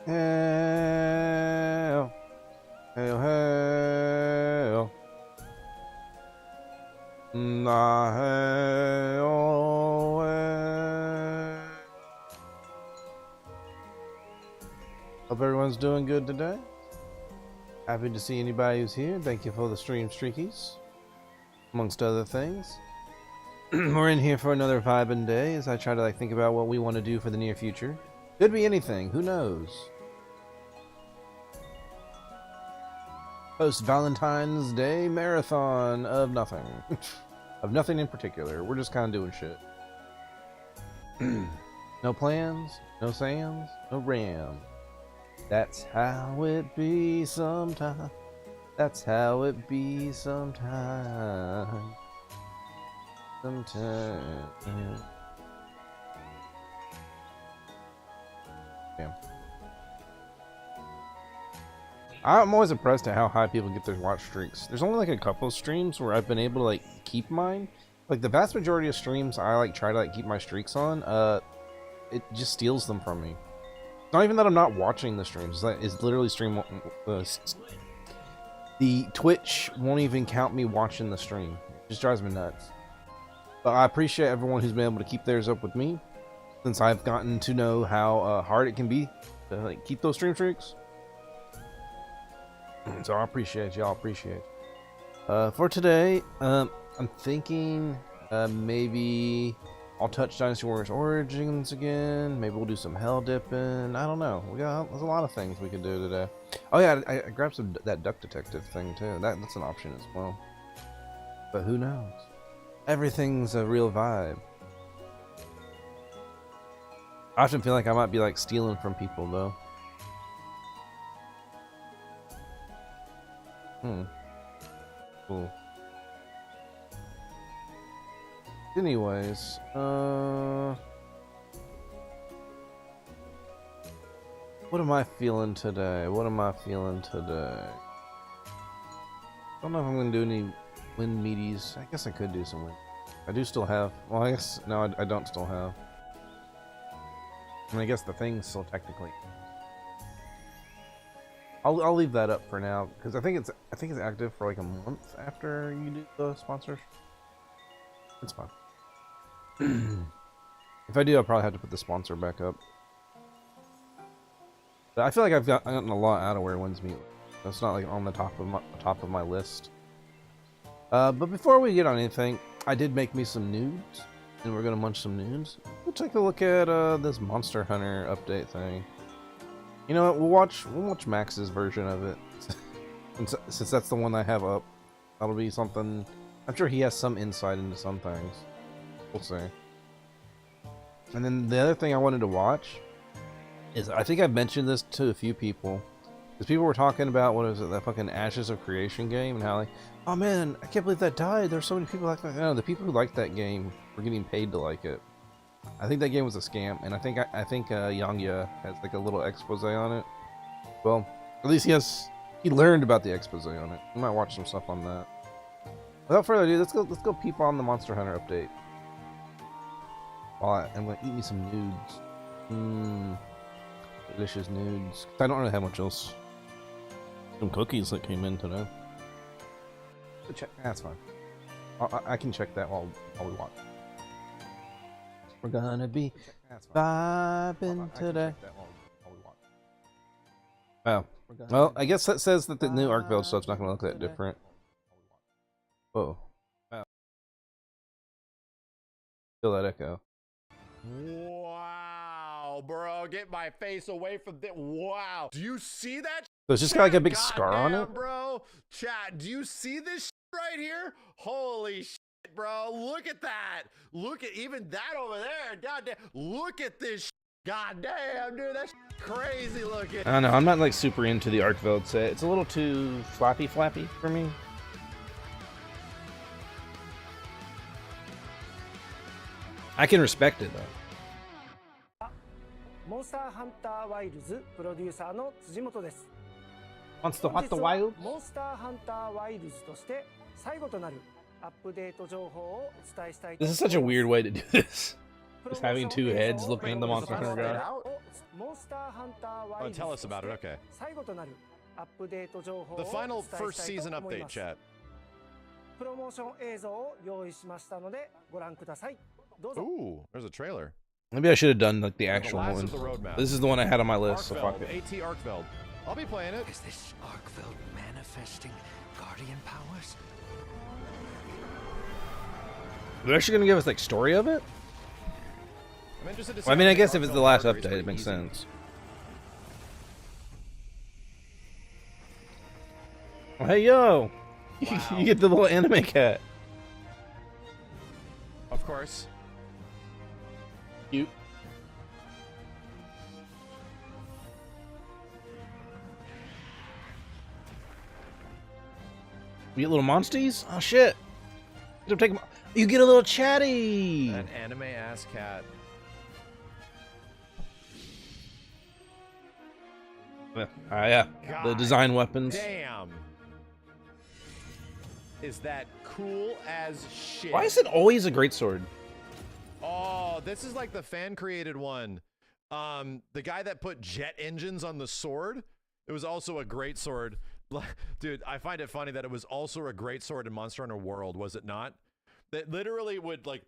Hail, hail, hail. Nah, hail, hail. Hope everyone's doing good today. Happy to see anybody who's here. Thank you for the stream streakies, amongst other things. We're in here for another vibing day as I try to think about what we want to do for the near future. Could be anything, who knows? Post Valentine's Day marathon of nothing. Of nothing in particular. We're just kind of doing shit. No plans, no Sams, no Ram. That's how it be sometimes. That's how it be sometimes. Sometimes. Damn. I'm always impressed at how high people get their watch streaks. There's only a couple of streams where I've been able to keep mine. The vast majority of streams I try to keep my streaks on, it just steals them from me. It's not even that I'm not watching the streams. It's literally the Twitch won't even count me watching the stream. It just drives me nuts. But I appreciate everyone who's been able to keep theirs up with me, since I've gotten to know how hard it can be to keep those stream streaks. So I appreciate y'all. For today, I'm thinking maybe I'll touch Dynasty Warriors Origins again. Maybe we'll do some hell dipping. I don't know. There's a lot of things we could do today. Oh yeah, I grabbed that Duck Detective thing too. That's an option as well. But who knows? Everything's a real vibe. I often feel like I might be stealing from people though. Cool. Anyways, what am I feeling today? I don't know if I'm gonna do any win meaties. I guess I could do some win. I do still have. Well, I guess no, I don't still have. I guess the thing's still technically. I'll leave that up for now because I think it's active for a month after you do the sponsors. It's fine. If I do, I'll probably have to put the sponsor back up. But I feel like I've gotten a lot out of where wins meet. It's not on the top of my list. But before we get on anything, I did make me some nudes, and we're gonna munch some nudes. We'll take a look at this Monster Hunter update thing. You know what? We'll watch Max's version of it, since that's the one I have up. That'll be something. I'm sure he has some insight into some things. We'll see. And then the other thing I wanted to watch is, I think I've mentioned this to a few people, because people were talking about that fucking Ashes of Creation game, and how oh man, I can't believe that died. There's so many people like that. No, the people who liked that game were getting paid to like it. I think that game was a scam, and I think Yangya has a little expose on it. Well, at least he learned about the expose on it. We might watch some stuff on that. Without further ado, let's go peep on the Monster Hunter update. While I'm gonna eat me some nudes. Delicious nudes. I don't really have much else. Some cookies that came in today. That's fine. I can check that while we watch. We're gonna be vibing today. Oh. Well, I guess that says that the new Arkveld stuff's not gonna look that different. Whoa. Feel that echo. Wow, bro. Get my face away from this. Wow. Do you see that? So it's just got a big scar on it? Bro. Chat, do you see this right here? Holy shit. Bro, look at that. Look at even that over there. God damn. Look at this. God damn, dude. That's crazy looking. I don't know. I'm not super into the Arkveld set. It's a little too flappy for me. I can respect it though. Monster Hunter Wilds プロデューサーの辻本です。Monster Hunter Wilds? Monster Hunter Wilds として最後となるアップデート情報をお伝えしたいと思います。This is such a weird way to do this. Just having two heads looking at the Monster Hunter guy. Oh, tell us about it. Okay. The final first season update, chat. プロモーション映像を用意しましたのでご覧ください。どうぞ。 Ooh, there's a trailer. Maybe I should have done like the The actual last one. of the roadmap. This is the one I had on my list, so fuck Arkveld, it. AT Arkveld. I'll be playing it. Is this Arkveld manifesting guardian powers? They're actually gonna give us like story of it? I'm interested to see Well, I mean, how I the guess if it's the Arkveld last character is update, pretty it makes easy. sense. Oh, hey yo! Wow. You get the little anime cat. Of course. Cute. You get little monsties? Oh shit! You get a little chatty. An anime ass cat. Yeah. The God design weapons. Damn. Is that cool as shit? Why is it always a greatsword? Oh, this is like the fan created one. The guy that put jet engines on the sword, it was also a great sword. Dude, I find it funny that it was also a great sword in Monster Hunter World, was it not? That literally would like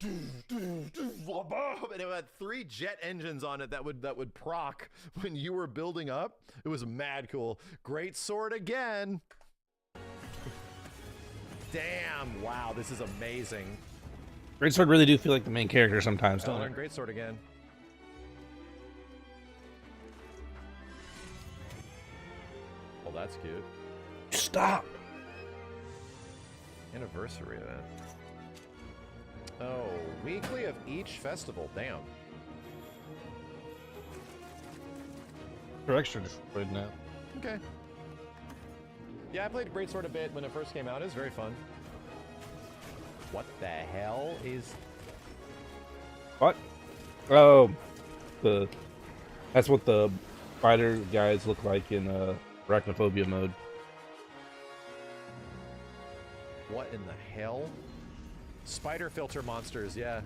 and it had 3 jet engines on it that would proc when you were building up. It was mad cool. Great sword again. Damn, wow, this is amazing. Greatsword really do feel like the main character sometimes, I'll don't learn it? great sword again. Well, that's cute. Stop! Anniversary event. Oh, weekly of each festival. Damn. They're extra destroyed now. Okay. Yeah, I played Greatsword a bit when it first came out. It was very fun. What the hell is... What? Oh, that's what the fighter guys look like in Arachnophobia mode. What in the hell? Spider filter monsters, yeah.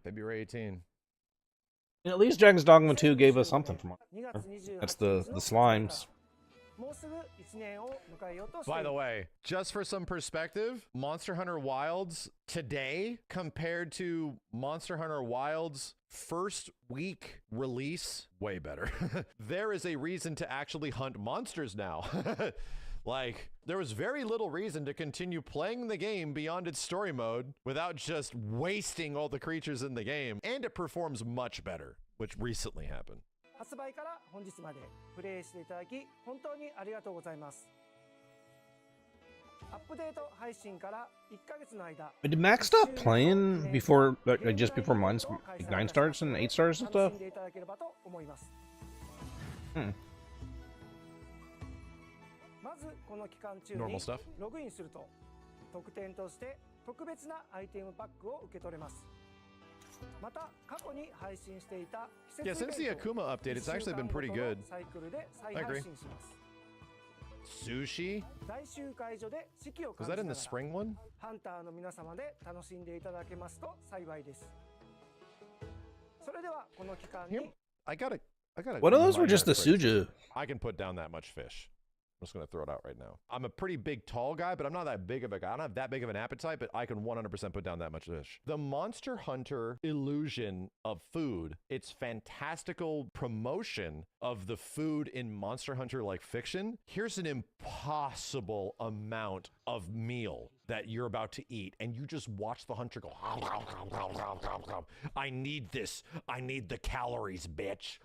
February 18. At least Dragon's Dogma 2 gave us something from it. That's the slimes. By the way, just for some perspective, Monster Hunter Wilds today compared to Monster Hunter Wilds first week release, way better. There is a reason to actually hunt monsters now. Like, there was very little reason to continue playing the game beyond its story mode without just wasting all the creatures in the game, and it performs much better, which recently happened. 発売から本日までプレイしていただき本当にありがとうございます。アップデート配信から1ヶ月の間 Did Max stop playing before, like, just before 9 stars and 8 stars and 楽 stuff? しんでいただければと思います。 Hmm. まずこの期間中に Normal stuff. ログインすると特典として特別なアイテムパックを受け取れます。また過去に配信していた季 Yeah, 節 since the イベントを Akuma update, it's actually been pretty 一週間ごとの good. サイクルで再 I agree. 配信します。 Sushi? 大集会所で四季を Was 感 that じ in な the がら spring one? ハンターの皆様で楽しんでいただけますと幸いです。それではこの期間に Here, I gotta. What are those were minor just the correction. Suju? I can put down that much fish. I'm just gonna throw it out right now. I'm a pretty big, tall guy, but I'm not that big of a guy. I don't have that big of an appetite, but I can 100% put down that much fish. The Monster Hunter illusion of food, its fantastical promotion of the food in Monster Hunter like fiction. Here's an impossible amount of meal that you're about to eat, and you just watch the hunter go, I need this. I need the calories, bitch.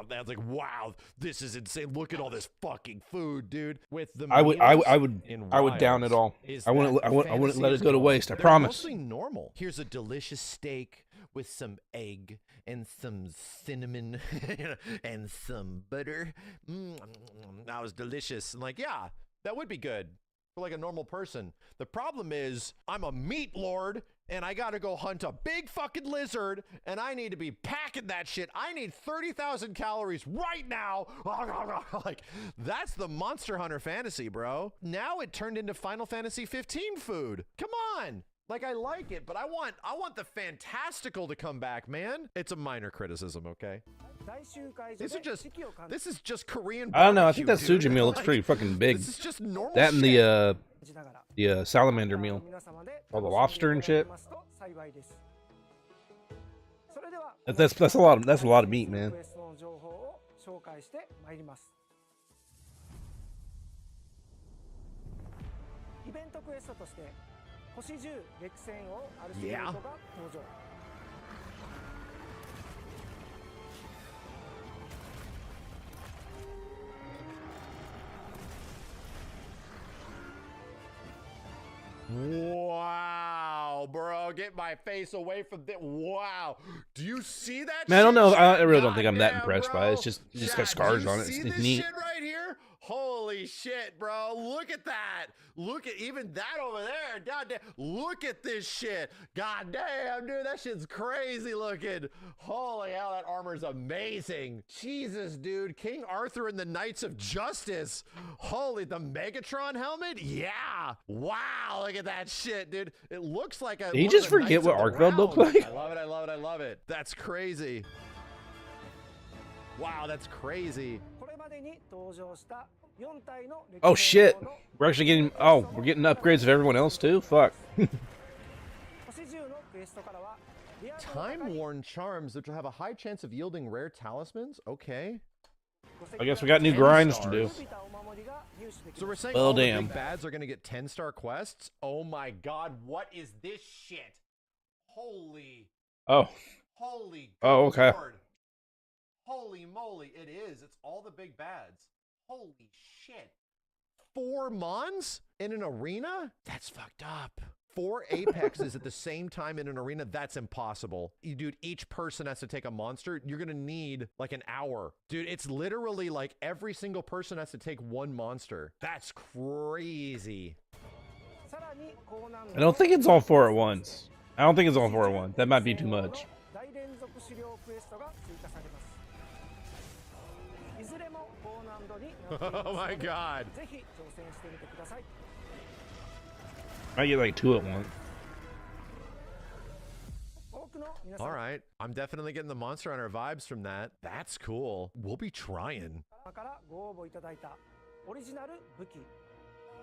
That's like, wow, this is insane. Look at all this fucking food, dude. With the I would down Wilds it all. is I wouldn't that let it fantasy go to is waste. I They're promise. mostly normal. Here's a delicious steak with some egg and some cinnamon and some butter. That was delicious. And like, yeah, that would be good for like a normal person. The problem is I'm a meat lord and I gotta go hunt a big fucking lizard, and I need to be packing that shit. I need 30,000 calories right now. Like, that's the Monster Hunter fantasy, bro. Now it turned into Final Fantasy 15 food. Come on. Like, I like it, but I want the fantastical to come back, man. It's a minor criticism, okay? This is just Korean barbecue, I don't know. I think that dude. Suji meal looks Like, pretty fucking big. This is just normal That and shit. the salamander meal, all the lobster and shit. That's a lot. That's a lot of meat, man. イベントクエストとして星10激戦王アルシェルトが登場。Wow, bro, get my face away from this. Wow, do you see that? Man, I don't know. shit? I really don't think I'm that Goddamn, impressed by it. It's just got Chad, scars do you on it. see It's this neat. shit right here? Holy shit, bro! Look at that. Look at even that over there. Goddamn! Look at this shit. Goddamn, dude, that shit's crazy looking. Holy hell, that armor's amazing. Jesus, dude, King Arthur and the Knights of Justice. Holy, the Megatron helmet? Yeah. Wow, look at that shit, dude. It looks like a. Did he one of just the forget Knights what of the Arkveld looked Round. like? I love it. I love it. I love it. That's crazy. Wow, that's crazy. Oh shit! We're actually getting. Oh, we're getting upgrades of everyone else too. Fuck. Time-worn charms which will have a high chance of yielding rare talismans. Okay. I guess we got new grinds to do. So we're saying Well, all the damn. big bads are gonna get 10-star quests. Oh my god, what is this shit? Holy, Oh. holy. Oh, okay. Lord. Holy moly, it is. It's all the big bads. Holy shit. 4 Mons in an arena? That's fucked up. 4 Apexes at the same time in an arena? That's impossible. Dude, each person has to take a monster. You're gonna need like an hour. Dude, it's literally like every single person has to take 1 monster. That's crazy. I don't think it's all 4 at once. I don't think it's all 4 at once. That might be too much. Oh my god. I get like 2 at once. All right. I'm definitely getting the Monster Hunter vibes from that. That's cool. We'll be trying. ご応募いただいたオリジナル武器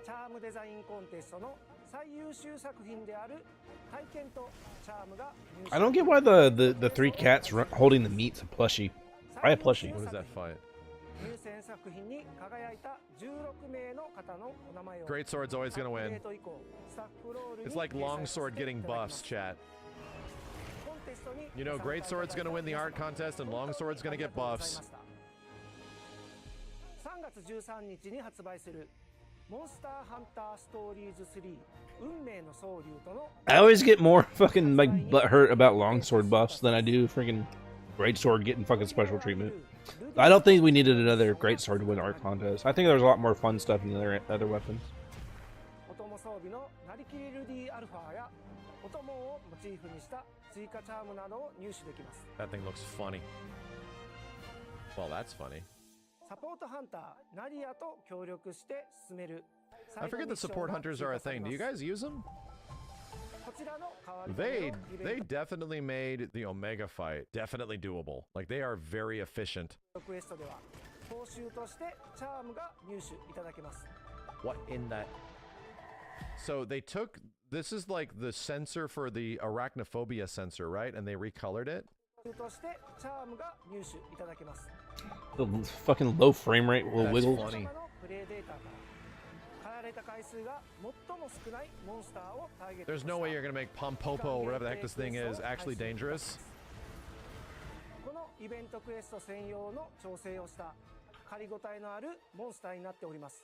チャームデザインコンテストの最優秀作品である体験とチャームが入賞 I don't get why the 3 cats holding the meat's a plushie. Why a plushie? What is that fight? 入選作品に輝いた16名の方のお名前を Great Sword's always gonna アップ win. デート以降スタッフロールに It's like 掲載 Longsword getting させていただきま buffs, す chat. コンテストに You know, Great Sword's gonna win the art contest and Longsword's gonna get buffs. 3月13日に発売するモンスターハンターストーリーズ3運命の総流との I always get more fucking like butthurt about longsword buffs than I do freaking greatsword getting fucking special treatment. I don't think we needed another greatsword to win the art contest. I think there's a lot more fun stuff in the other weapons. お供装備のなりきりルディアルファやお供をモチーフにした追加チャームなどを入手できます That thing looks funny. Well, that's funny. サポートハンターナリアと協力して進める I forget that support hunters are a thing. Do you guys use them? こちらの変わり種の They イベ they ント definitely made the Omega fight definitely doable. Like they are very efficient. クエストでは報酬としてチャームが入手いただけます What in that? So they took this is like the sensor for the arachnophobia sensor, right? And they recolored it. としてチャームが入手いただけます The fucking low frame rate will That's wiggle. funny. のプレイデータから狩られた回数が最も少ないモンスターをターゲット There's no way you're gonna make Pompopo, or whatever the heck this thing is, actually dangerous. このイベントクエスト専用の調整をした狩りごたえのあるモンスターになっております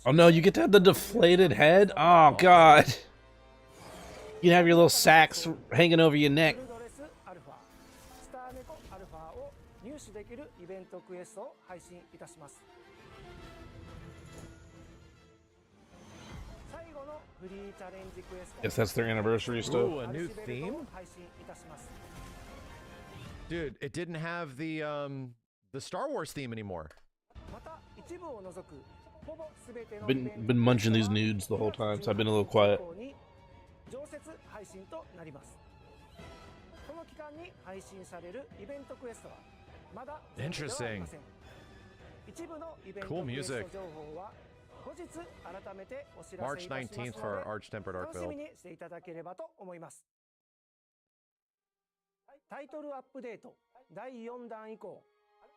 Oh no, you get to have the deflated head? Oh god. You have your little sacks hanging over your neck. ドレスアルファスターネコアルファを入手できるイベントクエストを配信いたします最後のフリーチャレンジクエスト Guess that's their anniversary stuff. Ooh, a new アルシベルトを theme? 配信いたします Dude, it didn't have the Star Wars theme anymore. また一部を除くほぼ全ての Been munching these nudes the whole time, so I've been a little quiet. 常設配信となりますこの期間に配信されるイベントクエストはまだ全部ではありません一部のイベント Cool クエス music. ト情報は後日改めてお知らせ March いたします 19th for ので Arch-Tempered 楽し Arkville. みにしていただければと思いますタイトルアップデート第4弾以降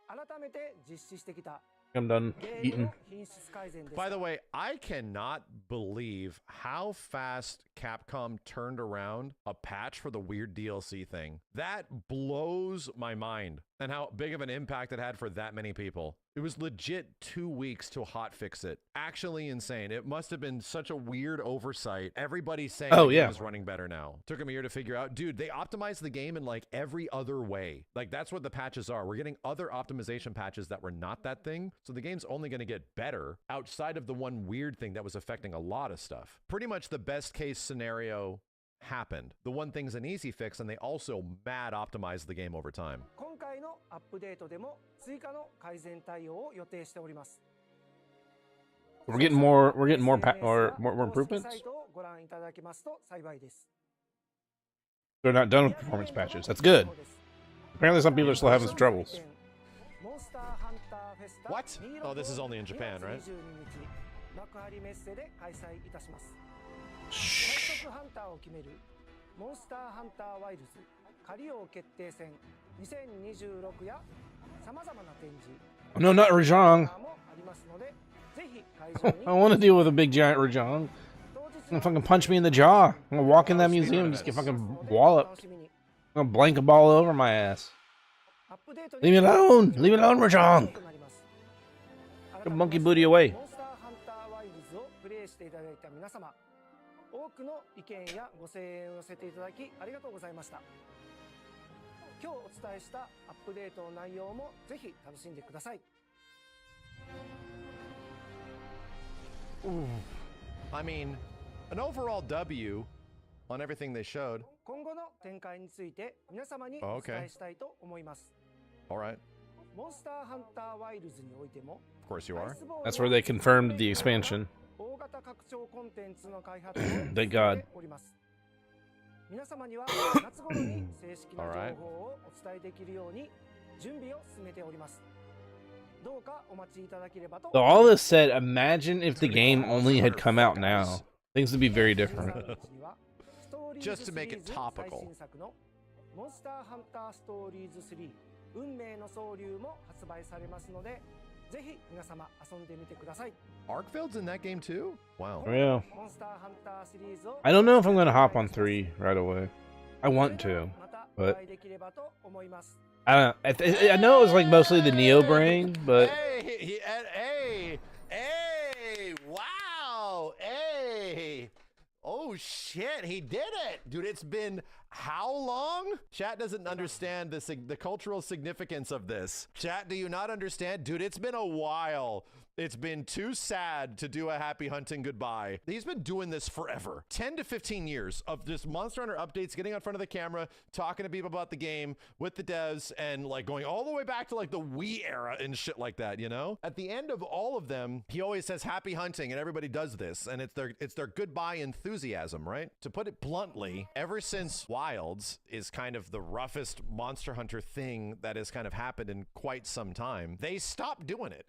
改めて実施してきた I'm done ゲーム eating. の品質改善です By the way, I cannot believe how fast Capcom turned around a patch for the weird DLC thing. That blows my mind. And how big of an impact it had for that many people. It was legit 2 weeks to hotfix it. Actually insane. It must have been such a weird oversight. Everybody's saying Oh, the yeah. game is running better now. Took them a year to figure out. Dude, they optimized the game in like every other way. Like that's what the patches are. We're getting other optimization patches that were not that thing. So the game's only going to get better outside of the one weird thing that was affecting a lot of stuff. Pretty much the best case scenario happened. The one thing's an easy fix, and they also mad optimized the game over time. 今回のアップデートでも追加の改善対応を予定しております We're getting more more improvements. サイトをご覧いただけますと幸いです They're not done with performance patches. That's good. Apparently some people are still having some troubles. What? Oh, this is only in Japan, right? 幕張メッセで開催いたします Shh. 最速ハンターを決めるモンスターハンターワイルズ仮王決定戦2026やさまざまな展示 No, not Rajang. もありますのでぜひ会場に I want to deal with a big giant Rajang. 当日 Gonna fucking punch me in the jaw. I'm gonna walk in that museum and just get fucking walloped. I'm gonna blank a ball over my ass. Leave me alone! Leave me alone, Rajang! Get the monkey booty away. モンスターハンターワイルズをプレイしていただいた皆様多くの意見やご声援を寄せていただきありがとうございました今日お伝えしたアップデートの内容もぜひ楽しんでください I mean, an overall W on everything they showed. 今後の展開について皆様にお伝えしたいと思います All right. モンスターハンターワイルズにおいても Of course you are. That's where they confirmed the expansion. 大型拡張コンテンツの開発を Thank God. 進めております皆様には夏頃に正式な情報をお伝えできるように準備を進めておりますどうかお待ちいただければと So all this said, imagine if the game only had come out now. Things would be very different. Just to make it topical. 最新作のモンスターハンターストーリーズ3運命の総流も発売されますのでぜひ皆様遊んでみてください Arkveld's in that game too? Wow. Yeah. モンスターハンターシリーズを I don't know if I'm gonna hop on 3 right away. I want to, また but お会いできればと思います I don't know. I know it was like mostly the Neo brain, but Hey, wow, hey. Oh shit, he did it. Dude, it's been how long? Chat doesn't understand the cultural significance of this. Chat, do you not understand? Dude, it's been a while. It's been too sad to do a happy hunting goodbye. He's been doing this forever. 10 to 15 years of just Monster Hunter updates, getting in front of the camera, talking to people about the game with the devs, and like going all the way back to like the Wii era and shit like that, you know? At the end of all of them, he always says happy hunting, and everybody does this, and it's their goodbye enthusiasm, right? To put it bluntly, ever since Wilds is kind of the roughest Monster Hunter thing that has kind of happened in quite some time, they stopped doing it.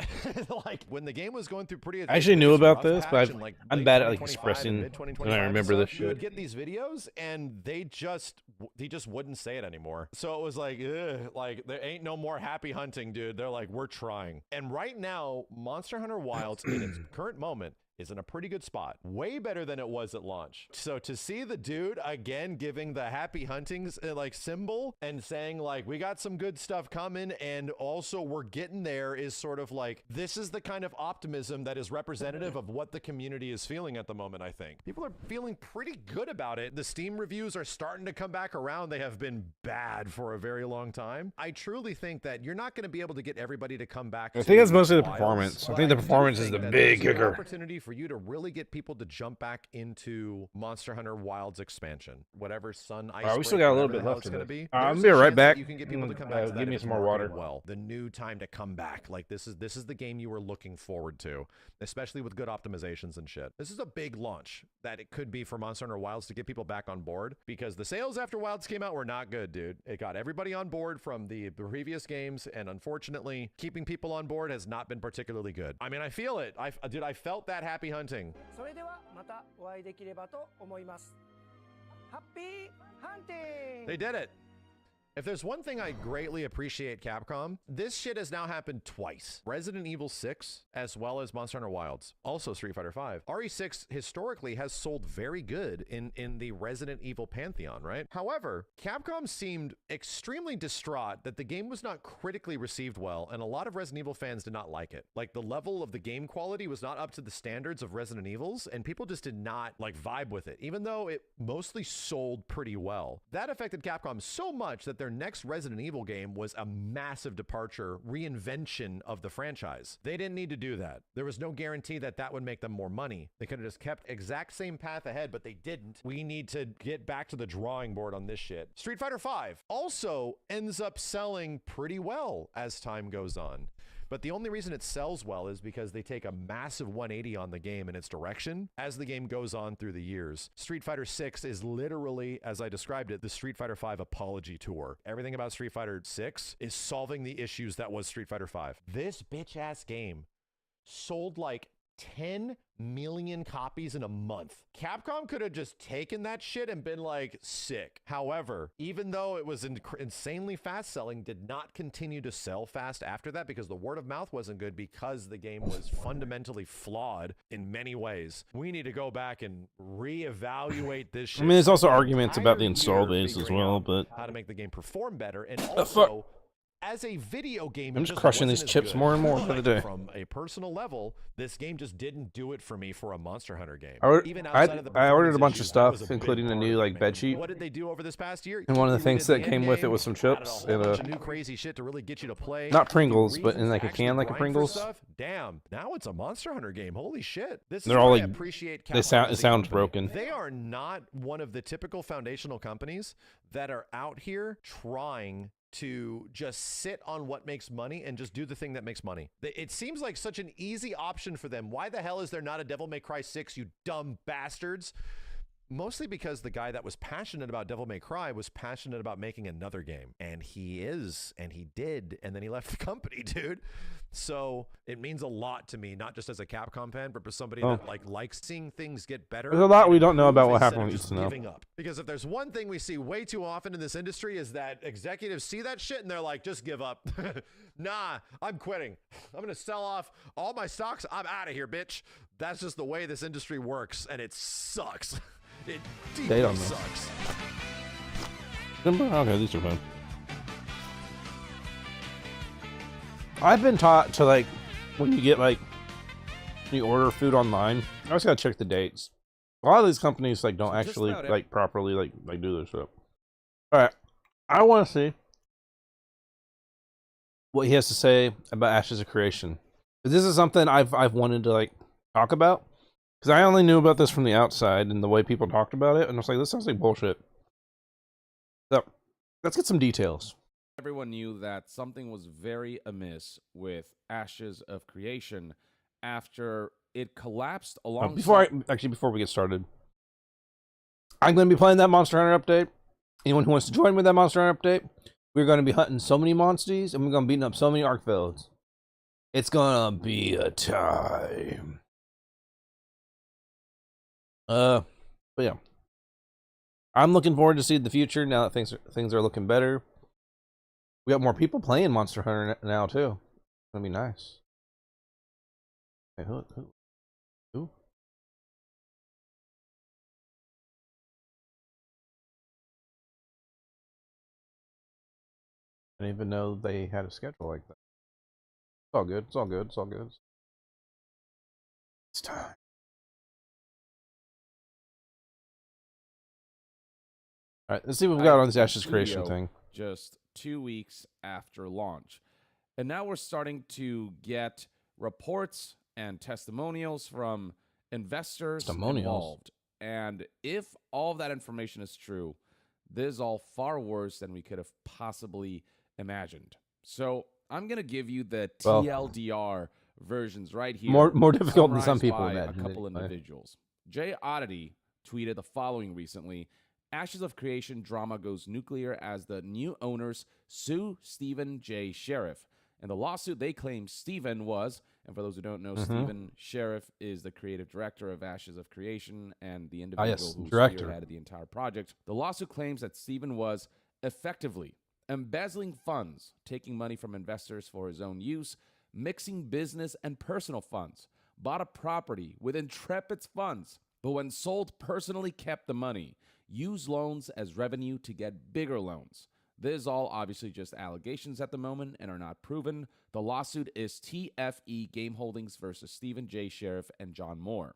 Like when the game was going through pretty, I actually knew about this, but I'm late bad at like 2025 and expressing mid-2025 when I remember and this stuff, you would shit. get these videos and he just wouldn't say it anymore. So it was like, ugh, like there ain't no more happy hunting, dude. They're like, we're trying. And right now, Monster Hunter Wilds in its current moment is in a pretty good spot. Way better than it was at launch. So to see the dude again giving the happy huntings like symbol and saying like, we got some good stuff coming and also we're getting there is sort of like, this is the kind of optimism that is representative of what the community is feeling at the moment, I think. People are feeling pretty good about it. The Steam reviews are starting to come back around. They have been bad for a very long time. I truly think that you're not going to be able to get everybody to come back. I think that's mostly the Wilds, performance. I but think the do performance is think the that big there's an kicker. opportunity for for you to really get people to jump back into Monster Hunter Wilds expansion, whatever Sun Ice. We still got a little whatever bit the hell left it's of gonna it. be. I'm There's gonna be a right chance that back. You can get people to come back to that Give me if some it's more marketed water. well. The new time to come back. Like this is the game you were looking forward to, especially with good optimizations and shit. This is a big launch that it could be for Monster Hunter Wilds to get people back on board, because the sales after Wilds came out were not good, dude. It got everybody on board from the previous games, and unfortunately, keeping people on board has not been particularly good. I mean, I feel it. I felt that happy hunting. それではまたお会いできればと思います。ハッピーハンティング They did it. If there's one thing I greatly appreciate Capcom, this shit has now happened twice. Resident Evil 6, as well as Monster Hunter Wilds. Also Street Fighter V. RE6 historically has sold very good in the Resident Evil pantheon, right? However, Capcom seemed extremely distraught that the game was not critically received well, and a lot of Resident Evil fans did not like it. Like, the level of the game quality was not up to the standards of Resident Evils, and people just did not, like, vibe with it, even though it mostly sold pretty well. That affected Capcom so much that their next Resident Evil game was a massive departure, reinvention of the franchise. They didn't need to do that. There was no guarantee that that would make them more money. They could have just kept exact same path ahead, but they didn't. We need to get back to the drawing board on this shit. Street Fighter V also ends up selling pretty well as time goes on. But the only reason it sells well is because they take a massive 180 on the game and its direction as the game goes on through the years. Street Fighter 6 is literally, as I described it, the Street Fighter 5 apology tour. Everything about Street Fighter 6 is solving the issues that was Street Fighter 5. This bitch-ass game sold like 10 million copies in a month. Capcom could have just taken that shit and been like, sick. However, even though it was insanely fast selling, did not continue to sell fast after that because the word of mouth wasn't good, because the game was fundamentally flawed in many ways. We need to go back and reevaluate this shit. I mean, there's also arguments about the Entire install year base as figuring well, out but how to make the game perform better, and fuck? also as a video game, I'm it just crushing wasn't these as chips good. more and more by the Like, day. From a personal level, this game just didn't do it for me for a Monster Hunter game. I ordered a bunch of stuff, including a new like bed sheet. What did they do over this past year? And one of the You things did that came with it was some added chips a whole and bunch of new crazy shit to really get you to play. not Pringles, but in Reasons like to a can, actually like a grind for Pringles. stuff? Damn, now it's a Monster Hunter game. Holy shit! This They're is all why I like- appreciate They Capcom sound it as a sounds company. broken. They are not one of the typical foundational companies that are out here trying to just sit on what makes money and just do the thing that makes money. It seems like such an easy option for them. Why the hell is there not a Devil May Cry 6, you dumb bastards? Mostly because the guy that was passionate about Devil May Cry was passionate about making another game. And he is, and he did, and then he left the company, dude. So it means a lot to me, not just as a Capcom fan, but for somebody that likes seeing things get better. There's a lot and we don't know about improve what instead of happened just with Snow. giving up. Because if there's one thing we see way too often in this industry is that executives see that shit and they're like, just give up. Nah, I'm quitting. I'm going to sell off all my stocks. I'm out of here, bitch. That's just the way this industry works, and it sucks. It They deeply don't know. sucks. Okay, these are fun. I've been taught to like when you get like you order food online, I always gotta check the dates. A lot of these companies like don't So just actually about like properly like do their stuff. All right, I want to see what he has to say about Ashes of Creation. This is something I've wanted to like talk about because I only knew about this from the outside and the way people talked about it, and I was like, this sounds like bullshit. So let's get some details. Everyone knew that something was very amiss with Ashes of Creation after it collapsed along. Before we get started, I'm going to be playing that Monster Hunter update. Anyone who wants to join me with that Monster Hunter update, we're going to be hunting so many monsters and we're going to be beating up so many Arcvelids. It's going to be a time. But yeah, I'm looking forward to see the future now that things are looking better. We got more people playing Monster Hunter now too. It's gonna be nice. Hey, who? I didn't even know they had a schedule like that. It's all good. It's all good. It's all good. It's time. All right, let's see what we got on this Ashes Creation thing. Just 2 weeks after launch. And now we're starting to get reports and testimonials from investors Testimonials. involved. And if all of that information is true, this is all far worse than we could have possibly imagined. So I'm going to give you the Well, TLDR versions right here. more difficult than some summarized people by imagined. a couple anyway. individuals. Jay Oddity tweeted the following recently. Ashes of Creation drama goes nuclear as the new owners sue Stephen J. Sheriff. In the lawsuit, they claim Stephen was, and for those who don't know, Stephen Sheriff is the creative director of Ashes of Creation and the individual who director. spearheaded the entire project. The lawsuit claims that Stephen was effectively embezzling funds, taking money from investors for his own use, mixing business and personal funds, bought a property with Intrepid's funds, but when sold, personally kept the money, used loans as revenue to get bigger loans. This is all obviously just allegations at the moment and are not proven. The lawsuit is TFE Game Holdings versus Stephen J. Sheriff and John Moore.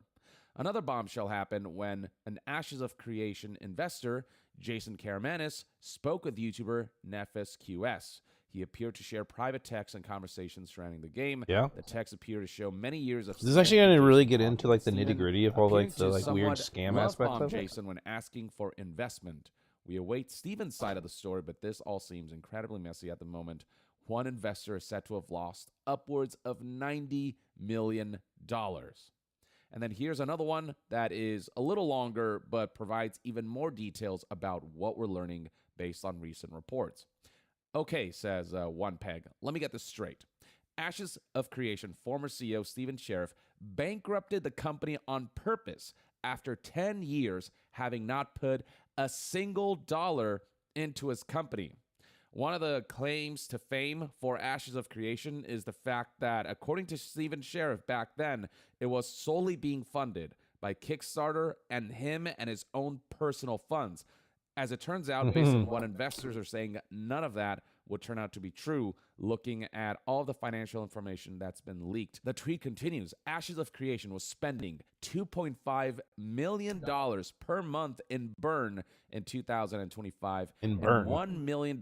Another bombshell happened when an Ashes of Creation investor, Jason Karamanis, spoke with YouTuber Nephis QS. He appeared to share private texts and conversations surrounding the game. Yeah. The texts appear to show many years of. Is this actually going to really get talking into like the with nitty Stephen, gritty of all like appearing the to like weird somewhat scam aspects love-bomb of it? Jason when asking for investment. We await Stephen's side of the story, but this all seems incredibly messy at the moment. One investor is said to have lost upwards of $90 million. And then here's another one that is a little longer, but provides even more details about what we're learning based on recent reports. Okay, says One Peg. Let me get this straight. Ashes of Creation former CEO Stephen Sheriff bankrupted the company on purpose after 10 years having not put a single dollar into his company. One of the claims to fame for Ashes of Creation is the fact that, according to Stephen Sheriff back then, it was solely being funded by Kickstarter and him and his own personal funds. As it turns out, based on what investors are saying, none of that would turn out to be true, looking at all the financial information that's been leaked. The tweet continues, Ashes of Creation was spending $2.5 million per month in burn in 2025. In burn. And $1 million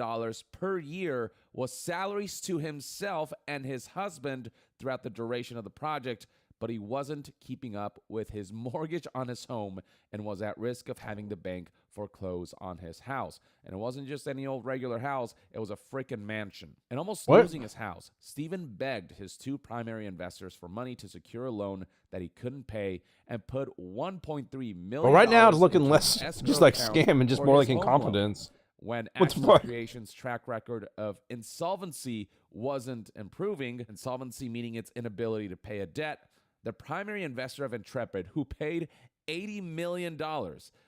per year was salaries to himself and his husband throughout the duration of the project, but he wasn't keeping up with his mortgage on his home and was at risk of having the bank foreclose on his house. And it wasn't just any old regular house, it was a freaking mansion. And almost losing his house, Stephen begged his two primary investors for money to secure a loan that he couldn't pay and put $1.3 million. Well, right now it's looking into less an escrow just like account scam and just for more his like home loan. incompetence. When What's Ashes what? of Creation's track record of insolvency wasn't improving, insolvency meaning its inability to pay a debt, the primary investor of Intrepid, who paid $80 million,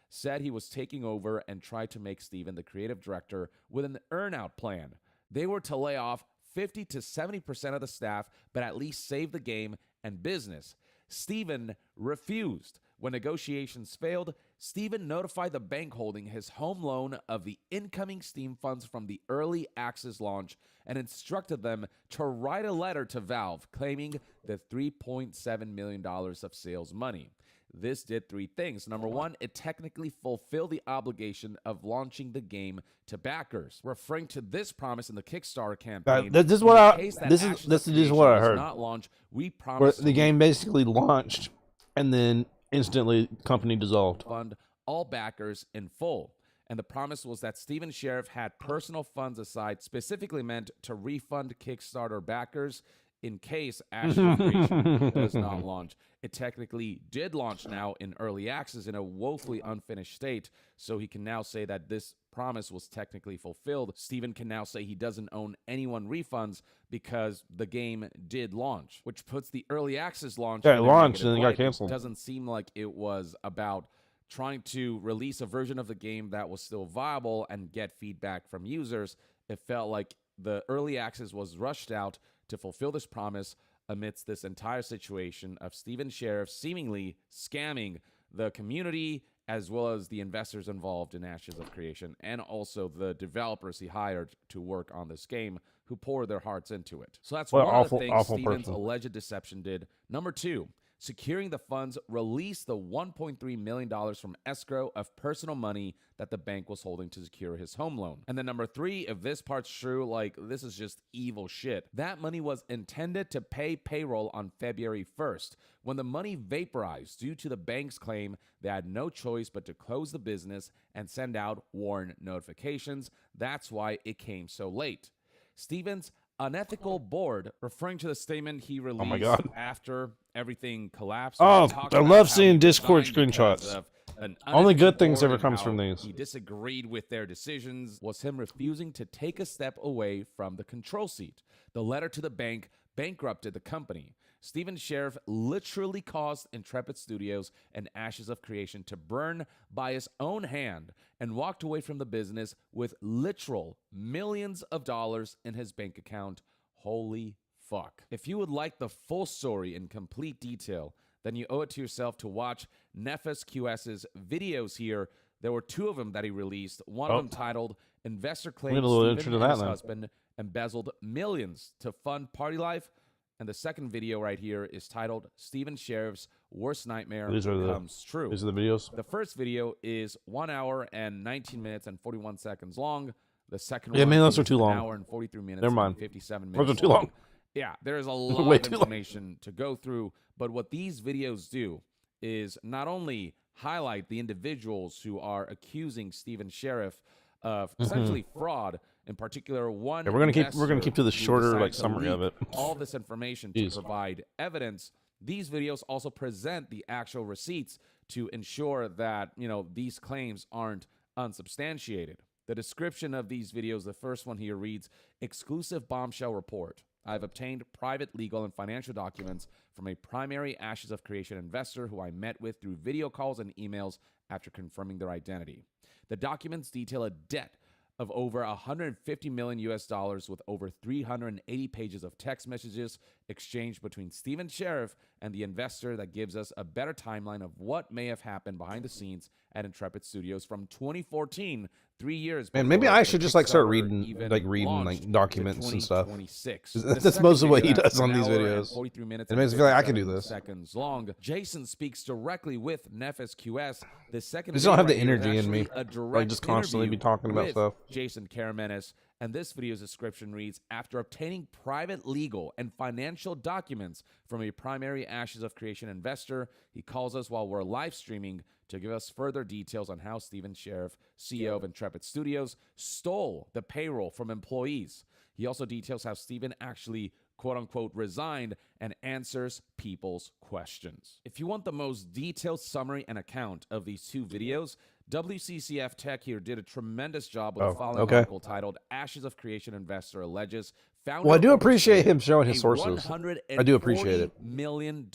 said he was taking over and tried to make Stephen the creative director with an earn-out plan. They were to lay off 50 to 70% of the staff, but at least save the game and business. Stephen refused. When negotiations failed, Stephen notified the bank holding his home loan of the incoming Steam funds from the early access launch and instructed them to write a letter to Valve claiming the $3.7 million of sales money. This did three things. Number one, it technically fulfilled the obligation of launching the game to backers, referring to this promise in the Kickstarter campaign. This is in what the I case that this Ashes is this of is what I Creation does heard. not launch, we Where promise the game basically launched and then instantly company dissolved. fund all backers in full. And the promise was that Stephen Sheriff had personal funds aside, specifically meant to refund Kickstarter backers in case Ashes of Creation does not launch. It technically did launch now in early access in a woefully unfinished state, so he can now say that this promise was technically fulfilled. Stephen can now say he doesn't owe anyone refunds because the game did launch, which puts the early access launch Yeah, in it a launched negative and it got light. canceled. It doesn't seem like it was about trying to release a version of the game that was still viable and get feedback from users. It felt like the early access was rushed out to fulfill this promise amidst this entire situation of Stephen Sheriff seemingly scamming the community as well as the investors involved in Ashes of Creation and also the developers he hired to work on this game who poured their hearts into it. So that's What one an of the things awful Stephen's person. alleged deception did. Number two, Securing the funds released the $1.3 million from escrow of personal money that the bank was holding to secure his home loan. And then number 3, if this part's true, like, this is just evil shit. That money was intended to pay payroll on February 1st, when the money vaporized due to the bank's claim they had no choice but to close the business and send out warn notifications. That's why it came so late. Steven's unethical board, referring to the statement he released God. after everything collapsed. Oh, talked I about love how seeing he Discord resigned because screenshots. of an Only good unethical things board ever and comes how from these. He disagreed with their decisions, was him refusing to take a step away from the control seat. The letter to the bank bankrupted the company. Steven Sheriff literally caused Intrepid Studios and Ashes of Creation to burn by his own hand and walked away from the business with literal millions of dollars in his bank account. Holy fuck. If you would like the full story in complete detail, then you owe it to yourself to watch Nefes QS's videos here. There were 2 of them that he released. One of them titled Investor Claims Get a little Steven intro to and that his now. husband embezzled millions to fund party life. And the second video right here is titled Steven Sheriff's Worst Nightmare Comes True. These are the videos. The first video is 1 hour and 19 minutes and 41 seconds long. The second Yeah, one man, those is are too 1 long. hour and 43 minutes Never mind. and 57 Those minutes are too long. Yeah, there's a lot Way of too long. information to go through, but what these videos do is not only highlight the individuals who are accusing Steven Sheriff of essentially fraud, in particular one. Yeah, we're gonna keep investor to the who shorter, decided like, to summary of leak it. all this information to Jeez. provide evidence. These videos also present the actual receipts to ensure that, you know, these claims aren't unsubstantiated. The description of these videos, the first one here reads, exclusive bombshell report. I've obtained private legal and financial documents from a primary Ashes of Creation investor who I met with through video calls and emails after confirming their identity. The documents detail a debt of over 150 million US dollars with over 380 pages of text messages exchanged between Steven Sheriff and the investor that gives us a better timeline of what may have happened behind the scenes at Intrepid Studios from 2014, 3 years Man, maybe before I the should just like start Kickstarter reading even like launched, documents to and stuff. 2026. 'Cause The that's second most of what video he that's does on 1 these hour and videos. 43 minutes It and makes me feel like I can do 57 this. seconds long. Jason speaks directly with Nefes QS. The second I just don't have video the right here is energy in me. actually a direct Like, just constantly interview be talking about with stuff. Jason Karamenis, and this video's description reads, after obtaining private legal and financial documents from a primary Ashes of Creation investor, he calls us while we're live streaming to give us further details on how Steven Sheriff, CEO of Intrepid Studios, stole the payroll from employees. He also details how Steven actually quote-unquote resigned and answers people's questions. If you want the most detailed summary and account of these 2 videos, WCCF Tech here did a tremendous job with the following article titled Ashes of Creation Investor Alleges Founder Well, I do oversaw appreciate him showing his a sources. I do appreciate it. $140 million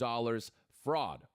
fraud.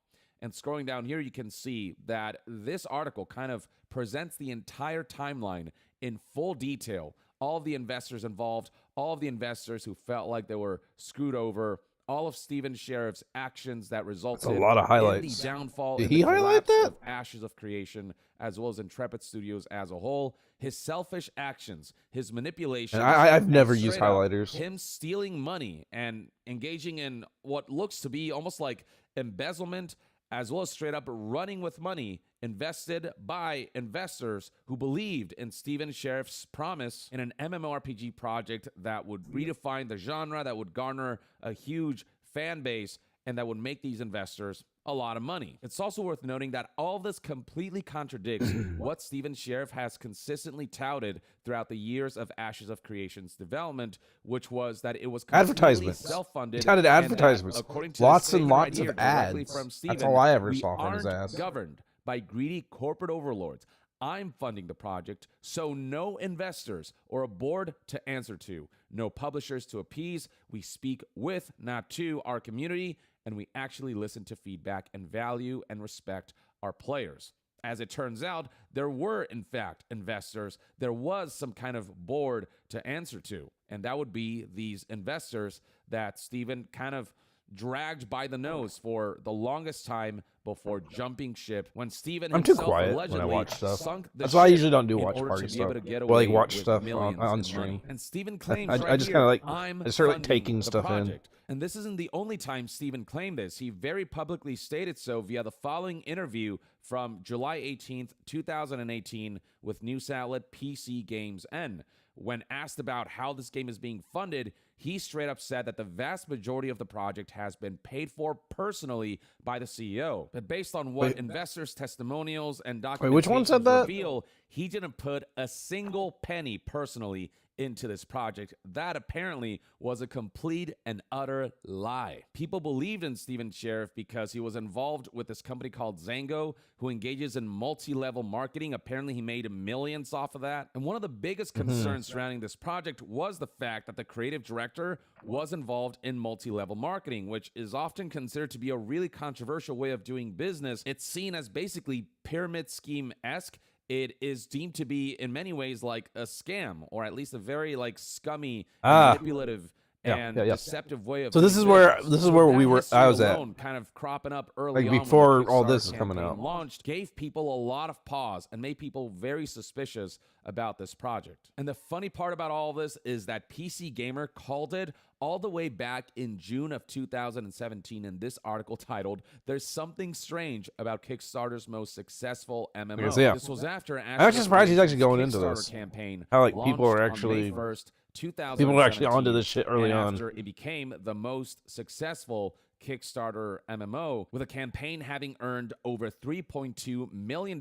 And scrolling down here, you can see that this article kind of presents the entire timeline in full detail. All of the investors involved, all of the investors who felt like they were screwed over, all of Steven Sheriff's actions that resulted That's a lot of highlights. in the downfall Did and he the highlight collapse that? of Ashes of Creation, as well as Intrepid Studios as a whole. His selfish actions, his manipulation. And I've never and used straight up, highlighters. Him stealing money and engaging in what looks to be almost like embezzlement, as well as straight up running with money invested by investors who believed in Steven Sheriff's promise in an MMORPG project that would redefine the genre, that would garner a huge fan base, and that would make these investors a lot of money. It's also worth noting that all of this completely contradicts what Steven Sheriff has consistently touted throughout the years of Ashes of Creation's development, which was that it was completely Advertisements. self-funded. He touted and that, advertisements. according to Lots the and statement lots right of here, directly ads. from That's Steven, all I ever we saw from his aren't ass. governed by greedy corporate overlords. I'm funding the project, so no investors or a board to answer to, no publishers to appease. We speak with, not to, our community, and we actually listen to feedback and value and respect our players. As it turns out, there were, in fact, investors. There was some kind of board to answer to, and that would be these investors that Steven kind of dragged by the nose for the longest time before jumping ship when Steven I'm too himself quiet when I allegedly watch stuff. sunk the That's why I ship usually don't do in watch order party to be able stuff. to get Or like away watch with stuff millions on in stream. money. And Steven claims I right just here, kinda like I'm I start like funding taking the stuff in. project. And this isn't the only time Steven claimed this. He very publicly stated so via the following interview from July 18th, 2018 with news outlet PC Games N. When asked about how this game is being funded, he straight up said that the vast majority of the project has been paid for personally by the CEO. But based on what Wait. investors' testimonials and Wait, which one said documentations that? reveal, he didn't put a single penny personally into this project. That apparently was a complete and utter lie. People believed in Steven Sheriff because he was involved with this company called Zango, who engages in multi-level marketing. Apparently he made millions off of that. And one of the biggest concerns surrounding this project was the fact that the creative director was involved in multi-level marketing, which is often considered to be a really controversial way of doing business. It's seen as basically pyramid scheme-esque. It is deemed to be in many ways like a scam, or at least a very like scummy, manipulative, and deceptive way of. So this doing is where business. this is where that we were. history I was at. alone kind of cropping up early Like on when the before all Kickstarter this is coming campaign out. launched, gave people a lot of pause and made people very suspicious about this project. And the funny part about all this is that PC Gamer called it all the way back in June of 2017 in this article titled, "There's Something Strange About Kickstarter's Most Successful MMO." Because, yeah. This was after I'm actually surprised he's actually going into Kickstarter this. campaign How, like, people are launched on actually- May 1st, 2017, People are actually onto this shit early and on. after it became the most successful Kickstarter MMO, with a campaign having earned over $3.2 million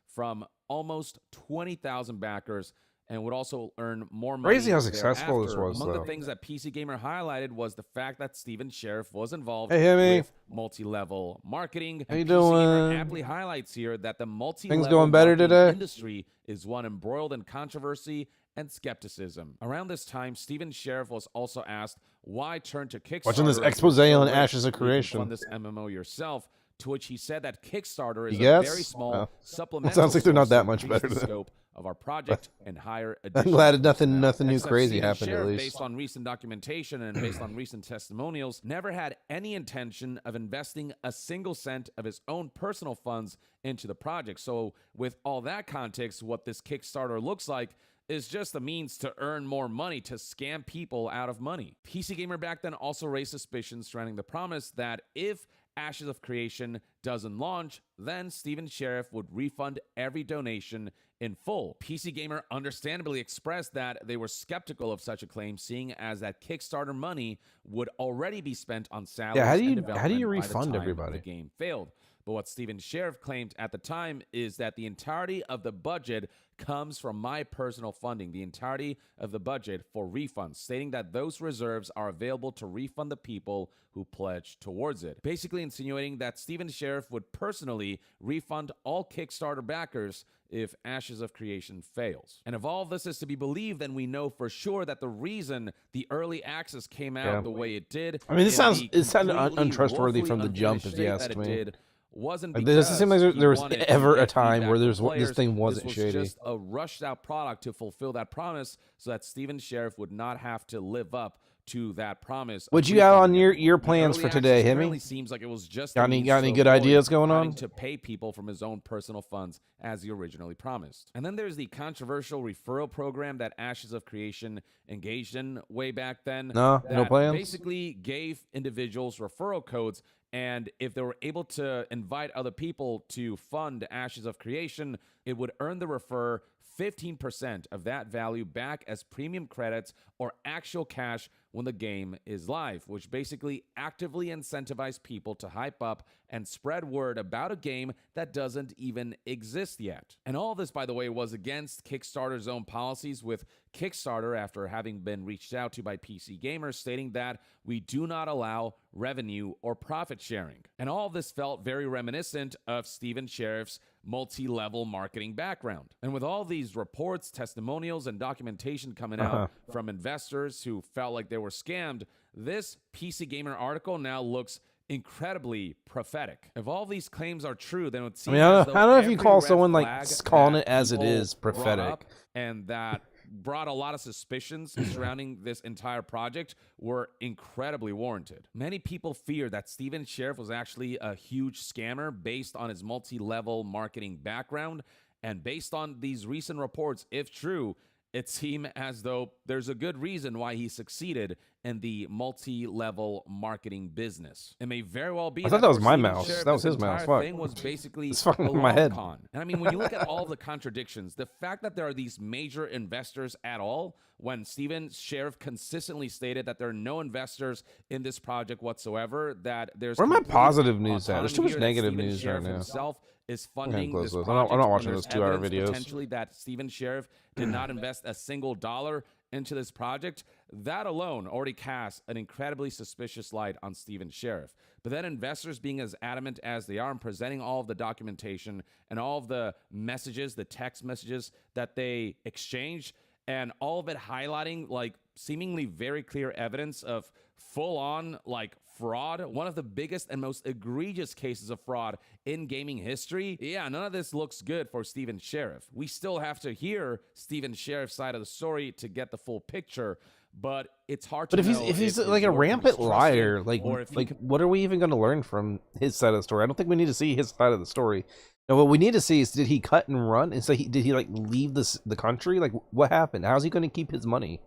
from almost 20,000 backers, and would also earn more money. Crazy how successful this thereafter. was, Among though. the things that PC Gamer highlighted was the fact that Steven Sheriff was involved Hey, Hemi. with multi-level marketing. How you And PC Gamer doing? aptly highlights here that the multi-level going better marketing today? industry is one embroiled in controversy and skepticism. Around this time, Steven Sheriff was also asked why turn to Kickstarter. Watching this as expose your on way Ashes of where you can Creation. Fund this MMO yourself. To which he said that Kickstarter is Yes? a very small Oh. supplemental. Sounds like they're not source that to much increase better the than- scope of our project and higher. I'm glad nothing new Except crazy Steven happened at Sheriff, least. based on recent documentation and based on recent testimonials, never had any intention of investing a single cent of his own personal funds into the project. So with all that context, what this Kickstarter looks like is just a means to earn more money, to scam people out of money. PC Gamer back then also raised suspicions surrounding the promise that if Ashes of Creation doesn't launch, then Steven Sheriff would refund every donation in full. PC Gamer understandably expressed that they were skeptical of such a claim, seeing as that Kickstarter money would already be spent on salaries. Yeah, how do and you development by refund the time everybody? the game failed? But what Steven Sheriff claimed at the time is that the entirety of the budget comes from my personal funding, the entirety of the budget for refunds, stating that those reserves are available to refund the people who pledged towards it. Basically insinuating that Steven Sheriff would personally refund all Kickstarter backers if Ashes of Creation fails. And if all this is to be believed, then we know for sure that the reason the early access came out the way it did, I mean, this in sounded the completely untrustworthy woefully from the jump, unfinished if you state ask that it me. did, wasn't Like, it doesn't seem like because there was he wanted to ever a get time feedback where from this players. thing wasn't This was shady. just a rushed out product to fulfill that promise so that Steven Sheriff would not have to live up to that promise. What you got on your plans for today, Hemi? Really seems like it was just Got any good ideas going on? to pay people from his own personal funds as he originally promised. And then there's the controversial referral program that Ashes of Creation engaged in way back then. No that plans? Basically gave individuals referral codes, and if they were able to invite other people to fund Ashes of Creation, it would earn the refer 15% of that value back as premium credits or actual cash when the game is live, which basically actively incentivized people to hype up and spread word about a game that doesn't even exist yet. And all this, by the way, was against Kickstarter's own policies, with Kickstarter, after having been reached out to by PC Gamer, stating that we do not allow revenue or profit sharing. And all of this felt very reminiscent of Steven Sheriff's multi-level marketing background. And with all these reports, testimonials, and documentation coming out from investors who felt like they were scammed, this PC Gamer article now looks incredibly prophetic. If all these claims are true, then it would seem I mean, I as don't though know if you every call red someone like flag calling that it as it people is brought prophetic. up and that brought a lot of suspicions surrounding this entire project were incredibly warranted. Many people fear that Steven Sheriff was actually a huge scammer based on his multi-level marketing background, and based on these recent reports, if true, it seemed as though there's a good reason why he succeeded in the multi-level marketing business. It may very well be. I thought that was for my Steven mouse. Sheriff, That was this his mouse. entire Fuck. thing was basically It's fucking a in my head. long con. And I mean, when you look at all the contradictions, the fact that there are these major investors at all, when Steven Sheriff consistently stated that there are no investors in this project whatsoever, that there's Where am I complete positive news at? There's too autonomy much here, that negative Steven news Sheriff right now. himself is I'm funding close this to this. project. I'm not when watching there's those 2-hour evidence videos. potentially that Steven Sheriff did not invest a single dollar into this project. That alone already casts an incredibly suspicious light on Steven Sheriff. But then investors being as adamant as they are and presenting all of the documentation and all of the messages, the text messages that they exchange, and all of it highlighting like seemingly very clear evidence of full-on like fraud, one of the biggest and most egregious cases of fraud in gaming history. Yeah, none of this looks good for Steven Sheriff. We still have to hear Steven Sheriff's side of the story to get the full picture, but it's hard to But know if he's his like a work can be rampant trusted, liar, or if he can what are we even going to learn from his side of the story? I don't think we need to see his side of the story. No, what we need to see is, did he cut and run? And so did he like leave the country? Like, what happened? How's he going to keep his money?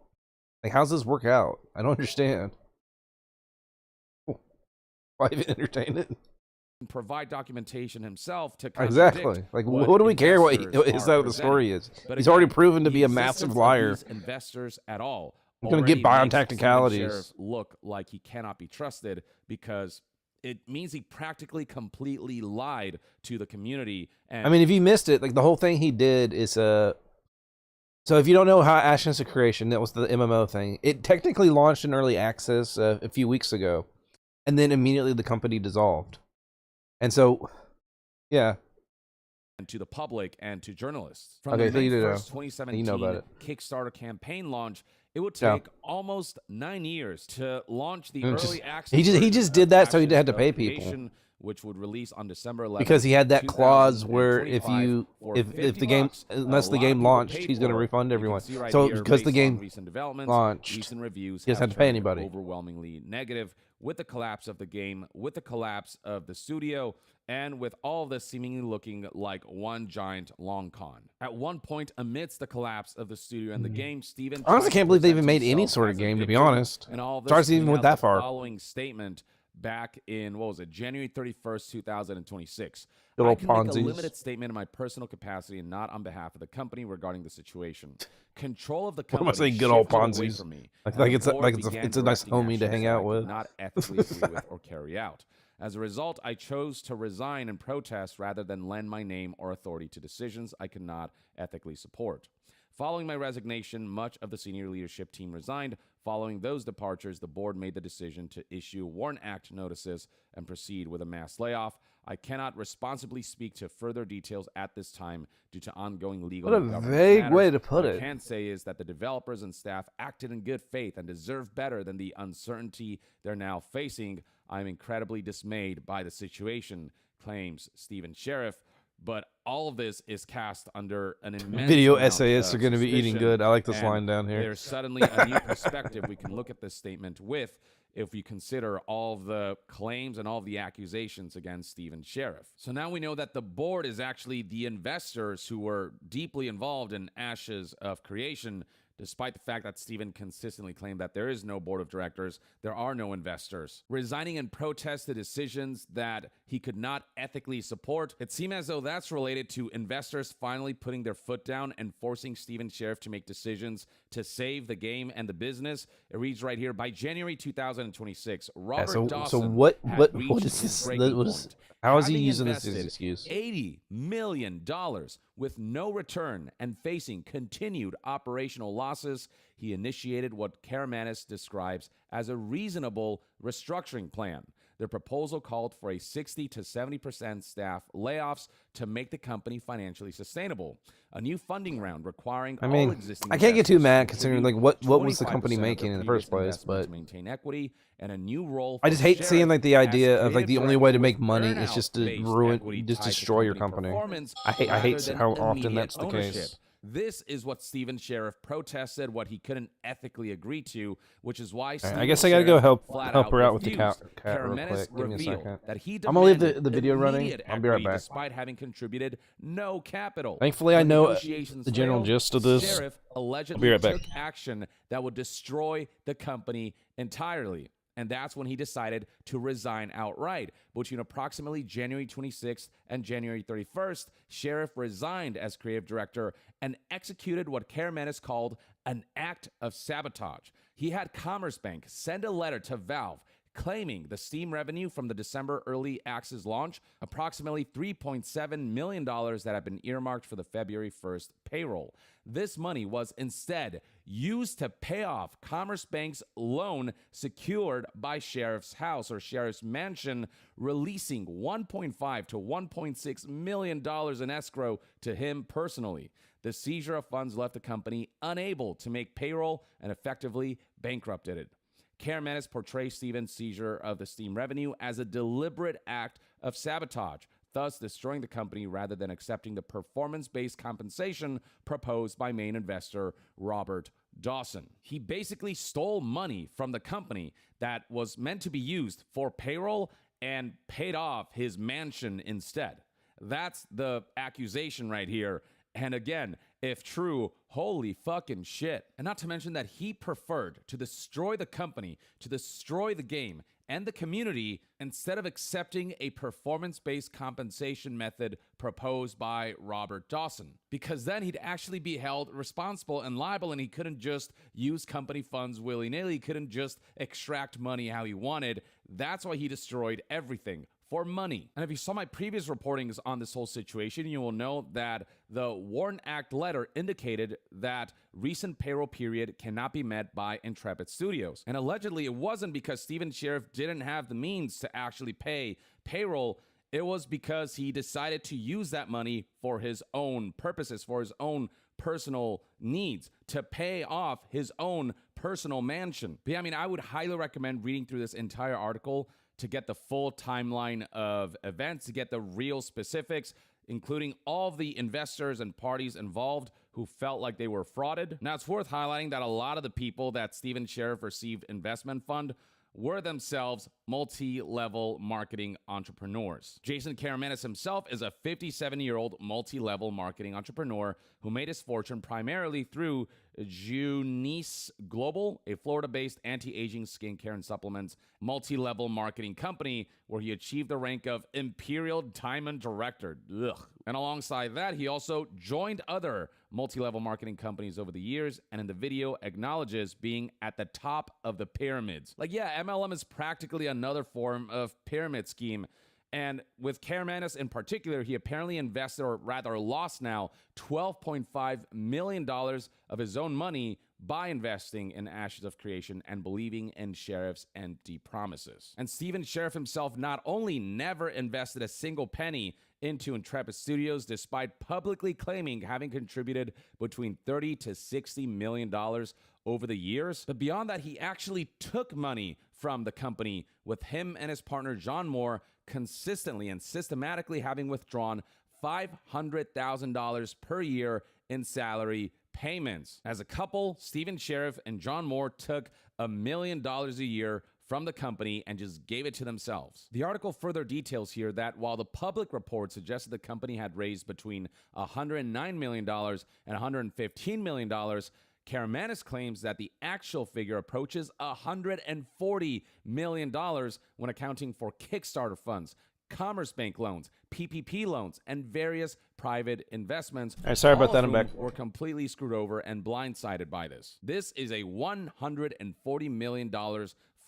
Like, how's this work out? I don't understand. Why even entertain it? provide documentation himself to Exactly. Like, what do we care what his side of the story is? But He's again, already proven to the be a massive existence of liar. these investors at all. He's gonna get already by on makes Steven technicalities. Sheriff look like he cannot be trusted, because it means he practically completely lied to the community. And I mean, if you missed it, like the whole thing he did is so if you don't know how Ashes of Creation, that was the MMO thing. It technically launched in early access a few weeks ago, and then immediately the company dissolved. And so, yeah. and to the public and to journalists. From Okay, the so May you did 1st, 2017 you know about it. Kickstarter campaign launch, it would Yeah. take almost 9 years to launch the Just- early access. he version just of did that so he Ashes had to of pay people. Creation, which would release on December 11th. Because he had that clause where if 2025 for the game, $50, unless a the lot of game people launched, paid he's going to for it. refund You can everyone. see right So here, because the based on game recent developments, launched, recent reviews he doesn't have to pay turned anybody. overwhelmingly negative with the collapse of the game, with the collapse of the studio, and with all of this seemingly looking like one giant long con. At one point, amidst the collapse of the studio and the game, Steven I honestly tried to can't believe they present even made any himself sort of as a game, to be victim, honest. and all of this Sorry to even tweeting went out that the far. following statement back in, what was it, January 31st, 2026. Good I old can make a Ponzi's. limited statement in my personal capacity and not on behalf of the company regarding the situation. Control of the What am I company saying, good old shifted away Ponzi's? from me, Like and the it's a, board like began it's a nice directing homie to actions hang that I out could with. not ethically agree with or carry out. As a result, I chose to resign and protest rather than lend my name or authority to decisions I could not ethically support. Following my resignation, much of the senior leadership team resigned. Following those departures, the board made the decision to issue WARN Act notices and proceed with a mass layoff. I cannot responsibly speak to further details at this time due to ongoing legal What a and governance vague matters. way to put What it. I can say is that the developers and staff acted in good faith and deserve better than the uncertainty they're now facing. I'm incredibly dismayed by the situation, claims Steven Sheriff. But all of this is cast under an immense Video amount essayists of are going to be eating suspicion, good. I like this and line down here. There's suddenly a new perspective we can look at this statement with if you consider all of the claims and all of the accusations against Steven Sheriff. So now we know that the board is actually the investors who were deeply involved in Ashes of Creation. Despite the fact that Steven consistently claimed that there is no board of directors, there are no investors. Resigning in protest to decisions that he could not ethically support, it seemed as though that's related to investors finally putting their foot down and forcing Steven Sheriff to make decisions to save the game and the business. It reads right here, by January 2026, Robert so Dawson what had reached is his this? breaking What is, point. how is he Having using this as an invested excuse? $80 million with no return and facing continued operational losses, he initiated what Karamanis describes as a reasonable restructuring plan. The proposal called for a 60 to 70% staff layoffs to make the company financially sustainable. A new funding round requiring I mean, all existing I can't get too investors mad to considering like contribute what was the 25% company of their making in the previous first place, investment but to maintain equity and a new role. I for just hate Sheriff seeing like the as idea of like the creative only way to director make with money is just to earnout-based ruin, equity just tied to destroy your company company. performance I hate rather than how often immediate that's the ownership. case. This is what Steven Sheriff protested, what he couldn't ethically agree to, which is why Steven I guess I gotta go Sheriff help flat her out with the refused. cat real Karametis quick. Give me a revealed second. that he I'm gonna leave demanded the video running. immediate I'll be right equity back. despite having contributed no capital. Thankfully, I When know negotiations the general failed, gist of this. Sheriff I'll allegedly be right back. took action that would destroy the company entirely. And that's when he decided to resign outright. Between approximately January 26th and January 31st, Sheriff resigned as creative director and executed what Karametis called an act of sabotage. He had Commerce Bank send a letter to Valve claiming the Steam revenue from the December early access launch, approximately $3.7 million that had been earmarked for the February 1st payroll. This money was instead used to pay off Commerce Bank's loan secured by Sheriff's house or Sheriff's mansion, releasing $1.5 to $1.6 million in escrow to him personally. The seizure of funds left the company unable to make payroll and effectively bankrupted it. Karametis portrays Steven's seizure of the Steam revenue as a deliberate act of sabotage, thus destroying the company rather than accepting the performance-based compensation proposed by main investor Robert Dawson. He basically stole money from the company that was meant to be used for payroll and paid off his mansion instead. That's the accusation right here. And again, if true, holy fucking shit. And not to mention that he preferred to destroy the company, to destroy the game and the community instead of accepting a performance-based compensation method proposed by Robert Dawson. Because then he'd actually be held responsible and liable, and he couldn't just use company funds willy-nilly. He couldn't just extract money how he wanted. That's why he destroyed everything. For money. And if you saw my previous reportings on this whole situation, you will know that the Warren Act letter indicated that recent payroll period cannot be met by Intrepid Studios. And allegedly, it wasn't because Steven Sheriff didn't have the means to actually pay payroll. It was because he decided to use that money for his own purposes, for his own personal needs, to pay off his own personal mansion. But yeah, I mean, I would highly recommend reading through this entire article to get the full timeline of events, to get the real specifics, including all of the investors and parties involved who felt like they were frauded. Now, it's worth highlighting that a lot of the people that Steven Sheriff received investment fund were themselves multi-level marketing entrepreneurs. Jason Karametis himself is a 57-year-old multi-level marketing entrepreneur who made his fortune primarily through Junis Global, a Florida-based anti-aging skincare and supplements multi-level marketing company where he achieved the rank of Imperial Diamond Director. Ugh. And alongside that, he also joined other multi-level marketing companies over the years, and in the video acknowledges being at the top of the pyramids. Like, yeah, MLM is practically another form of pyramid scheme. And with Karametis in particular, he apparently invested, or rather lost now, $12.5 million of his own money by investing in Ashes of Creation and believing in Sheriff's empty promises. And Steven Sheriff himself not only never invested a single penny into Intrepid Studios, despite publicly claiming having contributed between $30 to $60 million over the years, but beyond that, he actually took money from the company, with him and his partner John Moore consistently and systematically having withdrawn $500,000 per year in salary payments. As a couple, Steven Sheriff and John Moore took $1 million a year from the company and just gave it to themselves. The article further details here that while the public report suggested the company had raised between $109 million and $115 million, Karametis claims that the actual figure approaches $140 million when accounting for Kickstarter funds, Commerce Bank loans, PPP loans, and various private investments. All right, sorry about all that. of I'm whom back. were completely screwed over and blindsided by this. This is a $140 million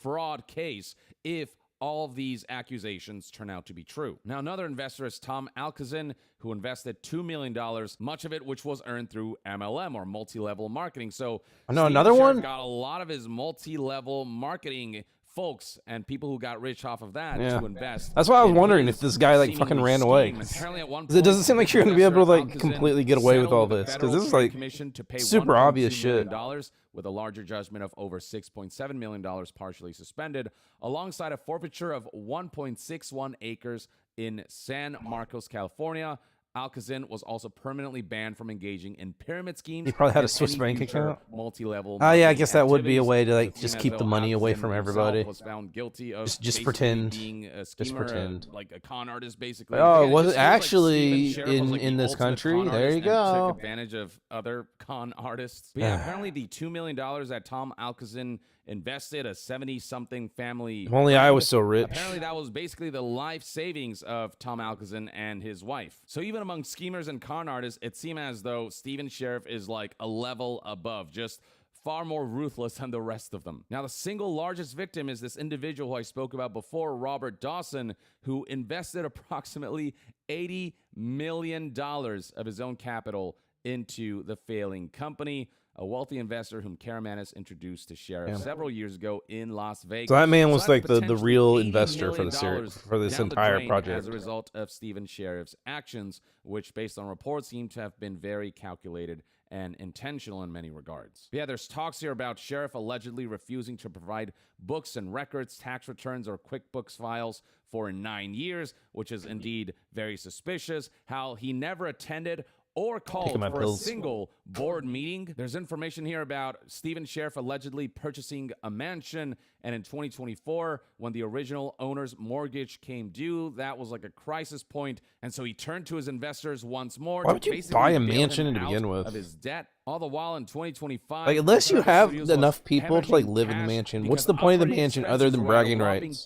fraud case if all of these accusations turn out to be true. Now, another investor is Tom Alkazin, who invested $2 million, much of it which was earned through MLM, or multi-level marketing. So Steven another Sheriff one? got a lot of his multi-level marketing folks and people who got rich off of that Yeah. to invest. That's why I was in wondering his if this guy, like, seemingly fucking ran away. scheme. Apparently at one 'Cause it doesn't point, seem like you're gonna be able to, like, Investor completely get away with settled all the this, 'cause Federal this is, Trade like, Commission to pay super $1.2 obvious million shit. with a larger judgment of over $6.7 million partially suspended, alongside a forfeiture of 1.61 acres in San Marcos, California, Alcazin was also permanently banned from engaging in pyramid schemes. He probably had a and Swiss any bank future account. multi-level. Oh yeah, I marketing guess that would be a activities. way to It like seemed just as keep the though money away Alcazin from himself everybody. Was found guilty of Just basically pretend. being a Just schemer, pretend. like a con artist, basically. Oh, Again, was just it feels like actually Steven Sheriff was, like, in the this ultimate country? con There artist you go. Took advantage of other con artists. But yeah, apparently the $2 million that Tom Alcazin invested, a 70-something family. If only I friend, was so rich. Apparently that was basically the life savings of Tom Alcazin and his wife. So even among schemers and con artists, it seemed as though Steven Sheriff is like a level above, just far more ruthless than the rest of them. Now, the single largest victim is this individual who I spoke about before, Robert Dawson, who invested approximately $80 million of his own capital into the failing company. A wealthy investor whom Karamanis introduced to Sheriff several years ago in Las Vegas. So that man was that's like the potentially real $80 investor for million the series, for this down the entire drain project. as a result of Steven Sheriff's actions, which, based on reports, seem to have been very calculated and intentional in many regards. But yeah, there's talks here about Sheriff allegedly refusing to provide books and records, tax returns, or QuickBooks files for 9 years, which is indeed very suspicious. How he never attended or called my for pills. a single board meeting. There's information here about Steven Sheriff allegedly purchasing a mansion, and in 2024, when the original owner's mortgage came due, that was like a crisis point, and so he turned to his investors once more. Why to would you basically buy a bail him mansion to out begin with? Of his debt. All the while in 2025, Like, unless you Universal have Studios enough was people to, like, hemorrhaging live in the cash mansion, what's because the point of the operating mansion other than expenses were at a bragging whopping rights?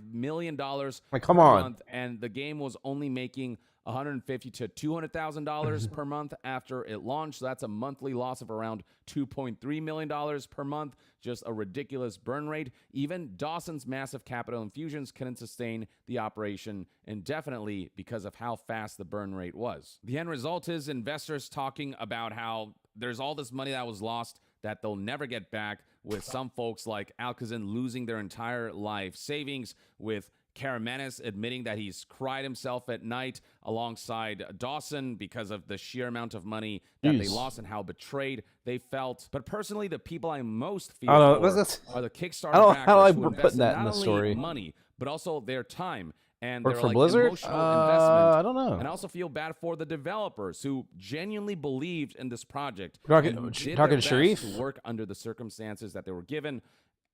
$2.5 million Like, come per on. month, and the game was only making $150,000 to $200,000 per month after it launched. So that's a monthly loss of around $2.3 million per month. Just a ridiculous burn rate. Even Dawson's massive capital infusions couldn't sustain the operation indefinitely because of how fast the burn rate was. The end result is investors talking about how there's all this money that was lost that they'll never get back, with some folks like Alcazin losing their entire life savings, with Karamanis admitting that he's cried himself at night alongside Dawson because of the sheer amount of money that they Jeez. lost and how betrayed they felt. But personally, the people I most feel I don't know, for that's- are the Kickstarter I don't know backers how I who put invested that not in the only story. money, but also their time and Work their for like, Blizzard? emotional investment. I don't know. And I also feel bad for the developers who genuinely believed in this project. Talking- and who did talking their best Sharif? to work under the circumstances that they were given,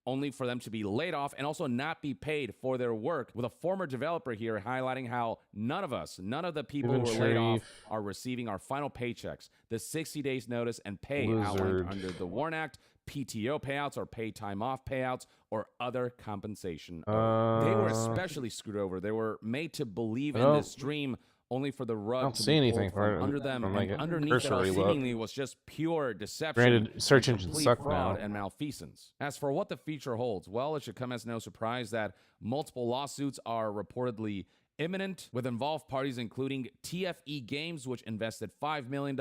only for them to be laid off and also not be paid for their work. With a former developer here highlighting how none of the people who Even were laid off Sharif. are receiving our final paychecks, the 60 days notice and pay Blizzard. outlined under the WARN Act, PTO payouts or paid time off payouts, or other compensation. They were especially screwed over. They were made to believe in Well, this dream only for the rug don't to see be anything pulled from for- under them, from, like, and a underneath it all cursory look. seemingly was just pure deception. Granted, search and engines complete suck fraud now. and malfeasance. As for what the future holds, well, it should come as no surprise that multiple lawsuits are reportedly imminent, with involved parties including TFE Games, which invested $5 million,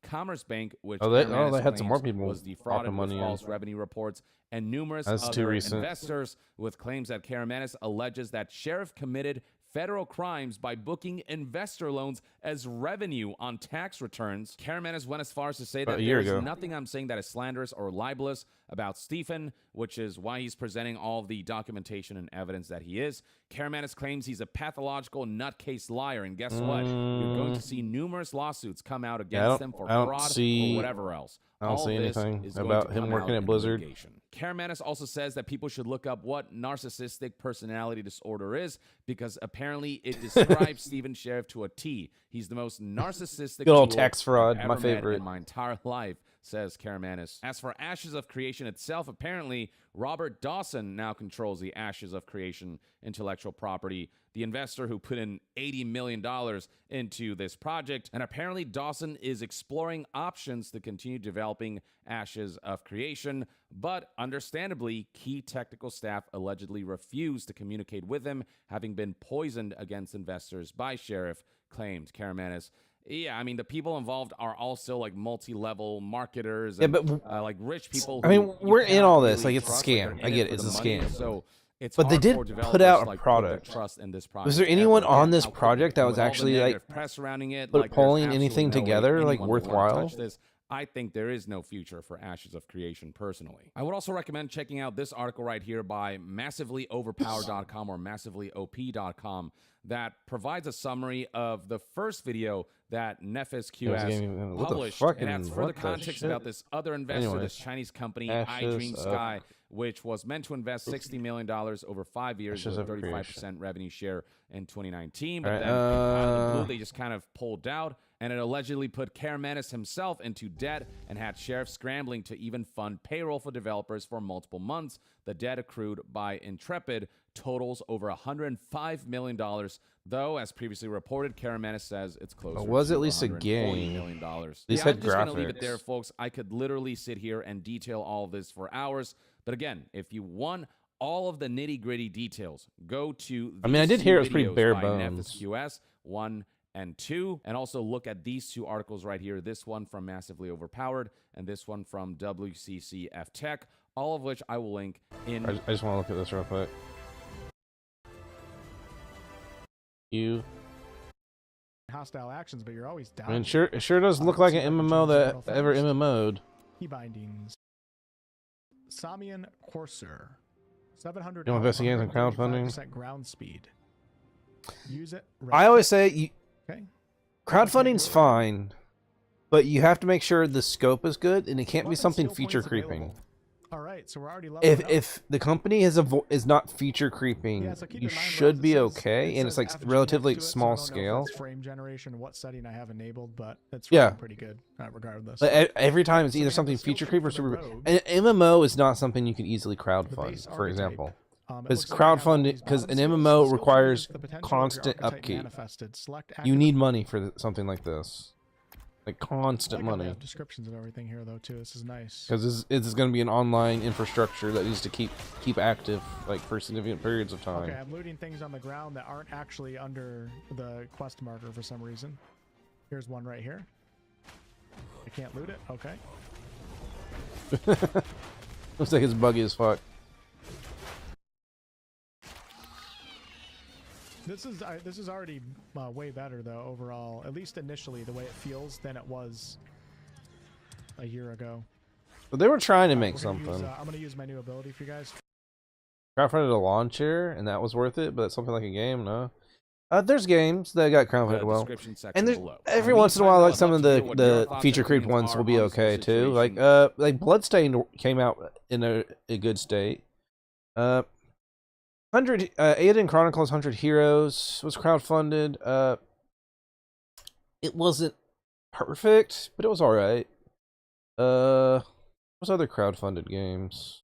Commerce Bank, which they Karamanis had some more claims people was defrauded dropping with money in. false revenue reports, and numerous That's too other recent. investors, with claims that Karamanis alleges that Sheriff committed federal crimes by booking investor loans as revenue on tax returns. Karamanis went as far as to say that a year there's ago. nothing I'm saying that is slanderous or libelous about Stephen, which is why he's presenting all of the documentation and evidence that he is. Karamanis claims he's a pathological nutcase liar, and guess what? You're going to see numerous lawsuits come out against him for I don't fraud see- or whatever else. I don't All see this anything is going about to him come working out at in Blizzard. litigation. Karamanis also says that people should look up what narcissistic personality disorder is, because apparently it describes Steven Sheriff to a T. He's the most narcissistic Good old tool tax fraud, I've my ever met favorite. in my entire life, says Karamanis. As for Ashes of Creation itself, apparently Robert Dawson now controls the Ashes of Creation intellectual property, the investor who put in $80 million into this project. And apparently Dawson is exploring options to continue developing Ashes of Creation, but understandably, key technical staff allegedly refused to communicate with him, having been poisoned against investors by Sheriff, claimed Karamanis. Yeah, I mean, the people involved are also like multi-level marketers and like rich people. I mean, who you we're in cannot all this. really Like, it's a trust, like, scam. they're I in get it, for it's the a money, scam. So it's But they hard did for put developers out to, a like, put product. their trust in this project. Was there anyone ever. on And this how could project they? that With was all the actually, like, negative press surrounding it, put like, there's polling absolutely anything no way together, like, anyone would wanna worthwhile? touch this. I think there is no future for Ashes of Creation personally. I would also recommend checking out this article right here by MassivelyOverpowered.com or MassivelyOP.com that provides a summary of the first video that Nephis QS published. It adds further context about this other investor, this Chinese company, iDream Sky, which was meant to invest $60 million over 5 years with a 35% revenue share in 2019. But then out of the blue, they just kind of pulled out. And it allegedly put Karamannis himself into debt and had sheriffs scrambling to even fund payroll for developers for multiple months. The debt accrued by Intrepid totals over $105 million, though, as previously reported, Karamannis says it's closer it was to at least a $140 game. million. These Yeah, had I'm just going to leave graphics. it there, folks. I could literally sit here and detail all of this for hours. But again, if you want all of the nitty-gritty details, go to I mean, I did hear it was pretty videos bare by bones. Nephis QS 1 and 2, and also look at these two articles right here, this one from Massively Overpowered and this one from WCCF Tech, all of which I will link in. I just want to look at this real quick. Hostile actions, but you're always down. I mean, it sure does look like an MMO that ever MMO'd. Key bindings. Samian Courser. 700. You want to invest again in crowdfunding? Ground speed. Use it. I always say Okay. crowdfunding's fine, but you have to make sure the scope is good, and it can't be Weapon something skill feature points creeping. available. All right, so we're already leveling up. If the company is not feature creeping, Yeah, so keep you in mind, should Ross, be it okay, and it's says like FG relatively next to it, so I small don't know if scale. that's frame generation, what setting I have enabled, but it's Yeah. pretty good regardless. But every time it's So we either have the something skill feature tree creep or for the super. rogue. An MMO is not something you can easily The crowdfund, base for archetype. example. It Because looks like we have all crowdfunding, these because an bottom skills. MMO Skill tree requires is the potential of your constant archetype upkeep. manifested. Select You active- need money for something like this, like I constant like how they money. have descriptions of everything here though too. This is nice. Because this is going to be an online infrastructure that needs to keep active like for significant periods of time. Okay, I'm looting things on the ground that aren't actually under the quest marker for some reason. Here's one right here. I can't loot it. Okay. Looks like it's buggy as fuck. This is already way better though overall. At least initially, the way it feels than it was a year ago. But they were trying to make We're gonna something. use, I'm gonna use my new ability for you guys. Crowdfunded a launcher, and that was worth it. But something like a game, no. There's games that got crowdfunded The well, description section and there's, below. every In the once in a meantime, while, though, like I'd some love of to hear the what your the thoughts and feature creeped opinions ones are will be on this whole okay too. situation. Like Bloodstained came out in a good state. 100 Chronicles 100 Heroes was crowdfunded. It wasn't perfect, but it was all right. What's other crowdfunded games?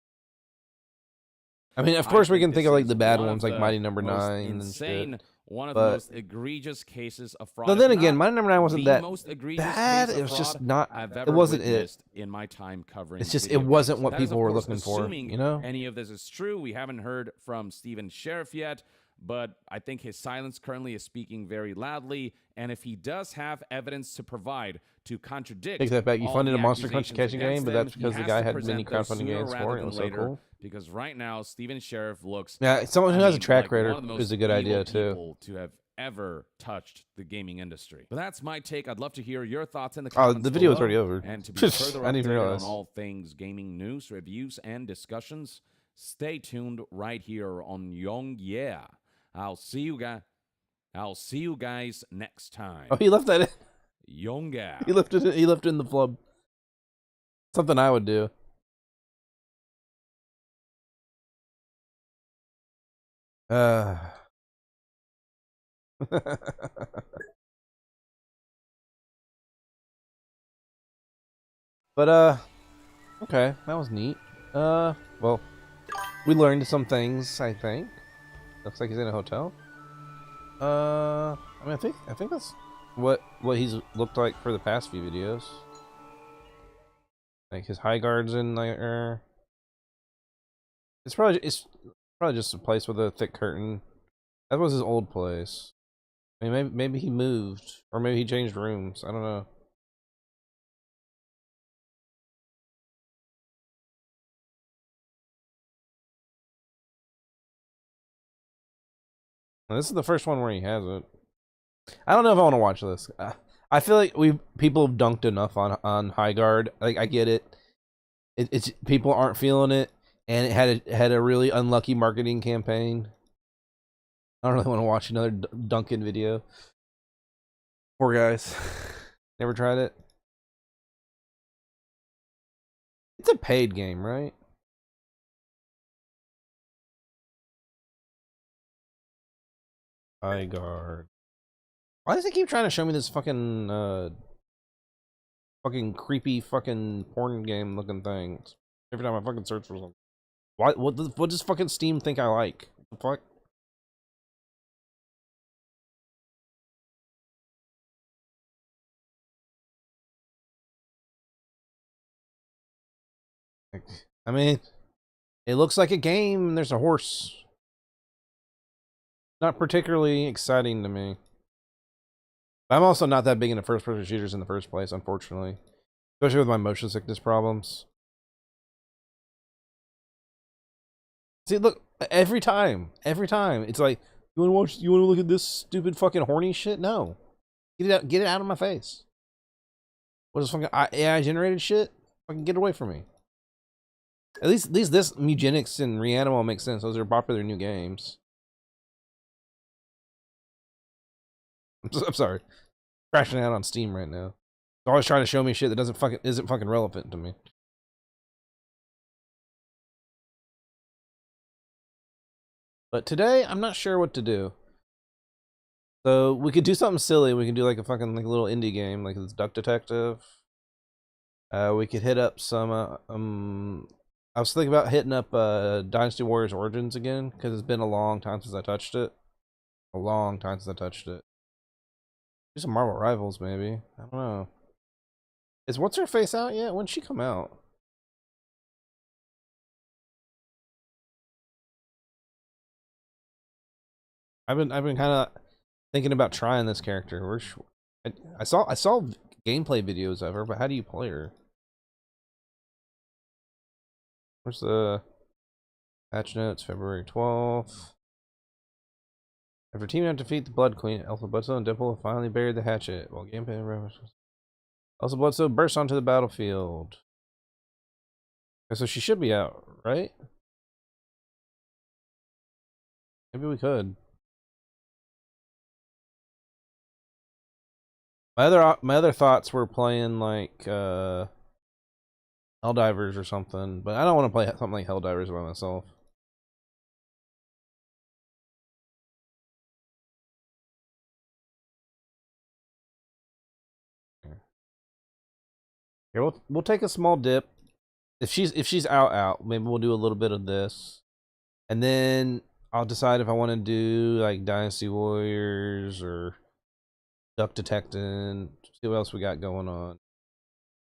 I mean, of course, we can think of like the bad ones, like Mighty Number 9 and insane, shit. one of but- the most egregious cases of fraud. But if then again, not Mighty Number 9 wasn't the that most egregious bad. case It of was just fraud not. I've It ever wasn't it. witnessed in my time covering. It's just it video wasn't games. what That is, people of were course, looking for. assuming You know. any of this is true. We haven't heard from Steven Sheriff yet, but I think his silence currently is speaking very loudly. And if he does have evidence to provide to contradict, Take that back. You all funded the a Monster Crunch accusations catching against game, but him, that's he because the has guy to had present many those crowdfunding sooner games rather for it. than It was so later, cool. because right now Steven Sheriff looks Yeah, someone who has a track like one record of the most is a good evil idea too. people to have ever touched the gaming industry. But that's my take. I'd love to hear your thoughts in the Oh, comments the video was below. already over. And to be I further didn't even updated realize. on all things gaming news, reviews, and discussions, stay tuned right here on Young Yeah. I'll see you guys next time. Oh, he left that in. Young Yeah. He left it. He left it in the flub. Something I would do. But okay, that was neat. Well, we learned some things, I think. Looks like he's in a hotel. I mean, I think that's what he's looked like for the past few videos. Like his high guards in there. It's probably just a place with a thick curtain. That was his old place. I mean, maybe he moved, or maybe he changed rooms. I don't know. This is the first one where he has it. I don't know if I want to watch this. I feel like people have dunked enough on High Guard. Like, I get it. It's people aren't feeling it, and it had a really unlucky marketing campaign. I don't really want to watch another Duncan video. Poor guys. Never tried it. It's a paid game, right? High Guard. Why does it keep trying to show me this fucking fucking creepy fucking porn game looking things every time I fucking search for something? Why? What does fucking Steam think I like? The fuck? I mean, it looks like a game and there's a horse. Not particularly exciting to me. I'm also not that big into first-person shooters in the first place, unfortunately. Especially with my motion sickness problems. See, look, every time, it's like, you want to look at this stupid fucking horny shit? No. Get it out of my face. What is fucking AI generated shit? Fucking get away from me. At least this Mugenics and Reanimal make sense. Those are popular new games. I'm sorry. Crashing out on Steam right now. It's always trying to show me shit that isn't fucking relevant to me. But today, I'm not sure what to do. So we could do something silly. We could do like a fucking like a little indie game, like this Duck Detective. We could hit up some. I was thinking about hitting up Dynasty Warriors Origins again because it's been a long time since I touched it. A long time since I touched it. Do some Marvel Rivals, maybe. I don't know. Is What's Her Face out yet? When'd she come out? I've been kind of thinking about trying this character. I saw gameplay videos of her, but how do you play her? Where's the patch notes? February 12th. After teaming up to defeat the Blood Queen, Elsa Bloodstone and Dimple have finally buried the hatchet. While gameplay references, Elsa Bloodstone bursts onto the battlefield. Okay, so she should be out, right? Maybe we could. My other thoughts were playing like Helldivers or something, but I don't want to play something like Helldivers by myself. Here, we'll take a small dip. If she's out, maybe we'll do a little bit of this, and then I'll decide if I want to do like Dynasty Warriors or Duck Detecting. See what else we got going on.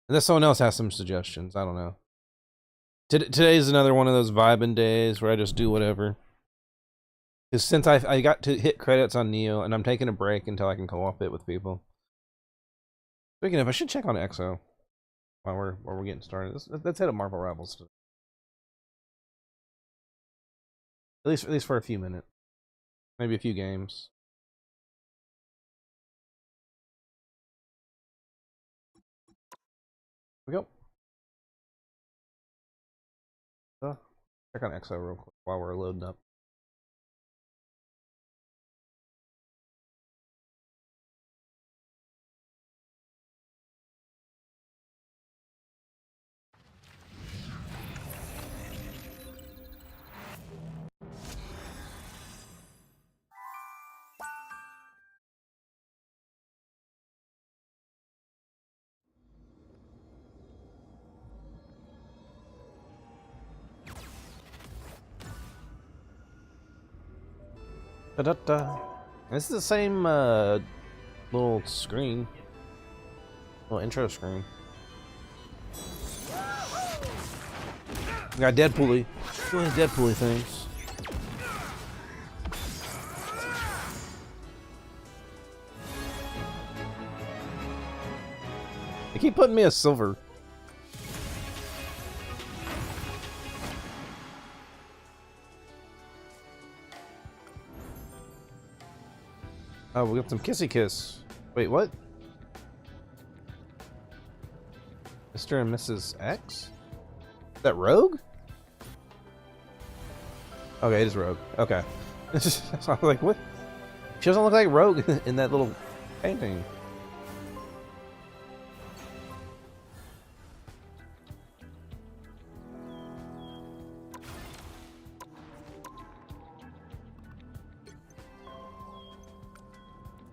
Unless someone else has some suggestions, I don't know. Today's another one of those vibing days where I just do whatever. Because since I got to hit credits on Neo, and I'm taking a break until I can co-op it with people. Speaking of, I should check on EXO while we're getting started. Let's hit up Marvel Rivals. At least for a few minutes, maybe a few games. Here we go. Check on EXO real quick while we're loading up. Da-da-da. This is the same little screen, little intro screen. We got Deadpool-y doing his Deadpool-y things. They keep putting me as silver. Oh, we got some kissy kiss. Wait, what? Mr. and Mrs. X? Is that Rogue? Okay, it is Rogue. Okay. I was like, what? She doesn't look like Rogue in that little painting.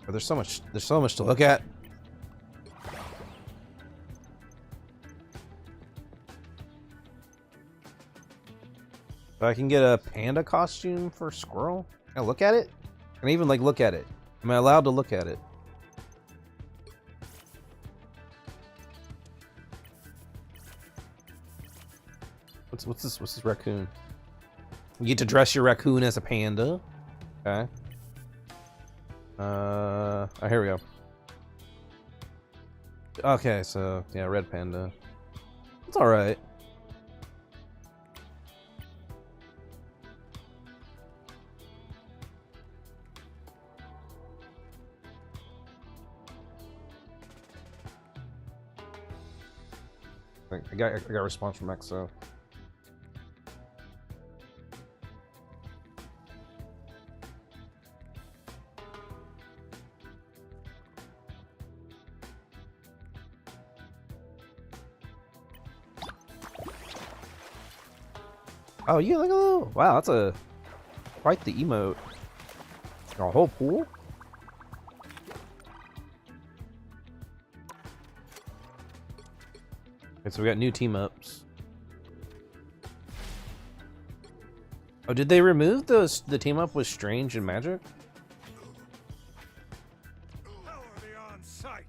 Oh, there's so much to look at. So I can get a panda costume for Squirrel. Can I look at it? Can I even like look at it? Am I allowed to look at it? What's this? What's this raccoon? You get to dress your raccoon as a panda. Okay. Oh, here we go. Okay, so yeah, red panda. It's all right. I got a response from Exo. Oh, yeah, look at that. Wow, that's quite the emote. A whole pool? Okay, so we got new team ups. Oh, did they remove the team up with Strange and Magic? On site.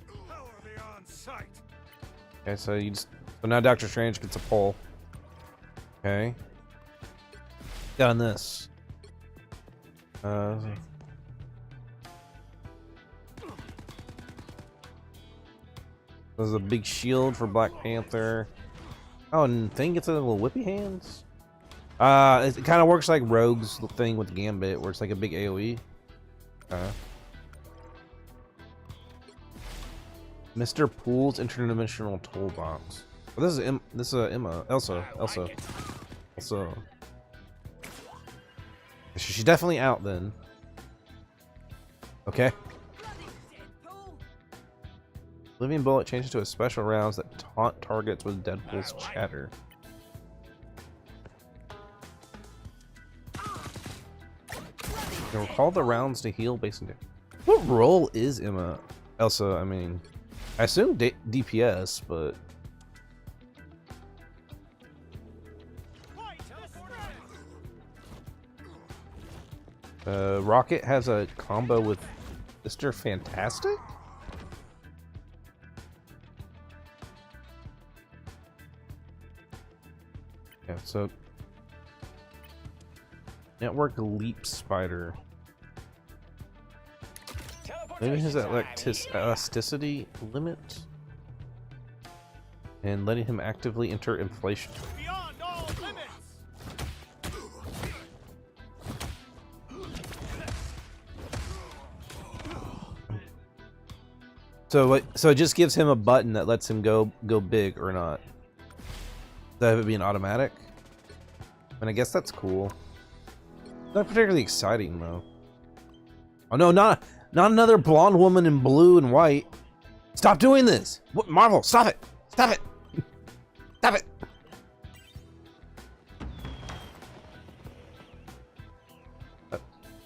On site. Okay, so so now Doctor Strange gets a pull. Okay. Got on this. There's a big shield for Black Panther. Oh, and Thing gets a little whippy hands. It kind of works like Rogue's thing with Gambit, where it's like a big AoE. Mr. Pool's interdimensional toolbox. Oh, this is Emma. Elsa. She's definitely out then. Okay. Living Bullet changes to a special rounds that taunt targets with Deadpool's chatter. You recall the rounds to heal based on. What role is Elsa? I mean, I assume DPS, but Rocket has a combo with Mr. Fantastic. Yeah, so Network Leap Spider. Maybe it has that elasticity limit, and letting him actively enter inflation. Beyond all limits. So it just gives him a button that lets him go big or not. That would be an automatic. And I guess that's cool. Not particularly exciting though. Oh no, not another blonde woman in blue and white. Stop doing this! What, Marvel? Stop it! Stop it! Stop it!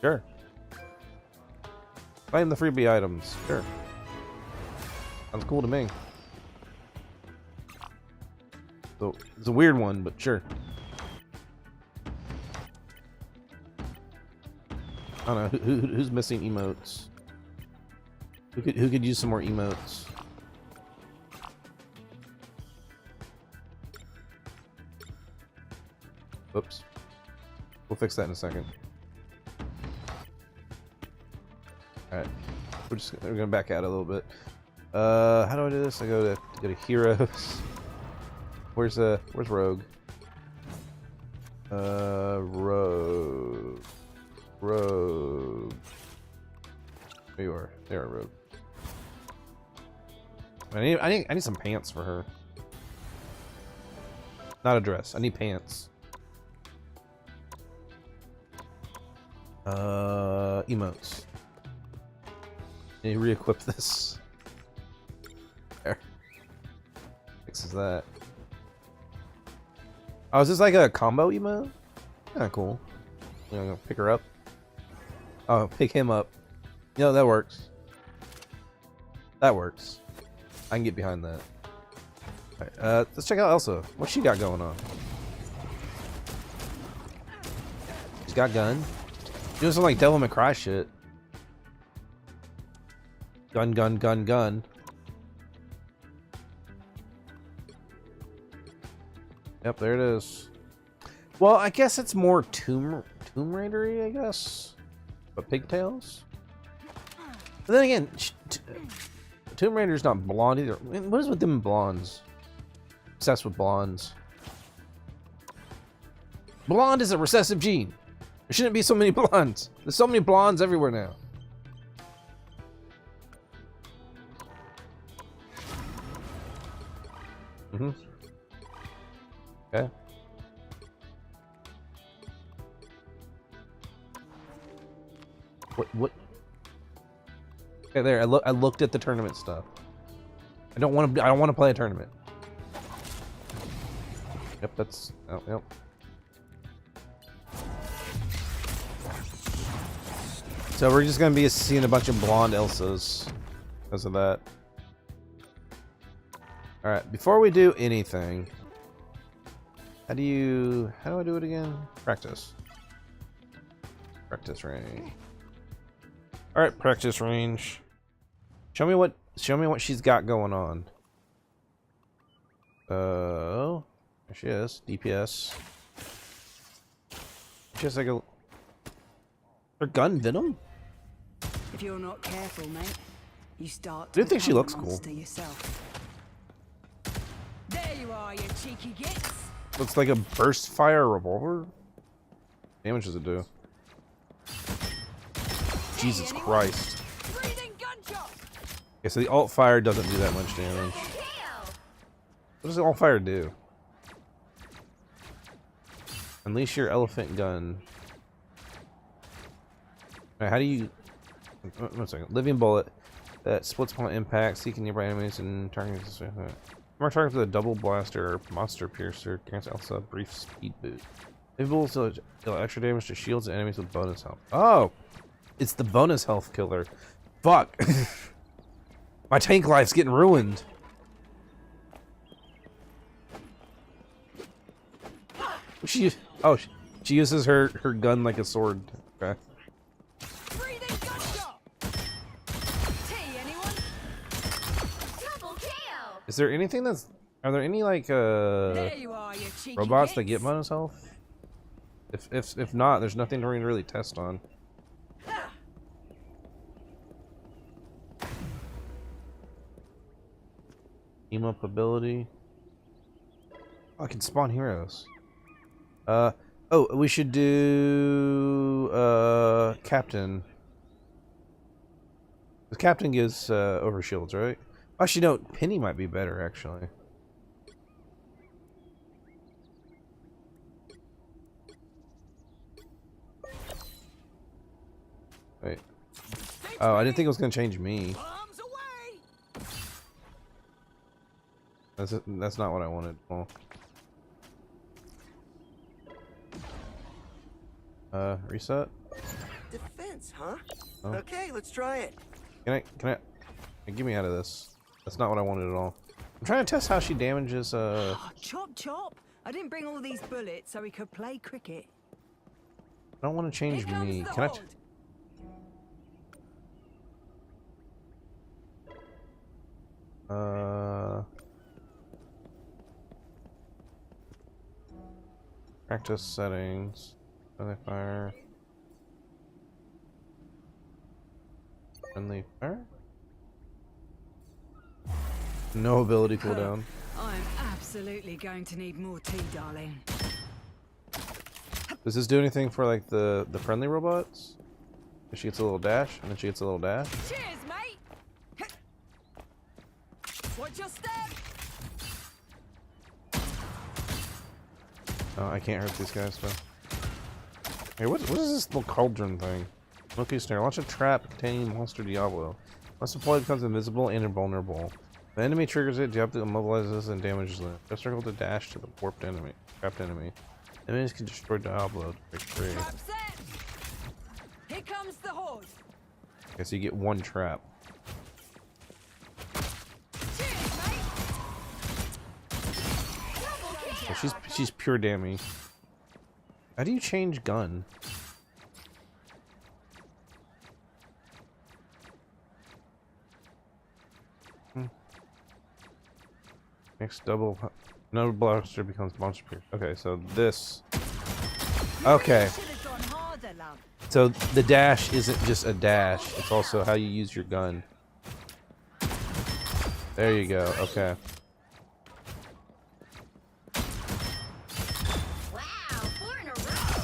Sure. Claim the freebie items. Sure. Sounds cool to me. So it's a weird one, but sure. I don't know who's missing emotes. Who could use some more emotes? Oops. We'll fix that in a second. All right, we're gonna back out a little bit. How do I do this? I go to heroes. Where's Rogue? Rogue. There you are. There, Rogue. I need some pants for her. Not a dress. I need pants. Emotes. Need to re-equip this. There. Fixes that. Oh, is this like a combo emote? Kinda cool. You know, pick her up. Oh, pick him up. You know, that works. That works. I can get behind that. Alright, let's check out Elsa. What she got going on? She's got gun. Doing some like Devil May Cry shit. Gun, gun, gun, gun. Yep, there it is. Well, I guess it's more Tomb Raider-y, I guess. But pigtails? But then again, Tomb Raider's not blonde either. I mean, what is with them blondes? Obsessed with blondes. Blonde is a recessive gene. There shouldn't be so many blondes. There's so many blondes everywhere now. Mm-hmm. Okay. What? Okay, there. I looked at the tournament stuff. I don't want to play a tournament. Yep, that's. Oh, yep. So we're just gonna be seeing a bunch of blonde Elsas because of that. All right. Before we do anything, how do I do it again? Practice. Practice range. All right, practice range. Show me what she's got going on. Oh, there she is. DPS. She has like a her gun venom. If you're not careful, mate, you start. I do think she looks cool. Yourself. There you are, you cheeky gits. Looks like a burst fire revolver. Damage does it do? Jesus Christ. Okay, so the alt fire doesn't do that much damage. What does the alt fire do? Unleash your elephant gun. Alright, how do you... One second. Living bullet that splits upon impact, seeking nearby enemies and targets. Mark targets with a double blaster or monster piercer. Grants Elsa a brief speed boost. Living bullets deal extra damage to shields and enemies with bonus health. Oh! It's the bonus health killer. Fuck. My tank life's getting ruined. She uses her gun like a sword. Okay. Is there anything that's... Are there any like robots that get bonus health? If not, there's nothing to really test on. Team up ability. Oh, I can spawn heroes. Oh, we should do Captain. The Captain gives over shields, right? Actually, no. Penny might be better, actually. Wait. Oh, I didn't think it was gonna change me. That's not what I wanted. Well. Reset. Defense, huh? Oh. Okay, let's try it. Can I get me out of this? That's not what I wanted at all. I'm trying to test how she damages. Oh, chop chop! I didn't bring all these bullets so we could play cricket. I don't want to change me. Can I? Practice settings. Friendly fire. Friendly fire? No ability cooldown. I'm absolutely going to need more tea, darling. Does this do anything for like the friendly robots? She gets a little dash, and then she gets a little dash. Cheers, mate. Oh, I can't hurt these guys, though. Hey, what is this little cauldron thing? Smoky snare. Launch a trap containing Monster Diablo. Once deployed, becomes invisible and invulnerable. The enemy triggers it, Diablo immobilizes and damages them. Just circle to dash to the warped enemy. Trapped enemy. Enemies can destroy Diablo to break free. Trap set. Here comes the horde. Okay, so you get one trap. Cheers, mate. Double kill. So she's pure dammy. How do you change gun? Next double. No blaster becomes monster pierce. Okay, so this. Okay. Should have gone harder, love. So the dash isn't just a dash, it's also how you use your gun. There you go, okay. Wow, 4 in a row.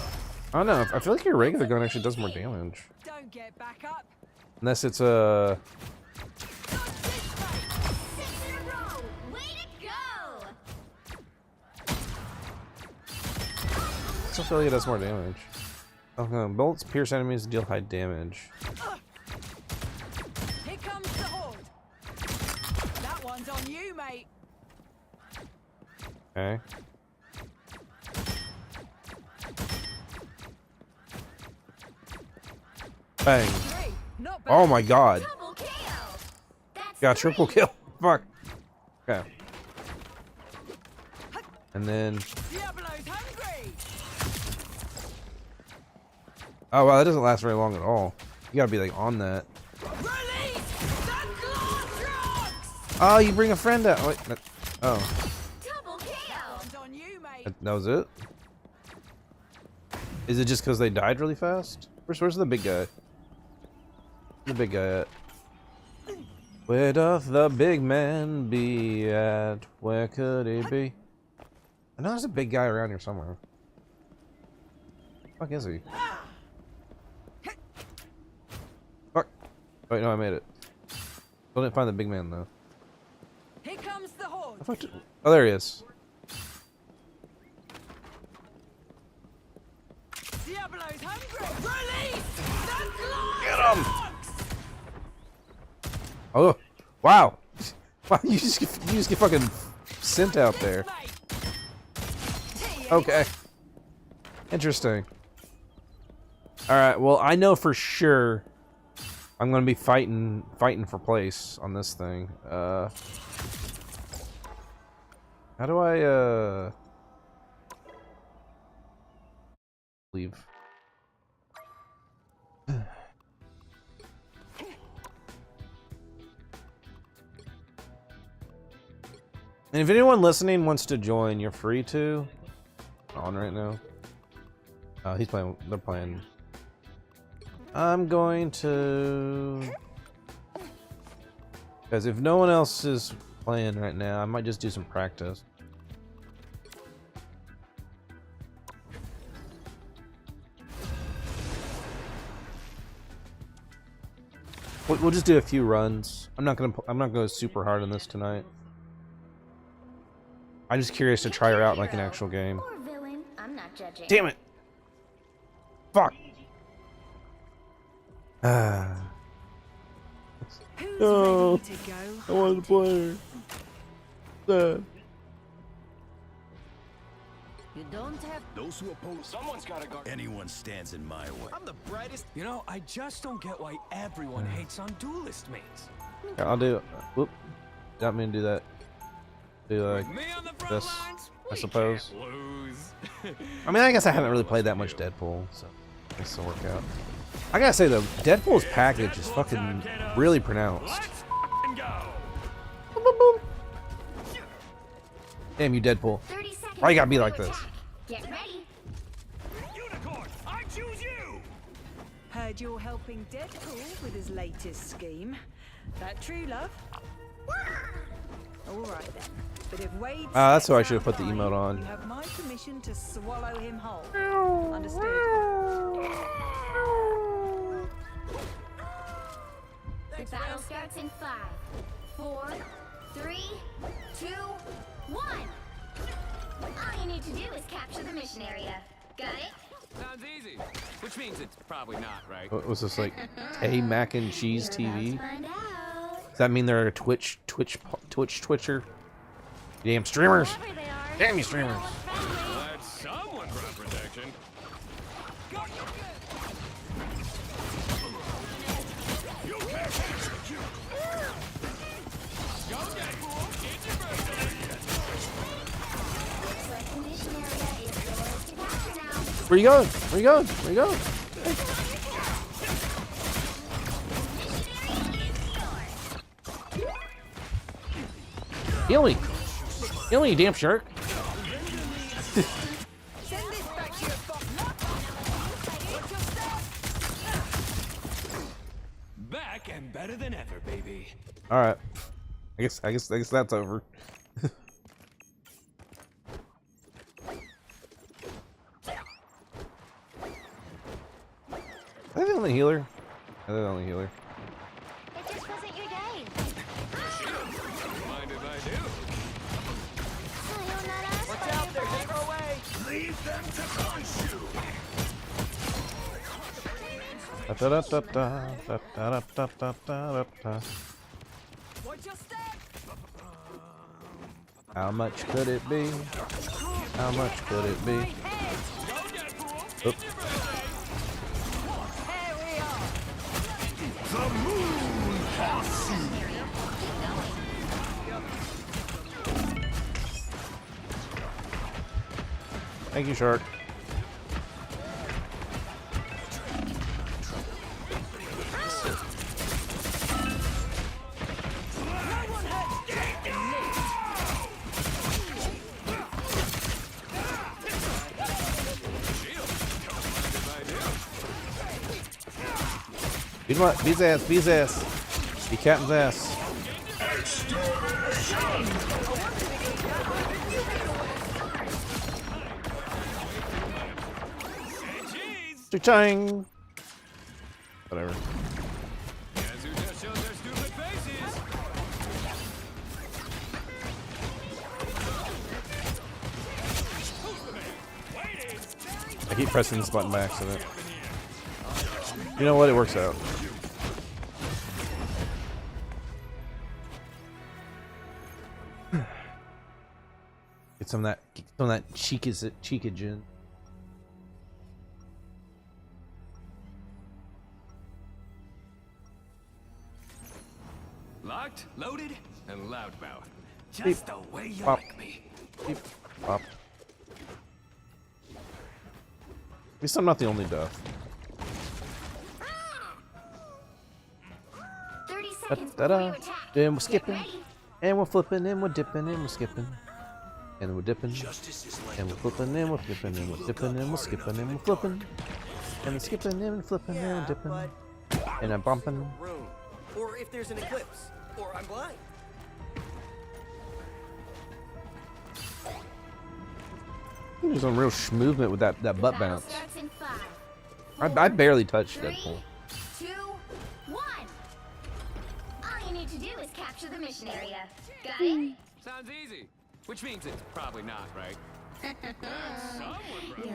I don't know, I feel like your regular gun actually does more damage. Don't get back up. Unless it's a... Got this, mate. 6 in a row. Way to go. I still feel like it does more damage. Okay, bullets pierce enemies and deal high damage. Here comes the horde. That one's on you, mate. Okay. Bang. 3. Not bad. Oh my god. Double kill. That's Got triple kill. Fuck. Okay. And then... Diablo's hungry. Oh wow, that doesn't last very long at all. You gotta be like on that. Release the Glortrox. Oh, you bring a friend out. Wait, oh, Double kill. That one's on you, mate. that was it? Is it just because they died really fast? Where's the big guy? The big guy at? Where doth the big man be at? Where could he be? I know there's a big guy around here somewhere. The fuck is he? Fuck. Wait, no, I made it. Still didn't find the big man though. Here comes the horde. Oh, there he is. Diablo's hungry. Release the Get him! Oh, wow! Wow, you just get fucking sent out there. Okay. Interesting. Alright, well I know for sure I'm gonna be fighting for place on this thing. How do I leave? And if anyone listening wants to join, you're free to. On right now. He's playing. They're playing. I'm going to. Because if no one else is playing right now, I might just do some practice. We'll just do a few runs. I'm not gonna go super hard on this tonight. I'm just curious to try her out like an actual game. Or villain, I'm not judging. Damn it! Fuck! Who's No. ready to go? I wanted to play her. You don't have. Those who oppose someone's gotta guard. Anyone stands in my way. I'm the brightest. You know, I just don't get why everyone hates on duelist mates. Yeah, I'll do. Whoop! Got me to do that. Do like Me on the front this, lines, I suppose. can't lose. I mean, I guess I haven't really played that much Deadpool, so this will work out. I gotta say though, Deadpool's package is fucking really pronounced. Let's go. Boom, boom, boom. Damn you, Deadpool! 30 seconds. Why you gotta be like before this? attack. Get ready. Unicorn, I choose you. Heard you're helping Deadpool with his latest scheme. That true, love? All right then. But if Wade That's who I steps should have put the out of emote line, on. You have my permission to swallow him whole. Understood? The battle starts in 5, 4, 3, 2, 1. All you need to do is capture the mission area. Got it? Sounds easy. Which means it's probably not, right? What was this, like a mac and cheese You're about to TV? find out. Does that mean they're a Twitcher? Damn streamers! Whoever they are, Damn you streamers! Let someone drop protection. Looks like the mission area is yours to capture now. Where you going? Where you going? Where you going? Heal me! Heal me, you damn shark! Back and better than ever, baby. All right. I guess that's over. Am I the only healer? I'm the only healer. It just wasn't your day. Mind if I do? Sayonara, Watch out, they're heading our way. Da-da-da-da-da-da-da-da-da-da. How much could it be? How much could it be? Oop. Thank you, shark. Beat him up. Beat his ass. Beat his ass. Beat Captain's ass. Cha-ching! Whatever. Guess who just showed their stupid faces? I keep pressing this button by accident. You know what? It works out. Get some of that Chikagen. Locked, loaded, and loudmouth. Beep. Just the way you Pop. like me. Beep. Pop. At least I'm not the only death. 30 seconds before Da-da. you attack. Then we're Get skipping. ready. And we're flipping, and we're dipping, and we're skipping. And we're dipping. And we're flipping, and we're flipping, and we're dipping, and we're skipping, and we're flipping. And we're skipping, and we're flipping, and we're dipping. but And I'm bumping. room. Or if there's an eclipse. Or I'm blind. There's some real movement with that butt Battle bounce. starts in 5, I barely touched 3, Deadpool. 2, 1. All you need to do is capture the mission area. Got it? Sounds easy. Which means it's probably not, right? You're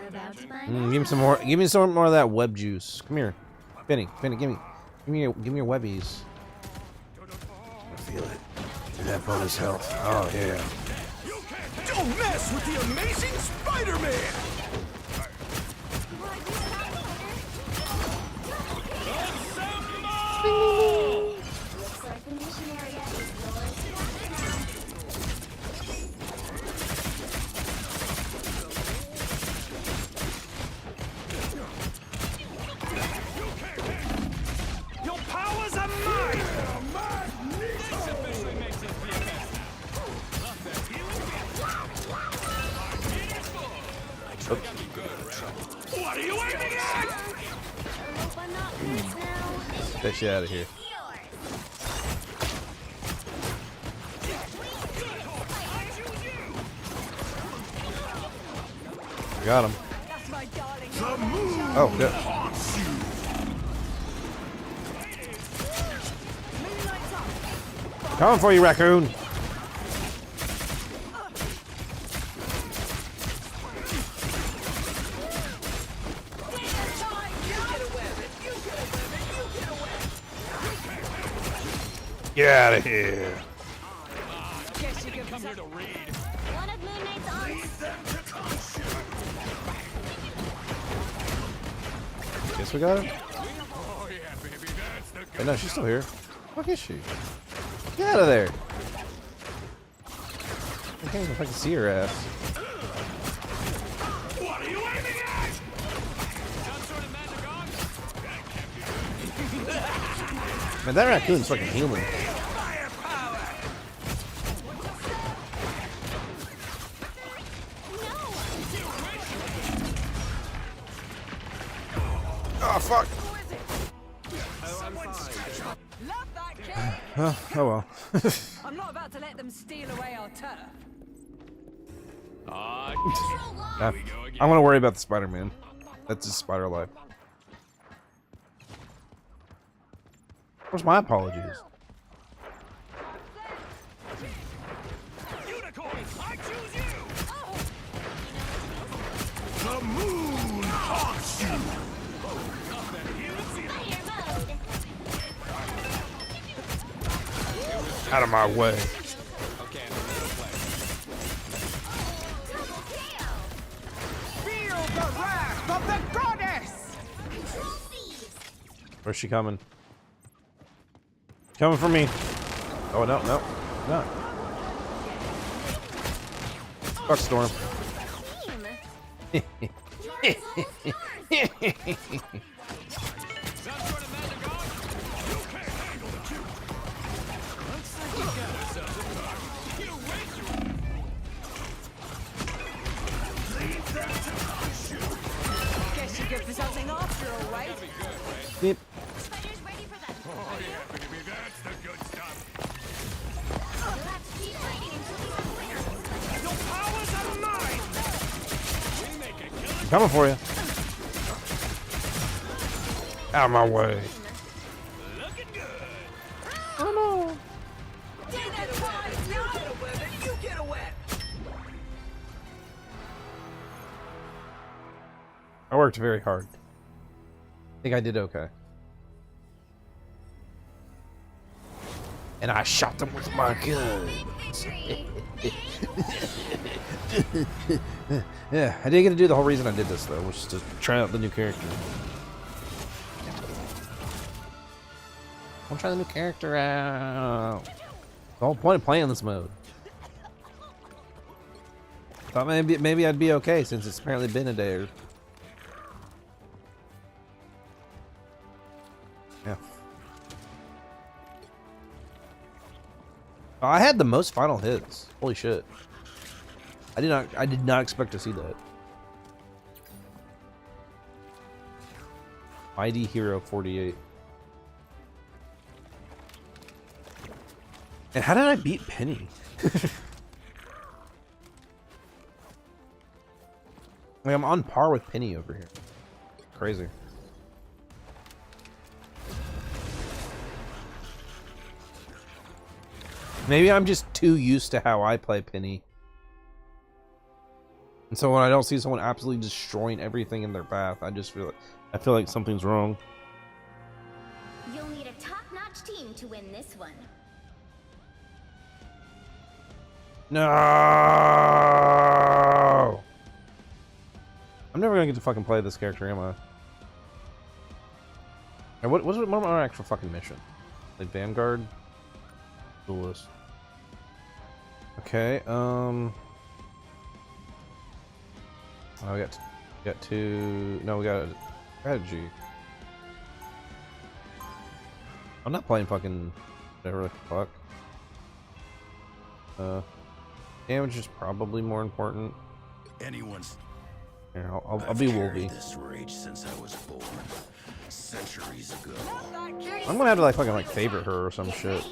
about to find out. Give me some more. Give me some more of that web juice. Come here, Benny. Benny, give me your webbies. I feel it. That bonus health. Oh yeah. Don't mess with the amazing Spider-Man! Looks like the mission area is yours to capture now. Your powers are mine! This officially makes us BFFs now. What are you aiming at? I hope I'm not first now. Get that shit out of here. Got him. Oh, good. Coming for you, raccoon. Get out of here. Guess you can come here to read. One of Moon Knight's aunts. Guess we got her. Oh, yeah, baby, that's the good Hey, no, she's still here. Fuck is she? Get out of there. I can't even fucking see her ass. What are you aiming at? Some sort of magic arm? That can't be Man, that raccoon's fucking human. Oh, fuck. Love that kid. Oh well. I'm not about to let them steal away our turf. Ah, Nah, I want to worry about the Spider-Man. That's his spider life. Where's my apologies? unicorn, I choose you! The moon haunts you! Out of my way. Okay, I'm gonna play. Feel the wrath of the goddess. Where's she coming? Coming for me. Oh, no, no, no. Fuck Storm. Guess you're good for something after all, right? Beep. Spider's ready for that. Oh, yeah, baby, that's the good stuff. You'll have to keep fighting until he's clear. Your powers are mine! We make a killer. Coming for you. Out of my way. Looking good. Oh no. You get a wet. You get a wet. I worked very hard. I think I did okay. And I shot them with my gun. Yeah, I didn't get to do the whole reason I did this though, which is to try out the new character. I'll try the new character out. The whole point of playing this mode. Thought maybe I'd be okay since it's apparently been a day or. Yeah. Oh, I had the most final hits. Holy shit. I did not expect to see that. ID Hero 48. And how did I beat Penny? Like, I'm on par with Penny over here. Crazy. Maybe I'm just too used to how I play Penny. And so when I don't see someone absolutely destroying everything in their path, I feel like something's wrong. You'll need a top-notch team to win this one. No! I'm never gonna get to fucking play this character, am I? And what are my actual fucking mission? Like Vanguard? Duelist. Okay, oh, we got two. No, we got a strategy. I'm not playing fucking whatever the fuck. Damage is probably more important. Anyone's. Here, I'll be Wolvie. This rage since I was born, centuries ago. I'm gonna have to like fucking like favorite her or some shit.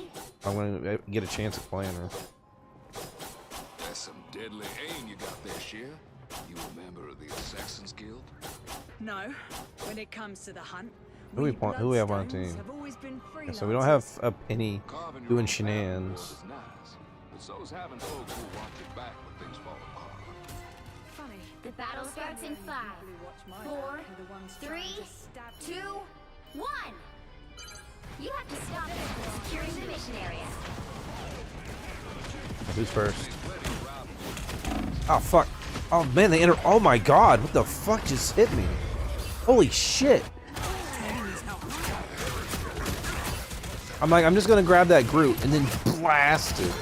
I'm gonna get a chance at playing her. That's some deadly aim you got there, Sheer. You a member of the Assassins Guild? No, when it comes to the hunt, Who we have on our team? Yeah, so we don't have a Penny doing shenanigans. Is nice, but so's having folks who watch your back when things fall apart. Funny. The battle starts in 5, 4, 3, 2, 1. You have to stop them from securing the mission area. Who's first? Oh fuck! Oh man, they enter. Oh my god! What the fuck just hit me? Holy shit! I'm like, I'm just gonna grab that Groot and then blast it.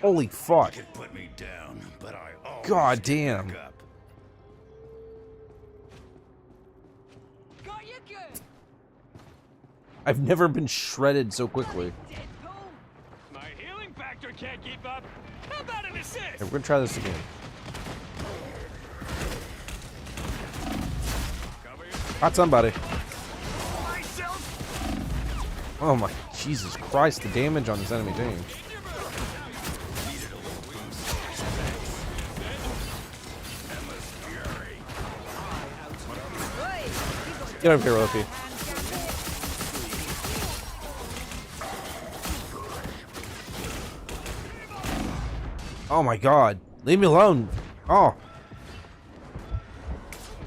Holy fuck! Put me down, but I always God get damn! back up. I've never been shredded so quickly. My healing factor can't keep up. How about an assist? Okay, we're gonna try this again. Hot somebody. Oh my Jesus Christ, the damage on this enemy team. Get over here, Loki. Oh my god. Leave me alone. Oh.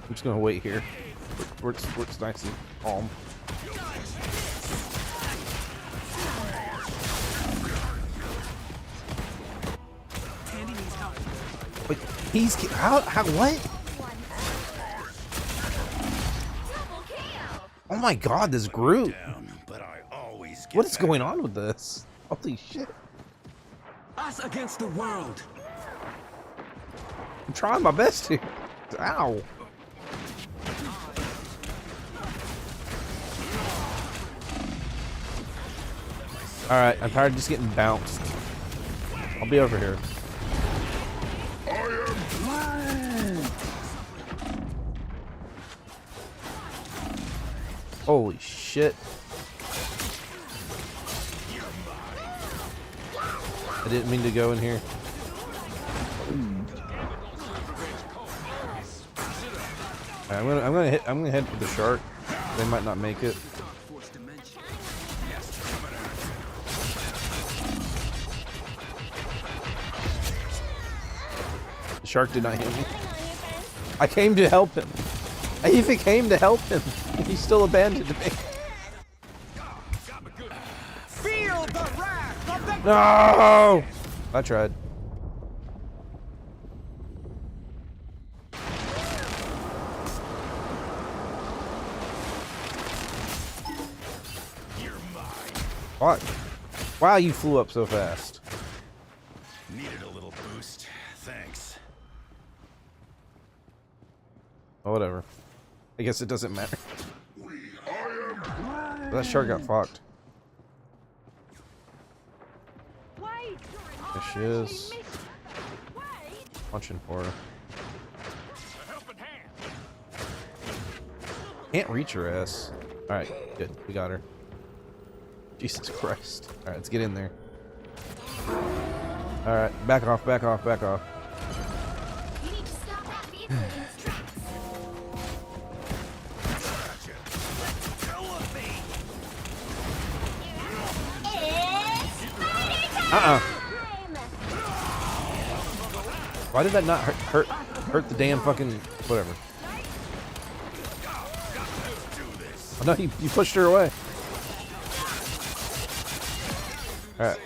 I'm just gonna wait here. Works nice and calm. Wait, he's how what? Oh my god, this Groot. What is going on with this? Holy shit. Us against the world. I'm trying my best here. Ow. Alright, I'm tired of just getting bounced. I'll be over here. Holy shit. I didn't mean to go in here. Alright, I'm gonna head for the shark. They might not make it. The shark did not hit me. I came to help him. I even came to help him. He still abandoned me. Feel the wrath of the No! I tried. What? Wow, you flew up so fast. Needed a little boost. Thanks. Oh, whatever. I guess it doesn't matter. That shark got fucked. There she is. Punching for her. Can't reach her ass. Alright, good. We got her. Jesus Christ. Alright, let's get in there. Alright, back off, back off, back off. You need to stop that vehicle in its tracks. Why did that not hurt the damn fucking whatever? Oh no, you pushed her away. Alright.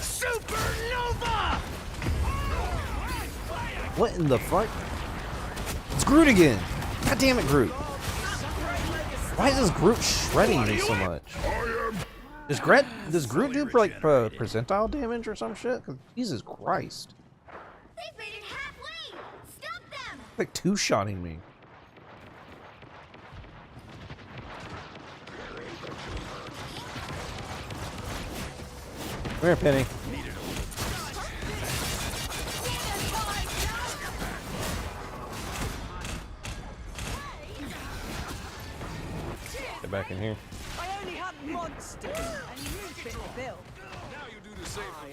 Supernova! What in the fuck? It's Groot again! God damn it, Groot! Why is this Groot shredding me so much? Does Groot do like percentile damage or some shit? 'Cause Jesus Christ! They've made it halfway. Stop them. Like two-shotting me. Come here, Penny. Get back in here. I only had monsters, and you fit the bill. Now you do the same for me.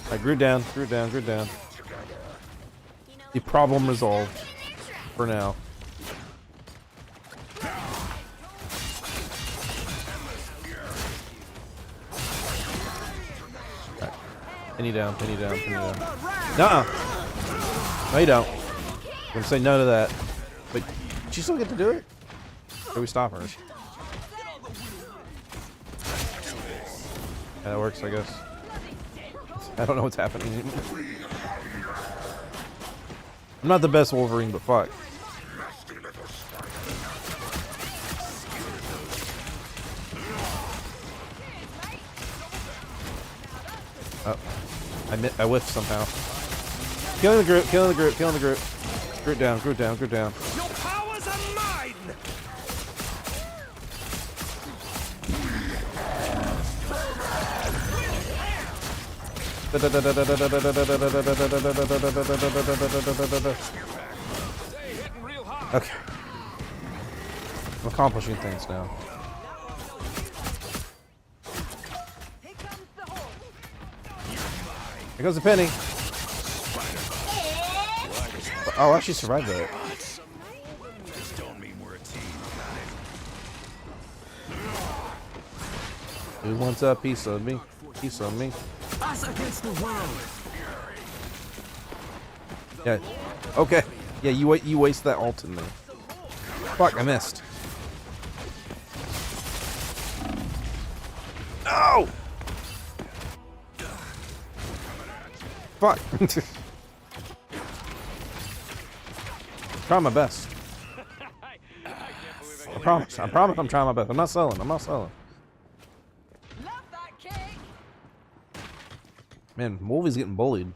Alright, Groot down, Groot down, Groot down. The problem resolved. For now. Penny down, penny down, penny down. Nuh-uh. No, you don't. I'm gonna say no to that. But she still get to do it? Or do we stop her? Yeah, that works, I guess. I don't know what's happening anymore. I'm not the best Wolverine, but fuck. Oh, I whiffed somehow. Killing the group, killing the group, killing the group. Group down, group down, group down. Your powers are mine! Okay. I'm accomplishing things now. Here goes the penny. Oh, I actually survived that. Who wants a piece of me? Piece of me. Us against the world. Yeah. Okay. Yeah, you waste that ult in there. Fuck, I missed. No! Fuck. Trying my best. I promise I'm trying my best. I'm not selling. I'm not selling. Love that cake. Man, Wolvie's getting bullied.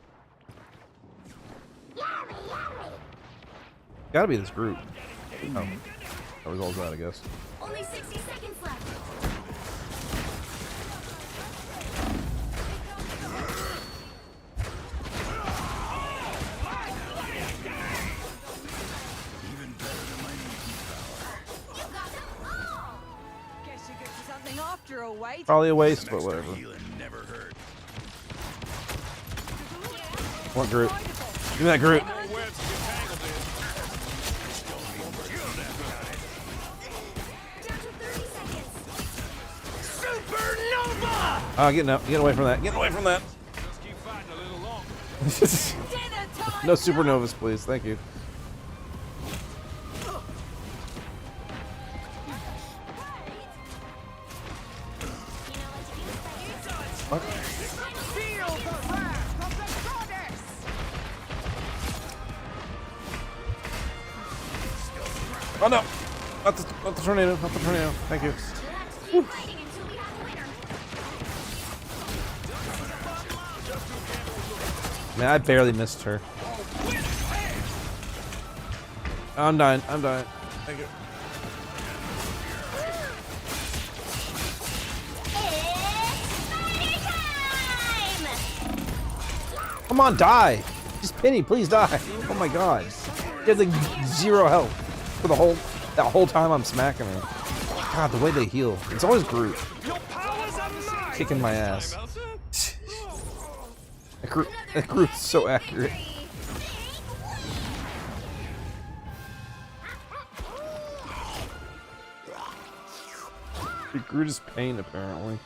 Gotta be this group. Oh. That was all that, I guess. Only 60 seconds left. Guess you get to something after a wait. Probably a waste, but whatever. What group? Give me that group. Get away from that. Get away from that. No supernovas, please. Thank you. What? Oh no! Not the tornado. Not the tornado. Thank you. Whew. Man, I barely missed her. I'm dying. I'm dying. Thank you. Come on, die! Just Penny, please die! Oh my god. He has like 0 health for that whole time I'm smacking her. God, the way they heal. It's always Groot. Kicking my ass. That Groot's so accurate. Groot is pain, apparently.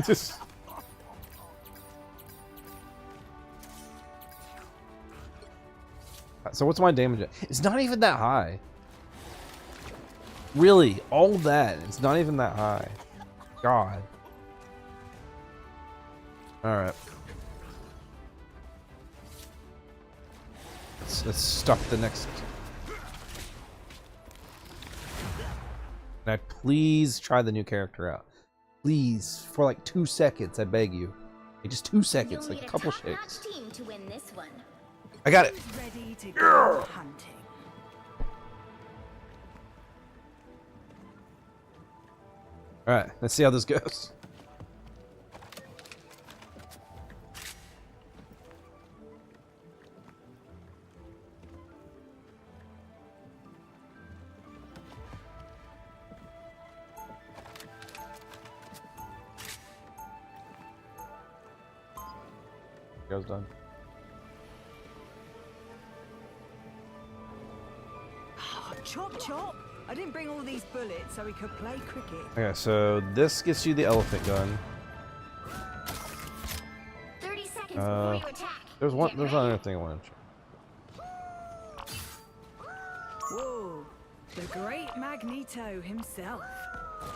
Just... So what's my damage? It's not even that high. Really, all that. It's not even that high. God. Alright. Let's stuff the next. Can I please try the new character out? Please, for like 2 seconds, I beg you. Like just 2 seconds, like a couple shakes. Team to win this one. I got it. Ready to go hunting. All right, let's see how this goes. Goes done. Chop chop. I didn't bring all these bullets so we could play cricket. Okay, so this gets you the elephant gun. 30 seconds before you attack. There's another thing I want to check. Whoa, the great Magneto himself.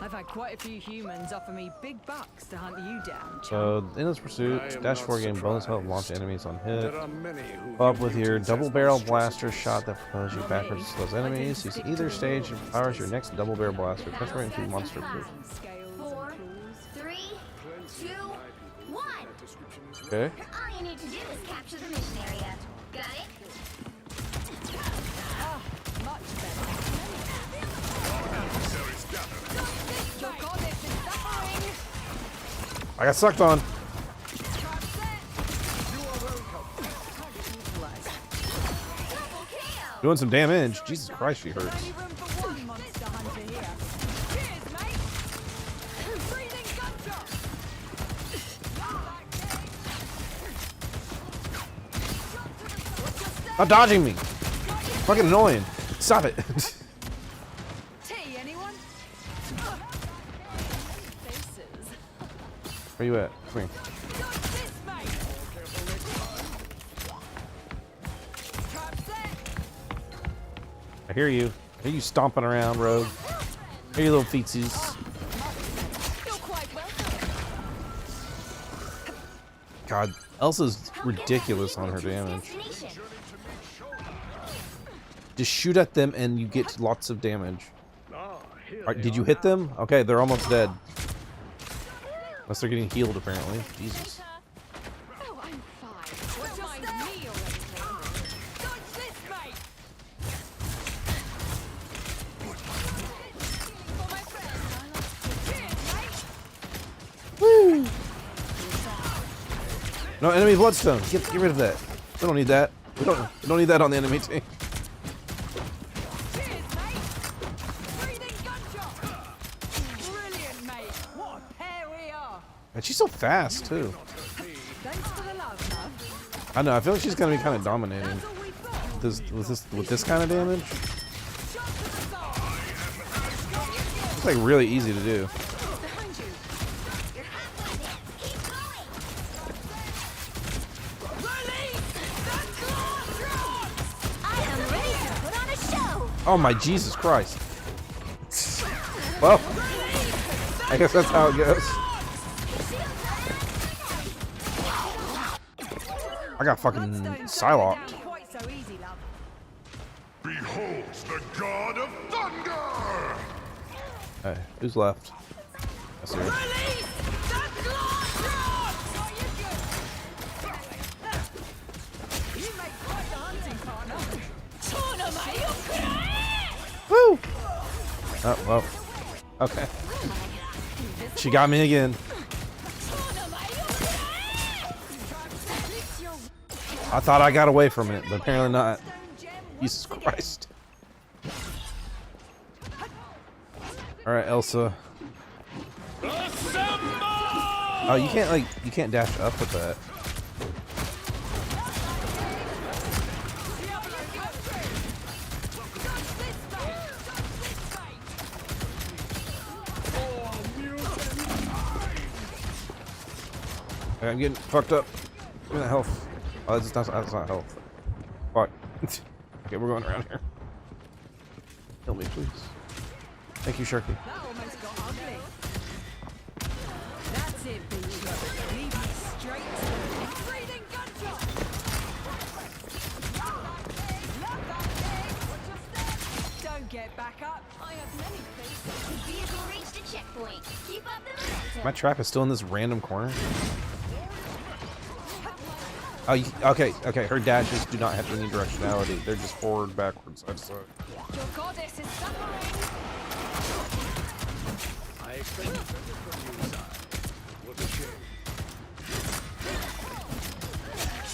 I've had quite a few humans offer me big bucks to hunt you down, So, Endless Pursuit, Dash 4 game bonus help launch enemies on hit. Follow up with your double barrel blaster shot that propels you backwards to those enemies. Use either stage and powers your next double barrel blaster. Transfer into monster proof. 4, 3, 2, 1. Okay. All you need to do is capture the mission area. Got it? much better. Your goddess is suffering. I got sucked on. Doing some damage. Jesus Christ, she hurts. Stop dodging me. Fucking annoying. Stop it. Tea, anyone? Where you at? Come here. I hear you. I hear you stomping around, Rogue. I hear you little feetsies. God, Elsa's ridiculous on her damage. Just shoot at them and you get lots of damage. Did you hit them? Okay, they're almost dead. Unless they're getting healed, apparently. Jesus. Oh, I'm fine. Don't mind me already. Dodge this, mate. For my friends. Cheers, mate. Woo! No, enemy bloodstone. Get rid of that. We don't need that. We don't need that on the enemy team. And she's so fast too. I know. I feel like she's gonna be kind of dominating. With this kind of damage, it's like really easy to do. Oh my Jesus Christ. Well, I guess that's how it goes. I got fucking Psylocke. Behold the god of thunder! Hey, who's left? I see her. Woo! Oh, well. Okay. She got me again. I thought I got away from it, but apparently not. Jesus Christ. Alright, Elsa. Oh, you can't dash up with that. I'm getting fucked up. Give me that health. Oh, that's not health. Fuck. Okay, we're going around here. Kill me, please. Thank you, Sharky. That almost got ugly. That's it, bitch. Leave me straight to the breathing gunshot. Don't get back up. I have many things. The vehicle reached a checkpoint. Keep up the momentum. My trap is still in this random corner. Oh, okay. Her dashes do not have any directionality. They're just forward, backwards, side to side. Your goddess is suffering. I expect better from you, side. What a shame.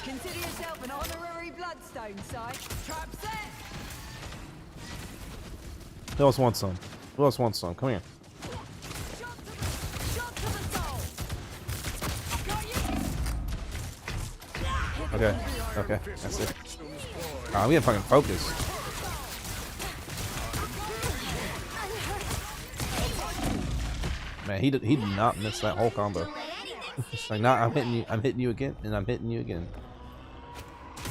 Consider yourself an honorary bloodstone, side. Trap set. Who else wants some? Who else wants some? Come here. Okay, that's it. I'm getting fucking focused. Man, he did not miss that whole combo. It's like, nah, I'm hitting you again, and I'm hitting you again.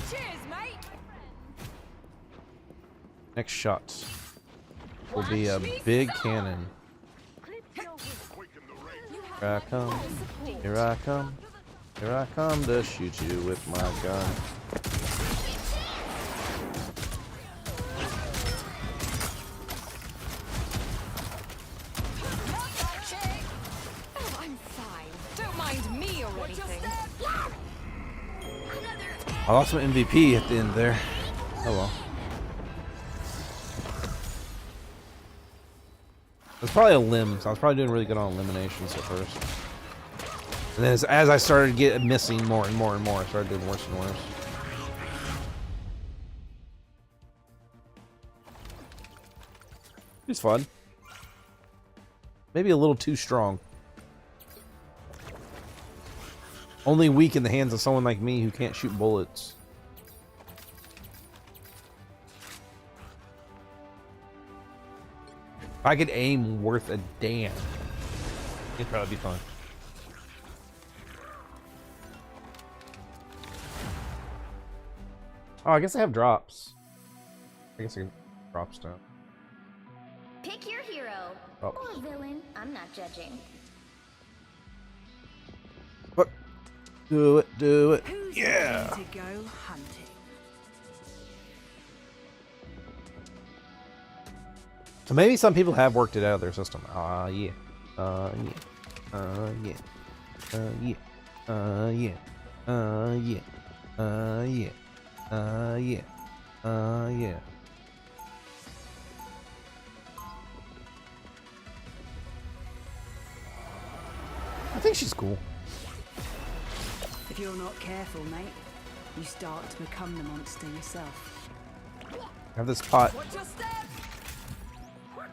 Cheers, mate. Next shot will be a big cannon. Here I come, here I come, here I come to shoot you with my gun. I lost my MVP at the end there. Oh well. It's probably a limb, so I was probably doing really good on eliminations at first. And then as I started missing more and more and more, I started doing worse and worse. It's fun. Maybe a little too strong. Only weak in the hands of someone like me who can't shoot bullets. If I could aim worth a damn, it'd probably be fun. Oh, I guess I have drops. I guess I can drop stuff. Pick your hero Oh. or villain. I'm not judging. What? Do it, do it. Who's Yeah. ready to go hunting? So maybe some people have worked it out of their system. Ah, yeah. Yeah. Yeah. Yeah. Yeah. Yeah. Yeah. Yeah. Yeah. Yeah. I think she's cool. If you're not careful, mate, you start to become the monster yourself. I have this pot.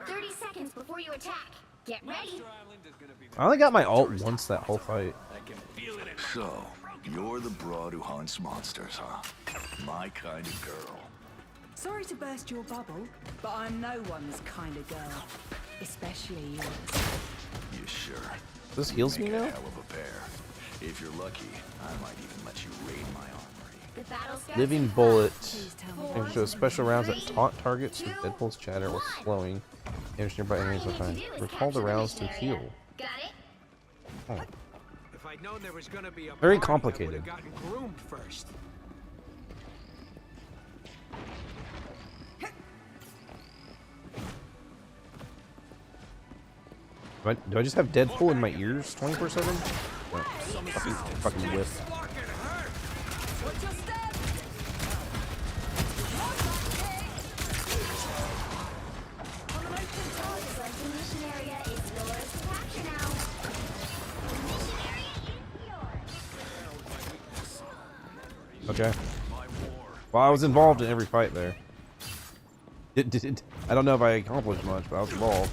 30 seconds before you attack. Get ready. I only got my ult once that whole fight. So, you're the broad who hunts monsters, huh? My kind of girl. Sorry to burst your bubble, but I'm no one's kind of girl. Especially yours. You sure? This heals me Make a now? hell of a pair. If you're lucky, I might even let you raid my armory. The battle starts Living in bullet. Please tell me. Can show special rounds that taunt targets with Deadpool's chatter while slowing. Damage nearby enemies All you with need time. to do is Recall the capture rounds to mission heal. area. Got it? Oh. If I'd known there was gonna be a Very party, I complicated. would've gotten groomed first. Do I just have Deadpool in my ears 24/7? No. Fucking whiff. The mission area is yours to capture now. The mission area is yours. Okay. Well, I was involved in every fight there. I don't know if I accomplished much, but I was involved.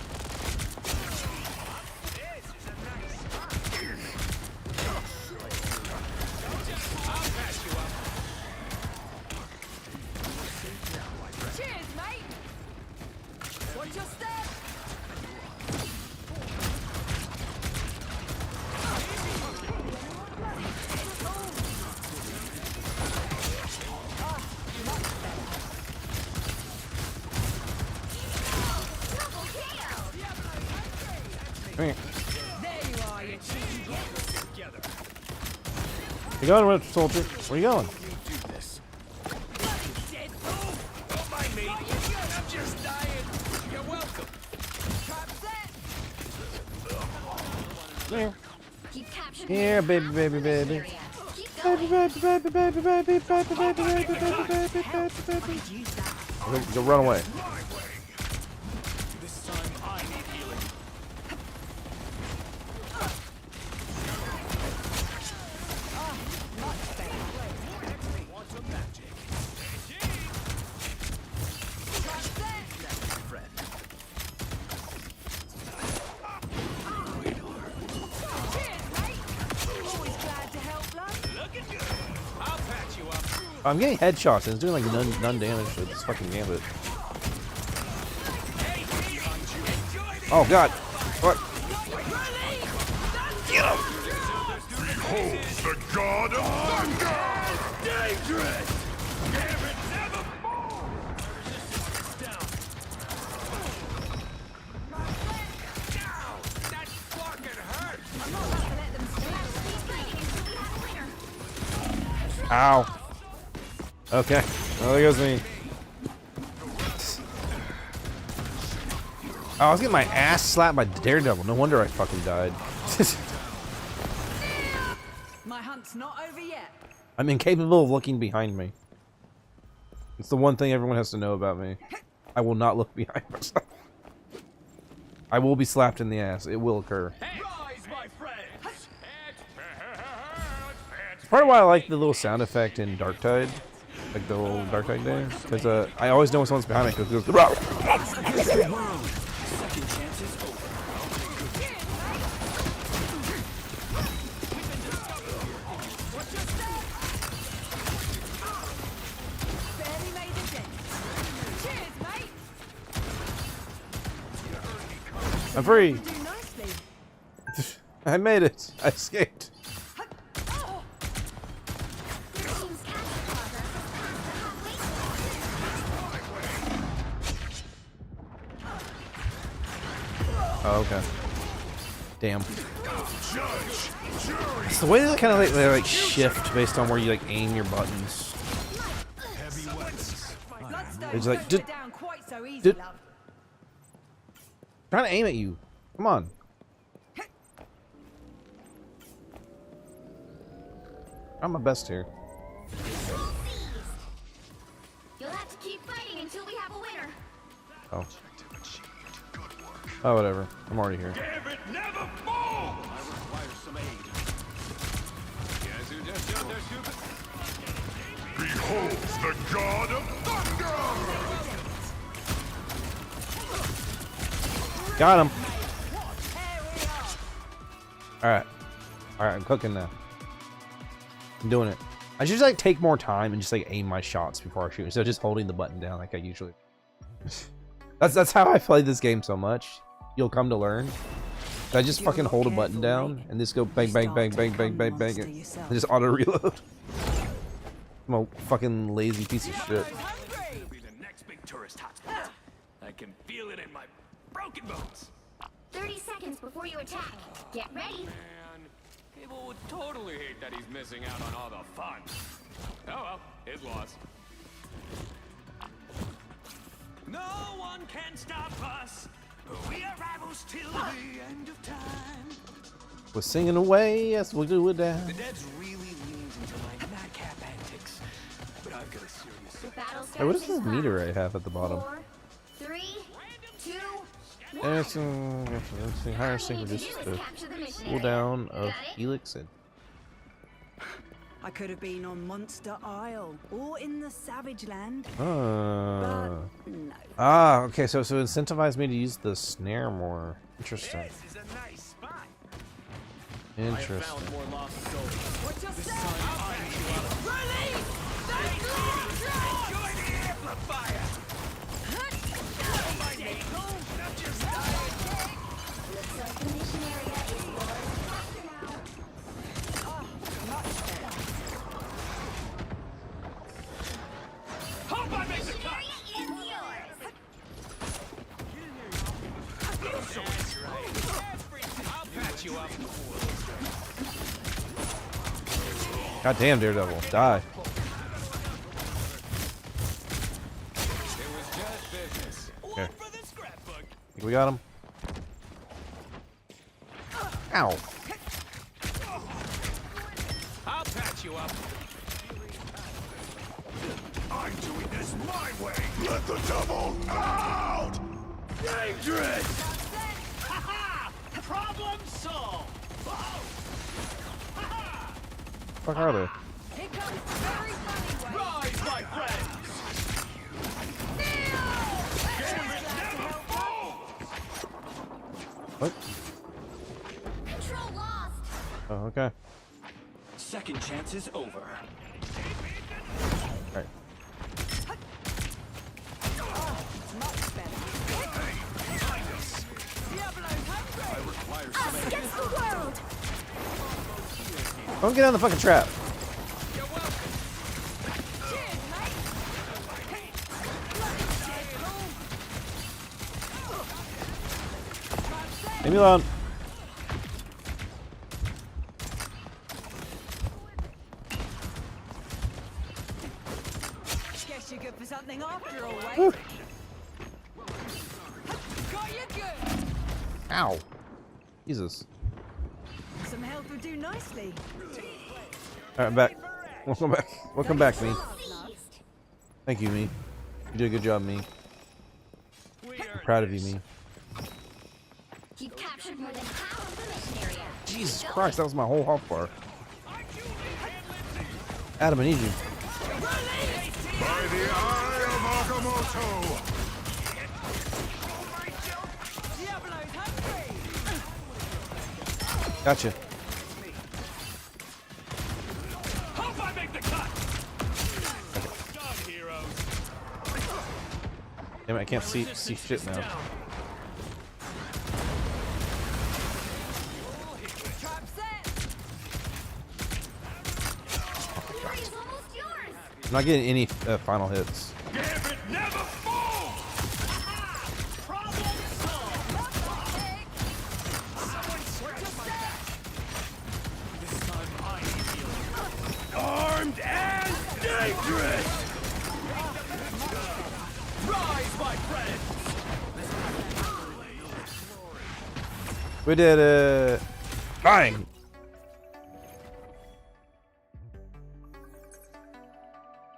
Cheers, mate. Watch your step. Come here. There you are, you cheeky get. You going, Winter Soldier? Where you going? Here. Keep capturing Here, the baby, half baby, of the mission baby. area. Keep Baby, going. baby, baby, baby, baby, baby, baby, baby, baby, baby, baby. Go run away. This time I need healing. Want some magic? Always glad to help, love. Looking good. I'll patch you up. I'm getting headshots and it's doing like none damage to this fucking gambit. Oh god. What? the god of thunder! Dangerous! Damn it, never more! Down. Down! That fucking hurt! I'm not about to let them stand. Keep fighting until we have a winner. Ow. Okay. Well, there goes me. Oh, I was getting my ass slapped by Daredevil. No wonder I fucking died. My hunt's not over yet. I'm incapable of looking behind me. It's the one thing everyone has to know about me. I will not look behind myself. I will be slapped in the ass. It will occur. Rise, my friends! It's part of why I like the little sound effect in Darktide. Like the little Darktide day. Because I always know when someone's behind me. Because it goes... Second chance is over. Barely made a dent. Cheers, mate. I'm free. Do nicely. I made it. I escaped. Your team's capture progress has passed the halfway point. Oh, okay. Damn. It's the way they kind of like shift based on where you like aim your buttons. Bloodstone It's like, doesn't did- go down quite so easy, did- love. Trying to aim at you. Come on. I'm my best here. You'll have to keep fighting until we have a winner. Oh. Oh, whatever. I'm already here. Damn it, never fall! I require some aid. Guys who just jumped their stupid... Behold the god of thunder! Got him. Alright. Alright, I'm cooking now. I'm doing it. I should just like take more time and just like aim my shots before I shoot instead of just holding the button down like I usually. That's how I played this game so much. You'll come to learn. I just fucking hold a button down and just go bang bang bang bang bang bang bang and just auto reload. I'm a fucking lazy piece of shit. It'll be the next big tourist hotspot. I can feel it in my broken bones. 30 seconds before you attack. Get ready. Man, Cable would totally hate that he's missing out on all the fun. Oh well, his loss. No one can stop us. We are rivals till the end of time. We're singing away, yes, we'll do it down. The Devs really leans into my madcap antics, but I've got a serious. The battle starts Hey, what is in this 5, meter I have at the bottom? 4, 3, 2, 1. Let's see, higher sync reduces the cooldown of Helix and I could have been on Monster Isle or in the Savage Land. no. No. Okay, so incentivize me to use the snare more. Interesting. This is a nice spot. Interesting. More lost souls. What just This said? time I'll beat you up. Release the Enjoy the amplifier. Looks like the mission area is yours. Faster now. Hope I make the cut. Area is yours. I'll patch you up. God damn, Daredevil, die. It was just business. Okay. For the scrapbook. Think we got him. Ow. I'll patch you up. I'm doing this my way! Let the devil out! Dangerous! Ha-ha! Problem solved! Fuck are they? Here comes the very funny way. Rise, my friends! What? Control lost. Oh, okay. Second chance is over. Alright. Much better. Diablo's hungry. Us against the world. Don't get on the fucking trap. Leave me alone. Guess you're good for something after all, right? Got you good. Ow. Jesus. Some health would do nicely. Alright, I'm back. Welcome back. Welcome back, me. Thank you, me. You did a good job, me. I'm proud of you, me. You've captured more than half of the mission area. Jesus Christ, that was my whole health bar. Adam, I need you. By the eye of Agamotto! Gotcha. Hope I make the cut. Dog heroes. Damn it, I can't see shit now. Trap set. I'm not getting any final hits. Gambit never falls. Problem solved. Someone scratch my back. This time I feel armed and dangerous. Rise, my friends. We did it. Bang.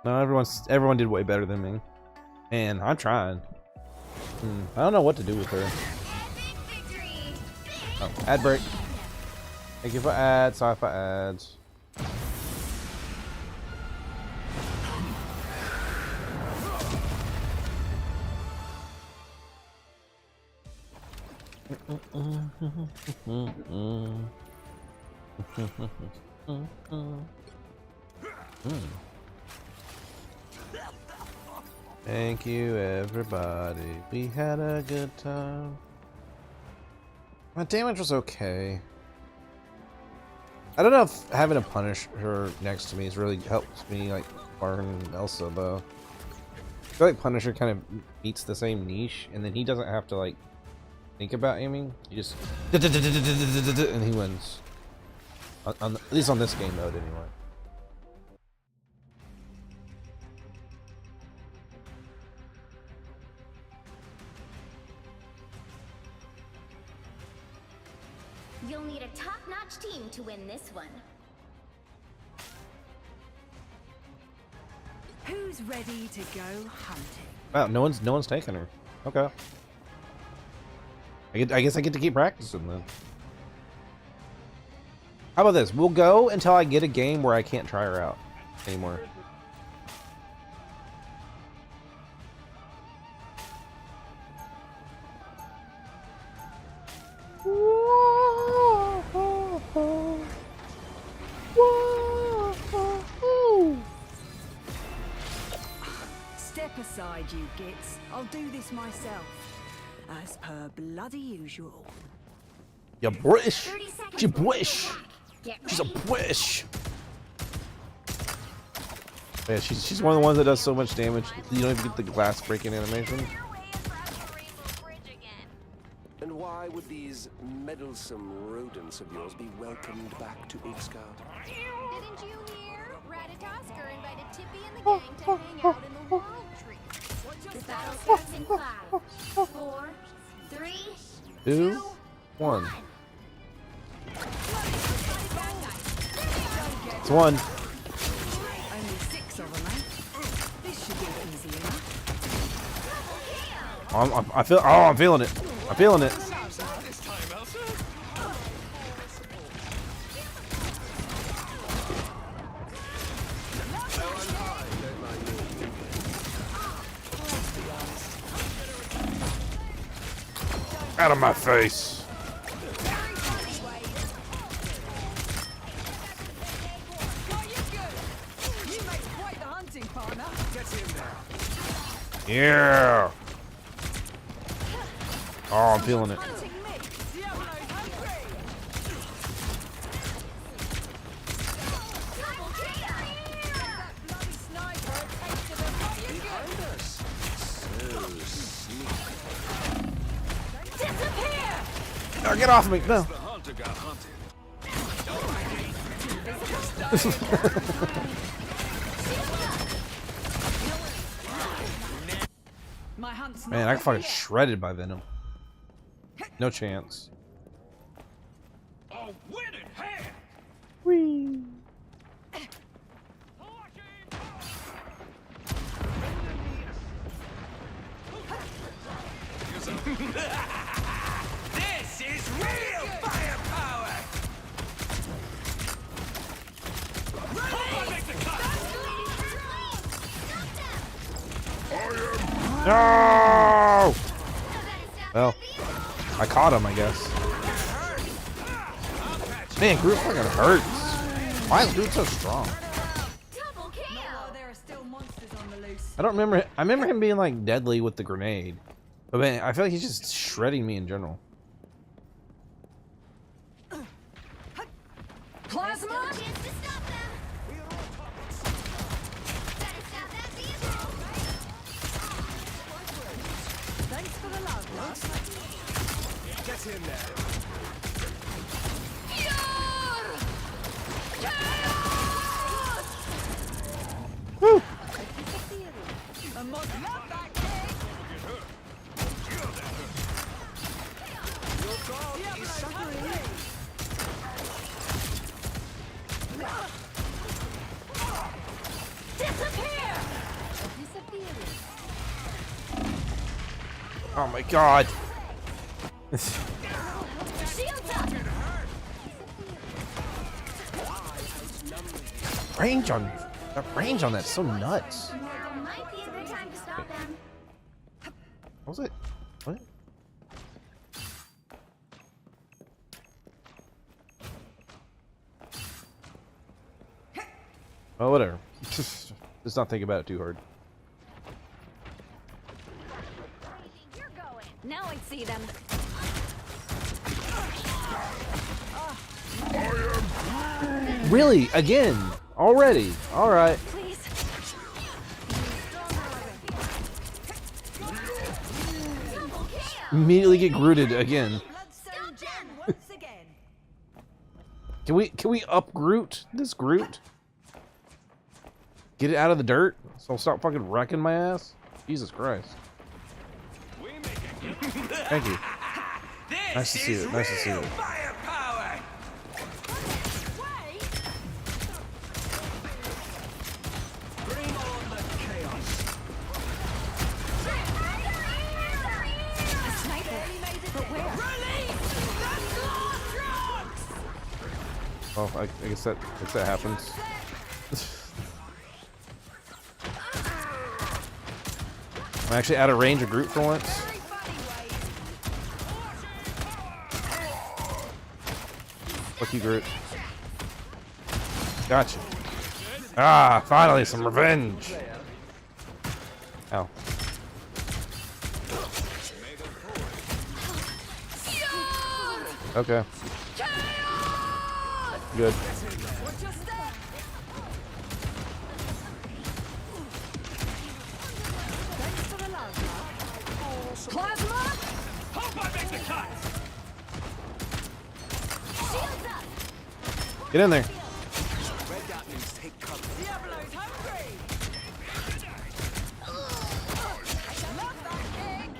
No, everyone did way better than me. And I'm trying. I don't know what to do with her. Oh, ad break. Thank you for ads. Sorry for ads. Thank you, everybody. We had a good time. My damage was okay. I don't know if having a Punisher next to me has really helped me like learn Elsa though. I feel like Punisher kind of meets the same niche, and then he doesn't have to like think about aiming. He just and he wins. At least on this game mode, anyway. You'll need a top-notch team to win this one. Who's ready to go hunting? Wow, no one's taking her. Okay. I guess I get to keep practicing then. How about this? We'll go until I get a game where I can't try her out anymore. Step aside, you gits. I'll do this myself. As per bloody usual. You're British. She's British. She's a British. Yeah, she's one of the ones that does so much damage. You don't even get the glass breaking animation. And why would these meddlesome rodents of yours be welcomed back to Ixcard? Didn't you hear? Ratatoskr invited Tippy and the gang to hang out in the World Tree. This battle starts in 5, 4, 3, 2, 1. It's one. Only 6 of them, eh? This should be easy enough. I'm feeling it. I'm feeling it. Out of my face. Yeah. Oh, I'm feeling it. Fire, get off me! No. The hunter got hunted. My hunt's Man, not I got fucking yet. shredded by Venom. No chance. A winning hand! Whee! This is real firepower! No! Well, I caught him, I guess. Man, Groot fucking hurts. Why is Groot so strong? There are still monsters on the loose. I don't remember. I remember him being like deadly with the grenade, but man, I feel like he's just shredding me in general. Plasma! Thanks for the love, lad. Get in there. Woo! I must love that cake. Your god is suffering. Disappear! Oh my god! Range on that range on that's so nuts. Now might be a good time to stop them. What was it? What? Oh, whatever. Just not think about it too hard. You're going. Now I see them. Really? Again? Already? Alright. Please. Immediately get Grooted again. Bloodstone gem once again. Can we up Groot? This Groot? Get it out of the dirt so I'll stop fucking wrecking my ass? Jesus Christ. Thank you. Nice to see it. Nice to see it. Firepower! Bring on the chaos. A sniper. But where? Oh, I guess that happens. I'm actually out of range of Groot for once. Fuck you, Groot. Gotcha. Ah, finally, some revenge. Ow. Okay. Good. Plasma! Hope I make the cut! Get in there. Red dot means take cover. Diablo's hungry! Love that cake!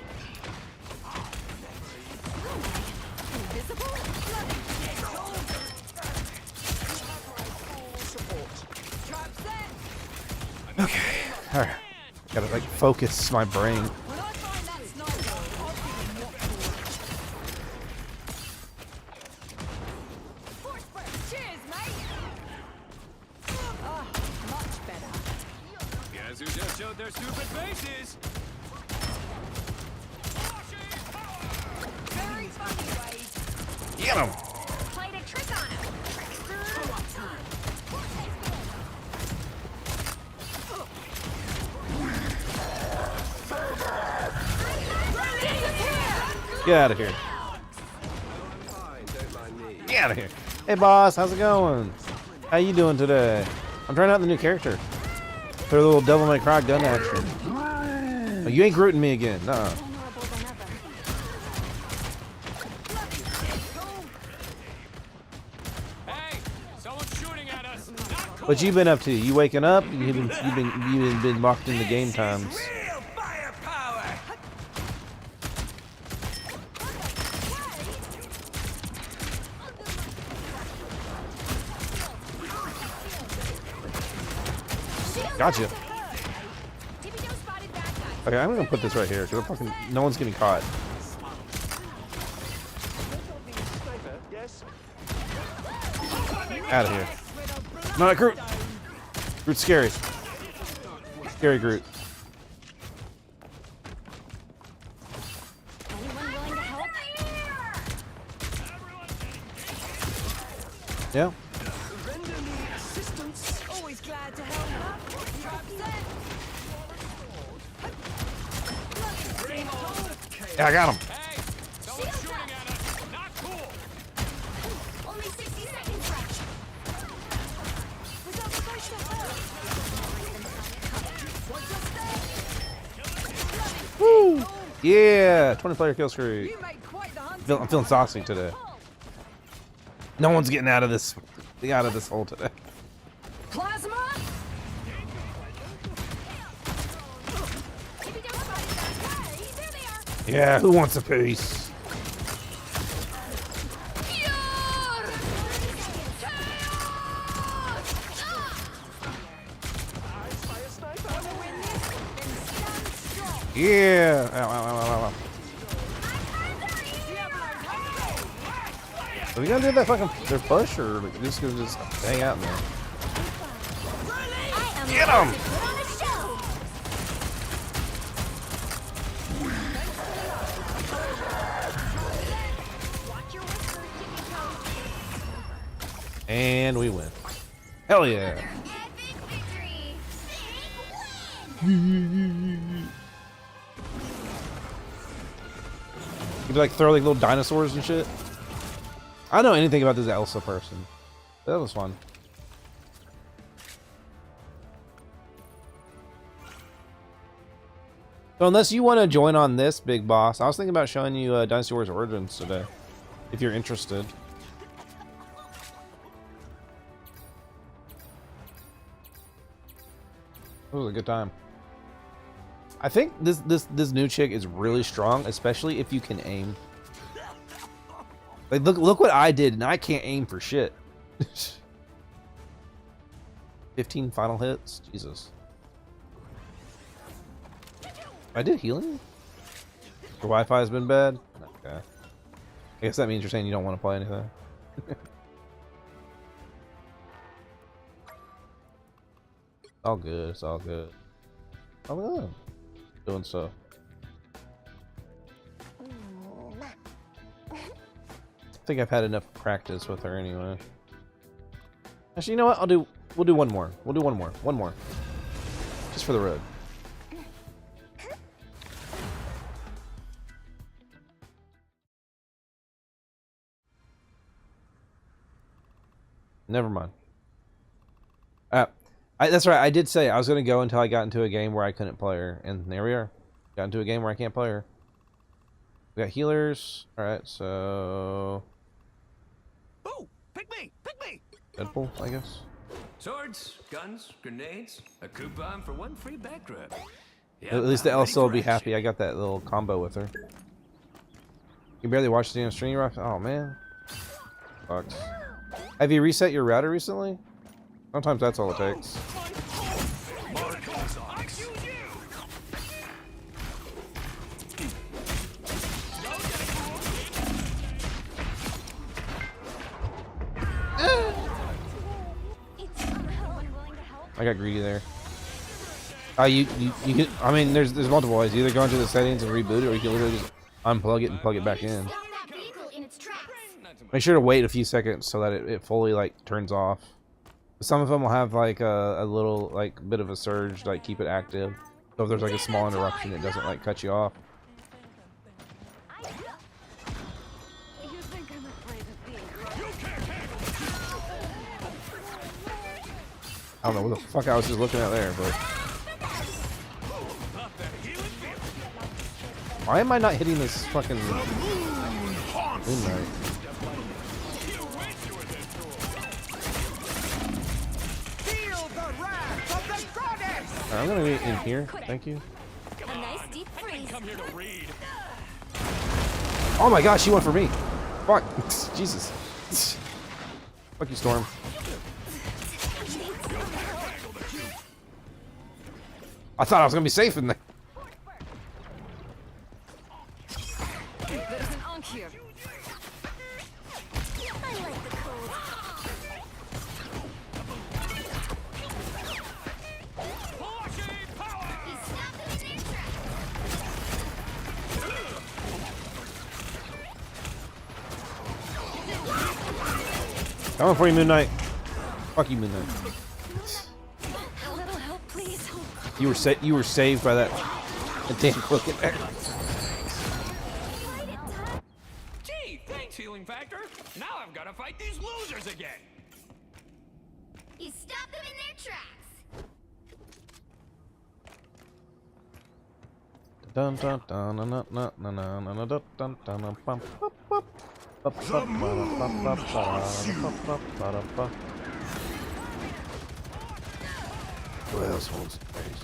Invisible? Trap set! Okay. Alright. Gotta like focus my brain. When I find that sniper, I'll be in what for. Force breath. Cheers, mate! Ah, much better. Guess who just showed their stupid faces? Very funny, Wade. Get him! Played a trick on him. Get out of here. Get out of here. Hey boss, how's it going? How you doing today? I'm trying out the new character. Throw a little Devil May Cry gun action. Oh, you ain't Grooting me again. Nuh-uh. What you been up to? You waking up? You've been locked in the game times. Gotcha. Okay, I'm gonna put this right here because fucking no one's getting caught. Out of here. No, not Groot. Groot's scary. Scary Groot. Yeah. Always glad to help. Yeah, I got him. Only 60 seconds left. Woo! Yeah, 20-player kill streak. I'm feeling saucy today. No one's getting out of this hole today. Plasma. Yeah, who wants a piece? Yeah. Ow, ow, ow, ow, ow. Are we gonna do that fucking their push, or like, just gonna just hang out in there? Get him! And we win. Hell yeah! You like throw like little dinosaurs and shit. I don't know anything about this Elsa person. That was fun. So unless you want to join on this, Big Boss, I was thinking about showing you Dynasty Warriors Origins today, if you're interested. It was a good time. I think this new chick is really strong, especially if you can aim. Like look what I did, and I can't aim for shit. 15 final hits, Jesus. I did healing. Your Wi-Fi has been bad. Okay. I guess that means you're saying you don't want to play anything. All good. It's all good. Oh, look. Doing so. I think I've had enough practice with her anyway. Actually, you know what? We'll do one more. We'll do one more. One more. Just for the road. Never mind. That's right. I did say I was going to go until I got into a game where I couldn't play her. And there we are. Got into a game where I can't play her. We got healers. Alright, so... Ooh! Pick me! Pick me! Deadpool, I guess. Swords, guns, grenades, a coupon for one free back rub. At least the Elsa will be happy. I got that little combo with her. You barely watched the damn stream, Rock? Oh, man. Fucks. Have you reset your router recently? Sometimes that's all it takes. I got greedy there. You can, I mean, there's multiple ways. You either go into the settings and reboot it, or you can literally just unplug it and plug it back in. Make sure to wait a few seconds so that it fully like turns off. Some of them will have like a little like bit of a surge, like keep it active. So if there's like a small interruption, it doesn't like cut you off. I don't know what the fuck I was just looking at there, but why am I not hitting this fucking Moonlight? I'm gonna be in here. Thank you. A nice deep freeze. Come here to read. Oh my gosh, she went for me. Fuck. Jesus. Fuck you, Storm. I thought I was gonna be safe in there. There's an Ankh here. I like the cold. He stopped them in their tracks. Coming for you, Moon Knight. Fuck you, Moon Knight. A little help, please. You were saved by that damn cloak in there. Gee, thanks, Healing Factor. Now I've got to fight these losers again. He stopped them in their tracks. Dun dun dun dun dun dun dun dun dun dun dun dun dun bum, bum, bum. Who else wants space?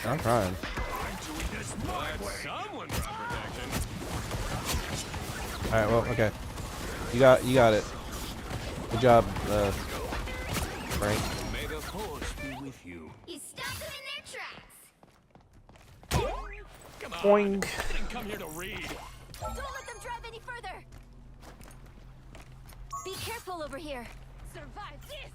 I'm trying. All right. Well, okay. You got it. Good job, Frank. May the force be with you. He stopped them in their tracks. Come on. Boing. I didn't come here to read. Don't let them drive any further. Be careful over here. Survive this.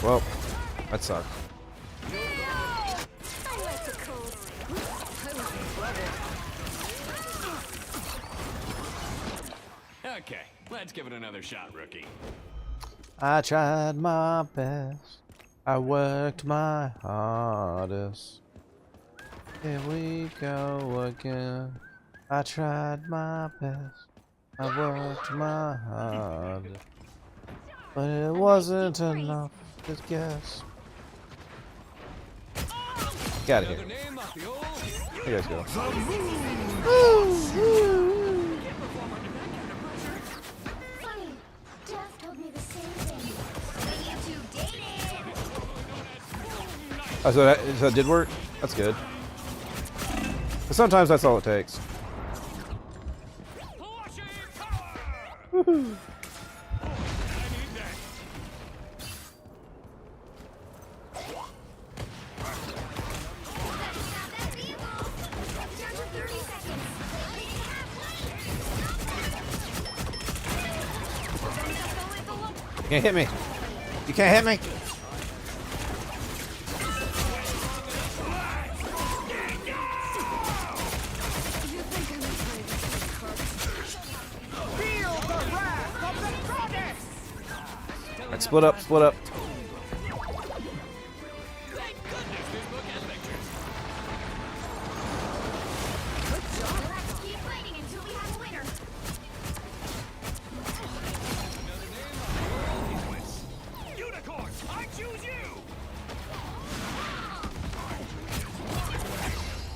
Well, that sucked. I like the cold. Okay, let's give it another shot, rookie. I tried my best. I worked my hardest. Here we go again. I tried my best. I worked my hardest. But it wasn't enough to guess. Get out of here. Here you guys go. Funny. Jeff told me the same thing. When you two dated. Oh, so that did work? That's good. But sometimes that's all it takes. Woohoo. You can't hit me. You can't hit me. Alright, split up, split up. Keep fighting until we have a winner. Unicorn, I choose you.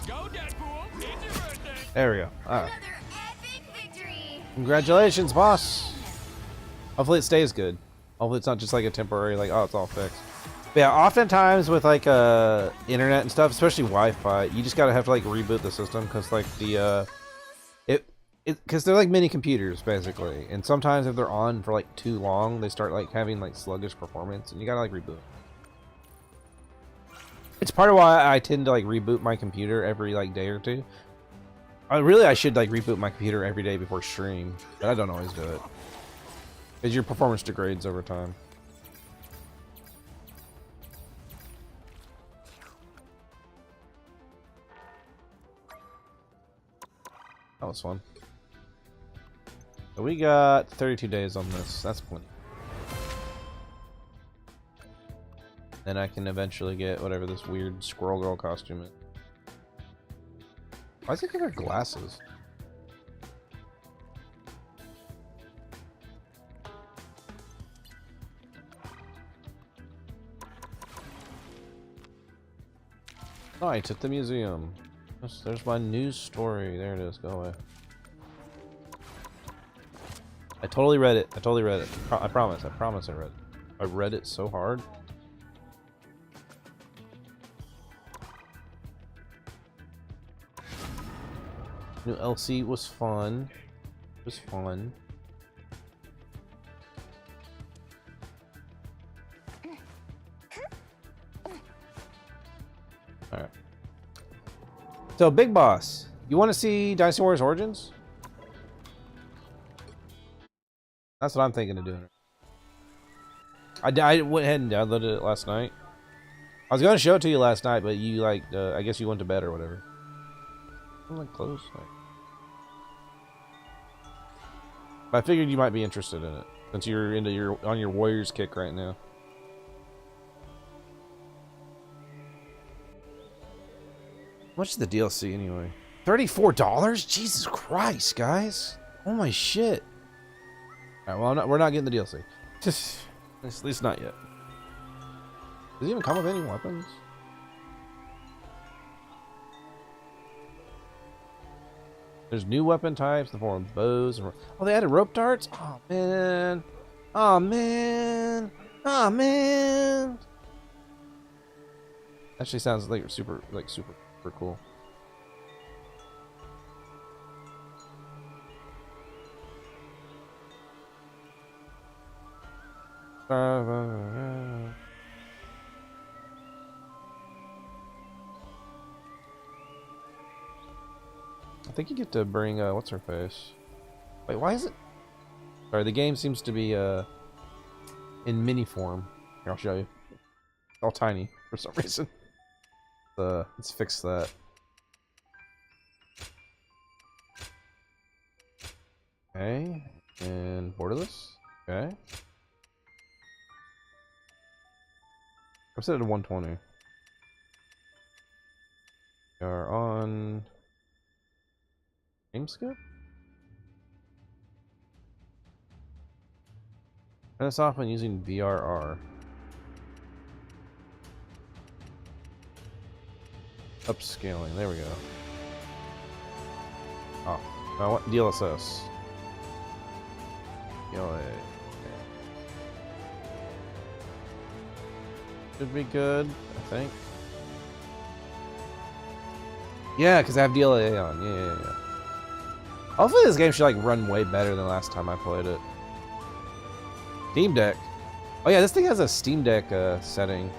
Go, Deadpool. It's your birthday. There we go. Alright. Another epic victory. Congratulations, boss. Hopefully it stays good. Hopefully it's not just like a temporary, like, oh, it's all fixed. But yeah, oftentimes with like internet and stuff, especially Wi-Fi, you just gotta have to like reboot the system because like the because they're like mini computers basically, and sometimes if they're on for like too long, they start like having like sluggish performance, and you gotta like reboot. It's part of why I tend to like reboot my computer every like day or two. I should like reboot my computer every day before stream, but I don't always do it because your performance degrades over time. That was fun. So we got 32 days on this. That's plenty. Then I can eventually get whatever this weird squirrel girl costume is. Why does it give her glasses? Night at the museum. There's my news story. There it is. Go away. I totally read it. I totally read it. I promise. I promise I read it. I read it so hard. New LC was fun. It was fun. Alright. So, Big Boss, you want to see Dynasty Warriors Origins? That's what I'm thinking of doing. I went ahead and downloaded it last night. I was going to show it to you last night, but you, like, I guess you went to bed or whatever. I'm like close. But I figured you might be interested in it since you're on your Warriors kick right now. How much is the DLC anyway? $34? Jesus Christ, guys! Oh my shit! All right, well, we're not getting the DLC. At least not yet. Does it even come with any weapons? There's new weapon types in the form of bows and... Oh, they added rope darts? Oh, man. Oh, man. Oh, man. Actually sounds like super cool. I think you get to bring what's her face? Wait, why is it? Sorry, the game seems to be in mini form. Here, I'll show you. All tiny for some reason. Let's fix that. Okay, and borderless. Okay. I'm set it to 120. We are on game skip. Turn this off when using VRR. Upscaling. There we go. Oh, now what? DLSS. DLA. Should be good, I think. Yeah, because I have DLA on. Yeah. Hopefully this game should like run way better than last time I played it. Steam Deck. Oh yeah, this thing has a Steam Deck setting.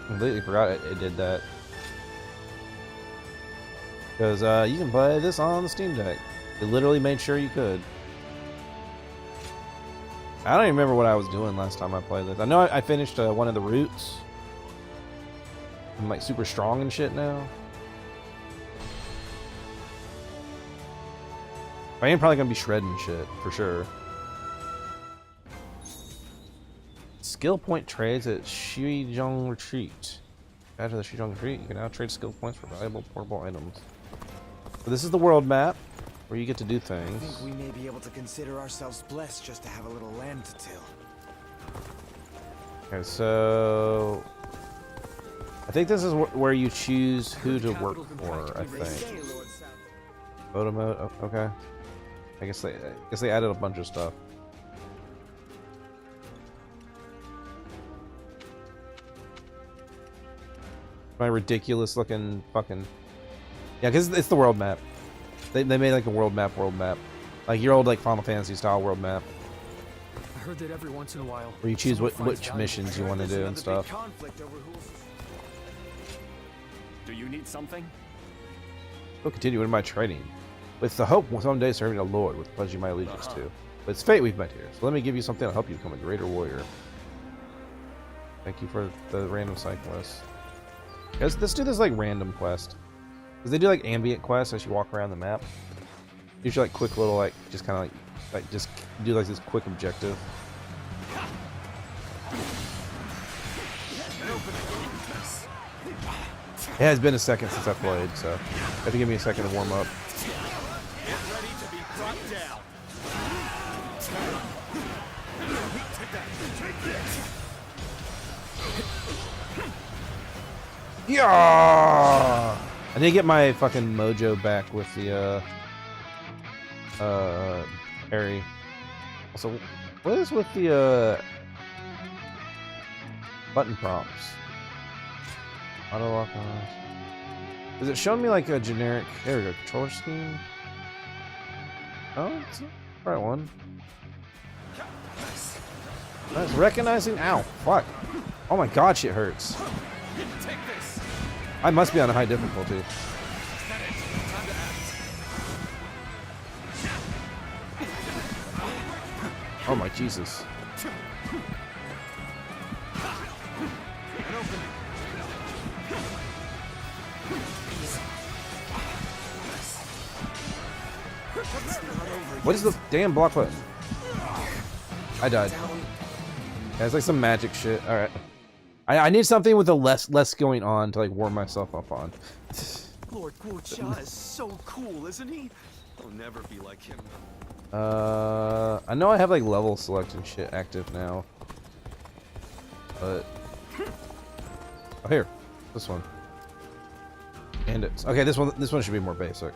Completely forgot it did that. Because you can play this on the Steam Deck. It literally made sure you could. I don't even remember what I was doing last time I played this. I know I finished one of the routes. I'm like super strong and shit now. I am probably gonna be shredding shit for sure. Skill point trades at Shizhong Retreat. After the Shizhong Retreat, you can now trade skill points for valuable portable items. So this is the world map where you get to do things. I think we may be able to consider ourselves blessed just to have a little land to till. Okay, so I think this is where you choose who to work for. I think. Photo mode. Oh, okay. I guess they added a bunch of stuff. My ridiculous looking fucking... Yeah, because it's the world map. They made like a world map. Like your old like Final Fantasy style world map. I heard that every once in a while, where you choose which missions you want to do and stuff. Do you need something? We'll continue in my training. With the hope of someday serving a lord with pledge you my allegiance to. But it's fate we've met here. So let me give you something to help you become a greater warrior. Thank you for the random side quest. Let's do this like random quest. Because they do like ambient quests as you walk around the map. Usually like quick little like just kind of like just do like this quick objective. Yeah, it's been a second since I played, so you have to give me a second to warm up. Get ready to be brought down. Yeah. I need to get my fucking mojo back with the parry. Also, what is with the button prompts? Auto lock on. Is it showing me like a generic? There we go. Controller scheme. Oh, it's the right one. That's recognizing. Ow! Fuck! Oh my god, shit hurts. I must be on a high difficulty. Oh my Jesus. What is the damn block button? I died. Yeah, it's like some magic shit. Alright. I need something with a less going on to like warm myself up on. Lord Guocha is so cool, isn't he? I'll never be like him. I know I have like level select and shit active now. But oh, here. This one. And it's okay, this one should be more basic.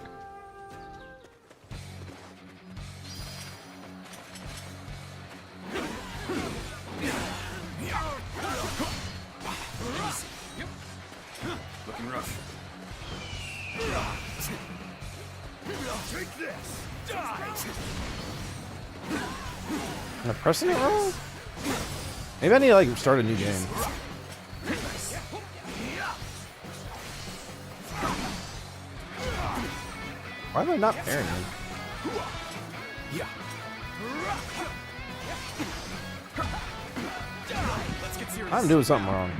Looking rough. Take this. Am I pressing it wrong? Maybe I need to like start a new game. Why am I not parrying him? I'm doing something wrong.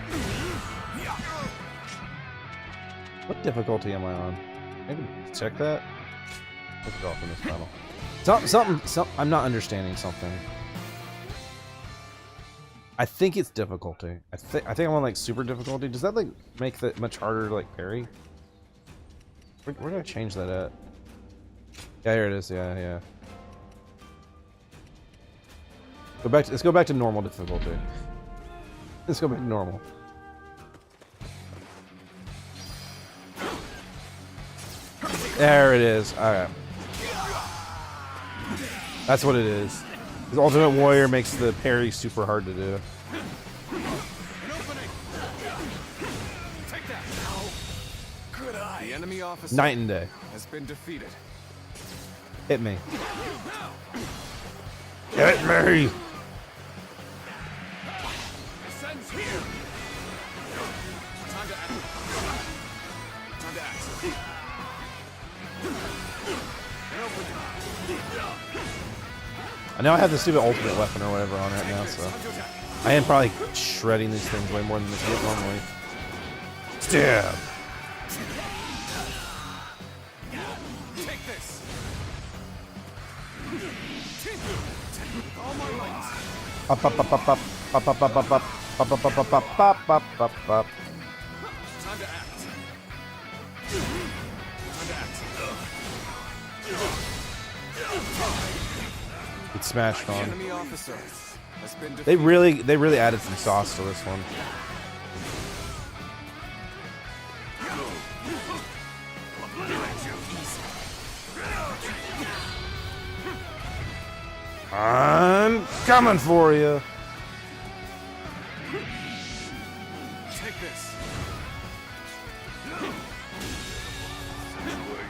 What difficulty am I on? Maybe check that. Look it off in this battle. Something. I'm not understanding something. I think it's difficulty. I think I'm on like super difficulty. Does that like make that much harder to like parry? Where do I change that at? Yeah, here it is. Yeah. Let's go back to normal difficulty. Let's go back to normal. There it is. Alright. That's what it is. The Ultimate Warrior makes the parry super hard to do. The enemy officer Night and day. has been defeated. Hit me. Hit me! Descends here. Time to act. Time to act. I know I have the stupid ultimate weapon or whatever on right now, so I am probably shredding these things way more than this would normally. Stab! Take this. All my might. Up, up, up, up, up, up, up, up, up, up, up, up, up, up, up, up, up, up, up. Time to act. Time to act. It's smashed on. Enemy officer has been They defeated. really added some sauce to this one. I'm coming for you. Take this.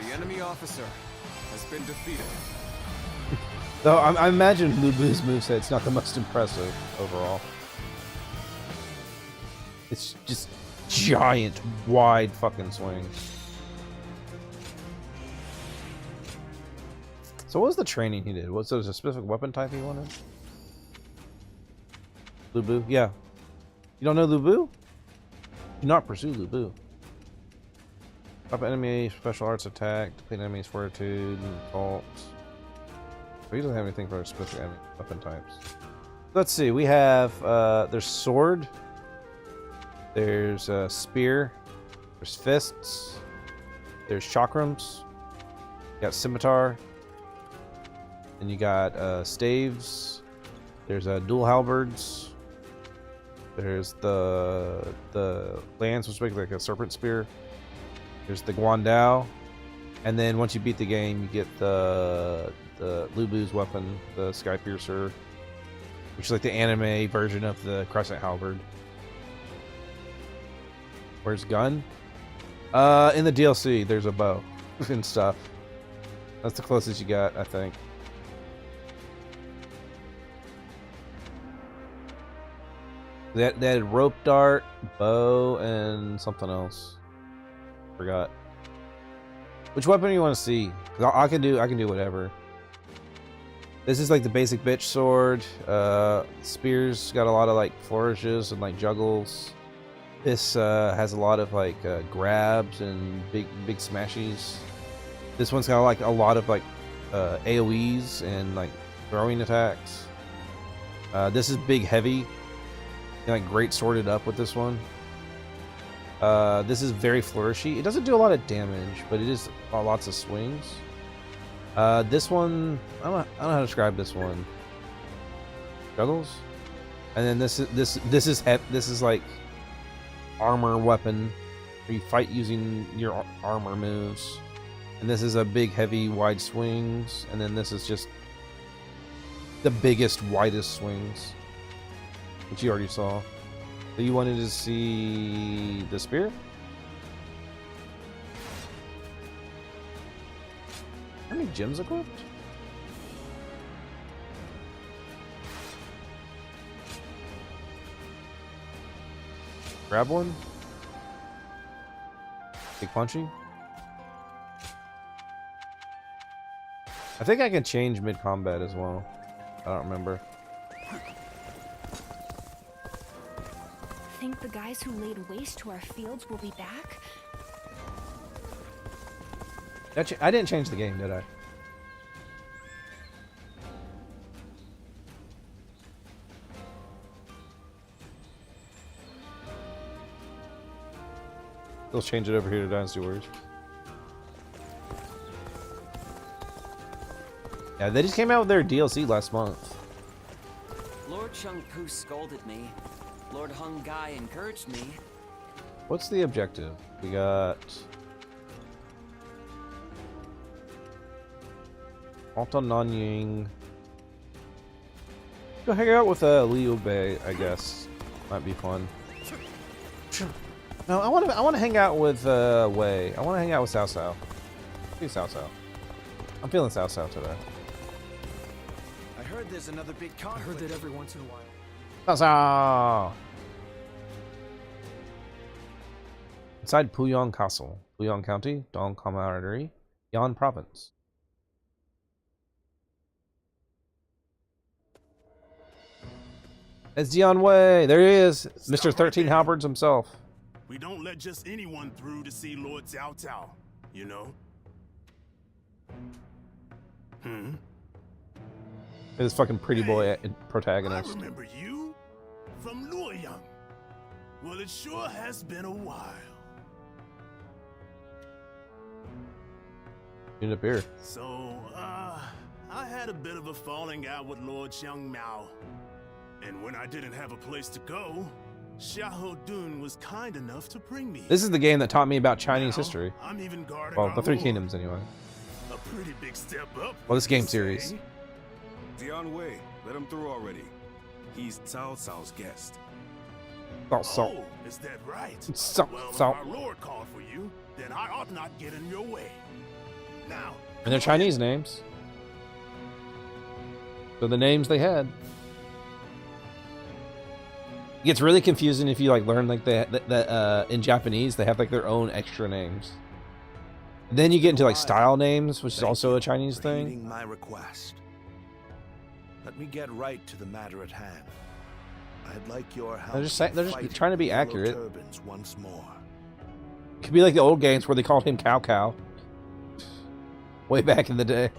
The enemy officer has been defeated. Though I imagine Lu Bu's moveset's not the most impressive overall. It's just giant, wide fucking swings. So what was the training he did? Was there a specific weapon type he wanted? Lu Bu? Yeah. You don't know Lu Bu? Do not pursue Lu Bu. Up enemy, special arts attack, deplete enemy's fortitude, fault. He doesn't have anything for specific weapon types. Let's see, we have, there's sword, there's spear, there's fists, there's chakrams, you got scimitar, and you got staves, there's dual halberds, There's the lance, which makes like a serpent spear. There's the Guandao, and then once you beat the game, you get the Lu Bu's weapon, the Sky Piercer, which is like the anime version of the Crescent Halberd. Where's gun? In the DLC, there's a bow and stuff. That's the closest you got, I think. They had rope dart, bow, and something else. Forgot. Which weapon do you want to see? 'Cause I can do whatever. This is like the basic bitch sword. Spears got a lot of like flourishes and like juggles. This has a lot of like grabs and big smashies. This one's got like a lot of like AoEs and like throwing attacks. This is big heavy. Like great sorted up with this one. This is very flourishy. It doesn't do a lot of damage, but it is lots of swings. This one, I don't know how to describe this one. Juggles, and then this is like armor weapon, where you fight using your armor moves. And this is a big, heavy, wide swings, and then this is just the biggest, widest swings, which you already saw. So you wanted to see the spear? How many gems equipped? Grab one. Big punchy. I think I can change mid-combat as well. I don't remember. Think the guys who laid waste to our fields will be back? I didn't change the game, did I? Let's change it over here to Dynasty Warriors. Yeah, they just came out with their DLC last month. Lord Chung Pu scolded me. Lord Hung Gai encouraged me. What's the objective? We got Alta Nanying. Go hang out with Liu Bei, I guess. Might be fun. No, I want to hang out with Wei. I want to hang out with Cao Cao. Be Cao Cao. I'm feeling Cao Cao today. I heard there's another big conflict. I heard that every once in a while. Cao Cao. Inside Puyang Castle, Puyang County, Dong Camaraderie, Yan Province. It's Dian Wei. There he is, Mr. 13 Halberds himself. We don't let just anyone through to see Lord Cao Cao, you know? This fucking pretty boy protagonist. I remember you from Luoyang. Well, it sure has been a while. Get up here. So, I had a bit of a falling out with Lord Xiang Mao. And when I didn't have a place to go, Xiahou Dun was kind enough to bring me. This is the game that taught me about Chinese Now, history. I'm even guarding Well, our the Three lord. Kingdoms, anyway. A pretty big step up. Well, this game series. Dian Wei, let him through already. He's Cao Cao's guest. Oh, is that right? Well, if so. our lord called for you, then I ought not get in your way. Now, And they're Chinese names. So the names they had. It gets really confusing if you like learn like that in Japanese they have like their own extra names. Then you get into like style names, which is also a Chinese thing. Heeding my request. Let me get right to the matter at hand. I'd like your help. They're just trying to be Yellow accurate. Turbans once more. It could be like the old games where they called him Cao Cao. Way back in the day.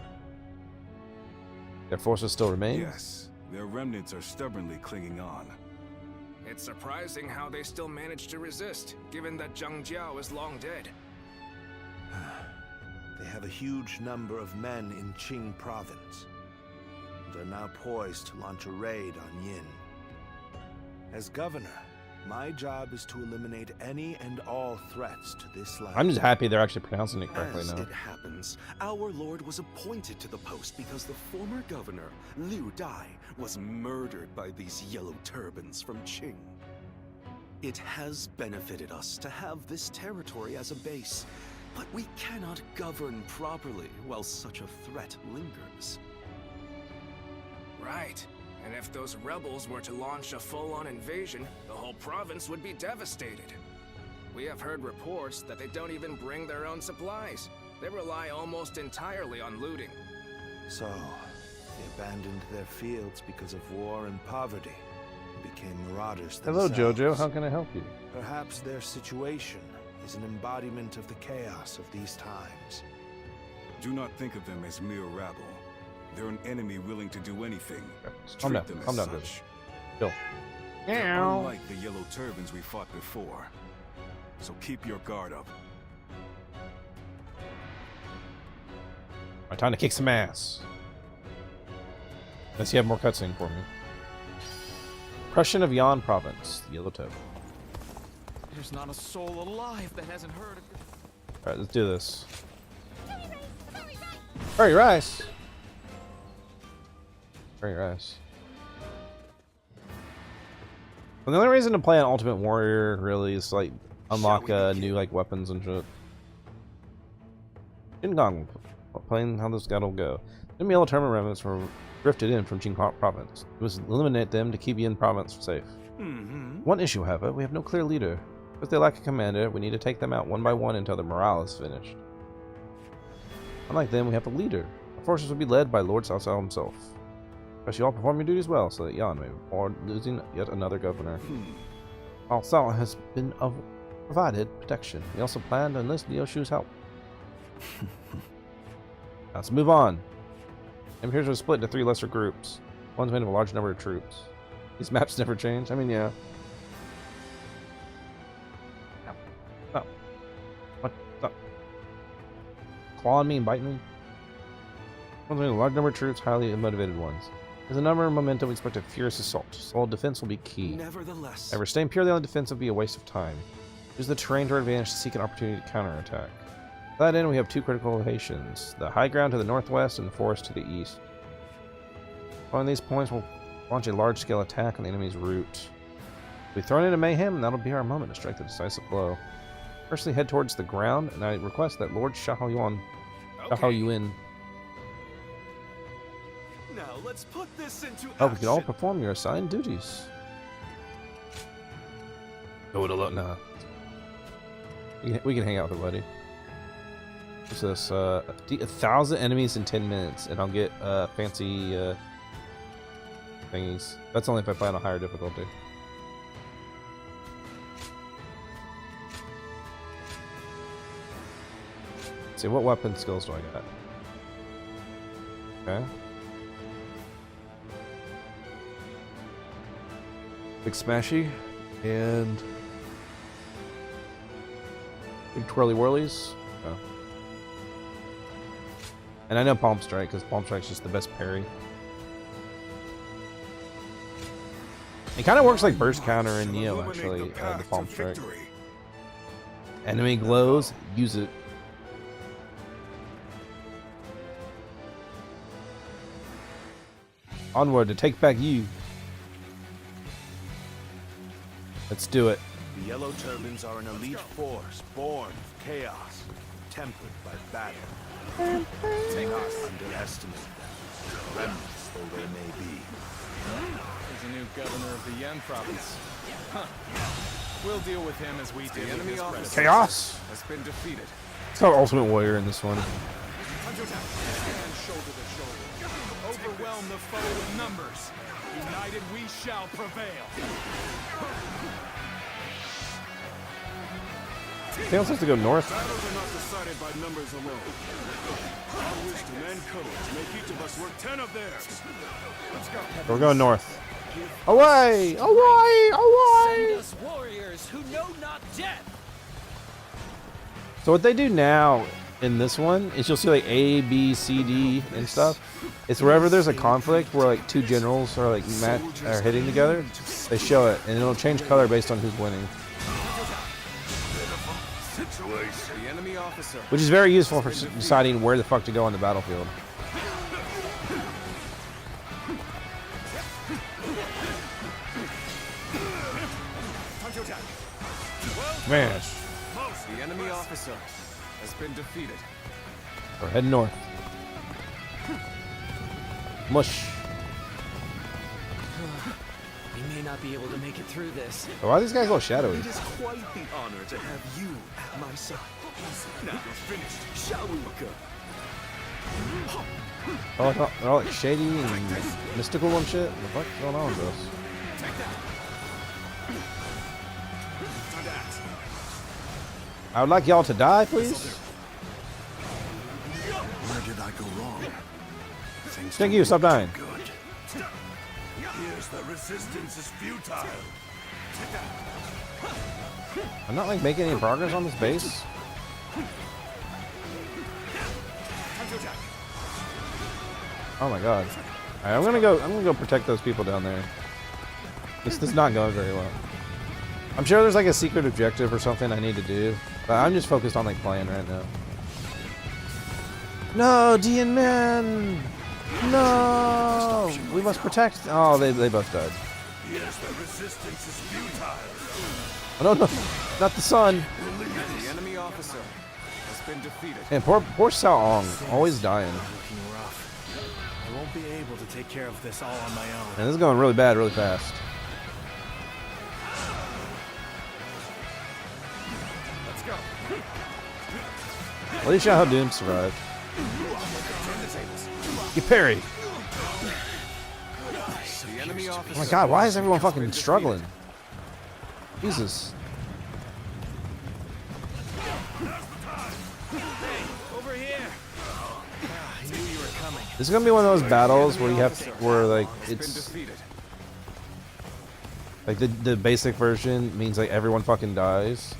Their forces still remain. Yes, their remnants are stubbornly clinging on. It's surprising how they still managed to resist, given that Zhang Jiao is long dead. They have a huge number of men in Qing province, and are now poised to launch a raid on Yin. As governor, My job is to eliminate any and all threats to this land. I'm just happy they're actually pronouncing it correctly As now. it happens, our lord was appointed to the post because the former governor, Liu Dai, was murdered by these yellow turbans from Qing. It has benefited us to have this territory as a base, but we cannot govern properly while such a threat lingers. Right. And if those rebels were to launch a full-on invasion, the whole province would be devastated. We have heard reports that they don't even bring their own supplies. They rely almost entirely on looting. So, they abandoned their fields because of war and poverty, and became marauders Hello, themselves. Jojo. How can I help you? Perhaps their situation is an embodiment of the chaos of these times. Do not think of them as mere rabble. They're an enemy willing to do anything. Calm down. Treat them Calm as down, such. Jojo. They're Meow. unlike the yellow turbans we fought before. So keep your guard up. My time to kick some ass. Unless you have more cutscene for me. Prussian of Yan Province, the Yellow Tub. There's not a soul alive that hasn't heard of your... Alright, let's do this. Hurry, Rice! Hurry, Rice. Well, the only reason to play an Ultimate Warrior really is like unlock new like weapons and shit. Qingong, playing how this battle go. Enemy yellow tournament remnants were drifted in from Qing Province. It was eliminate them to keep Yin Province safe. One issue, however, we have no clear leader. Because they lack a commander, we need to take them out one by one until the morale is finished. Unlike them, we have a leader. Our forces will be led by Lord Cao Cao himself. Trust you all perform your duties well, so that Yan may avoid losing yet another governor. Cao Cao has been provided protection. We also plan to enlist Liu Shu's help. Now let's move on. Empires are split into 3 lesser groups. One's made of a large number of troops. These maps never change. I mean, yeah. No. What? Stop. Clawing me and biting me? One's made of a large number of troops, highly motivated ones. There's a number of momentum, we expect a furious assault. Solid defense will be key. Nevertheless, However, staying purely on the defensive would be a waste of time. Use the terrain to our advantage to seek an opportunity to counterattack. To that end, we have 2 critical locations. The high ground to the northwest and the forest to the east. Following these points, we'll launch a large-scale attack on the enemy's route. We'll be thrown into mayhem, and that'll be our moment to strike the decisive blow. Firstly, head towards the ground, and I request that Lord Xiahou Yuan now let's put this into oh, we can all perform your assigned duties. Go it alone. Nah. We can hang out with her, buddy. What's this? 1,000 enemies in 10 minutes, and I'll get fancy thingies. That's only if I play on a higher difficulty. Let's see, what weapon skills do I got? Okay. Big Smashy and big Twirly Whirlies. Oh. And I know Palm Strike, because Palm Strike's just the best parry. It kind of works like Burst Counter in Neo, actually, the Palm Strike. Enemy glows, use it. Onward to take back you. Let's do it. The Yellow Turbans are an elite force, born of chaos, tempered by battle. Take us underestimate them, remnants though they may be. There's a new governor of the Yan province. Huh. We'll deal with him as we did with his predecessor. Chaos has been defeated. It's called Ultimate Warrior in this one. Stand shoulder to shoulder. Overwhelm the foe with numbers. United we shall prevail. Tails has to go north. Battles are not decided by numbers alone. Our wisdom and courage make each of us work 10 of theirs. Let's go. We're going north. Away! Away! Away! Send us warriors who know not death. So what they do now in this one is you'll see like A, B, C, D, and stuff. It's wherever there's a conflict where like two generals are like are hitting together, they show it, and it'll change color based on who's winning, The enemy officer. which is very useful for deciding where the fuck to go on the battlefield. Man, The enemy officer has been defeated. we're heading north. Mush. We may not be able to make it through this. Why are these guys all shadowy? It is quite the honor to have you at my side. Now we're finished, shall we go? Oh, they're all like shady and mystical and shit. What the fuck's going on with this? I would like y'all to die, please. Where did I go wrong? Things Thank you, stop dying. Here's the resistance is futile. I'm not like making any progress on this base. Oh my god. Alright, I'm gonna go protect those people down there. This is not going very well. I'm sure there's like a secret objective or something I need to do, but I'm just focused on like playing right now. No, Dian Man! No! We must protect. Oh, they both died. Yes, the resistance is futile. Oh no, no, not the sun. The enemy officer has been defeated. And poor Sao Ong, always dying. Looking rough. I won't be able to take care of this all on my own. And this is going really bad, really fast. Let's go. At least Xiahou Dun survived. You parried. The enemy Oh officer. my god, why is everyone fucking struggling? Jesus. Over here. I knew you were coming. This is gonna be one of those battles where you have where like Been it's defeated. like the basic version means like everyone fucking dies.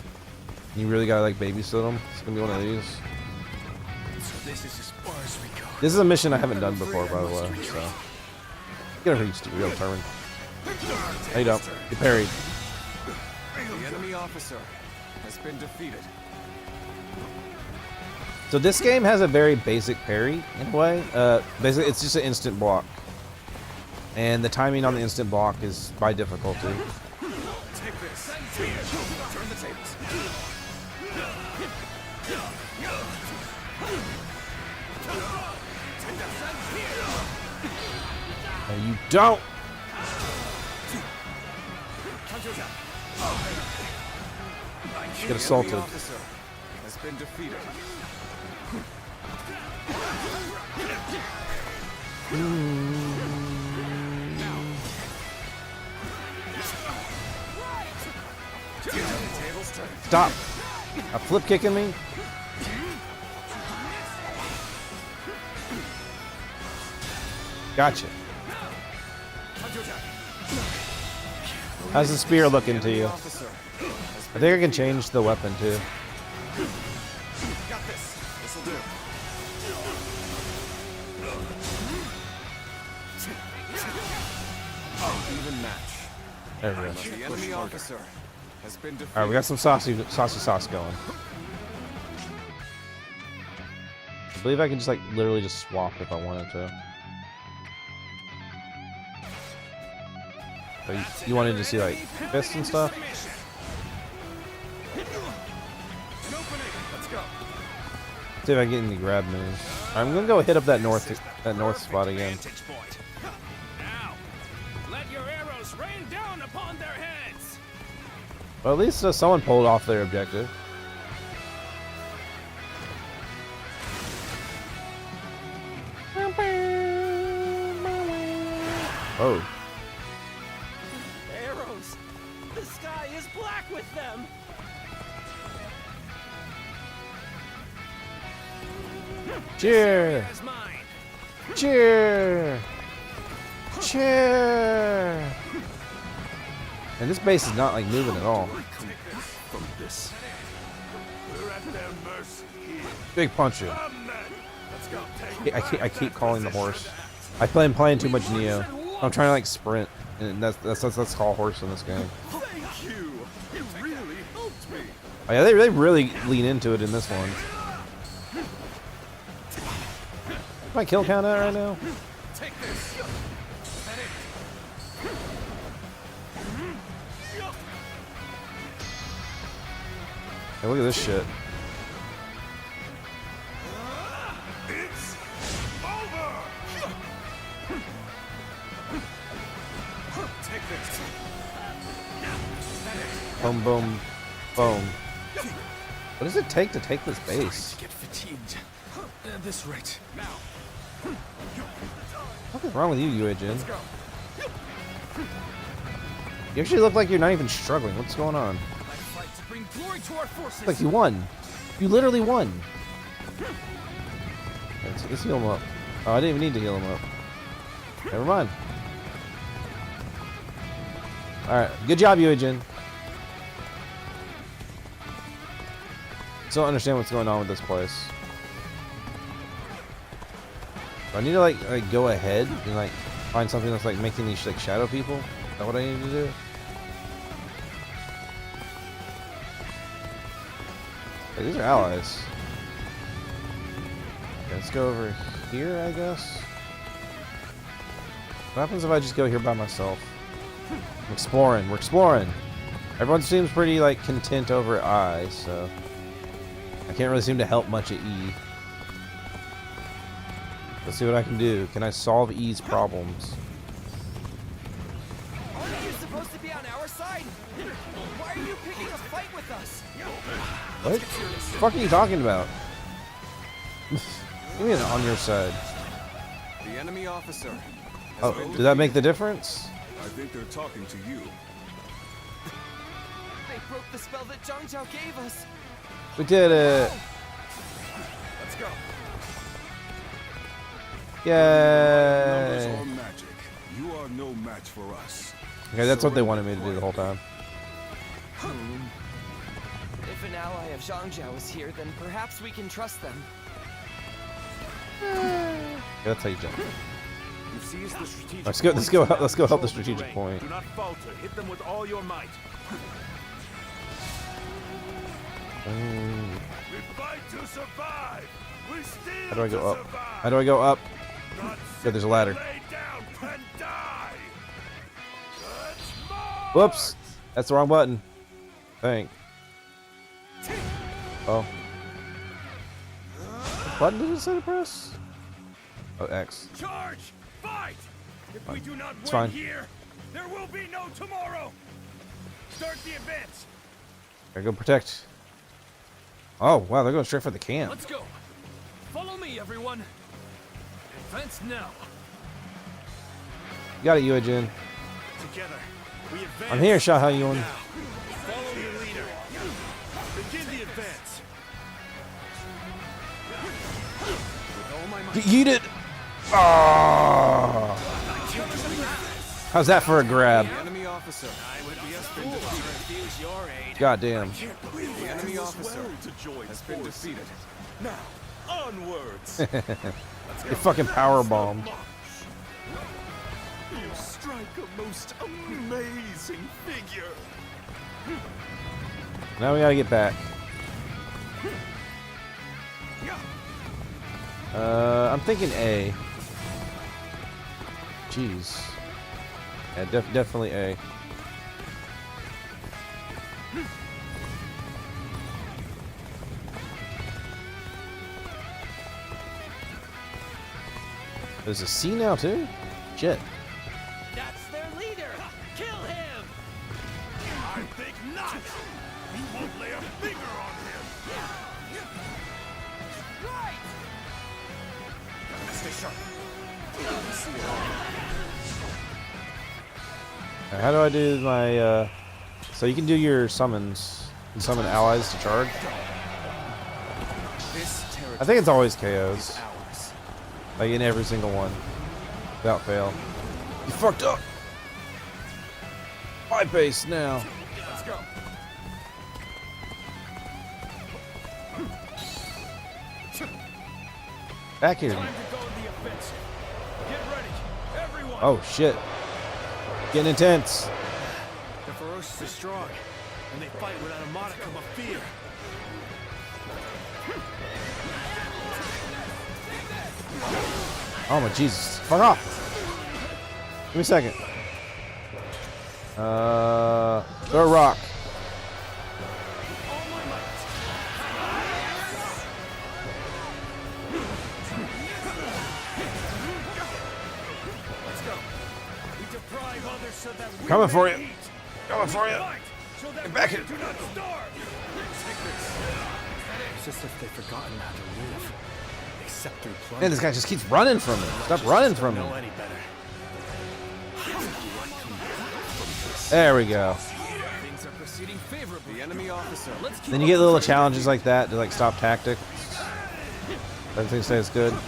You really gotta like babysit them. It's gonna be one of these. So this is as far as we go. This is a mission I haven't done before, by the way. So get over here, you stupid real turban. Hey, don't. You parried. The enemy officer has been defeated. So this game has a very basic parry in a way. Basically, it's just an instant block, and the timing on the instant block is by difficulty. Take this. Turn the tables. And you don't. Get assaulted. The officer has been defeated. Stop. A flip kicking me. Gotcha. How's the spear looking to you? I think I can change the weapon too. Got this. This'll do. Even match. There we go. The enemy officer has been defeated. Alright, we got some saucy sauce going. I believe I can just like literally just swap if I wanted to. So you wanted to see like fists and stuff? Let's go. See if I can get any grab moves. I'm gonna go hit up that north spot again. Now, let your arrows rain down upon their heads. Well, at least someone pulled off their objective. Oh. Arrows! The sky is black with them! Cheer! Cheer! Cheer! And this base is not like moving at all. From this. We're at their mercy here. Big punch it. Let's go. I keep calling the horse. I play playing too much Neo. I'm trying to like sprint, and that's called horse in this game. Thank you. You really helped me. Oh, yeah, they really lean into it in this one. Is my kill count at right now? Take this. Hey, look at this shit. It's over. Take this. Boom, boom, boom. What does it take to take this base? Get fatigued. At this rate. Now. What's wrong with you, Yuejin? You actually look like you're not even struggling. What's going on? Fight to bring glory to our forces. Like you won. You literally won. Let's heal him up. Oh, I didn't even need to heal him up. Never mind. Alright, good job, Yuejin. Still don't understand what's going on with this place. Do I need to like go ahead and like find something that's like making these like shadow people? Is that what I need to do? Hey, these are allies. Okay, let's go over here, I guess. What happens if I just go here by myself? I'm exploring. We're exploring. Everyone seems pretty like content over I, so I can't really seem to help much at E. Let's see what I can do. Can I solve E's problems? Aren't you supposed to be on our side? Why are you picking a fight with us? What the fuck are you talking about? Give me an on your side. The enemy officer. Oh, did that make the difference? I think they're talking to you. They broke the spell that Zhang Zhao gave us. We did it. Let's go. Numbers Yay. or magic. You are no match for us. Okay, that's what they wanted me to do the whole time. If an ally of Zhang Zhao is here, then perhaps we can trust them. Yeah, that's how you jump. You've seized the strategic Let's go help the strategic point. Do not falter. Hit them with all your might. We fight to survive. We steal How do I go to up? survive. How do I go up? Not Yeah, there's a ladder. lay down and die. Whoops. That's the wrong button. Think. Oh. What button did it say to press? Oh, X. Charge! Fight! If we do not It's win fine. here, there will be no tomorrow. Start the advance. Gotta go protect. Oh, wow, they're going straight for the camp. Let's go. Follow me, everyone. Advance now. You got it, Yuejin. Together, we advance. I'm here, Xiahou Yuan. Follow your leader. Begin the advance. With all my might. Yeet it! Oh. How's that for a grab? The enemy officer. I would be a fool to refuse your aid. Goddamn. The enemy officer has been defeated. Now, onwards. You fucking power bomb. You strike a most amazing figure. Now we gotta get back. I'm thinking A. Jeez. Yeah, definitely A. There's a C now too? Shit. That's their leader. Kill him. I think not. We won't lay a finger on him. Right. Stay sharp. Alright, how do I do my so you can do your summons. You can summon allies to charge. I think it's always KOs. Like in every single one. Without fail. You fucked up! My base now. Let's go. Back here. Time to go to the offensive. Get ready, everyone. Oh shit. Getting intense. The ferocious are strong, and they fight without a modicum of fear. Oh my Jesus. Fuck off. Give me a second. Throw a rock. Let's go. We deprive others so that we Coming for may you. eat. Coming for you. Fight so that Get back we here. do not starve. Take this. It's just if they've forgotten how to live. Except through plunder. Man, this guy just keeps running from me. Stop running from me. Know any better. There we go. Things are proceeding favorably. The enemy officer. Let's keep Then you get little challenges like that to like stop tactics. Everything stays good. Take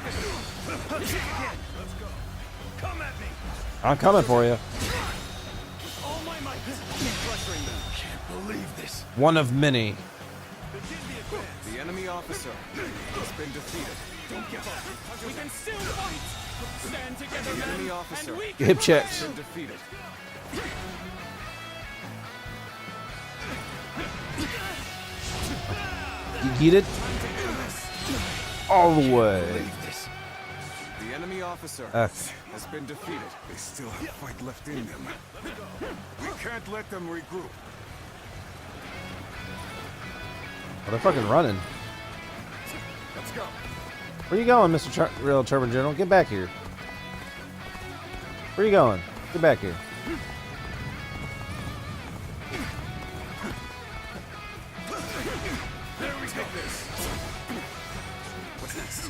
this. Let's go. Come at me. I'm coming for you. All my might. Pressuring them. Can't believe this. One of many. The enemy officer has been defeated. Don't give up. We can still fight. Stand together, The enemy men, officer and we Get hip checked. has been defeated. You get it? All the way. The enemy officer X. has been defeated. They still have fight left in them. We can't let them regroup. Oh, they're fucking running. Let's go. Where you going, Mr. Real Turban General? Get back here. Where you going? Get back here. There we go. What's next?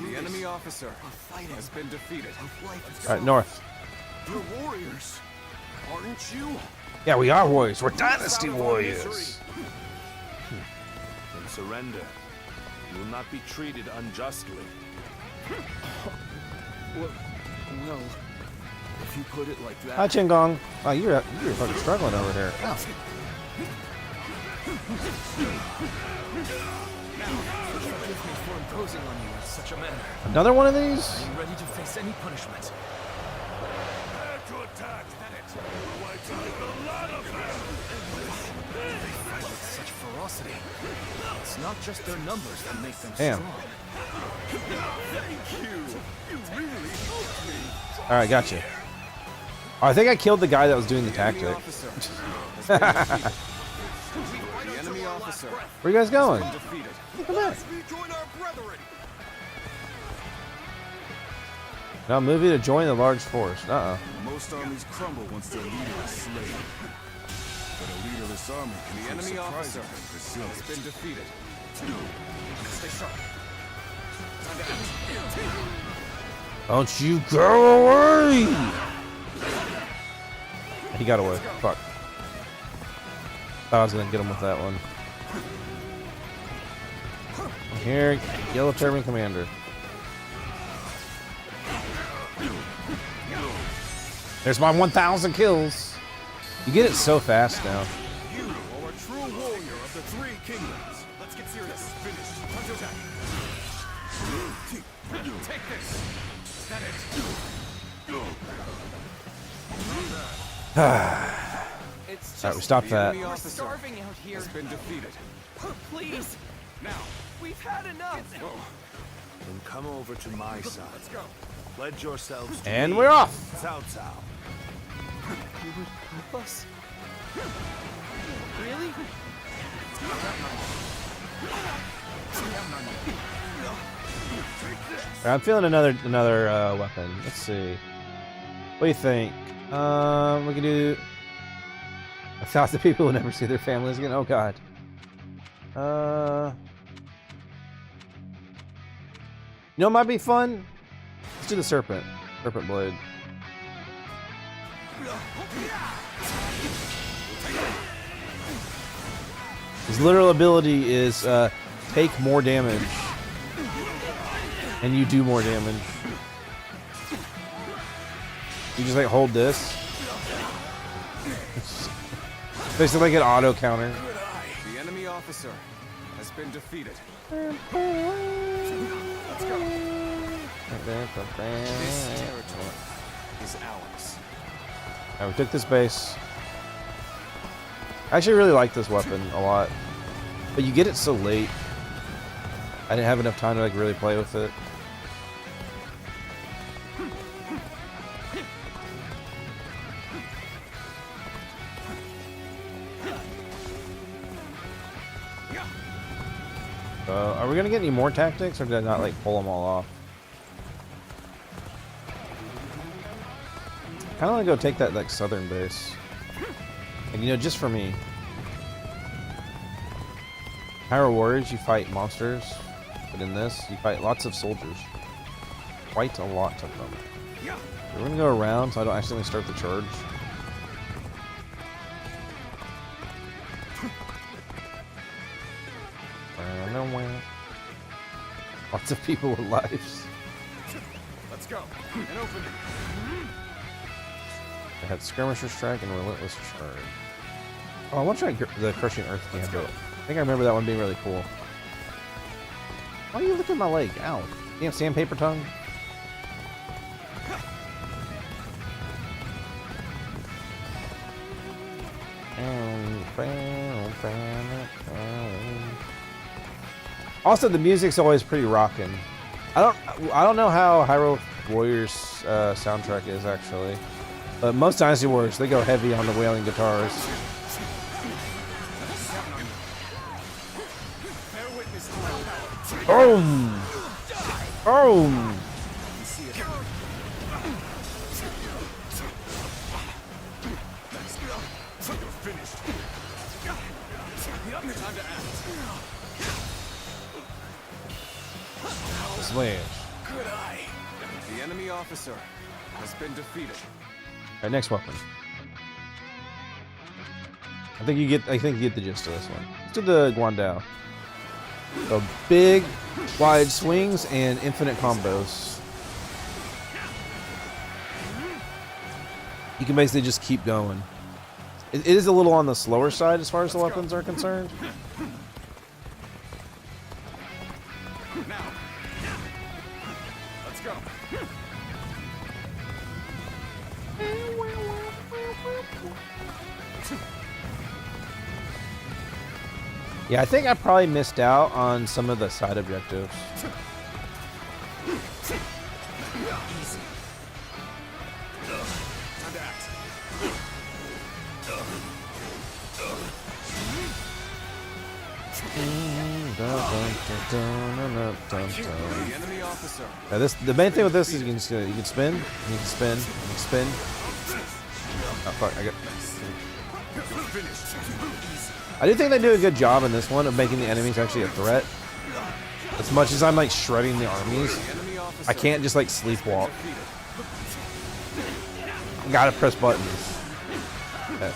The enemy officer has been defeated. All right, north. You're warriors, aren't you? Yeah, we are warriors. We're dynasty warriors. Then surrender. You will not be treated unjustly. Well, if you put it like that. Hi, Qingong. Oh, you're fucking struggling over here. Oh. Forgive me for imposing on you in such a manner. Another one of these? Are you ready to face any punishment? Prepare to attack. Otherwise, you'll get a lot of them. They fight with such ferocity. It's not just their numbers that make them Damn. strong. Thank you. You really helped me. All right, gotcha. Oh, I think I killed the guy that was doing the tactic. The enemy officer. Where you guys going? Defeated. Come back. Rejoin our brethren. Now move you to join the large force. Most armies crumble once their leader is slain. But a leaderless army can The prove enemy officer surprisingly has resilient. been defeated. Stay sharp. Time to act. Don't you go away! He got away. Fuck. Thought I was gonna get him with that one. Here, Yellow Turban Commander. There's my 1,000 kills. You get it so fast now. You are a true warrior of the Three Kingdoms. Let's get serious. Finish. Time to attack. Take this. Is that it? It's Alright, we stopped that. We're starving out here. Has been defeated. Please. Now, We've had enough. then come over to my side. Let's go. Pledge yourselves to And me. we're off. Cao Cao. You would help us? Really? Alright, I'm feeling another weapon. Let's see. What do you think? We can do 1,000 people will never see their families again. Oh god. You know, it might be fun. Let's do the serpent blade. His literal ability is take more damage, and you do more damage. You just like hold this. Basically like an auto counter. The enemy officer has been defeated. Let's go. This territory is ours. Alright, we took this base. I actually really like this weapon a lot. But you get it so late. I didn't have enough time to like really play with it. Are we gonna get any more tactics, or did I not like pull them all off? I kind of want to go take that like southern base, and you know, just for me. Hyrule Warriors, you fight monsters, but in this, you fight lots of soldiers. Quite a lot of them. We're gonna go around so I don't accidentally start the charge. Lots of people with lives. Let's go. And open it. I had Skirmisher Strike and Relentless Charge. Oh, I want to try the Crushing Earth Gambit. I think I remember that one being really cool. Why are you looking at my leg? Ow. Damn sandpaper tongue. Also, the music's always pretty rockin'. I don't know how Hyrule Warriors soundtrack is actually, but most Dynasty Warriors they go heavy on the wailing guitars. Boom! Boom! Slash. Good eye. The enemy officer has been defeated. Alright, next weapon. I think you get the gist of this one. Let's do the Guandao. So big, wide swings and infinite combos. You can basically just keep going. It is a little on the slower side as far as the weapons are concerned. Let's go. Yeah, I think I probably missed out on some of the side objectives. Now the main thing with this is you can spin, you can spin, you can spin. Oh fuck! I do think they do a good job in this one of making the enemies actually a threat. As much as I'm like shredding the armies, I can't just like sleepwalk. Gotta press buttons. Okay.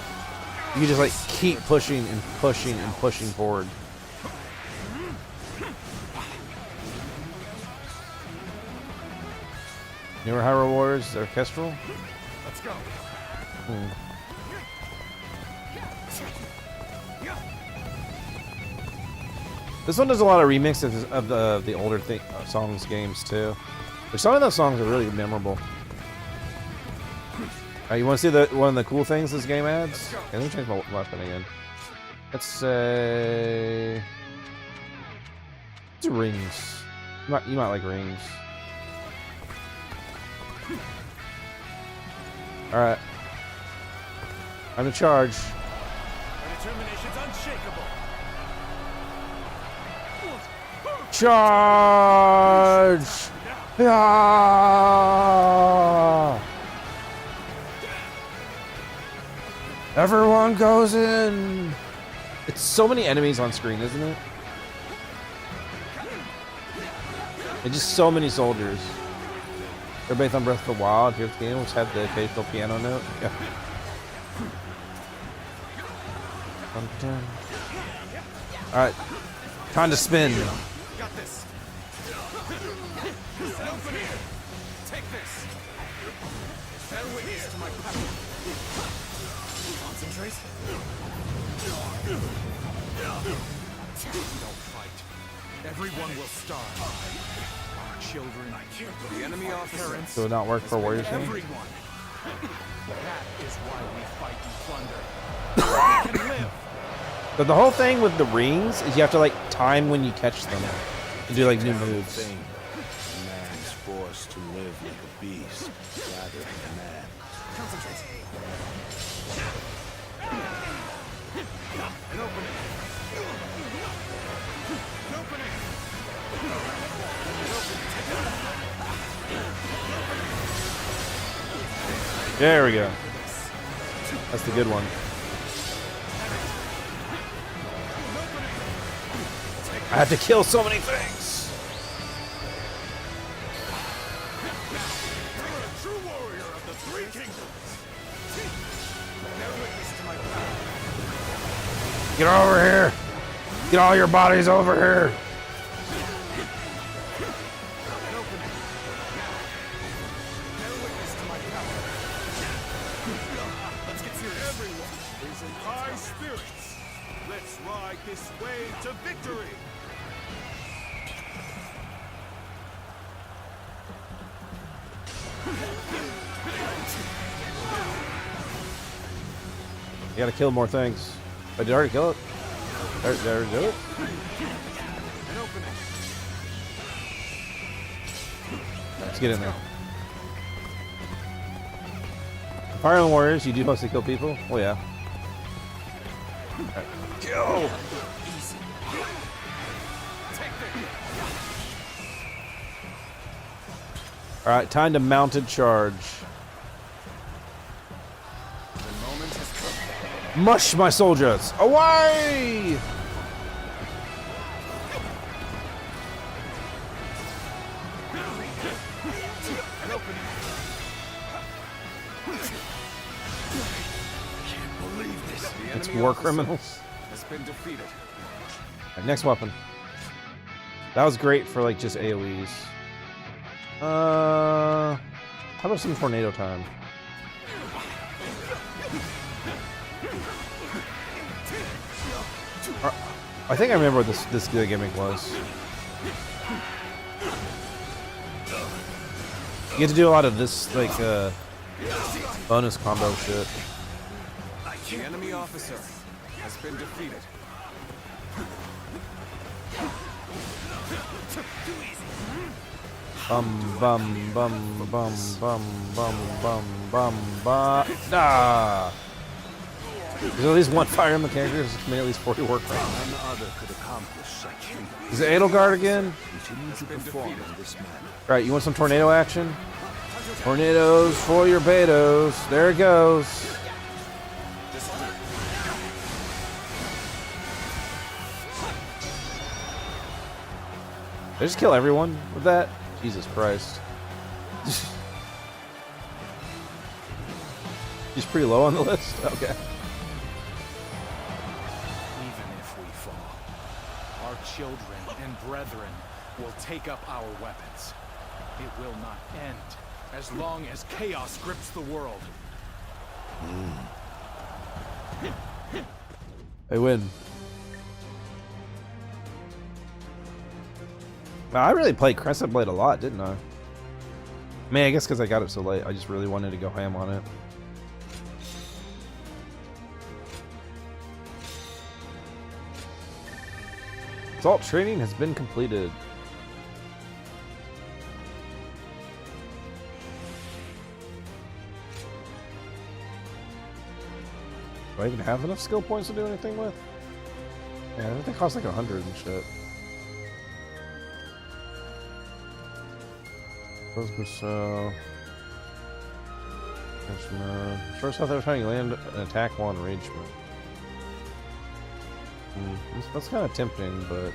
You can just like keep pushing and pushing and pushing forward. Newer Hyrule Warriors Orchestral? Let's go. This one does a lot of remixes of the older songs games too. But some of those songs are really memorable. You want to see one of the cool things this game adds? Okay, let me change my weapon again. Let's say it's rings. You might like rings. All right, I'm in charge. My determination's unshakable. Charge! Yeah! Everyone goes in. It's so many enemies on screen, isn't it? And just so many soldiers. They're based on Breath of the Wild. Here's the game, which had the occasional piano note. Yeah. All right, time to spin. Got this. Take this. Bear witness to my power. Concentrate. Don't fight. Everyone will starve. Our children, the enemy parents. So it not work for Warriors game? Everyone. That is why we fight and plunder. We can live. But the whole thing with the rings is you have to like time when you catch them and do like new moves. Man's forced to live like a beast rather than a man. Concentrate. An opening. An opening. There we go. That's the good one. I have to kill so many things. You're a true warrior of the three kingdoms. Bear witness to my power. Get over here. Get all your bodies over here. An opening. Bear witness to my power. Let's get serious. Everyone is in high spirits. Let's ride this way to victory. You gotta kill more things. Did I already kill it? Did I already do it? An opening. Let's get in there. Fire Emblem Warriors, you do mostly kill people? Oh yeah. Right. Kill! Alright, time to mounted charge. Mush my soldiers! Away! It's war criminals. Has been defeated. Right, next weapon. That was great for like just AoEs. How about some tornado time? I think I remember what this gimmick was. You get to do a lot of this like bonus combo shit. The enemy officer has been defeated. Bum bum bum bum bum bum bum bum bum. Ah! There's at least one Fire Emblem character who's committed at least 40 work for. None other could accomplish such feats. Is it Edelgard again? Continue to perform in this manner. Right, you want some tornado action? Tornadoes for your betos. There it goes. Did I just kill everyone with that? Jesus Christ. He's pretty low on the list? Okay. Even if we fall, our children and brethren will take up our weapons. It will not end as long as chaos grips the world. They win. Wow, I really played Crescent Blade a lot, didn't I? I mean, I guess because I got it so late, I just really wanted to go ham on it. Assault training has been completed. Do I even have enough skill points to do anything with? Yeah, I think they cost like 100 and shit. First off, they were trying to land an attack while in range mode. That's kind of tempting, but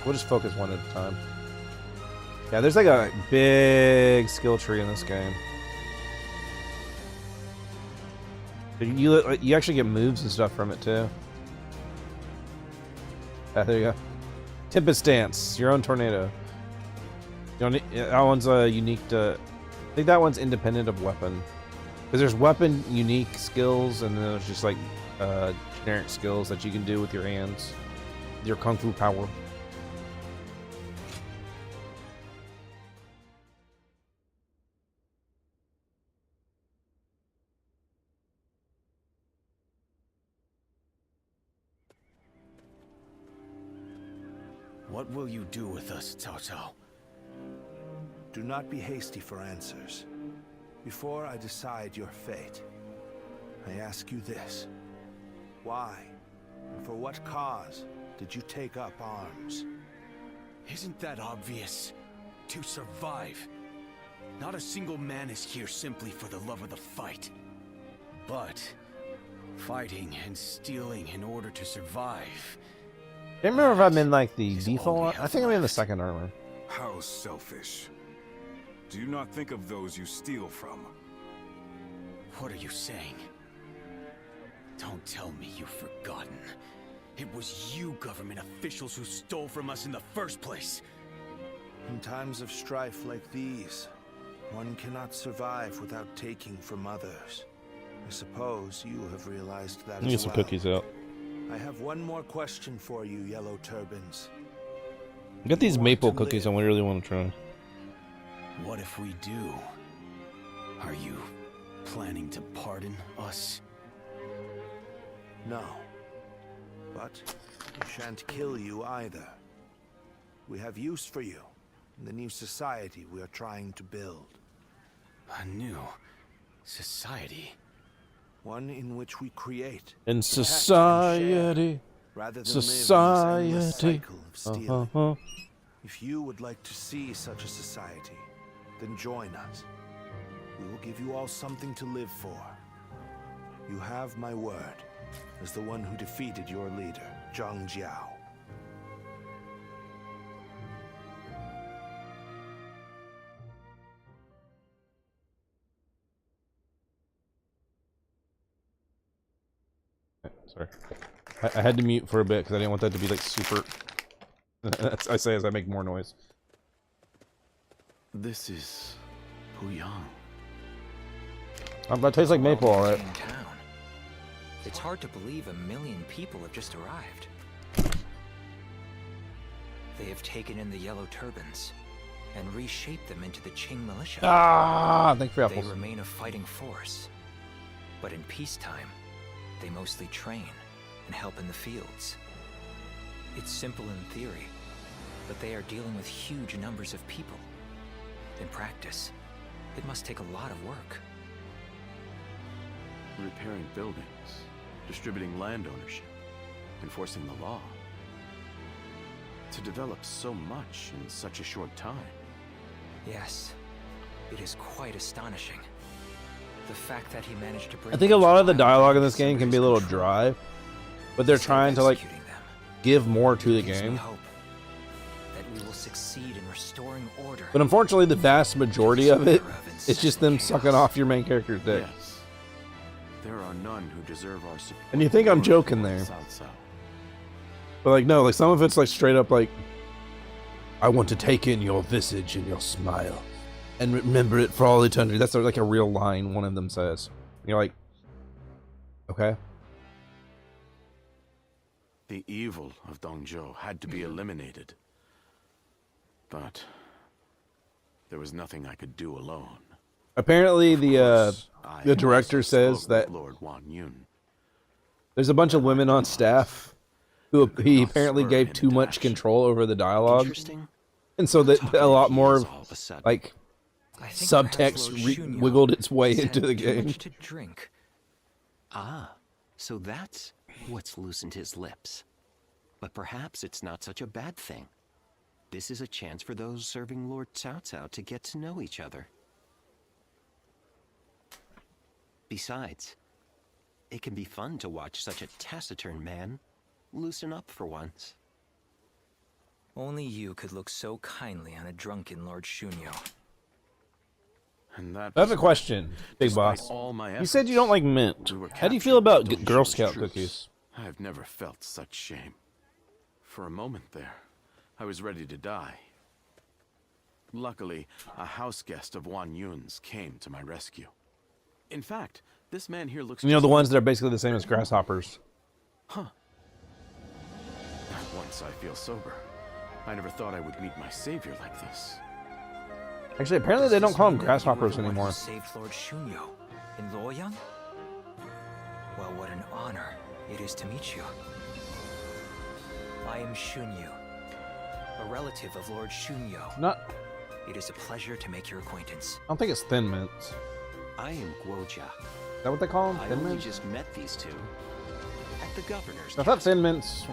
we'll just focus one at a time. Yeah, there's like a big skill tree in this game. You actually get moves and stuff from it too. Ah, there you go. Tempest Dance, your own tornado. You don't need, that one's unique to. I think that one's independent of weapon. Because there's weapon unique skills, and then there's just like generic skills that you can do with your hands, your kung fu power. What will you do with us, Cao Cao? Do not be hasty for answers. Before I decide your fate, I ask you this. Why, and for what cause, did you take up arms? Isn't that obvious? To survive. Not a single man is here simply for the love of the fight. But fighting and stealing in order to survive. I can't remember if I'm in like the default. I think I'm in the second armor. How selfish. Do you not think of those you steal from? What are you saying? Don't tell me you've forgotten. It was you government officials who stole from us in the first place. In times of strife like these, one cannot survive without taking from others. I suppose you have realized that Let me get some cookies out. I have one more question for you, Yellow Turbans. I got these maple cookies I really want to try. What if we do? Are you planning to pardon us? No. But we shan't kill you either. We have use for you in the new society we are trying to build. A new society? One in which we create. In society. Rather than Society. live in this endless cycle of stealing. If you would like to see such a society, then join us. We will give you all something to live for. You have my word as the one who defeated your leader, Zhang Jiao. Sorry. I had to mute for a bit because I didn't want that to be like super... I say as I make more noise. This is Puyang. That tastes like maple, alright. It's hard to believe 1 million people have just arrived. They have taken in the Yellow Turbans and reshaped them into the Qing militia. Ah, thank you for apples. They remain a fighting force, but in peacetime, they mostly train and help in the fields. It's simple in theory, but they are dealing with huge numbers of people. In practice, it must take a lot of work. Repairing buildings, distributing land ownership, enforcing the law. To develop so much in such a short time. Yes, it is quite astonishing. The fact that he managed to bring... I think a lot of the dialogue in this game can be a little dry, but they're trying to like give more to the game. That we will succeed in restoring order. But unfortunately, the vast majority of it is just them sucking off your main character's dick. Yes. There are none who deserve our support. And you think I'm joking there. But like, no, like some of it's like straight up like, I want to take in your visage and your smile and remember it for all eternity. That's like a real line one of them says. You're like, okay. The evil of Dongzhou had to be eliminated. But there was nothing I could do alone. Apparently the director says that Lord Wan Yun. There's a bunch of women on staff who he apparently gave too much control over the dialogue. And so that a lot more like subtext wiggled its way into the game. To drink. Ah, so that's what's loosened his lips. But perhaps it's not such a bad thing. This is a chance for those serving Lord Cao Cao to get to know each other. Besides, it can be fun to watch such a taciturn man loosen up for once. Only you could look so kindly on a drunken Lord Shunyo. And that I have a question, Big Boss. You said you don't like mint. How do you feel about Girl Scout cookies? I have never felt such shame. For a moment there, I was ready to die. Luckily, a house guest of Wan Yun's came to my rescue. In fact, this man here looks. You know, the ones that are basically the same as grasshoppers. Huh. Once I feel sober. I never thought I would meet my savior like this. Actually, apparently they don't call them grasshoppers anymore. Saved Lord Shunyo in Luoyang? Well, what an honor it is to meet you. I am Shunyu, a relative of Lord Shunyo. Not. It is a pleasure to make your acquaintance. I don't think it's Thin Mints. I am Guoja. Is that what they call them? I Thin only Mints? just met these two at the governor's. I thought Thin Mints.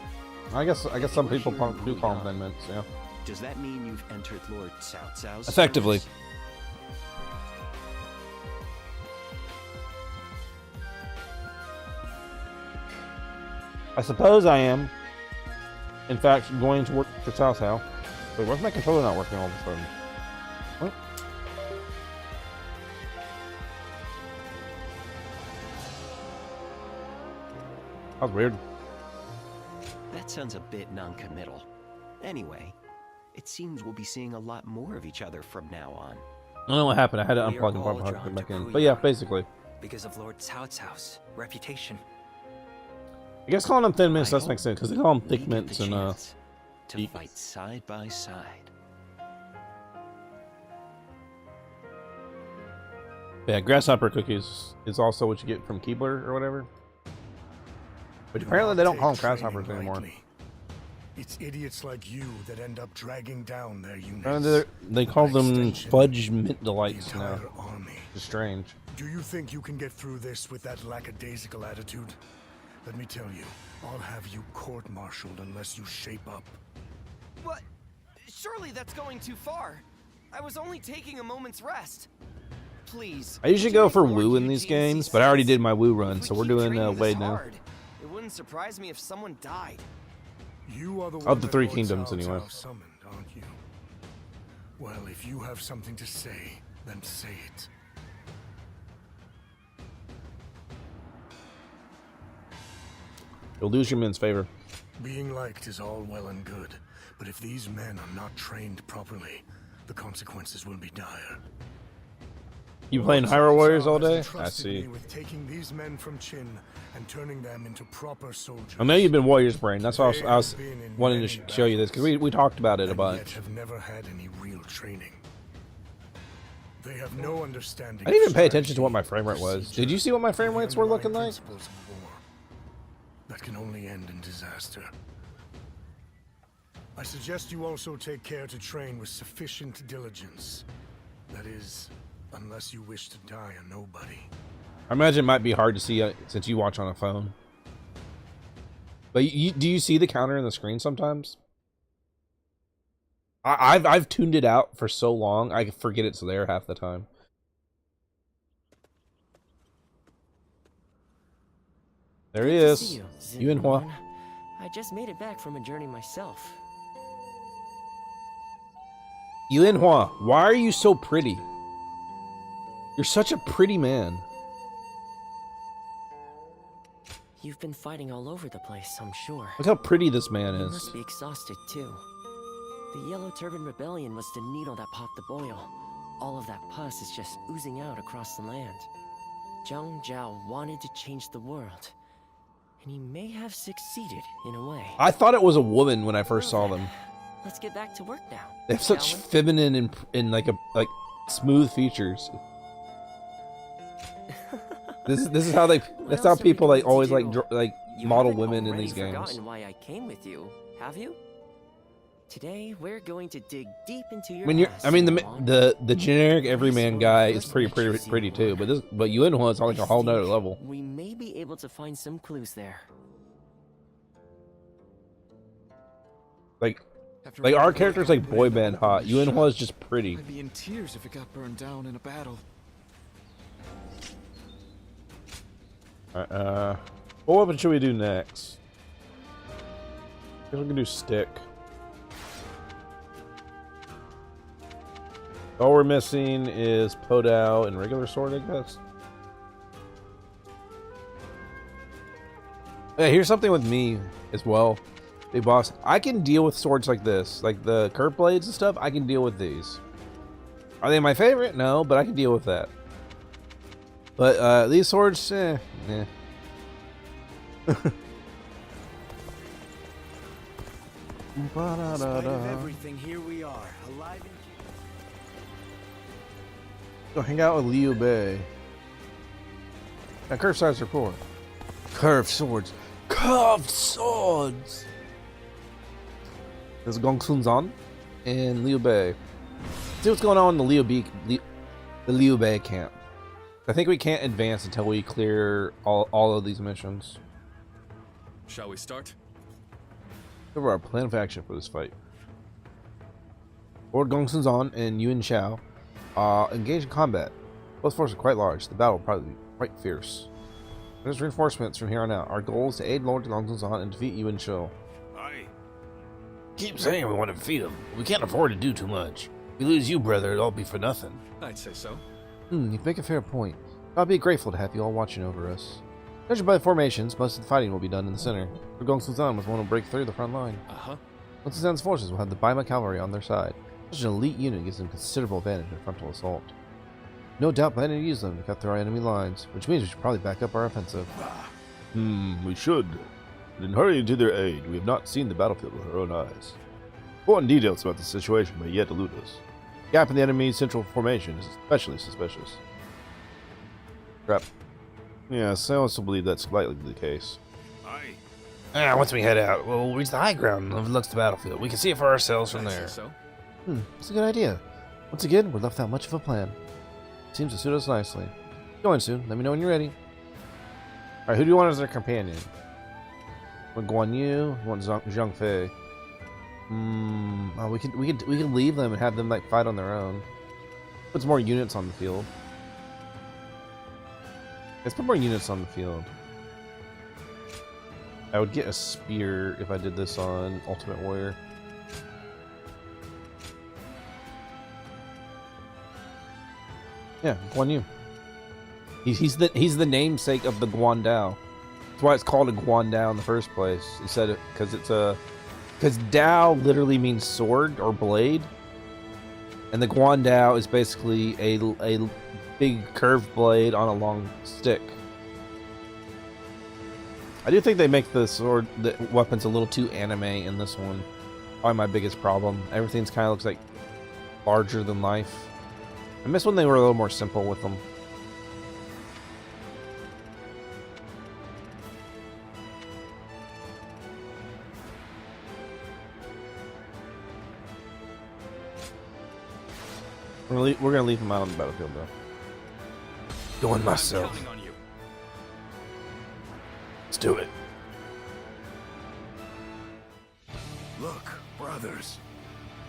I guess some people do call them Thin Mints. Yeah. Does that mean you've entered Lord Cao Cao's Effectively. service? I suppose I am. In fact, going to work for Cao Cao. Wait, where's my controller not working all of a sudden? What? That was weird. That sounds a bit non-committal. Anyway, it seems we'll be seeing a lot more of each other from now on. I don't know what happened. I had to We are unplug and all plug drawn back to in. But yeah, Puyang basically. Because of Lord Cao Cao's reputation. I guess calling them Thin Mints does make sense because they call them Thick We get Mints the and chance to deep. fight side by side. Yeah, grasshopper cookies is also what you get from Keebler or whatever. But apparently they don't call them grasshoppers anymore. It's idiots like you that end up dragging down their units. They call them fudge mint delights now. entire army. It's strange. Do you think you can get through this with that lackadaisical attitude? Let me tell you, I'll have you court-martialed unless you shape up. What? Surely that's going too far. I was only taking a moment's rest. Please. I usually go for Woo in these games, but I already did my Woo run, so we're doing Wade now. Hard, it wouldn't surprise me if someone died. You are the Of the one Three that Lord Kingdoms, Cao anyway. Cao summoned, aren't you? Well, if you have something to say, then say it. You'll lose your men's favor. Being liked is all well and good, but if these men are not trained properly, the consequences will be dire. You playing Hyrule Warriors all day? I Trusted see. me with taking these men from Qin and turning them into proper soldiers. I know you've been Warriors Brain. That's why I was wanting to show you this because we talked about it a and bunch. yet have never had any real training. They have no understanding. I didn't even of pay attention to what my strategy, frame rate was. procedure, Did you see what my frame or the rates were looking underlying like? principles of war. That can only end in disaster. I suggest you also take care to train with sufficient diligence. That is, unless you wish to die a nobody. I imagine it might be hard to see since you watch on a phone. But do you see the counter in the screen sometimes? I've tuned it out for so long I forget it's there half the time. There he Good to see is. you, You and Hua. Zinwan. I just made it back from a journey myself. Yuen Hua, why are you so pretty? You're such a pretty man. You've been fighting all over the place, I'm sure. Look how pretty this man You is. must be exhausted too. The Yellow Turban Rebellion was the needle that popped the boil. All of that pus is just oozing out across the land. Zhang Zhao wanted to change the world. And he may have succeeded, in a way. I thought it was a woman when I first saw them. Let's get back to work now. They have such shall we? feminine and like smooth features. This is how they. That's how people like always like You model haven't women in already these games. forgotten why I came with you, have you? Today we're going to dig deep into your I mean, past, I mean Zinwan. the generic everyman guy is pretty too, but Yuen Hua is on like a whole nother level. We may be able to find some clues there. Like our character's like boy band hot. Yuen Hua is just pretty. I'd be in tears if it got burned down in a battle. What weapon should we do next? I guess we can do stick. All we're missing is Podao and regular sword, I guess. Hey, here's something with me as well. Big boss, I can deal with swords like this, like the curved blades and stuff. I can deal with these. Are they my favorite? No, but I can deal with that. But these swords, eh. Despite of everything, here we are, alive and Go hang out with Liu Bei. Now, curved swords are cool. Curved swords. Curved swords! There's Gong Sun Zan and Liu Bei. See what's going on in the Liu Bei camp. I think we can't advance until we clear all of these missions. Shall we start? Cover our plan of action for this fight. Lord Gong Sun Zan and Yuan Shao engage in combat. Both forces are quite large. The battle will probably be quite fierce. There's reinforcements from here on out. Our goal is to aid Lord Gong Sun Zan and defeat Yuan Shao. Aye. Keep saying we want to defeat him. We can't afford to do too much. If we lose you, brother, it'll all be for nothing. I'd say so. You make a fair point. I'll be grateful to have you all watching over us. Judging by the formations, most of the fighting will be done in the center. Lord Gong Sun Zan was one who will break through the front line. Uh-huh. Gong Sun Zan's forces will have the Baima cavalry on their side. Such an elite unit gives them considerable advantage in frontal assault. No doubt planning to use them to cut through our enemy lines, which means we should probably back up our offensive. We should. But in hurrying to their aid, we have not seen the battlefield with our own eyes. Important details about the situation may yet elude us. The gap in the enemy's central formation is especially suspicious. Crap. Yes, I also believe that's likely the case. Aye. Once we head out, we'll reach the high ground and overlook the battlefield. We can see it for ourselves from there. So? That's a good idea. Once again, we're left without much of a plan. Seems to suit us nicely. Join soon. Let me know when you're ready. Alright, who do you want as our companion? Want Guan Yu? You want Zhang Fei? We could leave them and have them like fight on their own. Put some more units on the field. Let's put more units on the field. I would get a spear if I did this on Ultimate Warrior. Yeah, Guan Yu. He's the namesake of the Guandao. That's why it's called a Guandao in the first place. He said it because because Dao literally means sword or blade, and the Guandao is basically a big curved blade on a long stick. I do think they make the weapons a little too anime in this one. Probably my biggest problem. Everything's kind of looks like larger than life. I miss when they were a little more simple with them. We're gonna leave them out on the battlefield, though. Going myself. Let's do it. Look, brothers.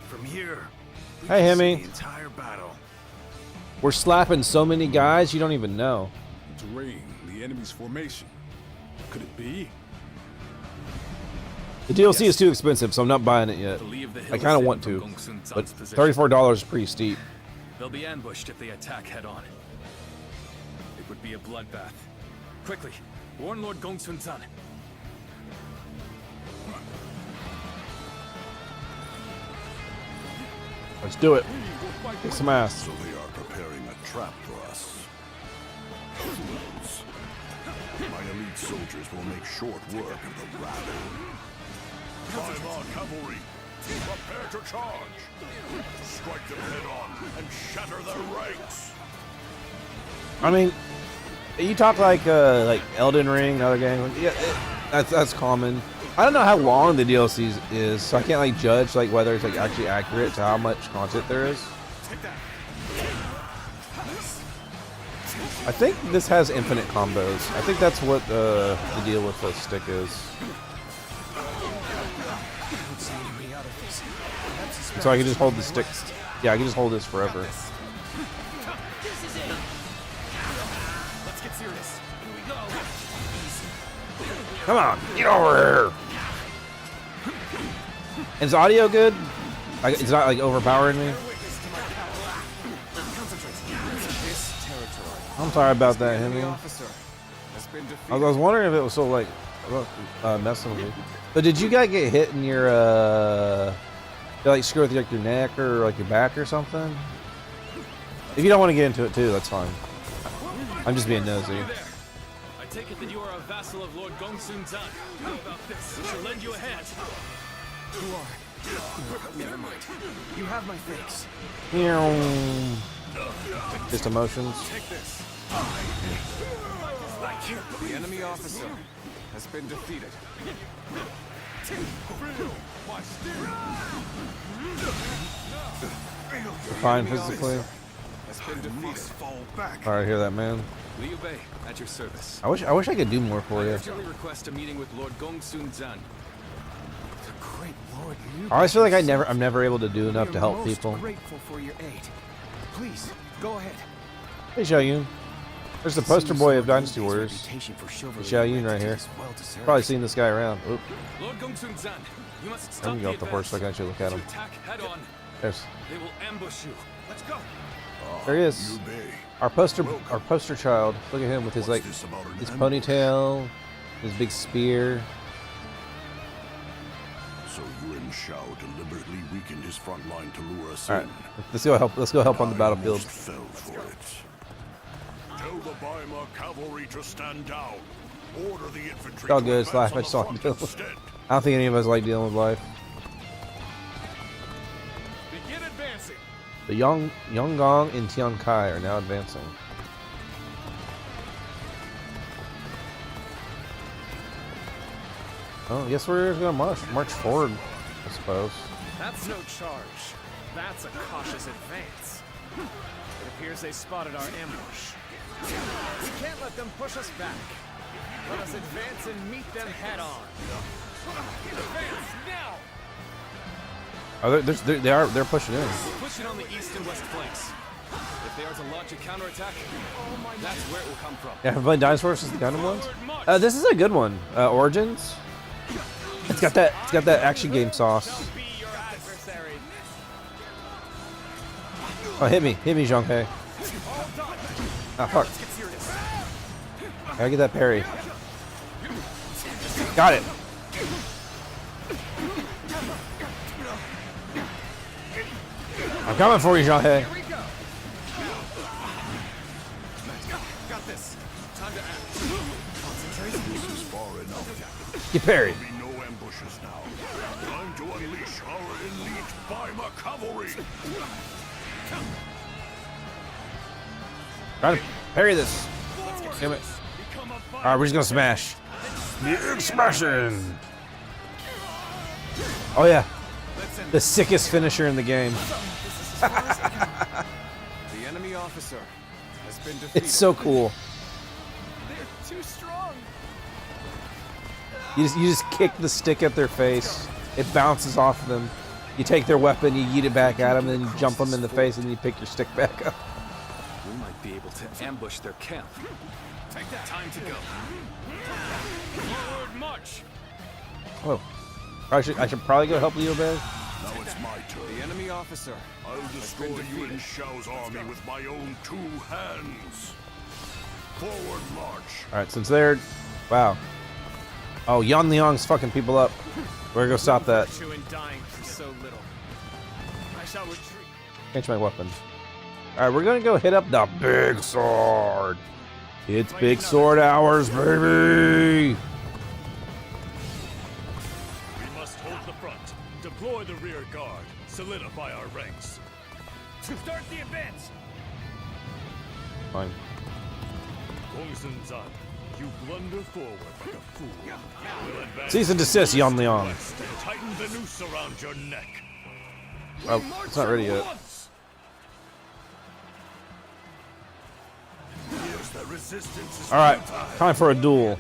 From here, we Hey, can see Hemi. the entire battle. We're slapping so many guys you don't even know. Terrain, the enemy's formation. Could it be? The DLC is too expensive, so I'm not buying it yet. I kind of want to, but $34 is pretty steep. They'll be ambushed if they attack head-on. It would be a bloodbath. Quickly, warn Lord Gong Sun Zan. Let's do it. Kick some ass. So they are preparing a trap for us. My elite soldiers will make short work of the rabble. Baima cavalry, prepare to charge. Strike them head on and shatter their ranks. I mean, you talk like Elden Ring and other games. Yeah, that's common. I don't know how long the DLC is, so I can't like judge like whether it's like actually accurate to how much content there is. I think this has infinite combos. I think that's what the deal with the stick is. So I can just hold the stick. Yeah, I can just hold this forever. Let's get serious. Here we go. Come on, get over here. Is audio good? It's not like overpowering me. I'm sorry about that, Hemi. I was wondering if it was so like messing with me. But did you guys get hit in your like screw with like your neck or like your back or something? If you don't want to get into it too, that's fine. I'm just being nosy. I take it that you are a vassal of Lord Gongsun Zan. How about this? I shall lend you a hand. You are. Never mind. You have my thanks. Just emotions. Take this. The enemy officer has been defeated. Fine physically. Has been defeated. Fall back. Alright, hear that, man. Liu Bei, at your service. I wish I could do more for you. Urgently request a meeting with Lord Gongsun Zan. The great Lord Liu I always feel like Bei I'm never able to do enough we to are help most people. Grateful for your aid. Please go ahead. Hey, Xiao Yun. There's the poster boy of Dynasty Warriors. Xiao Yun right here. Probably seen this guy around. Oop. Lord Gongsun Zan, you must I'm stop gonna the go off the horse so I advance. can actually look at him. Attack head on. There's, They will ambush you. Let's go. there he is. Our poster child. Look at him with his like his ponytail, his big spear. So Yuan Shao deliberately weakened his front line to lure us All right, in. let's go help. Let's go help on the I battlefield. almost fell for it. Tell the Baima cavalry to stand down. Order the infantry. It's all to good. It's life. advance I on just the like front dealing with. instead. I don't think any of us like dealing with life. Begin advancing. The Yonggong and Tian Kai are now advancing. Oh, I guess we're gonna march forward, I suppose. That's no charge. That's a cautious advance. It appears they spotted our ambush. We can't let them push us back. Let us advance and meet them head on. Advance now! Oh, they're pushing in. Push it on the east and west flanks. If they are to launch a counterattack, that's where it will come from. Yeah, have you played Dinosaur vs. the Gundam ones? This is a good one. Origins. It's got that action game sauce. Oh, hit me, Zhong He. Ah, fuck. Gotta get that parry. Got it. I'm coming for you, Zhong He. Got this. Time to act. This is far enough. Get parried. There will be no ambushes now. Time to unleash our elite Baima cavalry. Trying to parry this. Damn it. Alright, we're just gonna smash. Big smashing. Oh yeah. The sickest finisher in the game. The enemy officer has been defeated. It's so cool. They're too strong. You just kick the stick at their face. It bounces off of them. You take their weapon, you yeet it back at them, then you jump them in the face, and you pick your stick back up. We might be able to ambush their camp. Take that. Time to go. Forward march. Oh, I should probably go help Liu Bei. Now it's my turn. The enemy officer. I'll destroy Yuan Shao's army with my own 2 hands. Forward march. All right, since they're, wow. Oh, Yan Liang's fucking people up. We're gonna go stop that. Virtue in dying for so little. I shall retreat. Change my weapon. All right, we're gonna go hit up the big sword. It's big sword hours, baby. We must hold the front. Deploy the rear guard. Solidify our ranks. Start the advance. Fine. Gongsun Zan, you blunder forward like a fool. We'll advance Cease and desist, Yan Liang. west and tighten the noose around your neck. Oh, it's not ready yet. Here's the resistance is All right, futile. time for a duel.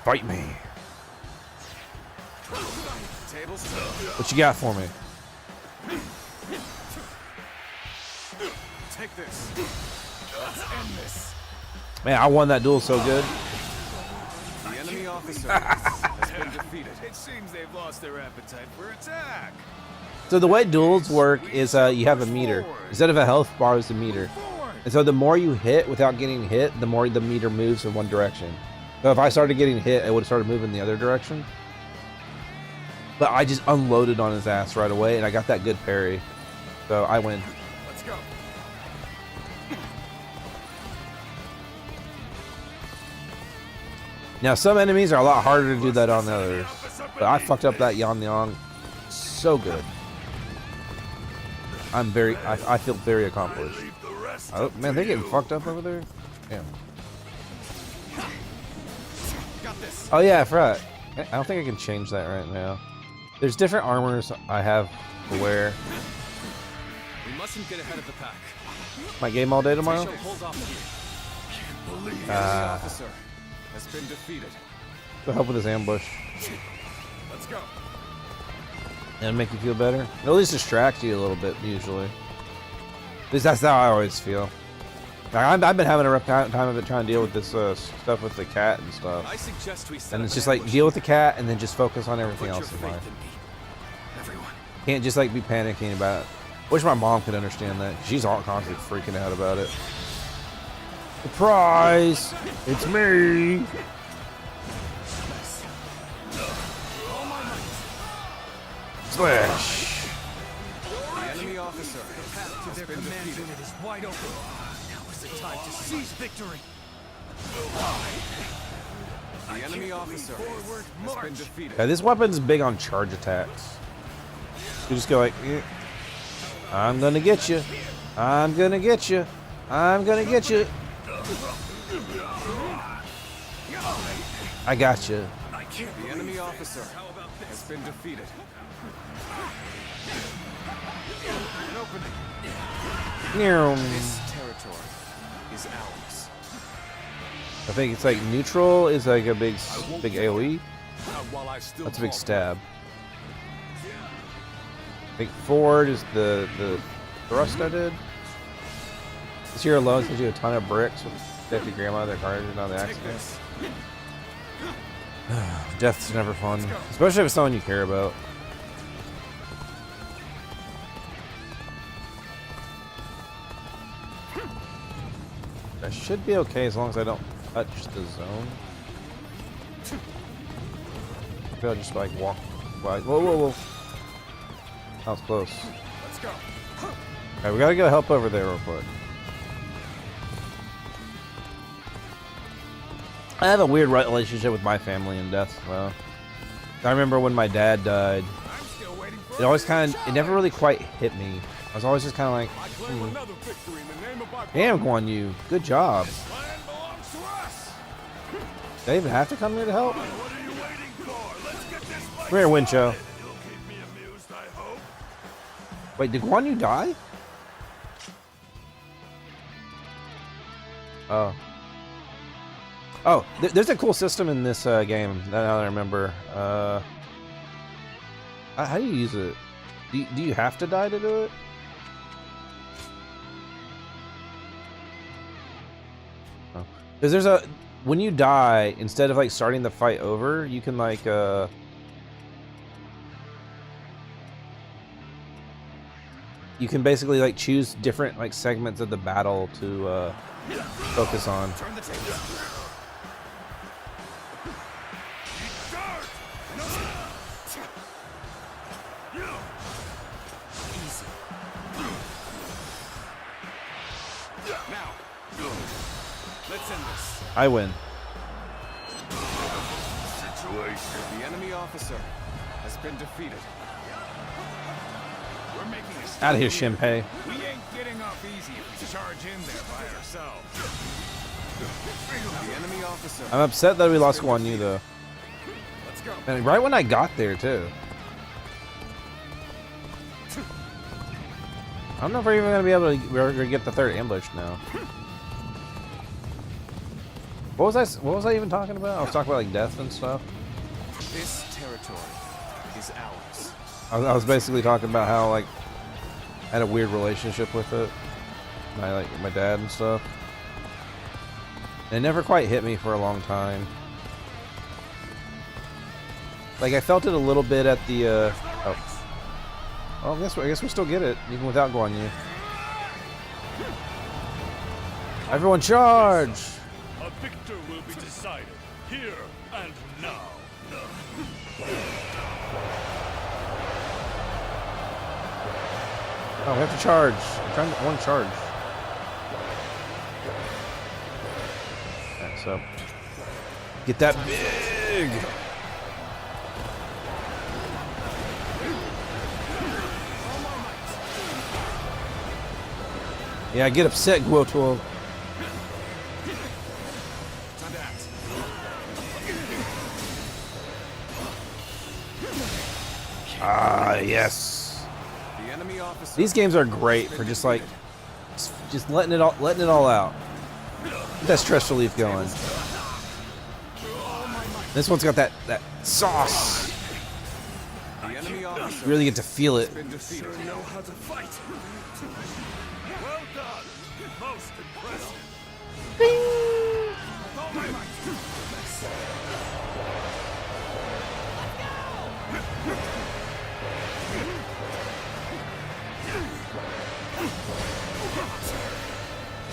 Fight me. Tables. What you got for me? Take this. Let's end this. Man, I won that duel so good. The enemy officer has been defeated. It seems they've lost their appetite for attack. So the way duels work is you have a meter. Instead of a health bar, it's a meter. And so the more you hit without getting hit, the more the meter moves in one direction. So if I started getting hit, it would have started moving the other direction. But I just unloaded on his ass right away, and I got that good parry. So I win. Let's go. Now, some enemies are a lot harder to do that on than others. But I fucked up that Yan Yang so good. I feel very accomplished. Oh, man, they're getting fucked up over there? Damn. Oh, yeah, I forgot. I don't think I can change that right now. There's different armors I have to wear. We mustn't get ahead of the pack. My game all day tomorrow? Hold off here. Officer has been defeated. To help with this ambush. Let's go. And make you feel better? It'll at least distract you a little bit, usually. At least that's how I always feel. I've been having a rough time of it trying to deal with this stuff with the cat and stuff. I suggest we set And up it's an just like, ambush. deal with the cat and then just focus on everything Put else your in life. faith in me, everyone. Can't just like be panicking about it. Wish my mom could understand that. She's all constantly freaking out about it. Surprise! It's me! Slash! The enemy officer. The path to their command unit is wide open. Now is the time to seize victory. The enemy officer has been defeated. Yeah, this weapon's big on charge attacks. You just go like, eh. I'm gonna get you. I'm gonna get you. I'm gonna get you. I got you. The enemy officer has been defeated. An opening. This territory is ours. I think it's like neutral is like a big AoE. That's a big stab. I think forward is the thrust I did. This here alone gives you a ton of bricks with 50 grandma of their cards and all the accidents. Death's never fun, especially if it's someone you care about. I should be okay as long as I don't touch the zone. Maybe I'll just like walk by. Whoa, whoa, whoa. That was close. Let's go. Alright, we gotta go help over there real quick. I have a weird relationship with my family and death, though. I remember when my dad died. It always it never really quite hit me. I was always just kind of like, damn, Guan Yu, good job. They even have to come here to help? Come here, Wincho. Wait, did Guan Yu die? Oh. Oh, there's a cool system in this game, now that I remember. How do you use it? Do you have to die to do it? Oh. Because there's a... When you die, instead of like starting the fight over, you can like... You can basically like choose different like segments of the battle to focus on. Turn the tables. Let's end this. I win. The enemy officer has been defeated. We're making a Out of here, Shinpei. We ain't getting off easy if we charge in there by ourselves. The enemy officer. I'm upset that we lost Guan Yu though. Let's go. And right when I got there too. I don't know if we're even gonna be able to. We're gonna get the third ambush now. What was I even talking about? I was talking about like death and stuff. This territory is ours. I was basically talking about how like I had a weird relationship with it. My dad and stuff. And it never quite hit me for a long time. Like I felt it a little bit at the oh. Well, I guess we still get it even without Guan Yu. Everyone charge! A victor will be decided here and now. Oh, we have to charge. I want to charge. Alright, so Get that big. Yeah, get upset, Guotuo. Ah, yes. The enemy officer. These games are great for just like, just letting it all out. Get that stress relief going. This one's got that sauce. The enemy officer. You really get to feel it. Sure know how to fight. Well done. Most impressive. All my might.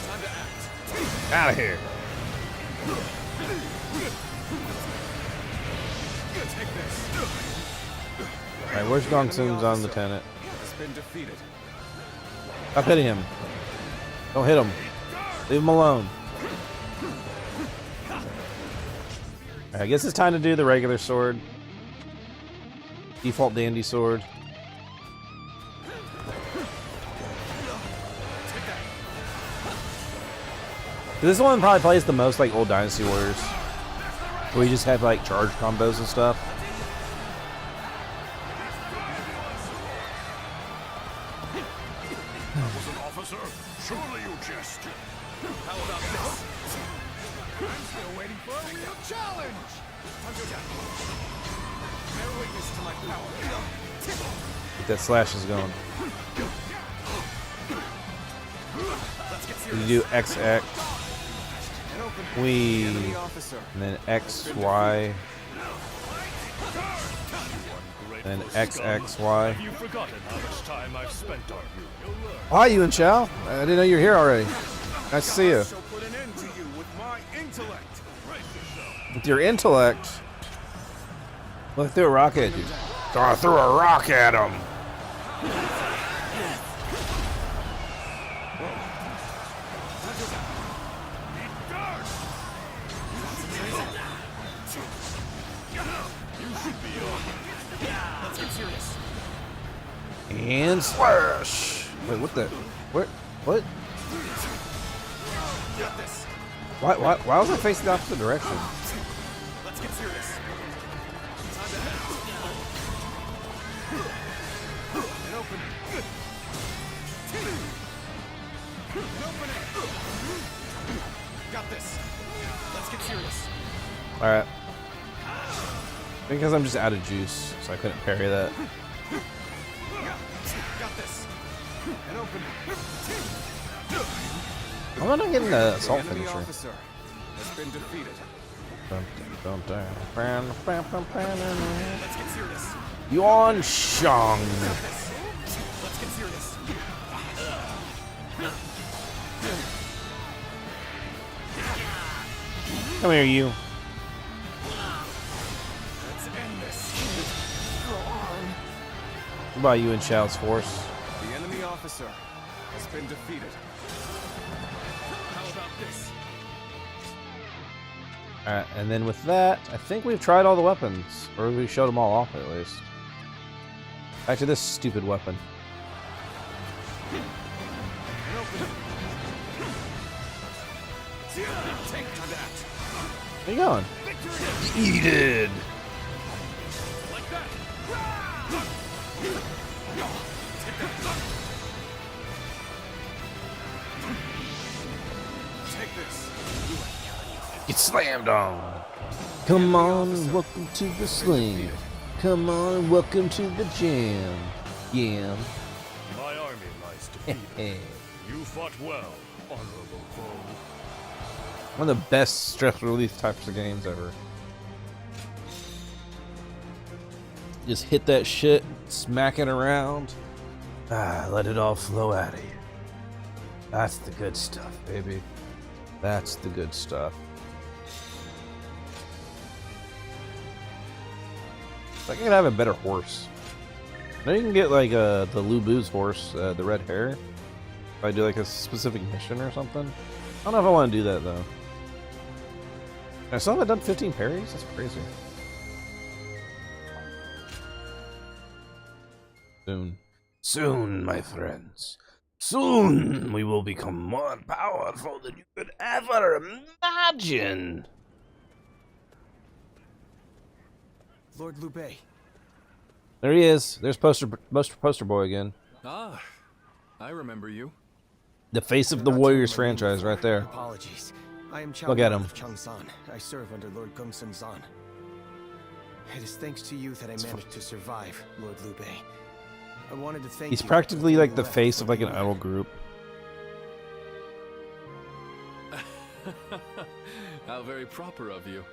Time to act. Out of here. Take this. Alright, where's Gong Sun's on Lieutenant? Has been defeated. Stop hitting him. Don't hit him. Leave him alone. Alright, I guess it's time to do the regular sword. Default dandy sword. This one probably plays the most like old Dynasty Warriors, where you just have like charge combos and stuff. That was an officer. Surely you jest. How about this? I'm still waiting for a real challenge. Bear witness to my power. Get that slashes going. Let's get You serious. do XX, we, Enemy officer. and then XY, and then XXY. Have you forgotten how much time I've spent on you? Hi, you and Chow. I didn't know you were here already. Nice to see you. Shall put an end to you with my intellect. With your intellect. Well, I threw a rock at you. So I threw a rock at him. Let's get serious. And slash. Wait, what the? What? What? Got this. Why was I facing the opposite direction? Let's get serious. Time to act. And open. And open it. Got this. Let's get serious. Alright. Because I'm just out of juice, so I couldn't parry that. Got this. And open it. I'm not getting the assault The enemy finisher. officer has been defeated. Let's get serious. Yuan Shang. Let's get serious. Come here, you. Let's end this. Go on. What about you and Shao's force? The enemy officer has been defeated. How about this? Alright, and then with that, I think we've tried all the weapons. Or we showed them all off, at least. Back to this stupid weapon. Take time to act. Where you going? Eat it! Like that. Take that. Take this. Get slammed on! Come on, welcome to the sling. Come on, welcome to the jam. Yeah. My army lies defeated. You fought well, honorable foe. One of the best stress relief types of games ever. Just hit that shit, smack it around. Let it all flow out of you. That's the good stuff, baby. That's the good stuff. I think I could have a better horse. Now you can get like the Lu Bu's horse, the red hair. If I do like a specific mission or something. I don't know if I want to do that though. I still haven't done 15 parries? That's crazy. Soon. Soon, my friends. Soon we will become more powerful than you could ever imagine. Lord Liu Bei. There he is. There's poster boy again. Ah, I remember you. The face of the Warriors franchise right there. Apologies. I am Look at him. of Changsan. I serve under Lord Gongsun Zan. It is thanks to you that I managed to survive, Lord Liu Bei. I wanted to thank He's you practically for like the left face of for like an me. idol group. How very proper of you.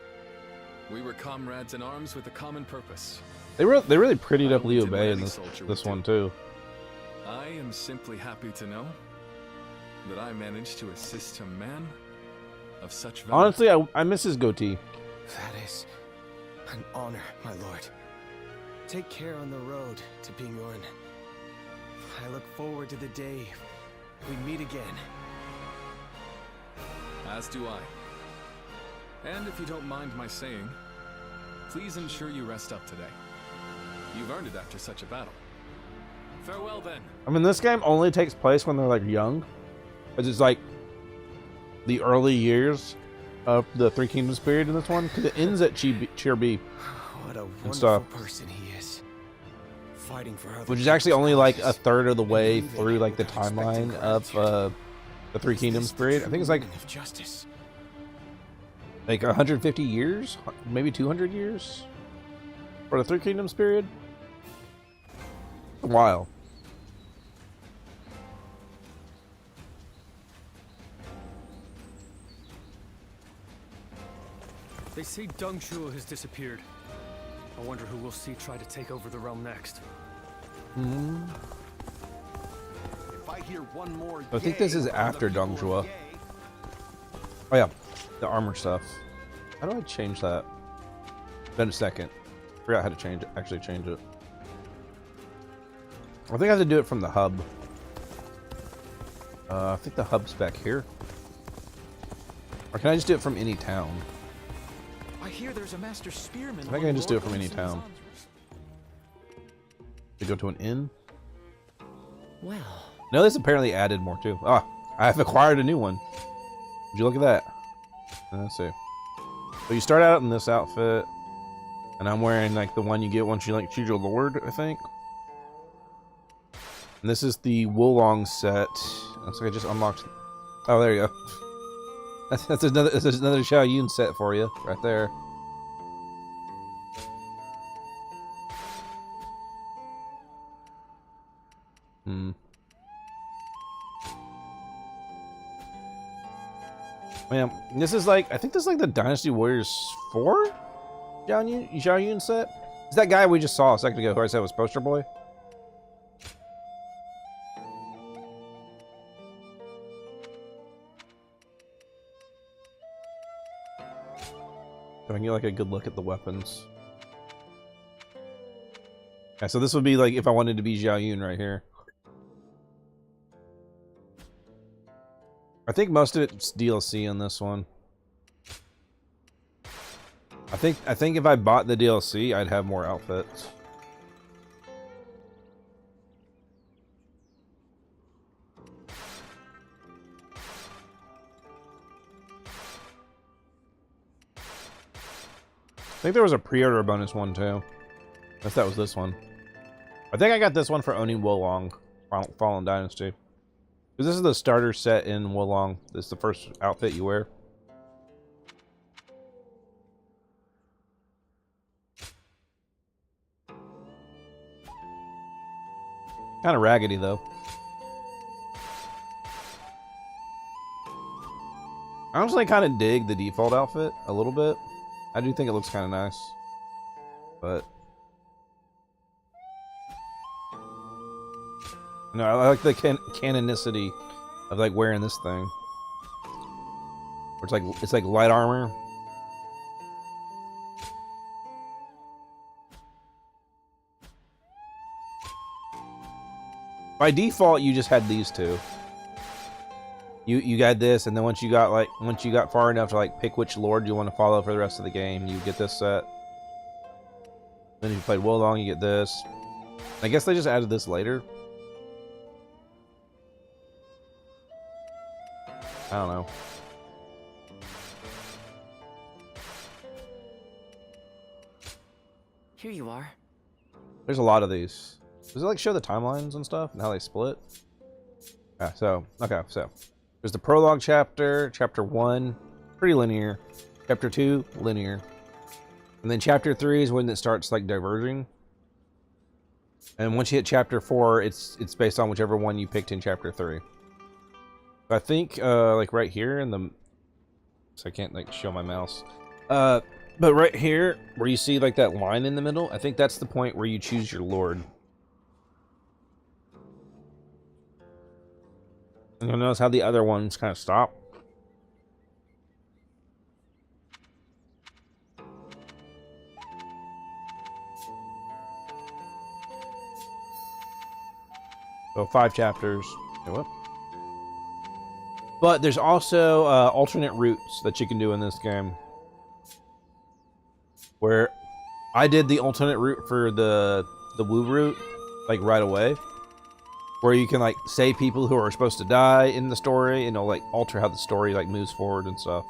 We were comrades in arms with a common purpose. They really prettied up only Liu did what Bei in any this soldier this would one do. too. I am simply happy to know that I managed to assist a man of such value. Honestly, I miss his goatee. That is an honor, my lord. Take care on the road to Pingyuan. I look forward to the day we meet again. As do I. And if you don't mind my saying, please ensure you rest up today. You've earned it after such a battle. Farewell then. I mean, this game only takes place when they're like young. It's like the early years of the Three Kingdoms period in this one, because it ends at Chirbi What a and wonderful stuff. person he is. Fighting for others. Which is actually only like a third of the way through like the timeline of the Three Kingdoms period. I think it's like of justice. 150 years, maybe 200 years for the Three Kingdoms period. A while. They say Deng Zhuo has disappeared. I wonder who we'll see try to take over the realm next. If I hear one more I think this is after Deng Zhuo. Oh yeah, the armor stuff. How do I change that? In a second. Forgot how to change it. Actually change it. I think I have to do it from the hub. I think the hub's back here. Or can I just do it from any town? I hear there's a master spearman. I think I can just do it from any town. To go to an inn? Well. No, this apparently added more too. Ah, I have acquired a new one. Would you look at that? Let's see. So you start out in this outfit, and I'm wearing like the one you get once you like choose your lord, I think. And this is the Wolong set. Looks like I just unlocked. Oh, there you go. That's another Xiao Yun set for you right there. Man, this is like, I think this is like the Dynasty Warriors 4 Xiao Yun set. Is that guy we just saw a second ago who I said was Poster Boy? So I can get like a good look at the weapons. Yeah, so this would be like if I wanted to be Xiao Yun right here. I think most of it's DLC in this one. I think if I bought the DLC, I'd have more outfits. I think there was a pre-order bonus one too. Unless that was this one. I think I got this one for owning Wolong, Fallen Dynasty. Because this is the starter set in Wolong. This is the first outfit you wear. Kind of raggedy though. I honestly kind of dig the default outfit a little bit. I do think it looks kind of nice. But no, I like the canonicity of like wearing this thing. Where it's like light armor. By default, you just had these two. you got this, and then once you got far enough to like pick which lord you want to follow for the rest of the game, you get this set. Then if you played Wo Long, you get this. I guess they just added this later. I don't know. Here you are. There's a lot of these. Does it like show the timelines and stuff and how they split? Yeah, so there's the prologue chapter, chapter 1, pretty linear. Chapter 2, linear. And then chapter 3 is when it starts like diverging. And once you hit chapter 4, it's based on whichever one you picked in chapter 3. I think like right here in the, so I can't like show my mouse. But right here where you see like that line in the middle, I think that's the point where you choose your lord. And you'll notice how the other ones kind of stop. So 5 chapters. Okay, whoop. But there's also alternate routes that you can do in this game. Where I did the alternate route for the Wu route, like right away. Where you can like save people who are supposed to die in the story, and it'll like alter how the story like moves forward and stuff.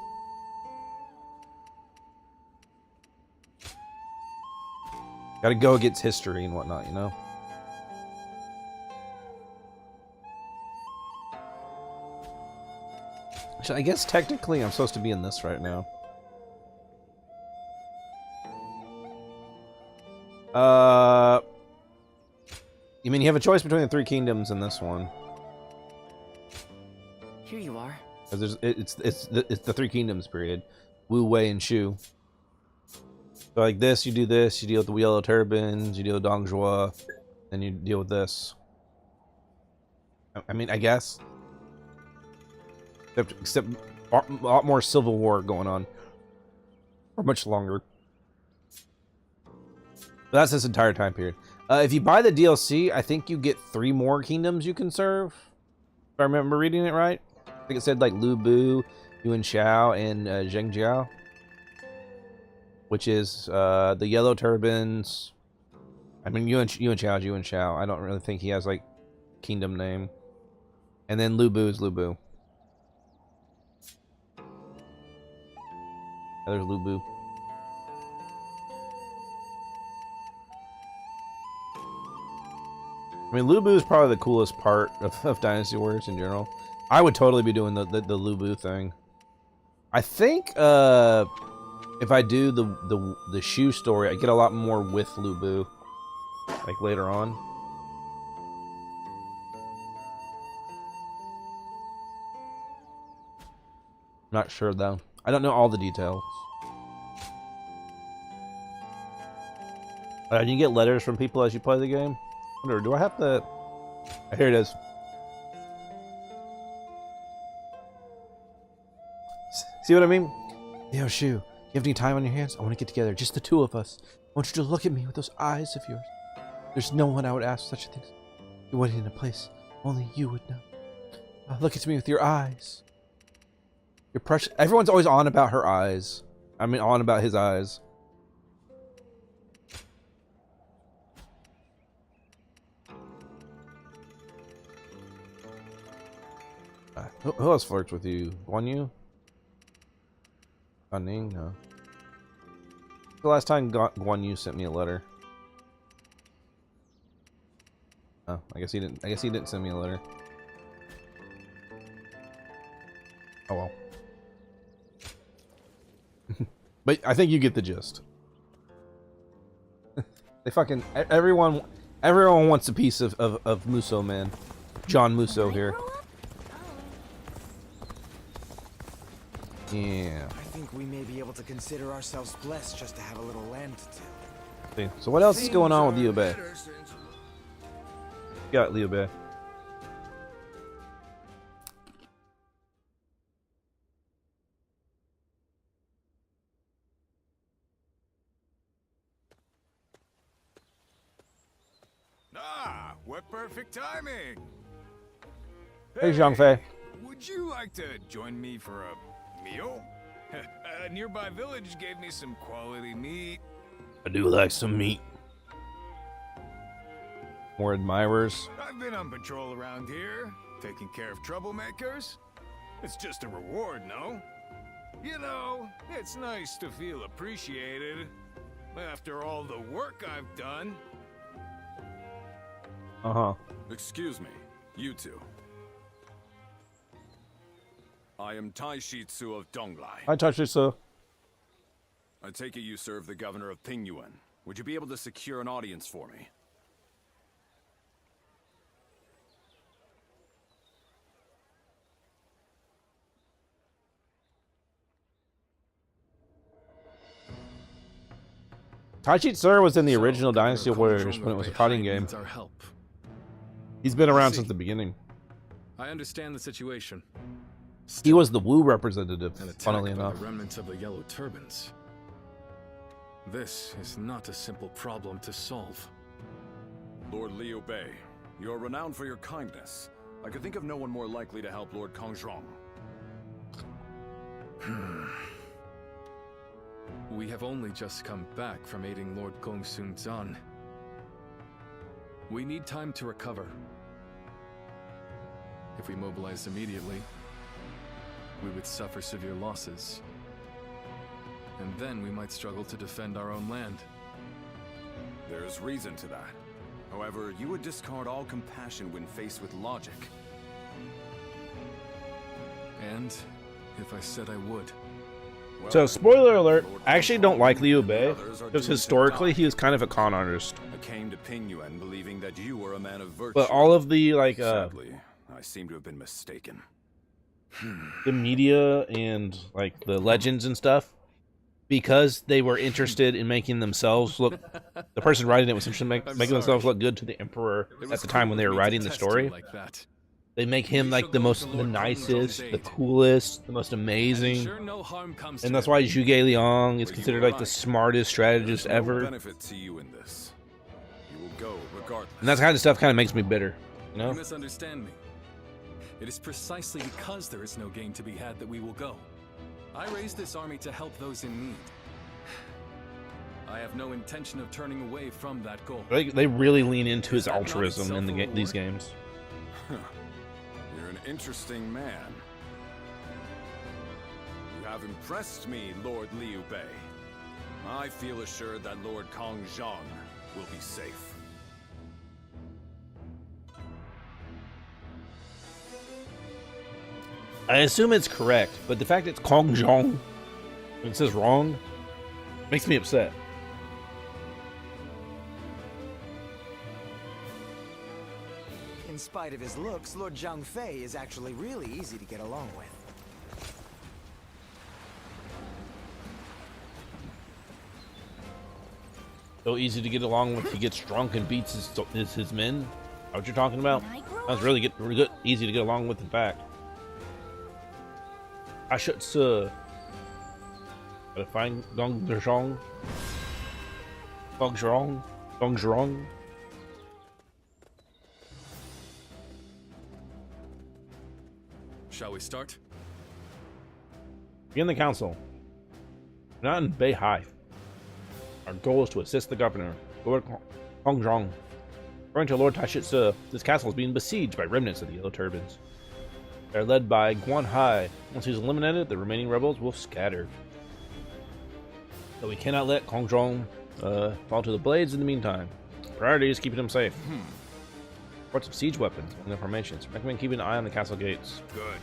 Gotta go against history and whatnot, you know? So I guess technically I'm supposed to be in this right now. You mean you have a choice between the 3 kingdoms in this one? Here you are. It's the 3 kingdoms period, Wu, Wei, and Shu. So like this, you do this, you deal with the Yellow Turbans, you deal with Dongzhuo, then you deal with this. I mean, I guess. Except a lot more civil war going on. For much longer. But that's this entire time period. If you buy the DLC, I think you get 3 more kingdoms you can serve. If I remember reading it right. I think it said like Lu Bu, Yuan Shao, and Zheng Jiao. Which is the Yellow Turbans. I mean, Yuan Shao is Yuan Shao. I don't really think he has like kingdom name. And then Lu Bu is Lu Bu. There's Lu Bu. I mean, Lu Bu is probably the coolest part of Dynasty Warriors in general. I would totally be doing the Lu Bu thing. I think if I do the Shu story, I get a lot more with Lu Bu, like later on. Not sure though. I don't know all the details. You can get letters from people as you play the game. I wonder, do I have to? Here it is. See what I mean? Yo, Shu, you have any time on your hands? I want to get together, just the 2 of us. I want you to look at me with those eyes of yours. There's no one I would ask such a thing. You're waiting in a place only you would know. Look at me with your eyes. You're precious. Everyone's always on about her eyes. I mean, on about his eyes. Who else flirts with you? Guan Yu? Ning? No. The last time Guan Yu sent me a letter. Oh, I guess he didn't. I guess he didn't send me a letter. Oh well. But I think you get the gist. They fucking everyone wants a piece of Muso, man. John Muso here. Yeah. I think we may be able to consider ourselves blessed just to have a little land to till. See. So what else is going on with Liu Bei? Got Liu Bei. Ah, what perfect timing! Hey, Zhang Fei. Would you like to join me for a meal? A nearby village gave me some quality meat. I do like some meat. More admirers. I've been on patrol around here, taking care of troublemakers. It's just a reward, no? You know, it's nice to feel appreciated after all the work I've done. Uh-huh. Excuse me, you two. I am Taishitsu of Donglai. Hi, Taishitsu. I take it you serve the governor of Pingyuan. Would you be able to secure an audience for me? Taishitsu was in the original Dynasty Warriors when it was a fighting game. Our help. He's been around since the beginning. I understand the situation. He was the Wu representative, An attack funnily by enough. the remnants of the Yellow Turbans. This is not a simple problem to solve. Lord Liu Bei, you are renowned for your kindness. I could think of no one more likely to help Lord Kongzhong. We have only just come back from aiding Lord Gongsun Zan. We need time to recover. If we mobilize immediately, we would suffer severe losses. And then we might struggle to defend our own land. There's reason to that. However, you would discard all compassion when faced with logic. And if I said I would. So, spoiler alert, I actually don't like Liu Bei, because historically he was kind of a con artist. I came to Pingyuan believing that you were a man of virtue. But all of the, like, Sadly, I seem to have been mistaken. the media and, like, the legends and stuff, because they were interested in making themselves look, the person writing it was interested in making themselves look good to the Emperor at the time when they were writing the story. They make him like the nicest, the coolest, the most amazing. And that's why Zhuge Liang is considered like the smartest strategist ever. Benefit to you in this. You will go regardless. And that kind of stuff kind of makes me bitter, you know? You misunderstand me. It is precisely because there is no gain to be had that we will go. I raised this army to help those in need. I have no intention of turning away from that goal. They really lean into his altruism in these games. You're an interesting man. You have impressed me, Lord Liu Bei. I feel assured that Lord Kongzhong will be safe. I assume it's correct, but the fact it's Kongzhong, and it says wrong, makes me upset. In spite of his looks, Lord Zhang Fei is actually really easy to get along with. So easy to get along with, he gets drunk and beats his men? Is that what you're talking about? Sounds really good, easy to get along with, in fact. I should gotta find Gongzhong. Shall we start? Begin the council. We're not in Beihai. Our goal is to assist the governor, Lord Kongzhong. According to Lord Taishitsu, this castle is being besieged by remnants of the Yellow Turbans. They're led by Guan Hai. Once he's eliminated, the remaining rebels will scatter. But we cannot let Kongzhong fall to the blades in the meantime. Priority is keeping him safe. Reports of siege weapons and their formations. Recommend keeping an eye on the castle gates. Good.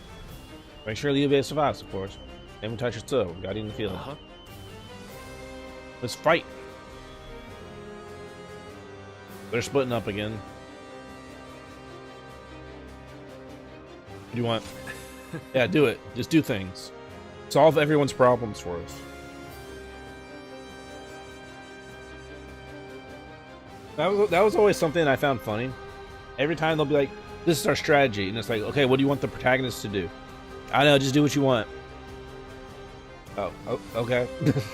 Make sure Liu Bei survives, of course. Same Taishitsu, guiding the field. Let's fight. They're splitting up again. What do you want? Yeah, do it. Just do things. Solve everyone's problems for us. That was always something I found funny. Every time they'll be like, this is our strategy. And it's like, okay, what do you want the protagonist to do? I know, just do what you want. Oh okay. Attack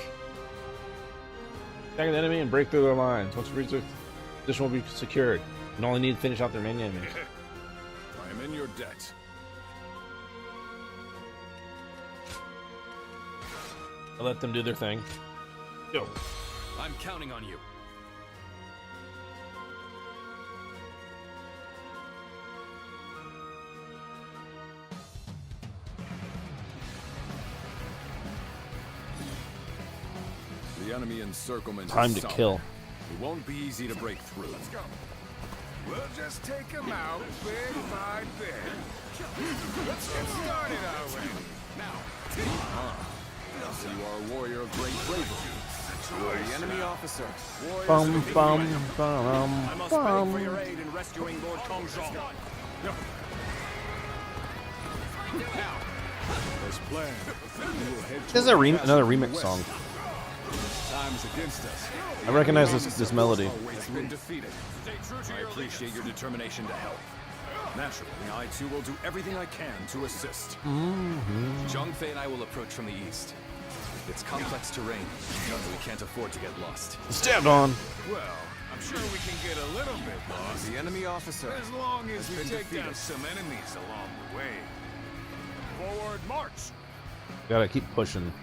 the enemy and break through their lines. Once we reach their position will be secured. You only need to finish out their main enemies. I am in your debt. I let them do their thing. Go. I'm counting on you. The enemy encirclement is Time to solid. kill. It won't be easy to break through. Let's go. We'll just take him out bit by bit. Let's get started already. Now, so you are a warrior of great bravery. You are the enemy officer. Warriors Bum, of the bum, King. bum, I must bum. beg for your aid in rescuing Lord Kongzhong. Now, As planned, we will head This is a another remix song. time's against us. I recognize this melody. Has been defeated. I appreciate your determination to help. Naturally, I too will do everything I can to assist. Zhang Fei and I will approach from the east. It's complex terrain, but we can't afford to get lost. Stabbed on. Well, I'm sure we can get a little bit lost. The enemy officer As long as has we been take down defeated. some enemies along the way. Forward march! Gotta keep pushing.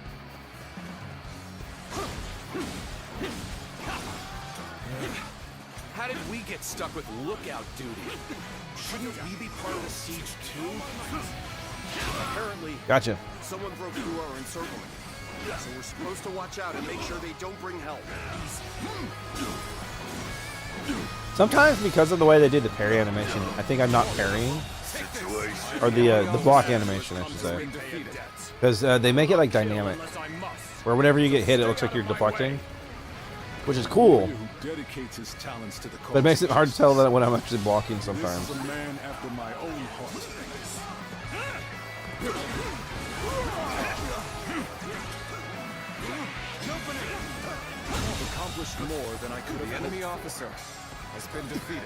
How did we get stuck with lookout duty? Shouldn't we be part of the siege too? Apparently, Gotcha. someone broke through our encirclement. So we're supposed to watch out and make sure they don't bring help. Sometimes because of the way they did the parry animation, I think I'm not parrying. Or the block animation, I should say. Because they make it like dynamic. Where whenever you get hit, it looks like you're deflecting. Which is cool. Who dedicates his talents to the But it makes it hard to tell that when I'm actually blocking sometimes. This is a man after my own heart. I've accomplished more than I could have. The enemy officer has been defeated.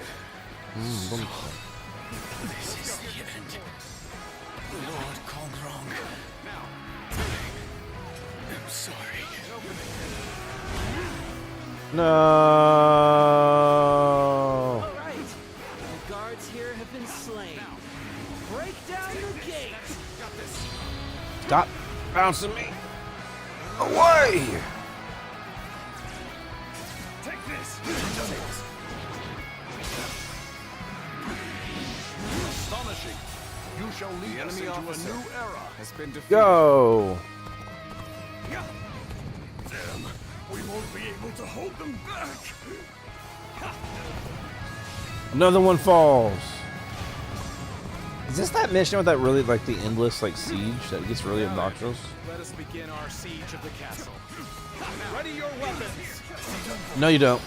This is the end. Lord Kongzhong. I'm sorry. No. All right. The guards here have been slain. Break down the gate. Stop bouncing me away. Take this! Astonishing! You shall lead us into a new era. Has been defeated. Go. Damn, we won't be able to hold them back. Another one falls. Is this that mission with that really like the endless like siege that gets really obnoxious? Let us begin our siege of the castle. Ready your weapons. No, you don't.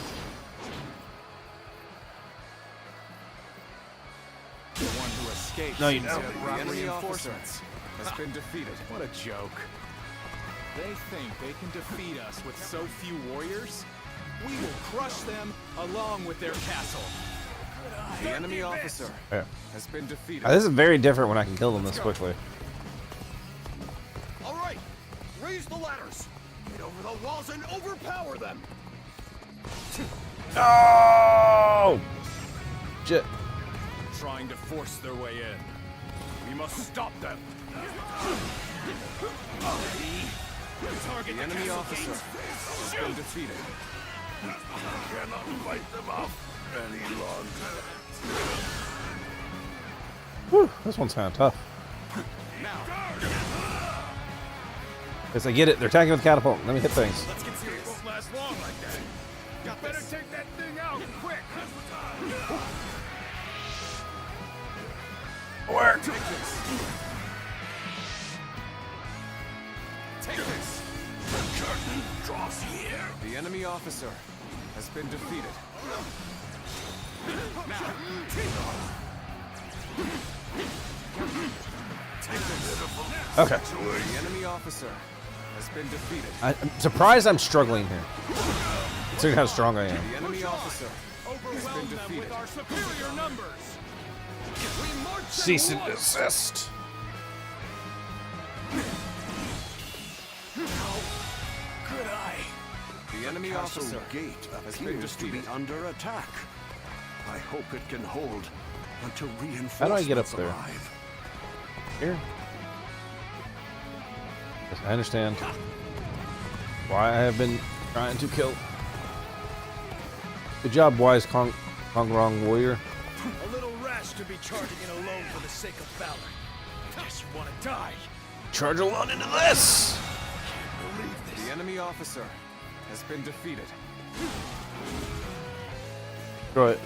The one who escaped. No, you seems to don't. have brought reinforcements. Has been defeated. What a joke. They think they can defeat us with so few warriors? We will crush them along with their castle. The enemy officer Yeah. has been defeated. This is very different when I can kill them this quickly. All right, raise the ladders. Get over the walls and overpower them. No! Shit. Trying to force their way in. We must stop them. The enemy officer has been defeated. I cannot fight them off any longer. Whew, this one's kind of tough. Yes, I get it. They're attacking with catapult. Let me hit things. Let's get serious. It won't last long like that. You better take that thing out quick. Work. Take this. Take this. The curtain draws here. The enemy officer has been defeated. Okay. The enemy officer has been defeated. I'm surprised I'm struggling here. Considering how strong I am. The enemy officer has been Overwhelm them defeated. with our superior numbers. We march at Cease and once. desist. Could I? The enemy Castle officer gate has been appears to be defeated. under attack. I hope it can hold until reinforcements How do I get up there? arrive. Here. Yes, I understand. why I have been trying to kill. Good job, wise Kongrong warrior. A little rash to be charging in alone for the sake of valor. I guess you want to die. Charge alone into this! The enemy officer has been defeated. Destroy it.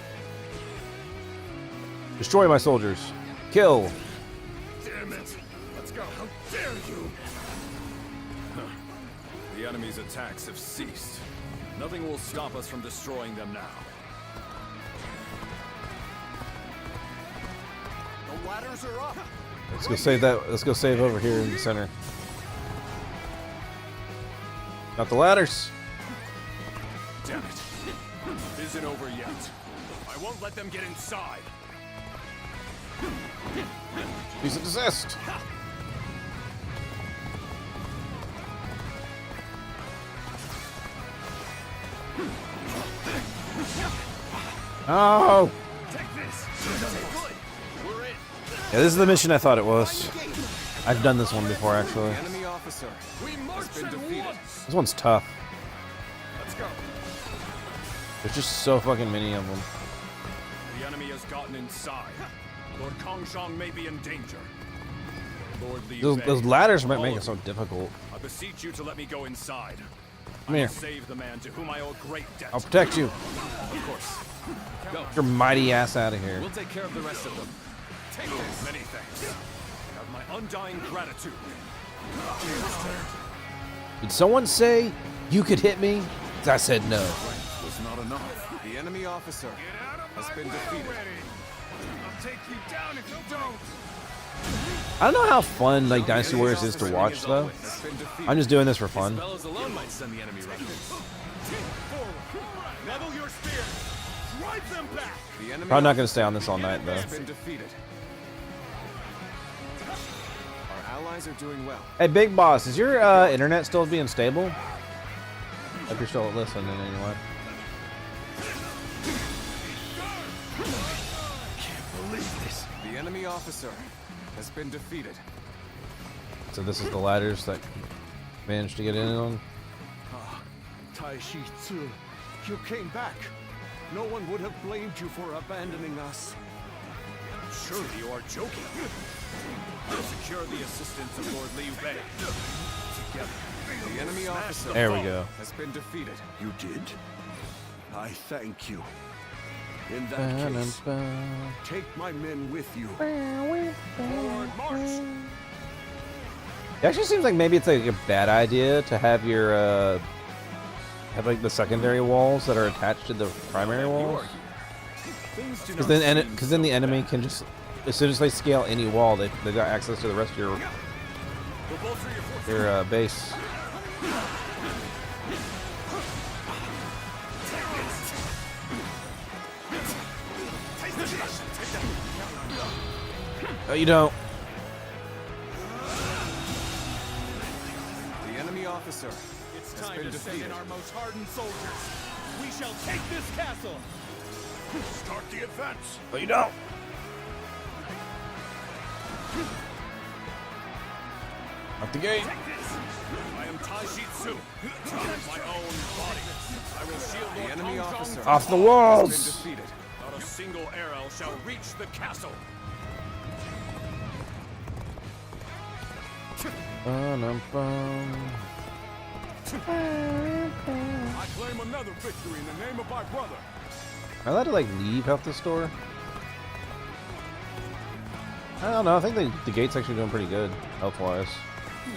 Destroy my soldiers. Kill. Damn it! Let's go. How dare you! The enemy's attacks have ceased. Nothing will stop us from destroying them now. The ladders are up. Let's go save that. Let's go save over here in the center. Not the ladders. Damn it. Isn't over yet. I won't let them get inside. Cease and desist. Oh! Yeah, this is the mission I thought it was. I've done this one before, actually. Enemy officer. We marched been defeated. This one's tough. Let's go. There's just so fucking many of them. The enemy has gotten inside. Lord Kongshang may be in danger. Lord Liu Bei, Those ladders might all make of it so you, difficult. I beseech you to let me go inside. Come I here. will save the man to whom I owe great debt. I'll protect you. Of course. Go. Get your mighty ass out of here. We'll take care of the rest of them. Take this. Many thanks. You have my undying gratitude. Did someone say you could hit me? 'Cause I said no. Was not enough. The enemy officer has been defeated. I'll take you down if you don't. I don't know how fun like Dynasty Warriors is to watch though. I'm just doing this for fun. Spells alone might send the enemy running. Level your spear. Drive them back. The enemy Probably not gonna stay on this all night though. has been defeated. Our allies are doing well. Hey, Big Boss, is your internet still being stable? Hope you're still listening anyway. Can't believe this. The enemy officer has been defeated. So this is the ladders that managed to get in on. Ah, Tai Shi Tzu, you came back. No one would have blamed you for abandoning us. Surely you are joking. We'll secure the assistance of Lord Liu Bei. Together, the enemy officer There we go. has been defeated. You did? I thank you. In that case, Take my men with you. Forward march. It actually seems like maybe it's like a bad idea to have your have like the secondary walls that are attached to the primary walls. Because then the enemy can just, as soon as they scale any wall, they got access to the rest of your base. No, you don't. The enemy officer It's has time been to send defeated. in our most hardened soldiers. We shall take this castle. start the advance. No, you don't. Out the gate. I am Tai Shi Tzu. My own body. I will shield the enemy officer. Off the walls. Has been defeated. Not a single arrow shall reach the castle. I claim another victory in the name of my brother. Am I allowed to like leave out the store? I don't know. I think the gate's actually doing pretty good health wise.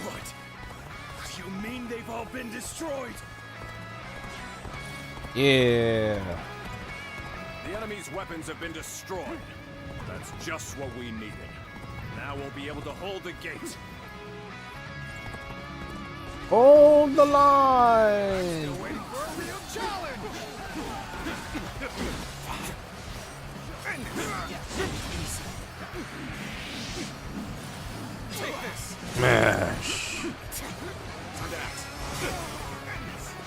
What? You mean they've all been destroyed? Yeah. The enemy's weapons have been destroyed. That's just what we needed. Now we'll be able to hold the gate. Hold the line. Take this. Smash. I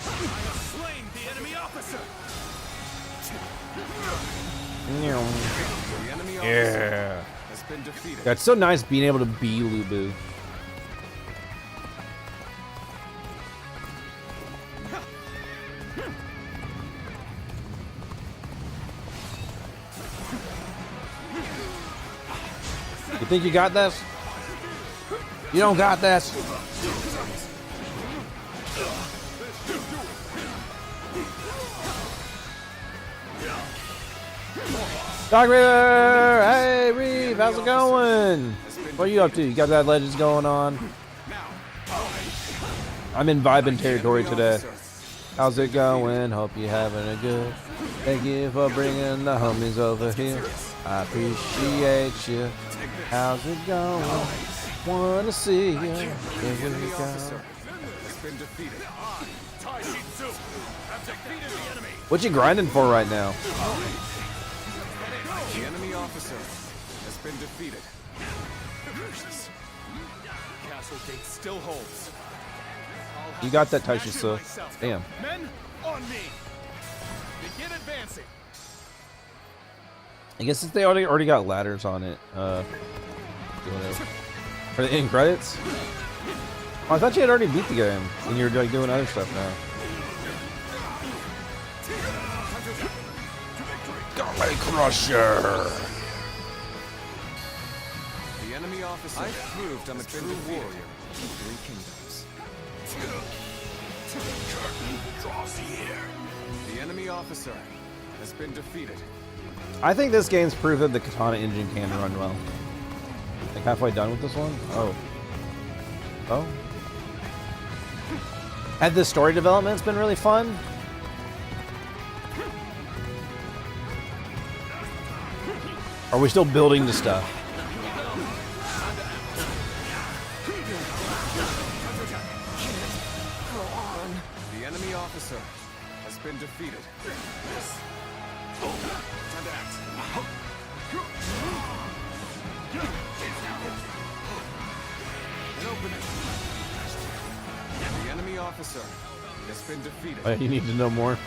have slain the enemy officer. The enemy officer Yeah. has been defeated. Yeah, it's so nice being able to be Lu Bu. You think you got this? You don't got this. Dark Reaver! Hey, Reeve, how's it going? What are you up to? You got that Legends going on? I'm in vibing territory today. How's it going? Hope you're having a good. Thank you for bringing the homies over here. I appreciate you. How's it going? Wanna see you. Here we go. What you grinding for right now? The enemy officer has been defeated. Castle gate still holds. You got that, Taisha. Damn. Men on me. Begin advancing. I guess if they already got ladders on it, whatever. For the end credits? Oh, I thought you had already beat the game, and you're like doing other stuff now. Gully Crusher. The enemy officer. I proved I'm a true warrior in 3 kingdoms. The enemy officer has been defeated. I think this game's proved that the Katana engine can run well. Like halfway done with this one? Oh. Oh? Had the story development's been really fun? Are we still building the stuff? The enemy officer has been defeated. Time to act. An opening. The enemy officer has been defeated. Oh, you need to know more.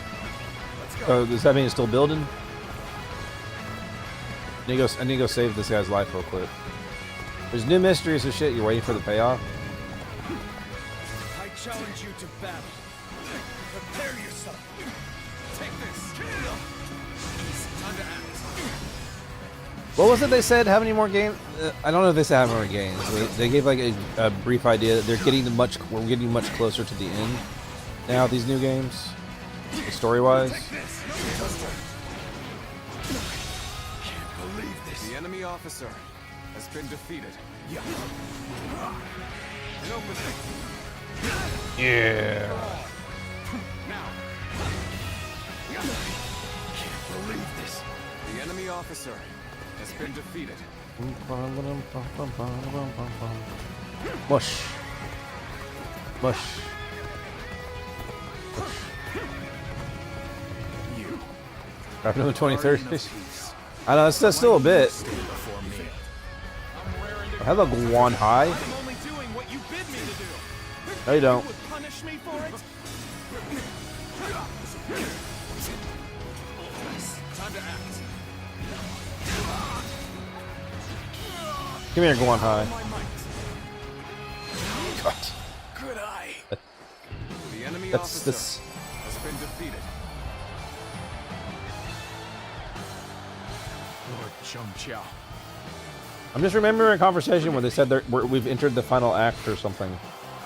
Does that mean it's still building? I need to go save this guy's life real quick. There's new mysteries and shit. You're waiting for the payoff. I challenge you to battle. Prepare yourself. Take this. Time to act. What was it they said? How many more games? I don't know if they said how many more games. They gave like a brief idea that they're getting we're getting much closer to the end now. These new games, story-wise. The enemy officer has been defeated. An opening. Yeah. Now. Can't believe this. The enemy officer has been defeated. Mush. Mush. Wrapping up the 23rd. I know, that's still a bit. I have a Guan High. No, you don't. Punish me for it. Time to act. Come here, Guan High. God. Good eye. The enemy That's officer has been defeated. Lord Chung Chao. I'm just remembering a conversation where they said we've entered the final act or something.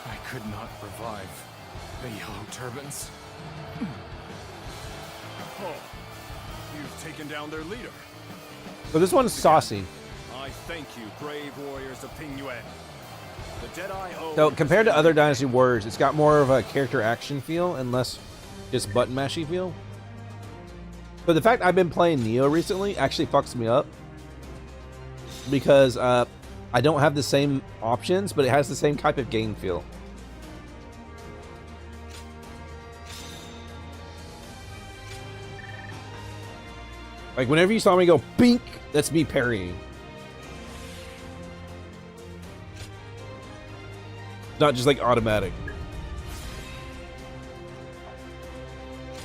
I could not revive the Yellow Turbans. Oh, you've taken down their leader. So this one's saucy. I thank you, brave warriors of Ping Yue. The Deadeye owe. So compared to other Dynasty Warriors, it's got more of a character action feel and less just button mashy feel. But the fact I've been playing Neo recently actually fucks me up. Because I don't have the same options, but it has the same type of game feel. Like whenever you saw me go bink, that's me parrying. Not just like automatic.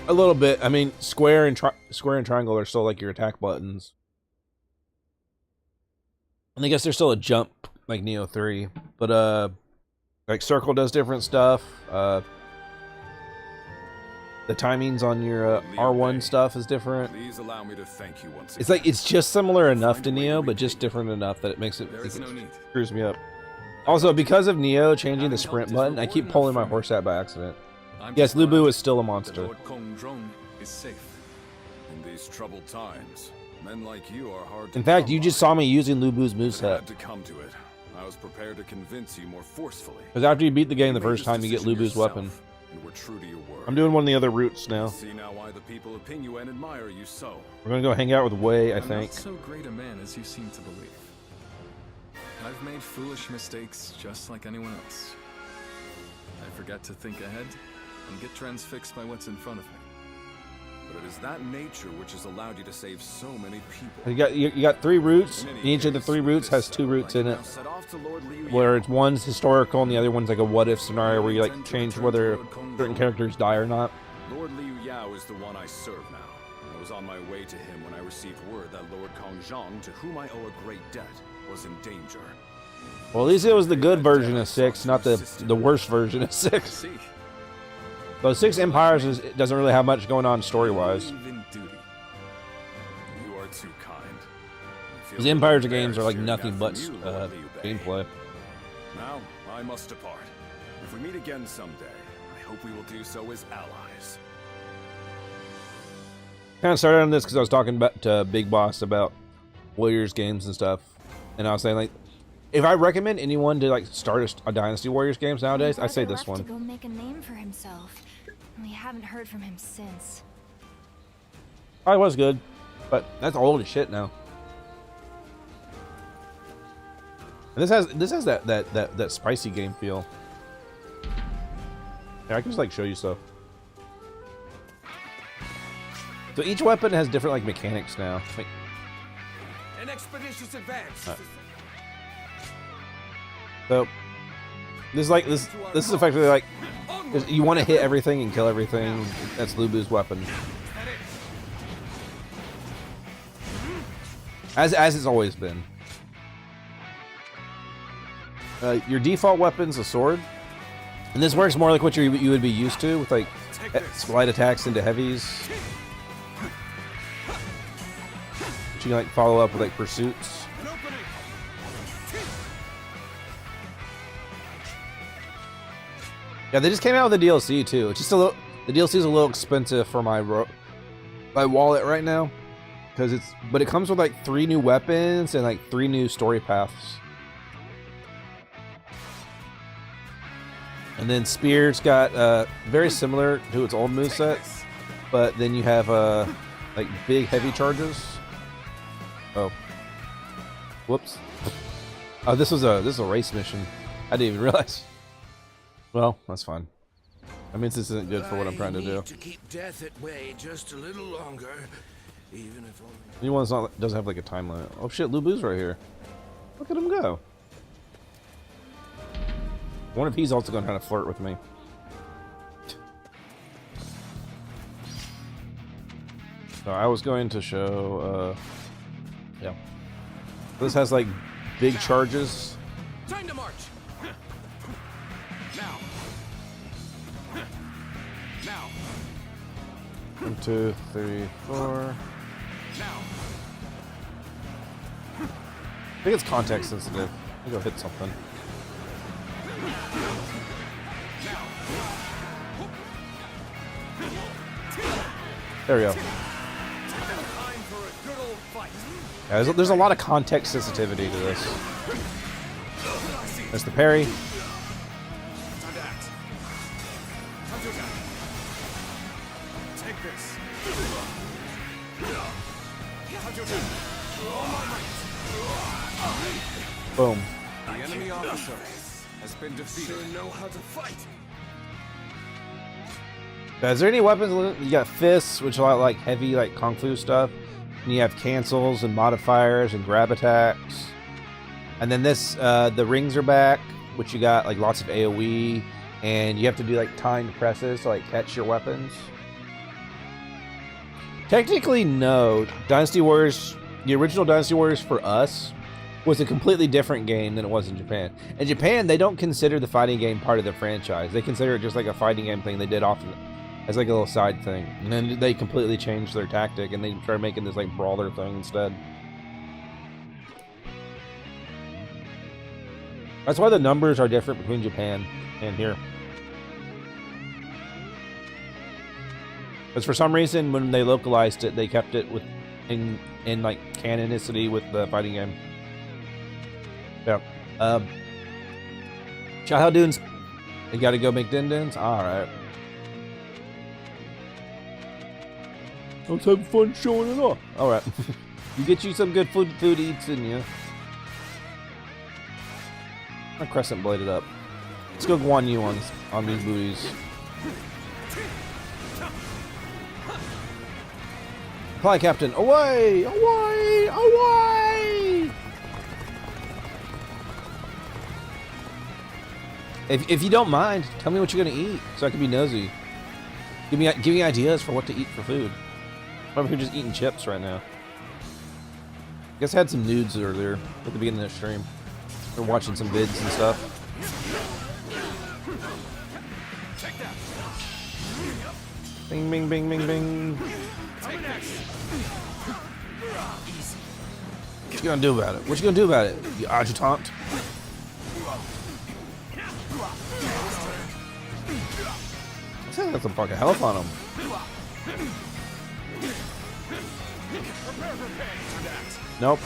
A little bit. I mean, square and triangle are still like your attack buttons. And I guess there's still a jump like Neo 3, but like circle does different stuff. the timings on your R1 stuff is different. Please allow me to thank you once again. It's like it's just similar enough to Neo, but just different enough that it makes it, screws me up. Also, because of Neo changing the sprint button, I keep pulling my horse out by accident. Yes, Lu Bu is still a monster. Lord Kong Zhong is safe. In these troubled times, men like you are hard to In fact, come you just saw me using Lu Bu's by. moveset. Had to come to it. I was prepared to convince you more forcefully. Because after you beat the game the You first made time, this you get decision Lu Bu's yourself, weapon. and were true to your word. I'm doing one of the other routes now. See now why the people opinion you and admire you so. We're gonna go hang out with Wei, I I'm think. not so great a man as you seem to believe. I've made foolish mistakes just like anyone else. I forget to think ahead and get transfixed by what's in front of me. But it is that nature which has allowed you to save so many people. You got 3 routes. And each of the 3 routes has 2 routes in it. Where it's one's historical and the other one's like a what-if scenario where you like change whether certain characters die or not. Lord Liu Yao is the one I serve now. I was on my way to him when I received word that Lord Kong Zhong, to whom I owe a great debt, was in danger. Well, at least it was the good version of 6, not the worst version of 6. So 6 Empires doesn't really have much going on story-wise. Even duty. You are too kind. Because Empires games are like nothing but gameplay. Now, I must depart. If we meet again someday, I hope we will do so as allies. Kind of started on this because I was talking about to Big Boss about Warriors games and stuff. And I was saying, like, if I recommend anyone to like start a Dynasty Warriors games nowadays, I say this one. To go make a name for himself. We haven't heard from him since. I was good, but that's old as shit now. And this has that spicy game feel. Yeah, I can just like show you stuff. So each weapon has different like mechanics now. Like, An expeditious advance. So this is like this is effectively like you want to hit everything and kill everything. That's Lu Bu's weapon. As it's always been. Your default weapon's a sword, and this works more like what you would be used to with like light attacks into heavies. But you can like follow up with like pursuits. Yeah, they just came out with the DLC too. It's just a little. The DLC is a little expensive for my wallet right now, but it comes with like 3 new weapons and like 3 new story paths. And then Spear's got very similar to its old moveset, but then you have like big heavy charges. Oh, whoops! Oh, this is a race mission. I didn't even realize. Well, that's fine. I mean, this isn't good for what I'm trying to do. To keep death at bay just a little longer, even if only. Anyone doesn't have like a time limit. Oh shit, Lu Bu's right here. Look at him go. I wonder if he's also going to try to flirt with me. So I was going to show. Yeah. This has like big charges. Time to march. Now. Now. 1, 2, 3, 4. Now. I think it's context sensitive. Let me go hit something. There we go. Yeah, there's a lot of context sensitivity to this. There's the parry. Time to act. Time to attack. Take this. Time to attack. All my might. Boom. The enemy officer has been defeated. Sure know how to fight. Is there any weapons? You got fists, which are like heavy, like kung fu stuff. And you have cancels and modifiers and grab attacks. And then this, the rings are back, which you got like lots of AoE, and you have to do like timed presses to like catch your weapons. Technically, no. Dynasty Warriors, the original Dynasty Warriors for us, was a completely different game than it was in Japan. In Japan, they don't consider the fighting game part of the franchise. They consider it just like a fighting game thing they did often as like a little side thing, and then they completely changed their tactic and they started making this like brawler thing instead. That's why the numbers are different between Japan and here. Because for some reason, when they localized it, they kept it with in like canonicity with the fighting game. Yeah. Xiahou, you gotta go make din-dins? Alright. Let's have fun showing it off. Alright. You get you some good food eats in you. My crescent bladed up. Let's go Guan Yu on these booties. Apply, Captain. Away! Away! Away! If you don't mind, tell me what you're gonna eat, so I can be nosy. Give me ideas for what to eat for food. I'm here just eating chips right now. I guess I had some nudes earlier at the beginning of the stream. We're watching some vids and stuff. Bing, bing, bing, bing, bing. What you gonna do about it? What you gonna do about it, you adjutant? I think that's some fucking health on him. Nope.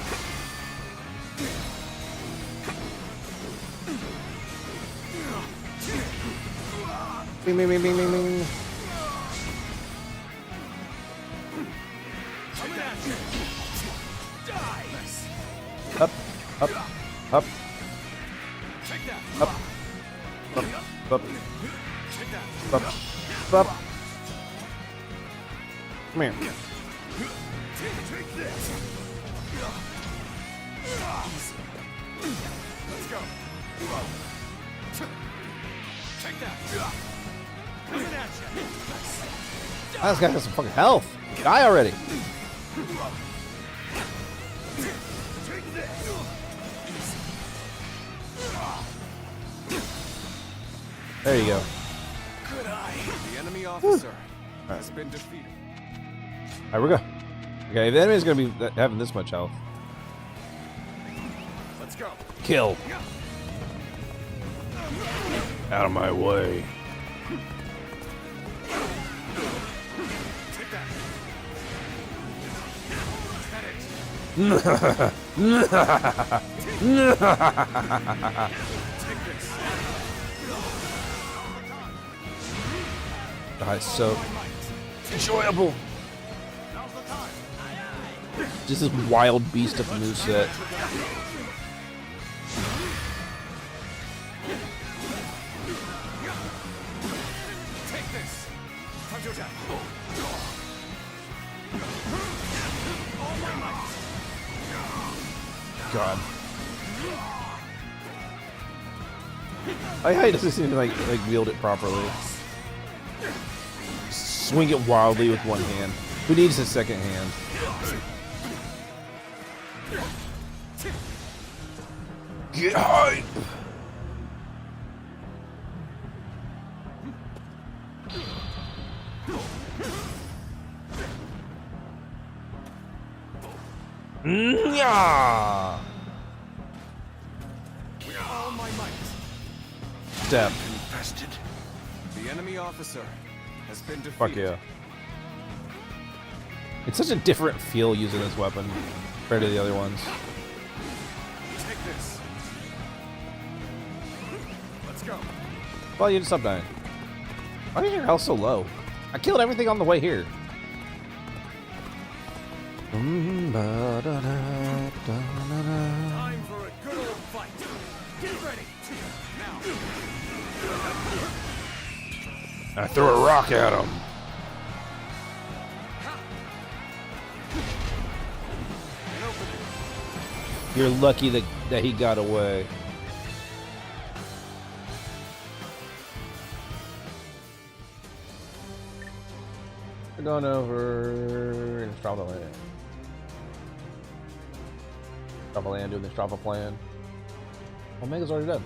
Bing, bing, bing, bing, bing, bing. Up, up, up, up, up, up, up, up. Come here. Let's go. Take that. Coming at you. This guy has some fucking health. Die already. There you go. Good eye. The enemy officer has Right. been defeated. Alright, we go. Okay, the enemy's gonna be having this much health. Let's go. Kill. Out of my way. Take that. Take this. That's so enjoyable. Just this wild beast of a moveset. Take this. Time to attack. All my might. God. I hate doesn't seem to like wield it properly. Swing it wildly with one hand. Who needs a second hand? Get hype! Yeah. With all my might. Step. Infested. The enemy officer has been defeated. Fuck yeah. It's such a different feel using this weapon compared to the other ones. Take this. Let's go. Well, you just stop dying. Why is your health so low? I killed everything on the way here. Time for a good old fight. Get ready. Now. I threw a rock at him. You're lucky that he got away. We're going over Strava Land. Strava Land doing the Strava plan. Omega's already dead.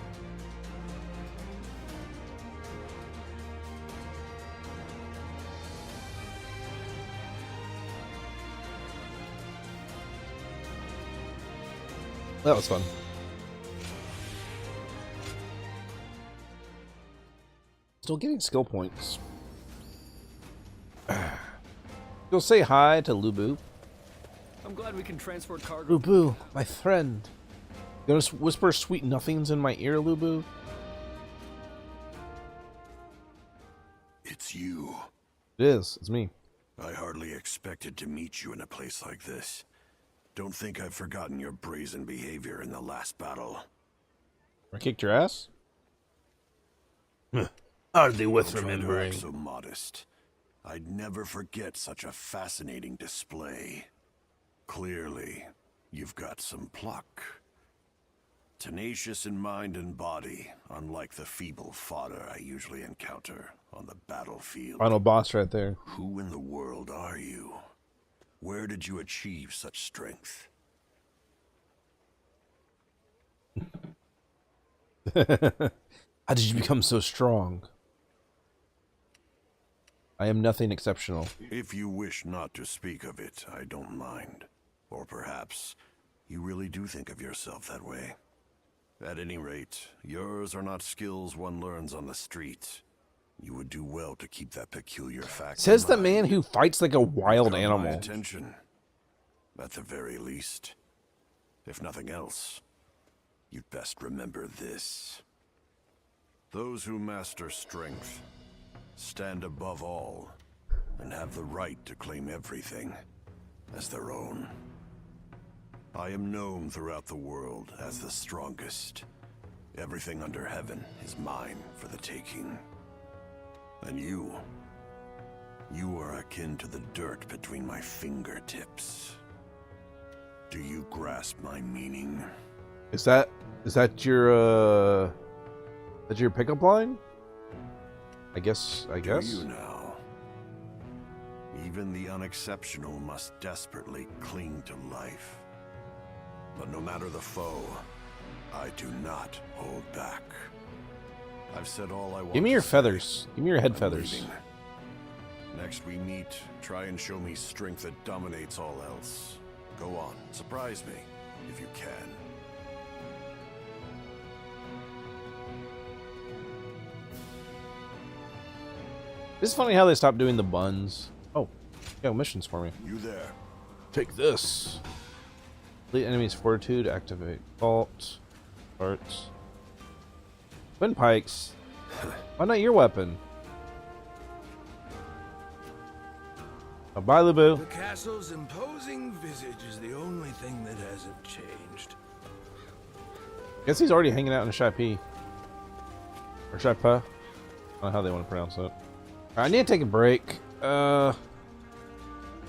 That was fun. Still getting skill points. Go say hi to Lubu. I'm glad we can transport cargo. Lubu, my friend. You gonna whisper sweet nothings in my ear, Lubu? It's you. It is. It's me. I hardly expected to meet you in a place like this. Don't think I've forgotten your brazen behavior in the last battle. I kicked your ass? Hardly worth Don't try to remembering. act so modest. I'd never forget such a fascinating display. Clearly, you've got some pluck. Tenacious in mind and body, unlike the feeble fodder I usually encounter on the battlefield. Final boss right there. Who in the world are you? Where did you achieve such strength? How did you become so strong? I am nothing exceptional. If you wish not to speak of it, I don't mind. Or perhaps you really do think of yourself that way. At any rate, yours are not skills one learns on the street. You would do well to keep that peculiar fact. Says in the mind. man who fights like a wild Got my animal. attention, at the very least. If nothing else, you'd best remember this. Those who master strength stand above all and have the right to claim everything as their own. I am known throughout the world as the strongest. Everything under heaven is mine for the taking. And you are akin to the dirt between my fingertips. Do you grasp my meaning? Is that your pickup line? I guess. Do you now? Even the unexceptional must desperately cling to life. But no matter the foe, I do not hold back. I've said all I want. Give me your to say. feathers. Give me your head I'm feathers. leaving. Next we meet, try and show me strength that dominates all else. Go on, surprise me, if you can. It's funny how they stopped doing the buns. Oh, got missions for me. You there? Take this. Complete enemy's fortitude. Activate vault. Parts. Windpikes. Why not your weapon? Oh, bye, Lubu. The castle's imposing visage is the only thing that hasn't changed. Guess he's already hanging out in Shai-P. Or Shai-Pa. I don't know how they want to pronounce it. I need to take a break.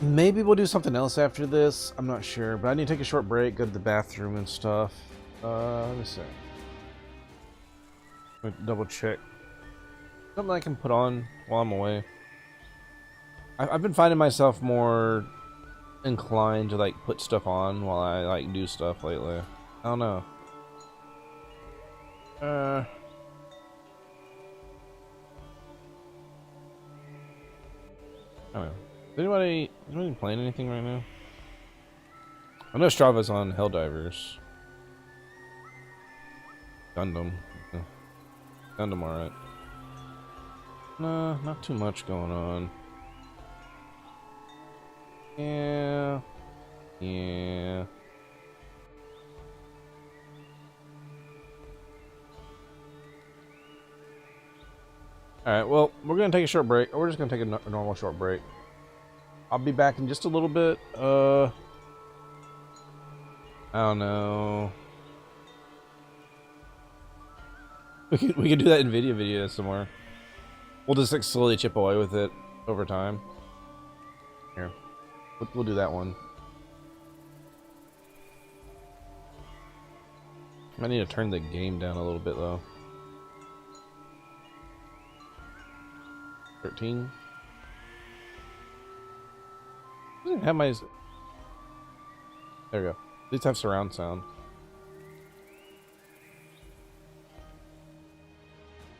Maybe we'll do something else after this. I'm not sure, but I need to take a short break, go to the bathroom and stuff. Let me see. Let me double check. Something I can put on while I'm away. I've been finding myself more inclined to like put stuff on while I like do stuff lately. I don't know. I don't know. Is anybody playing anything right now? I know Strava's on Helldivers. Gundam. Yeah. Gundam, alright. Nah, not too much going on. Yeah. Yeah. Alright, well, we're going to take a short break. We're just going to take a normal short break. I'll be back in just a little bit. I don't know. We could do that in video somewhere. We'll just like slowly chip away with it over time. Here. We'll do that one. I need to turn the game down a little bit though. 13. I didn't have my. There we go. At least have surround sound.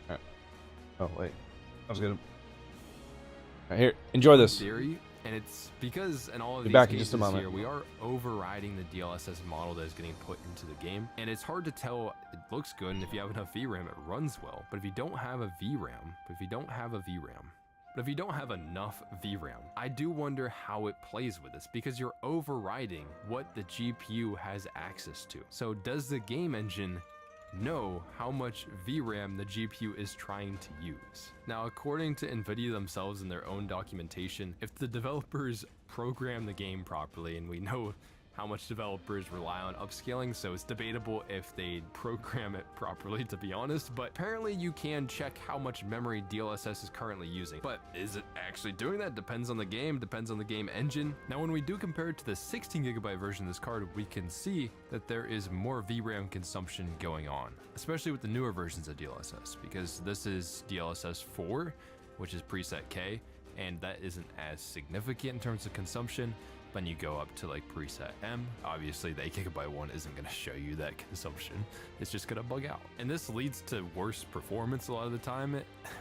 Alright. Oh wait. I was gonna. Alright, here. Enjoy this. In theory, And it's because in all of Be these back in cases just a moment. here, we are overriding the DLSS model that is getting put into the game. And it's hard to tell. It looks good, and if you have enough VRAM, it runs well. But if you don't have a VRAM, if you don't have enough VRAM, I do wonder how it plays with this, because you're overriding what the GPU has access to. So does the game engine know how much VRAM the GPU is trying to use? Now, according to NVIDIA themselves in their own documentation, if the developers program the game properly, and we know how much developers rely on upscaling, so it's debatable if they program it properly, to be honest, but apparently you can check how much memory DLSS is currently using. But is it actually doing that? Depends on the game, depends on the game engine. Now, when we do compare it to the 16GB version of this card, we can see that there is more VRAM consumption going on, especially with the newer versions of DLSS, because this is DLSS 4, which is preset K, and that isn't as significant in terms of consumption. When you go up to like preset M, obviously the 8GB one isn't going to show you that consumption. It's just going to bug out. And this leads to worse performance a lot of the time,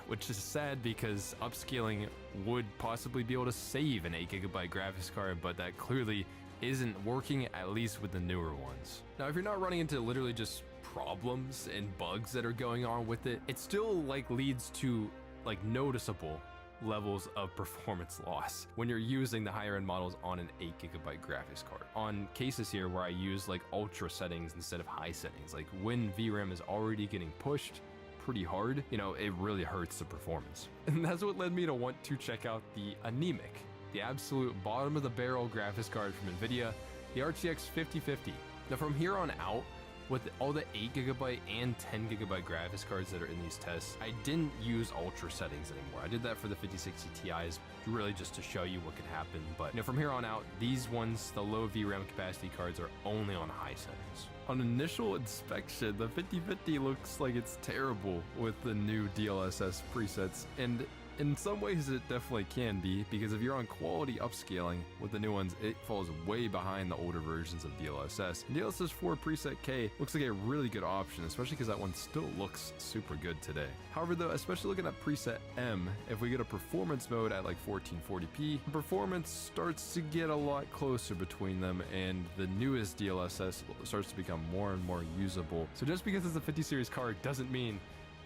which is sad because upscaling would possibly be able to save an 8GB graphics card, but that clearly isn't working, at least with the newer ones. Now, if you're not running into literally just problems and bugs that are going on with it, it still like leads to like noticeable levels of performance loss when you're using the higher end models on an 8GB graphics card. On cases here where I use like ultra settings instead of high settings, like when VRAM is already getting pushed pretty hard, you know, it really hurts the performance. And that's what led me to want to check out the Anemic, the absolute bottom of the barrel graphics card from NVIDIA, the RTX 5050. Now from here on out, with all the 8GB and 10GB graphics cards that are in these tests, I didn't use ultra settings anymore. I did that for the 5060 Ti's, really just to show you what could happen. But you know, from here on out, these ones, the low VRAM capacity cards, are only on high settings. On initial inspection, the 5050 looks like it's terrible with the new DLSS presets, and in some ways it definitely can be, because if you're on quality upscaling with the new ones, it falls way behind the older versions of DLSS. And DLSS 4 preset K looks like a really good option, especially because that one still looks super good today. However though, especially looking at preset M, if we get a performance mode at like 1440p, performance starts to get a lot closer between them, and the newest DLSS starts to become more and more usable. So just because it's a 50 series card doesn't mean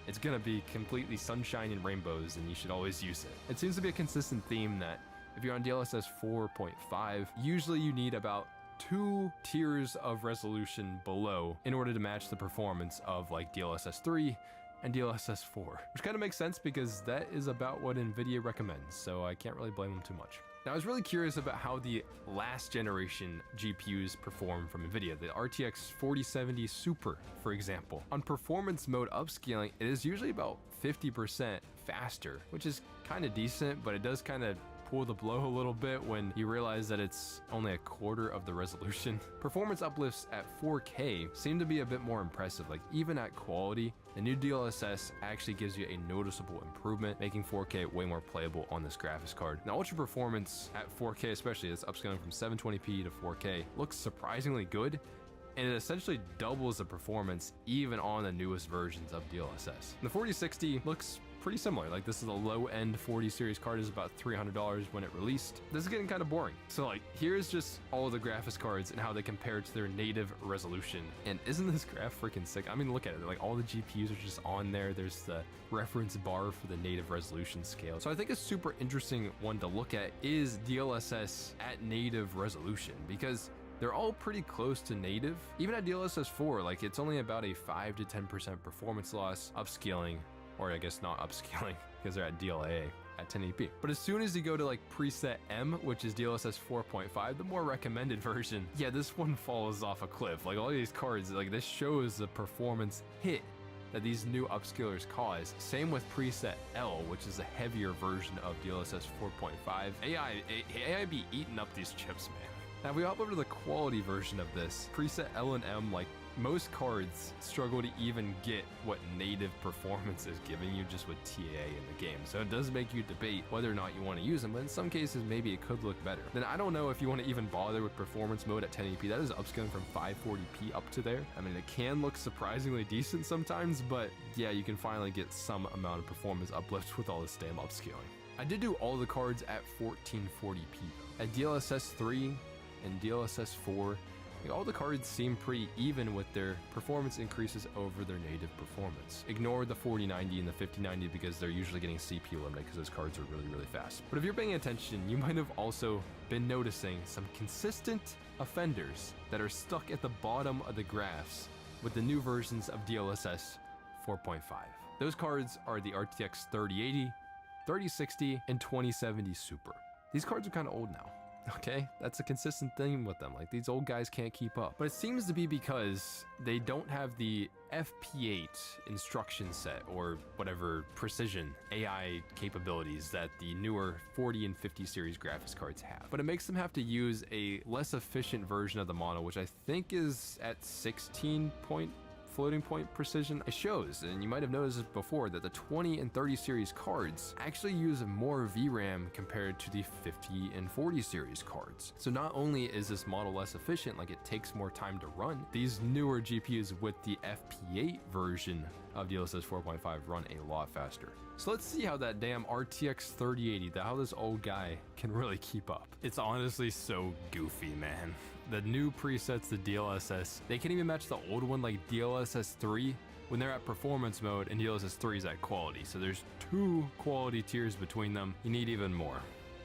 it's gonna be completely sunshine and rainbows and you should always use it. It seems to be a consistent theme that if you're on DLSS 4.5, usually you need about 2 tiers of resolution below in order to match the performance of like DLSS 3 and DLSS 4, which kind of makes sense because that is about what NVIDIA recommends, so I can't really blame them too much. Now, I was really curious about how the last generation GPUs perform from NVIDIA, the RTX 4070 Super, for example. On performance mode upscaling, it is usually about 50% faster, which is kind of decent, but it does kind of pull the blow a little bit when you realize that it's only a quarter of the resolution. Performance uplifts at 4K seem to be a bit more impressive. Like even at quality, the new DLSS actually gives you a noticeable improvement, making 4K way more playable on this graphics card. Now, ultra performance at 4K, especially it's upscaling from 720p to 4K, looks surprisingly good, and it essentially doubles the performance even on the newest versions of DLSS. The 4060 looks pretty similar. Like this is a low-end 40 series card, is about $300 when it released. This is getting kind of boring. So like here's just all of the graphics cards and how they compare to their native resolution. And isn't this graph freaking sick? I mean, look at it. Like all the GPUs are just on there. There's the reference bar for the native resolution scale. So I think a super interesting one to look at is DLSS at native resolution, because they're all pretty close to native. Even at DLSS 4, like it's only about a 5 to 10% performance loss upscaling, or I guess not upscaling because they're at DLA at 1080p. But as soon as you go to like preset M, which is DLSS 4.5, the more recommended version, yeah, this one falls off a cliff. Like all these cards, like this shows the performance hit that these new upscalers cause. Same with preset L, which is a heavier version of DLSS 4.5. AI be eating up these chips, man. Now, if we hop over to the quality version of this, preset L and M, like most cards struggle to even get what native performance is giving you just with TA in the game. So it does make you debate whether or not you want to use them, but in some cases, maybe it could look better. Then I don't know if you want to even bother with performance mode at 1080p. That is upscaling from 540p up to there. I mean, it can look surprisingly decent sometimes, but yeah, you can finally get some amount of performance uplift with all this damn upscaling. I did do all the cards at 1440p. At DLSS 3 and DLSS 4, all the cards seem pretty even with their performance increases over their native performance. Ignore the 4090 and the 5090 because they're usually getting CPU limited because those cards are really, really fast. But if you're paying attention, you might have also been noticing some consistent offenders that are stuck at the bottom of the graphs with the new versions of DLSS 4.5. Those cards are the RTX 3080, 3060, and 2070 Super. These cards are kind of old now. Okay, that's a consistent theme with them. Like, these old guys can't keep up. But it seems to be because they don't have the FP8 instruction set or whatever precision AI capabilities that the newer 40 and 50 series graphics cards have. But it makes them have to use a less efficient version of the model, which I think is at 16 point floating point precision. It shows, and you might have noticed it before, that the 20 and 30 series cards actually use more VRAM compared to the 50 and 40 series cards. So not only is this model less efficient, like it takes more time to run, these newer GPUs with the FP8 version of DLSS 4.5 run a lot faster. So let's see how that damn RTX 3080, how this old guy can really keep up. It's honestly so goofy, man. The new presets, the DLSS, they can't even match the old one like DLSS 3 when they're at performance mode and DLSS 3 is at quality. So there's 2 quality tiers between them. You need even more.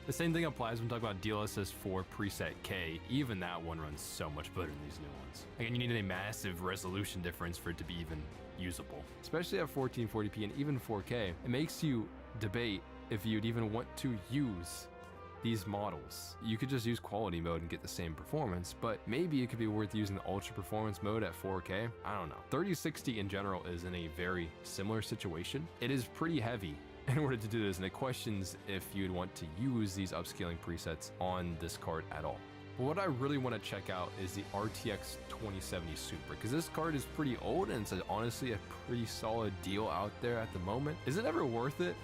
The same thing applies when we talk about DLSS 4 preset K. Even that one runs so much better than these new ones. Again, you need a massive resolution difference for it to be even usable, especially at 1440p and even 4K. It makes you debate if you'd even want to use these models. You could just use quality mode and get the same performance, but maybe it could be worth using the ultra performance mode at 4K. I don't know. 3060 in general is in a very similar situation. It is pretty heavy in order to do this, and it questions if you'd want to use these upscaling presets on this card at all. But what I really want to check out is the RTX 2070 Super, because this card is pretty old and it's honestly a pretty solid deal out there at the moment. Is it ever worth it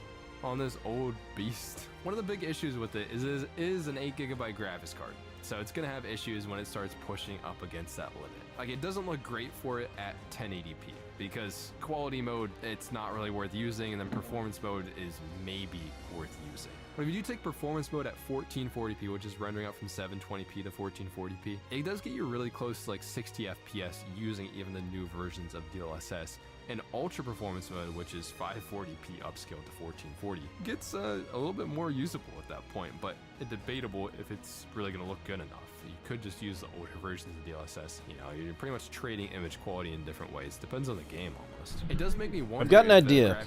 on this old beast? One of the big issues with it is an 8GB graphics card, so it's gonna have issues when it starts pushing up against that limit. Like, it doesn't look great for it at 1080p because quality mode, it's not really worth using, and then performance mode is maybe worth using. But if you do take performance mode at 1440p, which is rendering up from 720p to 1440p, it does get you really close to like 60 FPS using even the new versions of DLSS. And ultra performance mode, which is 540p upscaled to 1440, gets a little bit more usable at that point, but it's debatable if it's really going to look good enough. You could just use the older versions of DLSS. You know, you're pretty much trading image quality in different ways. Depends on the game almost. It does make me wonder. I've got an idea.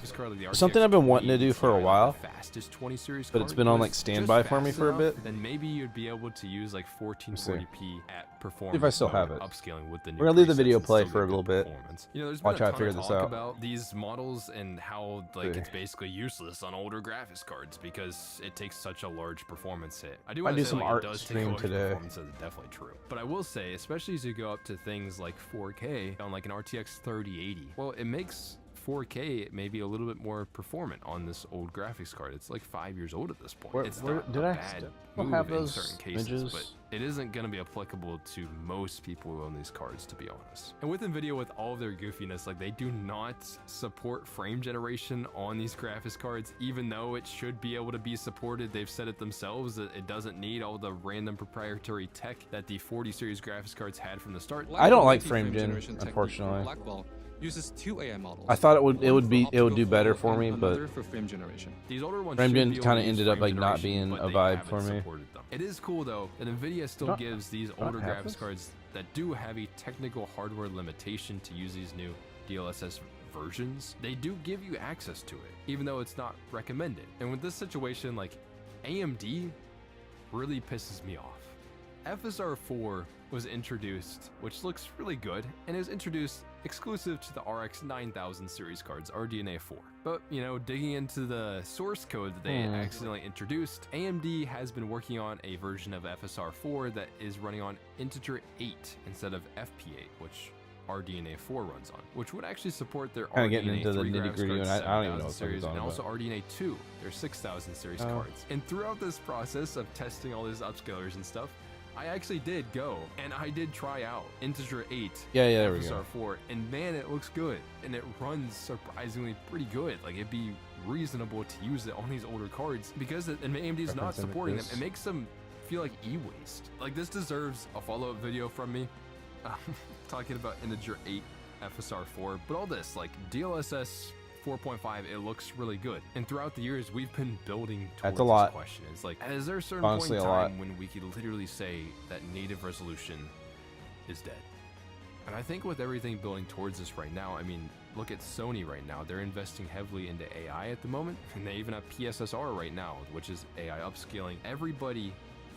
Something I've been wanting to do for a while, but it's been on like standby for me for a bit. Then maybe you'd be able to use like 1440p at performance. If I still have it. Upscaling with the new We're gonna leave the video play for a little bit. You know, there's watch how I figure this out. About these models and how like it's basically useless on older graphics cards because it takes such a large performance hit. I do want to say some like, art it does stream take today. performance, is definitely true. But I will say, especially as you go up to things like 4K on like an RTX 3080, well, it makes 4K maybe a little bit more performant on this old graphics card. It's like 5 years old at this point. It's not did a I bad still move have in those certain cases, images? but it isn't going to be applicable to most people who own these cards, to be honest. And with NVIDIA, with all of their goofiness, like they do not support frame generation on these graphics cards, even though it should be able to be supported. They've said it themselves that it doesn't need all the random proprietary tech that the 40 series graphics cards had from the start. I don't like frame gen, unfortunately. Blackwell uses 2 AI models. I thought it would do better for me, but for frame generation. These older ones frame gen should be kind able of to use ended up frame like not generation, being but a they vibe haven't for me. supported them. It is cool though that NVIDIA still gives these older have graphics this? cards that do have a technical hardware limitation to use these new DLSS versions. They do give you access to it, even though it's not recommended. And with this situation, like AMD really pisses me off. FSR 4 was introduced, which looks really good, and is introduced exclusive to the RX 9000 series cards, RDNA 4. But, you know, digging into the source code that they accidentally introduced, AMD has been working on a version of FSR 4 that is running on integer 8 instead of FP8, which RDNA 4 runs on, which would actually support their Kinda getting RDNA into the 3 graphics nitty-gritty, cards, and I don't even 7000 know what series, I'm and talking also RDNA 2, their 6000 series Oh. cards. And throughout this process of testing all these upscalers and stuff, I actually did go and I did try out integer 8 Yeah, there we go. FSR 4, and man, it looks good and it runs surprisingly pretty good. Like, it'd be reasonable to use it on these older cards because and AMD's not Reference supporting them. images. It makes them feel like e-waste. Like this deserves a follow-up video from me, talking about Integer 8 FSR 4. But all this, like DLSS 4.5, it looks really good. And throughout the years, we've been building towards That's a lot. this question. It's like, is there a certain Honestly, point in a lot. time when we could literally say that native resolution is dead? And I think with everything building towards this right now, I mean, look at Sony right now. They're investing heavily into AI at the moment, and they even have PSSR right now, which is AI upscaling. Everybody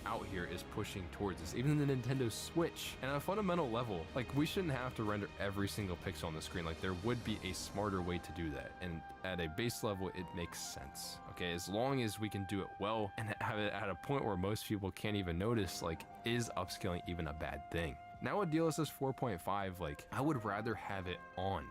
out here is pushing towards this, even the Nintendo Switch. And on a fundamental level, like, we shouldn't have to render every single pixel on the screen. Like, there would be a smarter way to do that. And at a base level, it makes sense. Okay, as long as we can do it well and have it at a point where most people can't even notice, like, is upscaling even a bad thing? Now with DLSS 4.5, like, I would rather have it on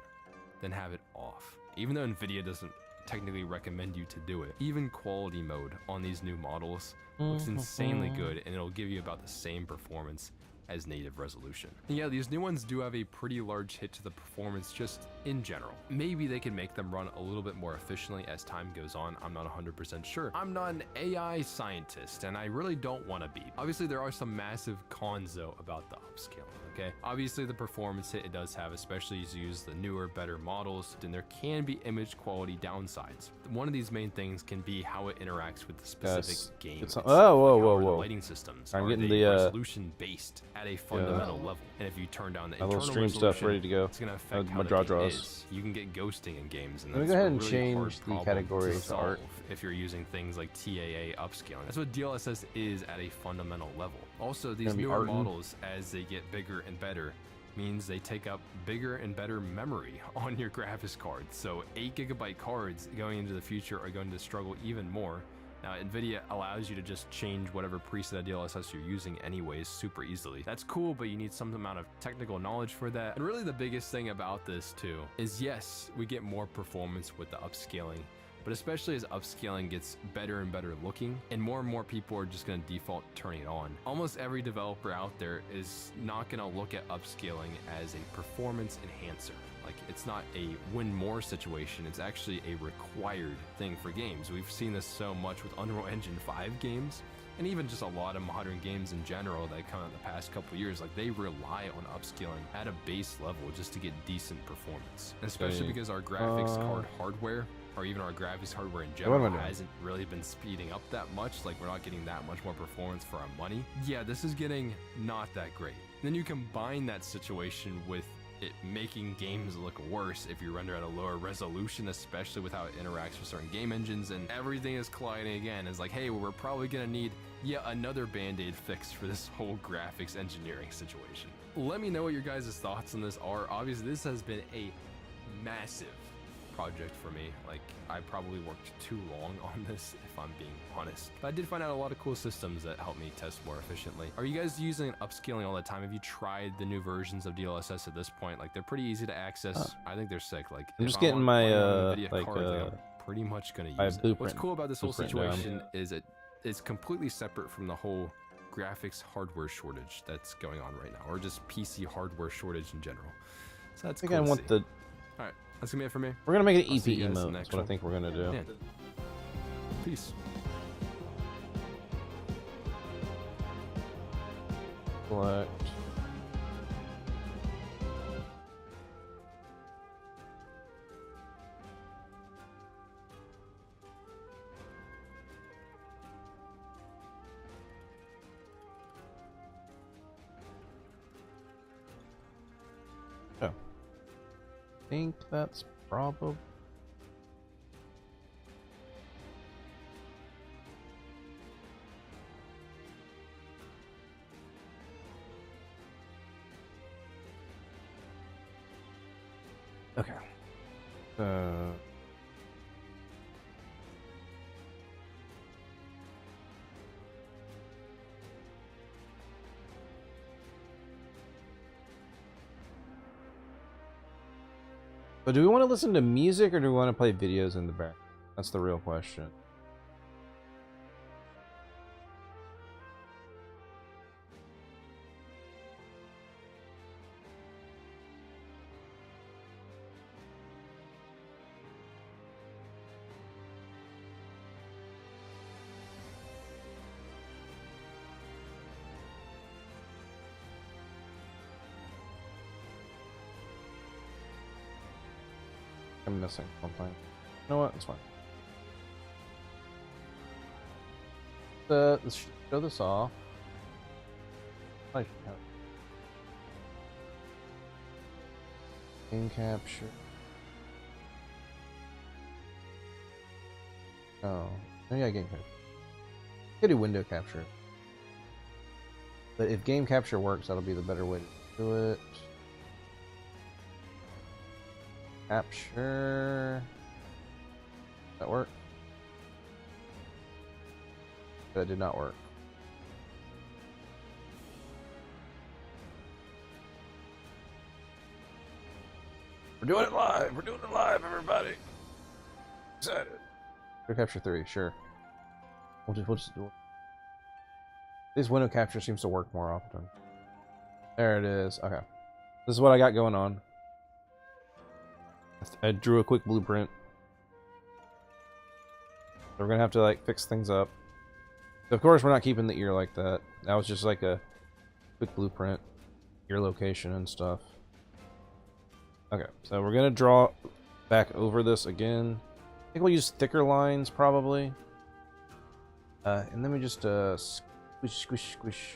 than have it off. Even though NVIDIA doesn't technically recommend you to do it. Even quality mode on these new models looks insanely good, and it'll give you about the same performance as native resolution. And yeah, these new ones do have a pretty large hit to the performance just in general. Maybe they can make them run a little bit more efficiently as time goes on. I'm not 100% sure. I'm not an AI scientist, and I really don't want to be. Obviously, there are some massive cons though about the upscaling. Okay, obviously the performance hit it does have, especially as you use the newer, better models, then there can be image quality downsides. One of these main things can be how it interacts with the specific game. Oh, whoa. The lighting systems I'm are getting they the resolution based at a fundamental level, and if you turn down the my little internal stream stuff resolution, ready to go. it's gonna affect My how the draw game draws. is. You can get ghosting in games, and Let me that's go ahead a and really hard change the problem category to to art. solve if you're using things like TAA upscaling. That's what DLSS is at a fundamental level. Also, these Gonna be newer artin'. models, as they get bigger and better, means they take up bigger and better memory on your graphics card. So 8GB cards going into the future are going to struggle even more. Now, NVIDIA allows you to just change whatever preset of DLSS you're using anyways super easily. That's cool, but you need some amount of technical knowledge for that. And really the biggest thing about this too is, yes, we get more performance with the upscaling, but especially as upscaling gets better and better looking, and more people are just going to default turning it on. Almost every developer out there is not going to look at upscaling as a performance enhancer. Like, it's not a win more situation, it's actually a required thing for games. We've seen this so much with Unreal Engine 5 games, and even just a lot of modern games in general that come out in the past couple years. Like, they rely on upscaling at a base level just to get decent performance. And especially because our graphics card hardware, or even our graphics hardware in general, hasn't really been speeding up that much. Like, we're not getting that much more performance for our money. Yeah, this is getting not that great. Then you combine that situation with it making games look worse if you render at a lower resolution, especially with how it interacts with certain game engines, and everything is colliding again. It's like, hey, well, we're probably gonna need yet another band-aid fix for this whole graphics engineering situation. Let me know what your guys' thoughts on this are. Obviously, this has been a massive project for me. Like, I probably worked too long on this, if I'm being honest. But I did find out a lot of cool systems that help me test more efficiently. Are you guys using upscaling all the time? Have you tried the new versions of DLSS at this point? Like, they're pretty easy to access. I think they're sick. Like, I'm if just I getting want my to play on an NVIDIA like card, like, I'm pretty much gonna I use have it. What's Blueprint- cool about this whole Blueprint down. situation is it's completely separate from the whole graphics hardware shortage that's going on right now, or just PC hardware shortage in general. So that's I think cool I to want see. the. All right, that's gonna be it for me. We're gonna make an I'll see EP you guys in emote. the That's next what I one. think we're gonna do. Yeah. Peace. Select. Oh. I think that's probably. Okay. But do we want to listen to music or do we want to play videos in the back? That's the real question. I'm missing something. You know what? It's fine. Let's show this off. Game capture. Oh, yeah, game capture. I could do window capture. But if game capture works, that'll be the better way to do it. Capture. That work? That did not work. We're doing it live! We're doing it live, everybody! Excited. Window capture 3, sure. We'll just do it. This window capture seems to work more often. There it is. Okay. This is what I got going on. I drew a quick blueprint. So we're gonna have to like fix things up. So of course we're not keeping the ear like that. That was just like a quick blueprint. Ear location and stuff. Okay, so we're gonna draw back over this again. I think we'll use thicker lines probably. And then we just squish, squish, squish.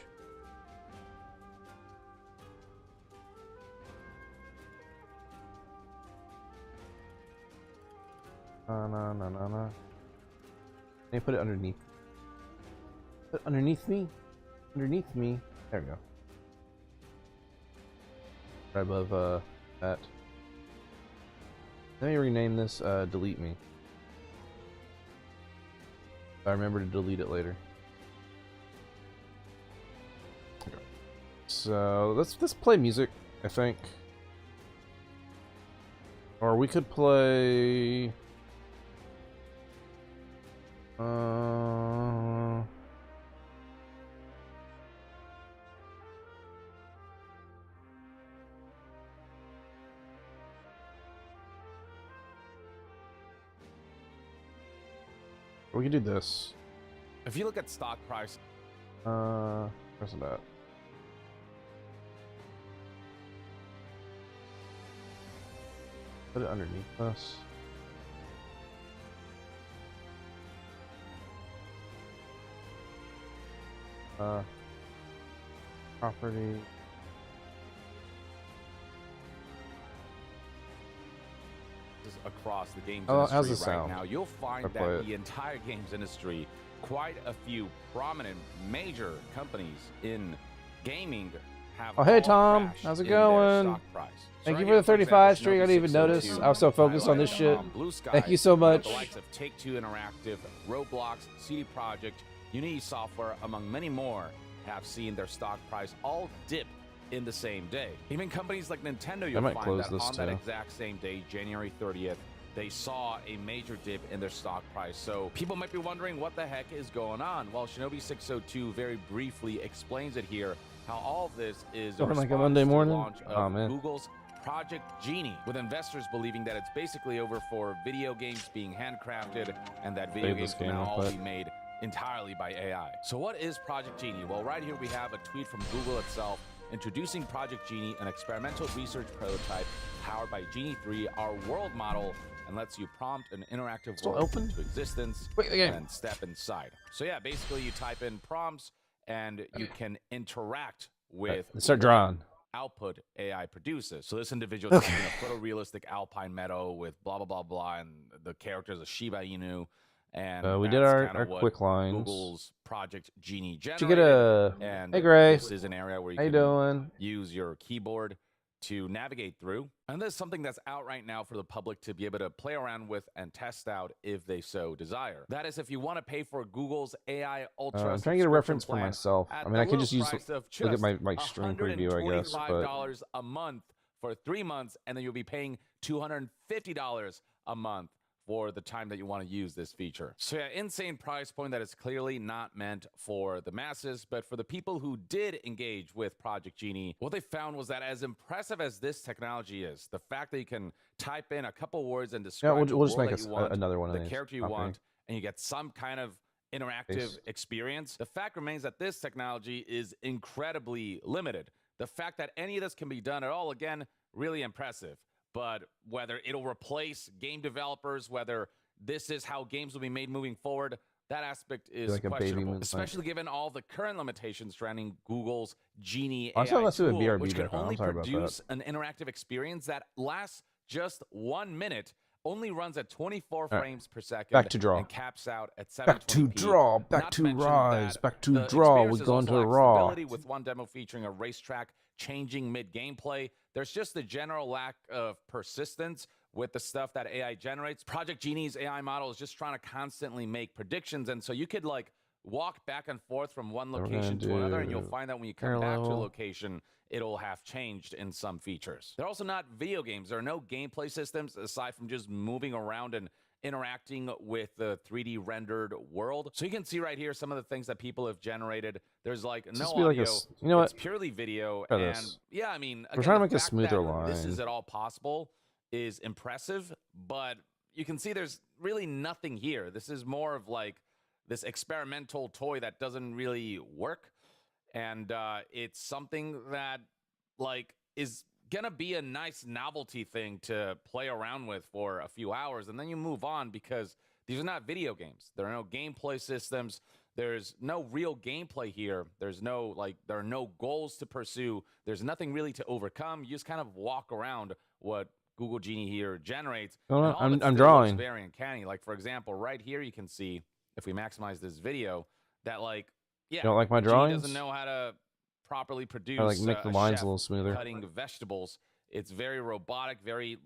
No. Can you put it underneath? Put it underneath me? Underneath me. There we go. Right above that. Let me rename this delete me. I remember to delete it later. Okay. So let's play music, I think. Or we could play we can do this. If you look at stock price, where's that? Put it underneath us. Property. across the games how's industry this right sound? now, you'll find I'll play that it. the entire games industry, quite a few prominent major companies in gaming have Oh, hey all Tom, crashed how's it in their going? stock price. Thank So you right for the here, 35 example, streak. I didn't even notice. 602, I was so focused on this shit. Blue Sky, Thank you so much. The likes of Take-Two Interactive, Roblox, CD Projekt, Unity Software, among many more, have seen their stock price all dip in the same day. Even companies like Nintendo, you'll might find close that this on that too. exact same day, January 30th, they saw a major dip in their stock price. So people might be wondering what the heck is going on. Well, Shinobi 602 very briefly explains it here, how all of this is a Going like a response Monday to the morning? launch of Oh, man. Google's Project Genie, with investors believing that it's basically over for video games being handcrafted and that video Save games this can game now real all quick. be made entirely by AI. So what is Project Genie? Well, right here we have a tweet from Google itself introducing Project Genie, an experimental research prototype powered by Genie 3, our world model, and lets you prompt an interactive Still world open? into existence Wait, the game. and step inside. So yeah, basically you type in prompts and you can interact with Let's start drawing. output AI produces. So this individual is in a photorealistic alpine meadow with blah blah blah blah, and the character is a Shiba Inu. And We did that's our kinda what quick lines. Google's Project Genie Did generated. you get a? And Hey Gray. this is an area where you How you can doing? use your keyboard to navigate through. And this is something that's out right now for the public to be able to play around with and test out if they so desire. That is, if you want to pay for Google's AI Ultra I'm trying to get a reference for subscription plan myself. at I mean, the I could little just use price of look at just my stream preview, I guess. But $125 a month for 3 months, and then you'll be paying $250 a month for the time that you want to use this feature. So yeah, insane price point that is clearly not meant for the masses, but for the people who did engage with Project Genie, what they found was that as impressive as this technology is, the fact that you can type in a couple words and describe we'll the just world make that you want, another one of the these. character you Okay. want, and you get some kind of interactive Peace. experience. The fact remains that this technology is incredibly limited. The fact that any of this can be done at all, again, really impressive. but whether it'll replace game developers, whether this is how games will be made moving forward, that aspect is like a baby questionable, moon especially given all the current limitations surrounding Google's Genie I saw AI let's do a tool, BRB which can background. only I'm sorry about produce an interactive experience that lasts just 1 minute, only runs at 24 right. frames per second, Back to draw. and caps out at 720p. Back to draw. Back Not to mention rise. that Back to the draw. experience We is go also into lacks raw. stability, with one demo featuring a racetrack changing mid-gameplay. There's just a general lack of persistence with the stuff that AI generates. Project Genie's AI model is just trying to constantly make predictions, and so you could like walk back and forth from one location to another, and you'll find that when you come back to a parallel. location, it'll have changed in some features. They're also not video games. There are no gameplay systems aside from just moving around and interacting with the 3D rendered world. So you can see right here some of the things that people have generated. There's like no Just be like audio. you know what? It's purely video. Try And this. yeah, I mean, We're again, trying to the make a fact smoother that This is line. at all possible is impressive, but you can see there's really nothing here. This is more of like this experimental toy that doesn't really work. And it's something that like is gonna be a nice novelty thing to play around with for a few hours, and then you move on, because these are not video games. There are no gameplay systems. There's no real gameplay here. There's no there are no goals to pursue. There's nothing really to overcome. You just kind of walk around what Google Genie here generates. Oh, and all of I'm it still drawing. looks very uncanny. Like, for example, right here you can see, if we maximize this video, that yeah, You don't like my Genie drawings? doesn't know how to properly produce Or, like, make the lines a chef little smoother. cutting vegetables. It's very robotic, very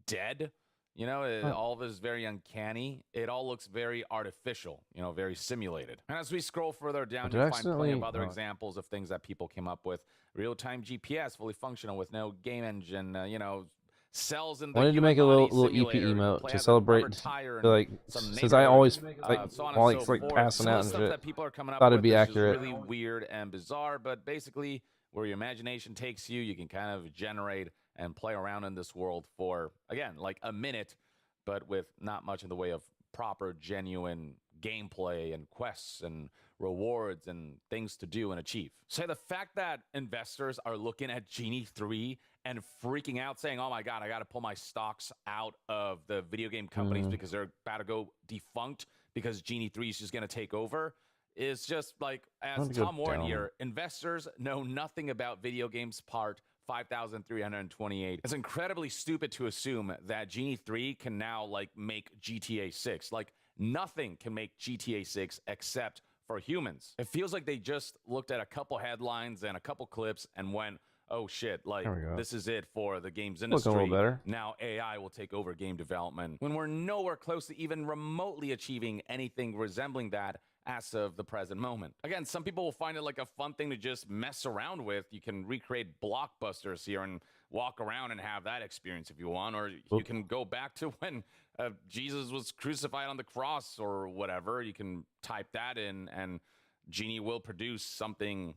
dead. You know, all of it is very uncanny. It all looks very artificial, you know, very simulated. And as we scroll further down, Did you'll I find plenty of accidentally- other oh. examples of things that people came up with. Real-time GPS, fully functional with no game engine, you know, cells in the Wanted to human make a body little EP simulator. You can emote play to as a celebrate, rubber tire to, and some since I always neighborhood, so on while and it's so like forth. passing Some of out the and stuff shit. that people are coming up Thought it'd with be is just accurate. really weird and bizarre, but basically where your imagination takes you, you can kind of generate and play around in this world for, again, like a minute, but with not much in the way of proper, genuine gameplay and quests and rewards and things to do and achieve. So the fact that investors are looking at Genie 3 and freaking out, saying, oh my God, I got to pull my stocks out of the video game companies because they're about to go defunct because Genie 3 is just going to take over, is just like, as want to go Tom Warren down. here, investors know nothing about video games part 5,328. It's incredibly stupid to assume that Genie 3 can now make GTA 6. Nothing can make GTA 6 except for humans. It feels like they just looked at a couple headlines and a couple clips and went, oh shit, There we go. this is it for the games Looking a industry. little better. Now AI will take over game development, when we're nowhere close to even remotely achieving anything resembling that as of the present moment. Again, some people will find it like a fun thing to just mess around with. You can recreate blockbusters here and walk around and have that experience if you want, or you can go back to when Jesus was crucified on the cross or whatever. You can type that in and Genie will produce something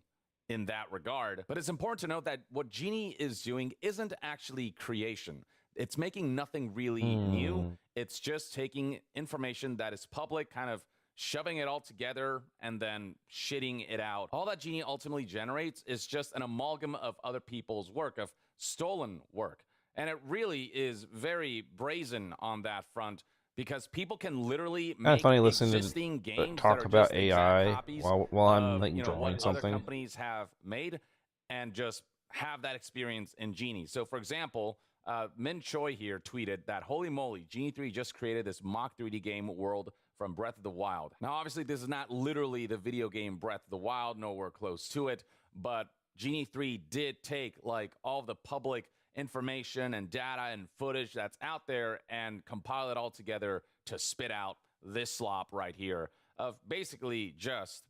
in that regard. But it's important to note that what Genie is doing isn't actually creation. It's making nothing really new. It's just taking information that is public, kind of shoving it all together and then shitting it out. All that Genie ultimately generates is just an amalgam of other people's work, of stolen work. And it really is very brazen on that front, because people can literally Kind of make funny listening existing to games talk that are about just exact AI copies while I'm of, like you know, drawing what other something. companies have made, and just have that experience in Genie. So for example, Min Choi here tweeted that, holy moly, Genie 3 just created this mock 3D game world from Breath of the Wild. Now, obviously, this is not literally the video game Breath of the Wild, nowhere close to it, but Genie 3 did take all the public information and data and footage that's out there and compile it all together to spit out this slop right here of basically just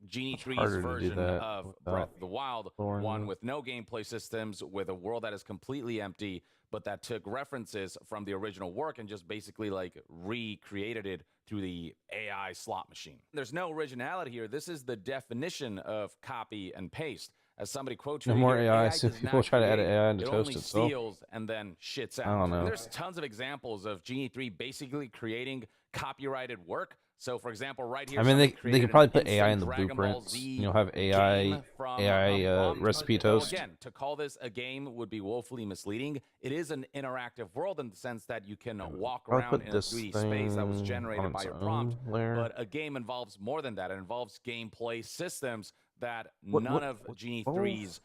Genie 3's harder to do version that of without Breath of the Wild, Thorn. one with no gameplay systems, with a world that is completely empty, but that took references from the original work and just basically recreated it through the AI slot machine. There's no originality here. This is the definition of copy and paste. As somebody quotes No you more here, AI, so does people not try to edit create. AI into It toast only itself. steals and then shits out. I don't know. And there's tons of examples of Genie 3 basically creating copyrighted work. So, for example, right here, I mean, they created could probably an put AI in instant the Dragon Ball blueprints. Z You'll have AI game from recipe so toast. again, to call this a game would be woefully misleading. It is an interactive world in the sense that you can walk I'll around put in a this 3D space that was thing generated on by its your prompt. own layer. But a game involves more than that. It involves gameplay systems that What- none what- of Genie what- 3's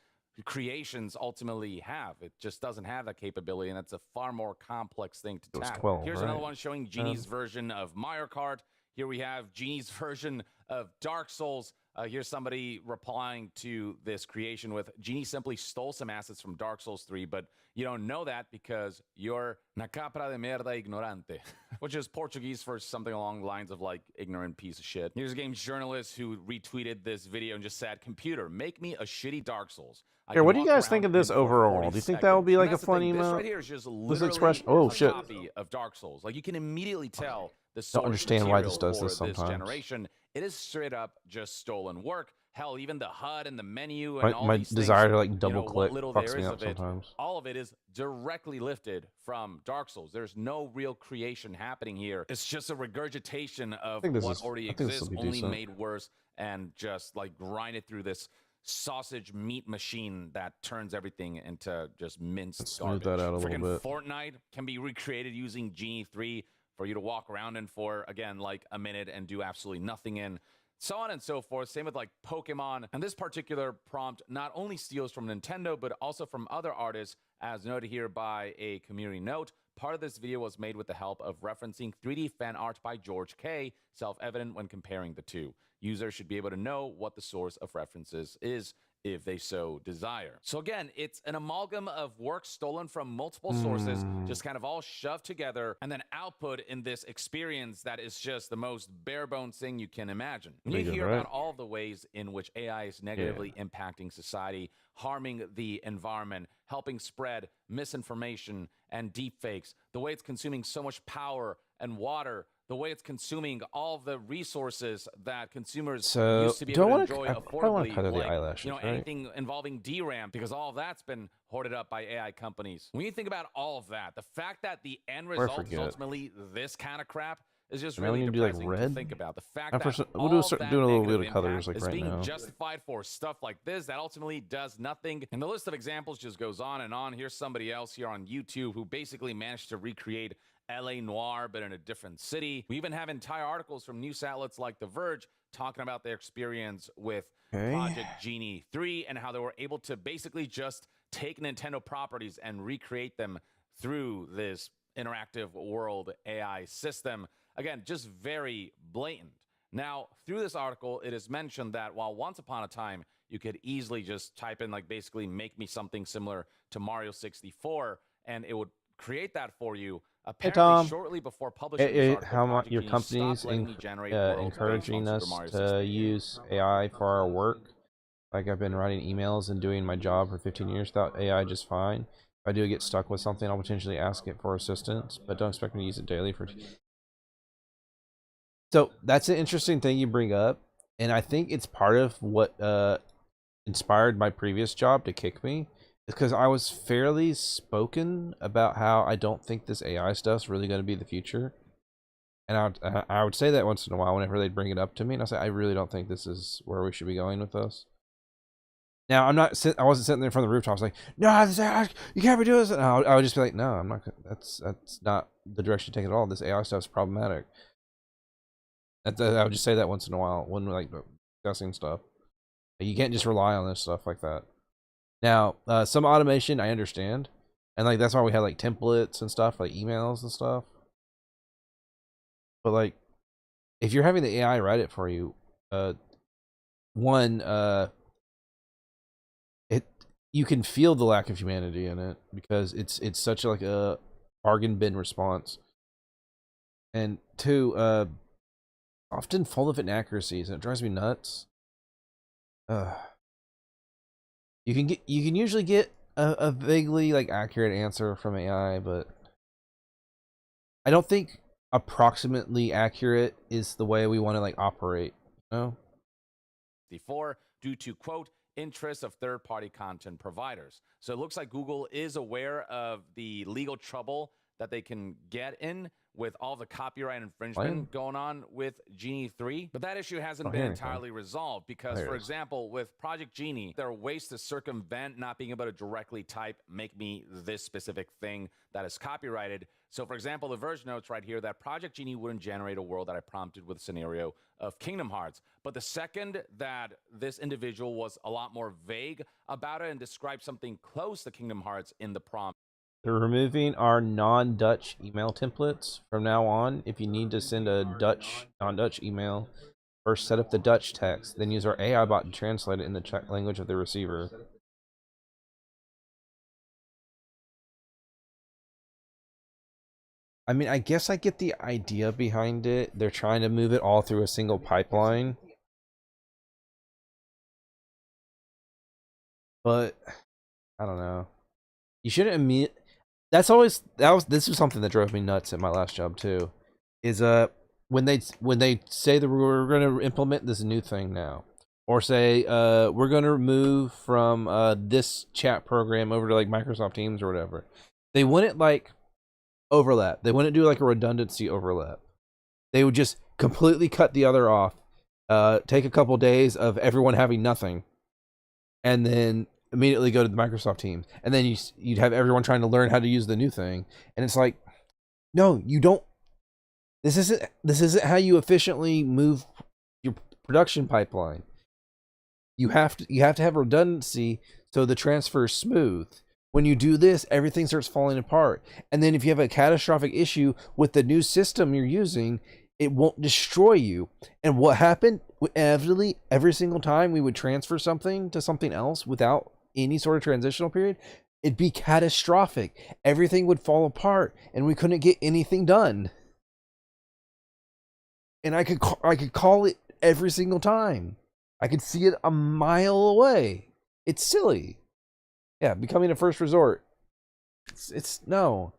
creations ultimately have. It just doesn't have that capability, and that's a far more complex thing to It was tackle. 12, Here's right? another one showing Genie's version of Mario Kart. Here we have Genie's version of Dark Souls. Here's somebody replying to this creation with, Genie simply stole some assets from Dark Souls 3, but you don't know that because you're na capra de merda ignorante, which is Portuguese for something along the lines of like ignorant piece of shit. Here's a games journalist who retweeted this video and just said, computer, make me a shitty Dark Souls. Here, what do you guys think of this overall? Do you think that will be like a funny This emote? right here is just This literally expression. Oh a shit! copy of Dark Souls. Like you can immediately tell the Don't source understand why this material does for this sometimes. generation. It is straight up just stolen work. Hell, even the HUD and the menu and all My these desire things, to like you double know, what click little fucks there me is up of it, sometimes. all of it is directly lifted from Dark Souls. There's no real creation happening here. It's just a regurgitation of think this what is- already I think this exists, will be only decent. made worse, and just like grinded through this sausage meat machine that turns everything into just minced Let's smooth garbage. that out a little Freaking bit. Fortnite can be recreated using Genie 3 for you to walk around in for, again, like a minute and do absolutely nothing in. So on and so forth. Same with like Pokemon. And this particular prompt not only steals from Nintendo, but also from other artists, as noted here by a community note. Part of this video was made with the help of referencing 3D fan art by George K, self-evident when comparing the two. Users should be able to know what the source of references is if they so desire. So again, it's an amalgam of work stolen from multiple sources, just kind of all shoved together and then output in this experience that is just the most bare bones thing you can imagine. When you Pretty good, hear right? about all the ways in which AI is negatively impacting society, harming the environment, helping spread misinformation and deepfakes, the way it's consuming so much power and water, the way it's consuming all the resources that consumers So, used to be do I able to wanna- enjoy I probably wanna affordably, cut out the like, eyelashes, you know, right? anything involving DRAM, because all of that's been hoarded up by AI companies. When you think about all of that, the fact that the end Or I result is forget. ultimately this kind of crap is just Now we really need to do, like, depressing red? to think about. The fact Now that for some- we'll do a all cer- that doing a little bit negative of colors, impact like, is right being now. justified for stuff like this that ultimately does nothing. And the list of examples just goes on and on. Here's somebody else here on YouTube who basically managed to recreate LA Noire, but in a different city. We even have entire articles from news outlets like The Verge talking about their experience with Okay. Project Genie 3 and how they were able to basically just take Nintendo properties and recreate them through this interactive world AI system. Again, just very blatant. Now, through this article, it is mentioned that while once upon a time, you could easily just type in, like, basically make me something similar to Mario 64, and it would create that for you. Apparently, Tom. shortly before publishing this article, How much Project your Genie company's stopped letting me generate worlds based encouraging on us Super Mario to 64. use AI for our work? Like I've been writing emails and doing my job for 15 years without AI just fine. If I do get stuck with something, I'll potentially ask it for assistance, but don't expect me to use it daily for. So that's an interesting thing you bring up, and I think it's part of what inspired my previous job to kick me, because I was fairly spoken about how I don't think this AI stuff's really going to be the future, and I would say that once in a while whenever they'd bring it up to me, and I say I really don't think this is where we should be going with this. Now I wasn't sitting there from the rooftop. I was like, no, this AI, you can't be doing this. And I would just be like, no, I'm not. That's not the direction to take at all. This AI stuff's problematic. I would just say that once in a while when we're like discussing stuff. You can't just rely on this stuff like that. Now, some automation I understand, and like that's why we have like templates and stuff, like emails and stuff. But like, if you're having the AI write it for you, you can feel the lack of humanity in it because it's such like a bargain bin response, and two, often full of inaccuracies, and it drives me nuts. You can usually get a vaguely like accurate answer from AI, but I don't think approximately accurate is the way we want to like operate. No. Before, due to quote interests of third-party content providers. So it looks like Google is aware of the legal trouble that they can get in with all the copyright infringement going on with Genie 3. But that issue hasn't been entirely resolved because, for example, with Project Genie, there are ways to circumvent not being able to directly type, make me this specific thing that is copyrighted. So, for example, the version notes right here that Project Genie wouldn't generate a world that I prompted with a scenario of Kingdom Hearts. But the second that this individual was a lot more vague about it and described something close to Kingdom Hearts in the prompt, they're removing our non-Dutch email templates from now on. If you need to send a non-Dutch email, first set up the Dutch text, then use our AI bot to translate it in the Czech language of the receiver. I mean, I guess I get the idea behind it. They're trying to move it all through a single pipeline. But I don't know. You shouldn't admit. This was something that drove me nuts at my last job too. Is when they say that we're going to implement this new thing now, or say we're going to move from this chat program over to like Microsoft Teams or whatever, they wouldn't like overlap. They wouldn't do like a redundancy overlap. They would just completely cut the other off. Take a couple days of everyone having nothing, and then immediately go to the Microsoft Teams, and then you'd have everyone trying to learn how to use the new thing, and it's like, no, you don't. This isn't how you efficiently move your production pipeline. You have to have redundancy so the transfer is smooth. When you do this, everything starts falling apart, and then if you have a catastrophic issue with the new system you're using, it won't destroy you. And what happened? Inevitably, every single time we would transfer something to something else without any sort of transitional period, it'd be catastrophic. Everything would fall apart and we couldn't get anything done. And I could call it every single time. I could see it a mile away. It's silly. Yeah, becoming a first resort. It's no.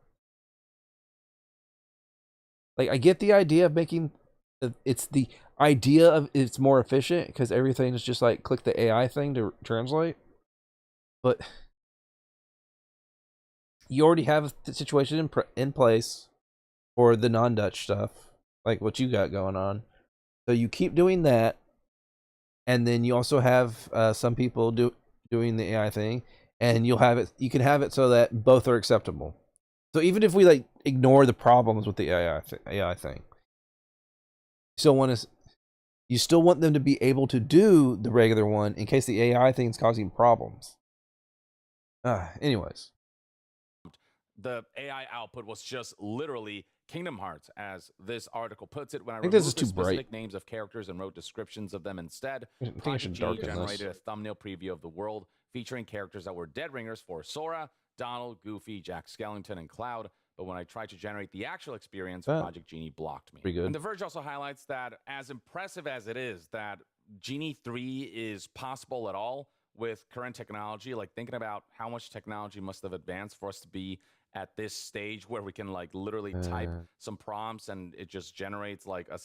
Like, I get the idea of making it's the idea of it's more efficient because everything is just like click the AI thing to translate. But you already have the situation in place for the non-Dutch stuff, like what you got going on. So you keep doing that, and then you also have some people doing the AI thing, and you'll have it. You can have it so that both are acceptable. So even if we like ignore the problems with the AI thing, you still want them to be able to do the regular one in case the AI thing is causing problems. Anyways, the AI output was just literally Kingdom Hearts, as this article puts it. When I think this is removed the too bright. specific names of characters and wrote descriptions of them instead, I think I Project should Genie darken this. generated a thumbnail preview of the world featuring characters that were dead ringers for Sora, Donald, Goofy, Jack Skellington, and Cloud. But when I tried to generate the actual experience, Project Genie blocked me. Pretty good. And The Verge also highlights that as impressive as it is that Genie 3 is possible at all with current technology, like thinking about how much technology must have advanced for us to be at this stage where we can like literally type some prompts and it just generates like a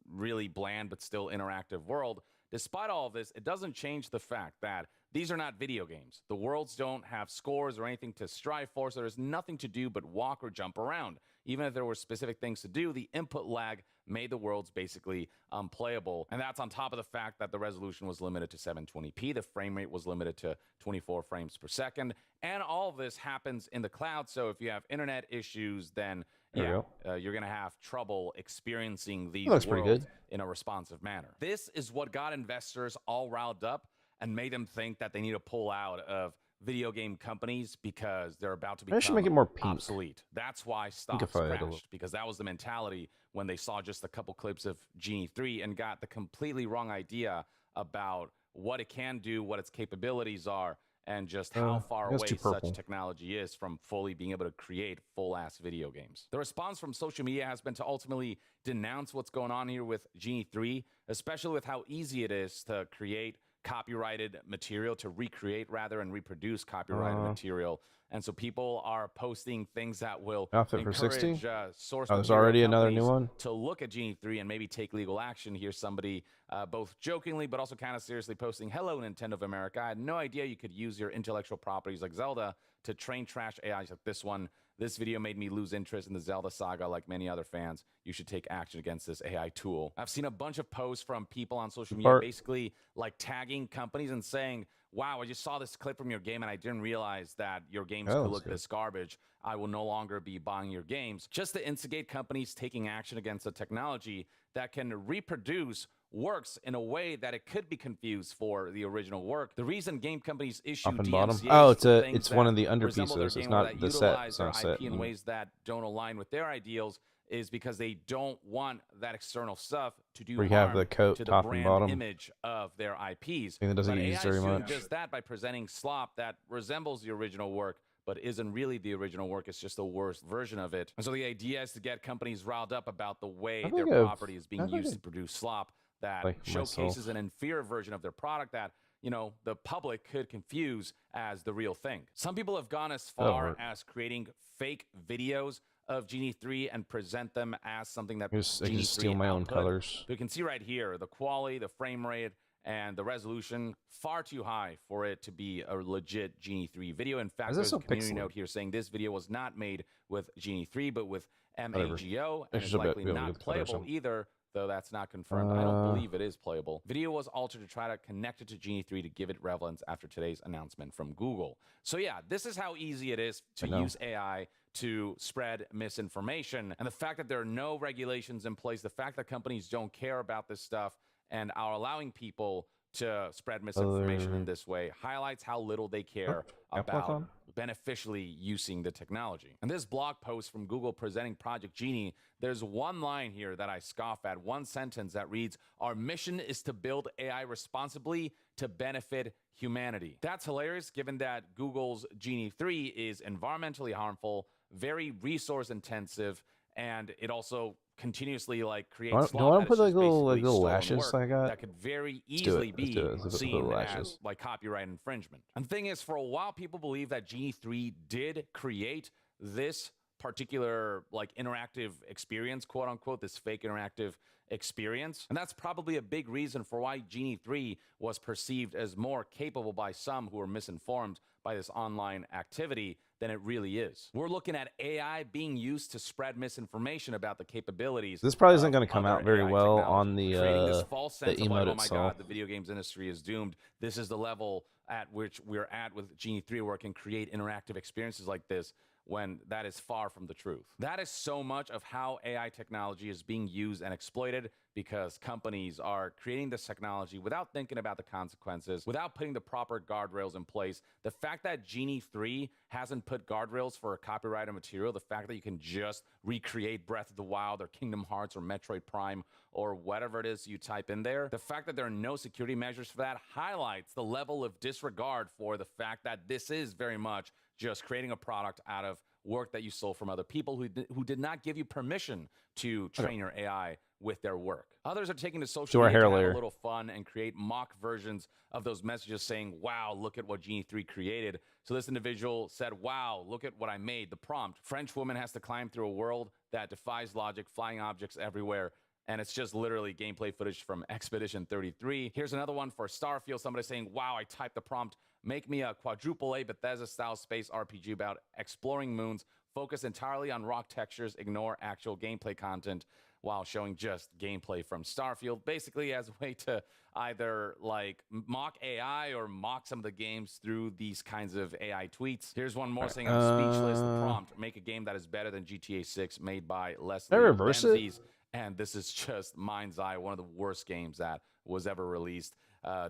really bland but still interactive world. Despite all of this, it doesn't change the fact that these are not video games. The worlds don't have scores or anything to strive for, so there's nothing to do but walk or jump around. Even if there were specific things to do, the input lag made the worlds basically unplayable. And that's on top of the fact that the resolution was limited to 720p, the frame rate was limited to 24 frames per second, and all of this happens in the cloud. So if you have internet issues, then you're going to have trouble experiencing these worlds in a responsive manner. This is what got investors all riled up and made them think that they need to pull out of video game companies because they're about to become make it more pink. obsolete. That's why stocks crashed, because that was the mentality when they saw just a couple clips of Genie 3 and got the completely wrong idea about what it can do, what its capabilities are, and just how far away such technology is from fully being able to create full-ass video games. The response from social media has been to ultimately denounce what's going on here with Genie 3, especially with how easy it is to create copyrighted material, to recreate rather and reproduce copyrighted material. And so people are posting things that will Outfit for 60? Source there's already another new one to look at Genie 3 and maybe take legal action. Here's somebody both jokingly but also kind of seriously posting, "Hello, Nintendo of America. I had no idea you could use your intellectual properties like Zelda to train trash AIs like this one. This video made me lose interest in the Zelda saga like many other fans. You should take action against this AI tool. I've seen a bunch of posts from people on social media basically like tagging companies and saying, wow, I just saw this clip from your game and I didn't realize that your games could look this garbage. I will no longer be buying your games. Just to instigate companies taking action against a technology that can reproduce works in a way that it could be confused for the original work. The reason game companies issue DMCAs oh, for it's things one of the that under resemble their pieces. It's game or not that the set. utilize It's not their set. IP in ways that don't align with their ideals is because they don't want that external stuff to do We have harm the coat to the top and brand bottom. image of their IPs. Thing that doesn't But get AI used very is doing much. just that by presenting slop that resembles the original work but isn't really the original work. It's just the worst version of it. And so the idea is to get companies riled up about the way their property is being used to produce slop that showcases an inferior version of their product that, you know, the public could confuse as the real thing. Some people have gone as far as creating fake videos of Genie 3 and present them as something that I can just steal my own colors. But you can see right here, the quality, the frame rate, and the resolution far too high for it to be a legit Genie 3 video. In fact, there's a community note here saying this video was not made with Genie 3, but with MAGO, and is likely not playable either, though that's not confirmed. I don't believe it is playable. Video was altered to try to connect it to Genie 3 to give it relevance after today's announcement from Google. So yeah, this is how easy it is to use AI to spread misinformation. And the fact that there are no regulations in place, the fact that companies don't care about this stuff and are allowing people to spread misinformation in this way highlights how little they care about beneficially using the technology. And this blog post from Google presenting Project Genie, there's one line here that I scoff at, one sentence that reads, "Our mission is to build AI responsibly to benefit humanity." That's hilarious given that Google's Genie 3 is environmentally harmful, very resource intensive, and it also continuously like creates do I want to put like little lashes I got? That could very easily be seen as like copyright infringement. And the thing is, for a while, people believe that Genie 3 did create this particular like interactive experience, quote unquote, this fake interactive experience. And that's probably a big reason for why Genie 3 was perceived as more capable by some who were misinformed by this online activity than it really is. We're looking at AI being used to spread misinformation about the capabilities. This probably isn't going to come out very AI well technology, on the creating this false sense of emote like, oh my itself. God, the video games industry is doomed. This is the level at which we're at with Genie 3 where it can create interactive experiences like this, when that is far from the truth. That is so much of how AI technology is being used and exploited because companies are creating this technology without thinking about the consequences, without putting the proper guardrails in place. The fact that Genie 3 hasn't put guardrails for copyrighted material, the fact that you can just recreate Breath of the Wild or Kingdom Hearts or Metroid Prime or whatever it is you type in there, the fact that there are no security measures for that highlights the level of disregard for the fact that this is very much just creating a product out of work that you stole from other people who did not give you permission to train your AI with their work. Others are taking to social media to have a little fun and create mock versions of those messages saying, wow, look at what Genie 3 created. So this individual said, wow, look at what I made. The prompt, French woman has to climb through a world that defies logic, flying objects everywhere. And it's just literally gameplay footage from Expedition 33. Here's another one for Starfield. Somebody saying, wow, I typed the prompt, make me a quadruple A Bethesda-style space RPG about exploring moons, focus entirely on rock textures, ignore actual gameplay content, while showing just gameplay from Starfield, basically as a way to either like mock AI or mock some of the games through these kinds of AI tweets. Here's one more saying, I'm speechless. The prompt, make a game that is better than GTA 6 made by Leslie Benzies. And this is just mind's eye, one of the worst games that was ever released.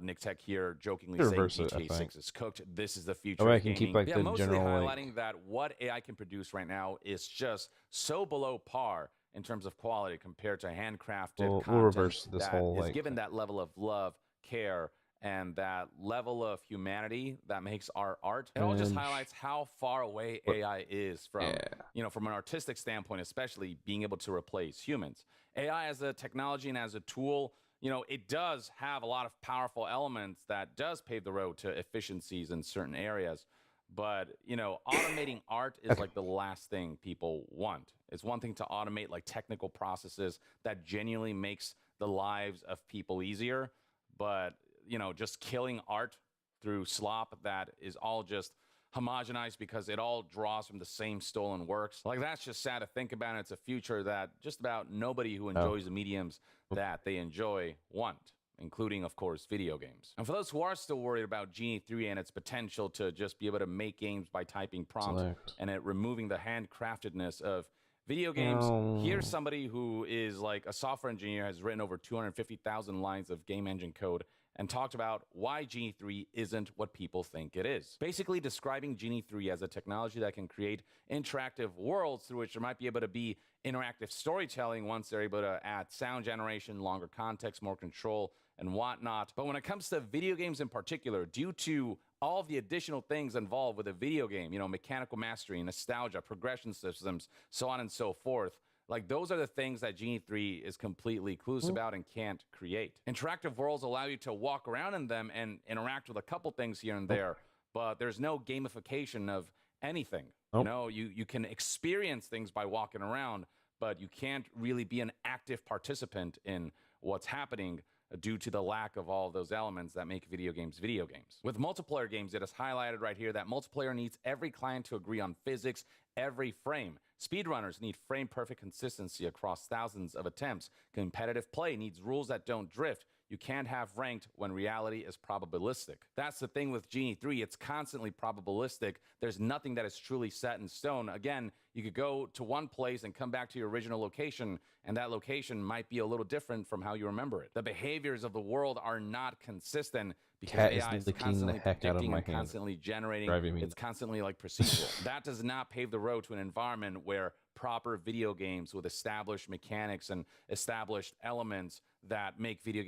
Nick Tech here jokingly saying GTA 6 is cooked. This is the future of gaming. Keep, like, the mostly general, highlighting that what AI can produce right now is just so below par in terms of quality compared to handcrafted content we'll reverse this that whole, is like, given that level of love, care, and that level of humanity that makes our art. It all just highlights how far away AI is from, you know, from an artistic standpoint, especially being able to replace humans. AI as a technology and as a tool, you know, it does have a lot of powerful elements that does pave the road to efficiencies in certain areas. But, you know, automating art is like the last thing people want. It's one thing to automate like technical processes that genuinely makes the lives of people easier. But, you know, just killing art through slop that is all just homogenized because it all draws from the same stolen works. Like, that's just sad to think about. It's a future that just about nobody who enjoys the mediums that they enjoy want, including, of course, video games. And for those who are still worried about Genie 3 and its potential to just be able to make games by typing prompts and it removing the handcraftedness of video games, here's somebody who is like a software engineer, has written over 250,000 lines of game engine code, and talked about why Genie 3 isn't what people think it is. Basically describing Genie 3 as a technology that can create interactive worlds through which there might be able to be interactive storytelling once they're able to add sound generation, longer context, more control, and whatnot. But when it comes to video games in particular, due to all of the additional things involved with a video game, you know, mechanical mastery, nostalgia, progression systems, so on and so forth, like, those are the things that Genie 3 is completely clueless about and can't create. Interactive worlds allow you to walk around in them and interact with a couple things here and there, but there's no gamification of anything. You know, you can experience things by walking around, but you can't really be an active participant in what's happening due to the lack of all those elements that make video games video games. With multiplayer games, it is highlighted right here that multiplayer needs every client to agree on physics every frame. Speedrunners need frame-perfect consistency across thousands of attempts. Competitive play needs rules that don't drift. You can't have ranked when reality is probabilistic. That's the thing with Genie 3. It's constantly probabilistic. There's nothing that is truly set in stone. Again, you could go to one place and come back to your original location, and that location might be a little different from how you remember it. The behaviors of the world are not consistent because AI is constantly predicting and constantly generating. It's constantly like procedural. That does not pave the road to an environment where proper video games with established mechanics and established elements that make video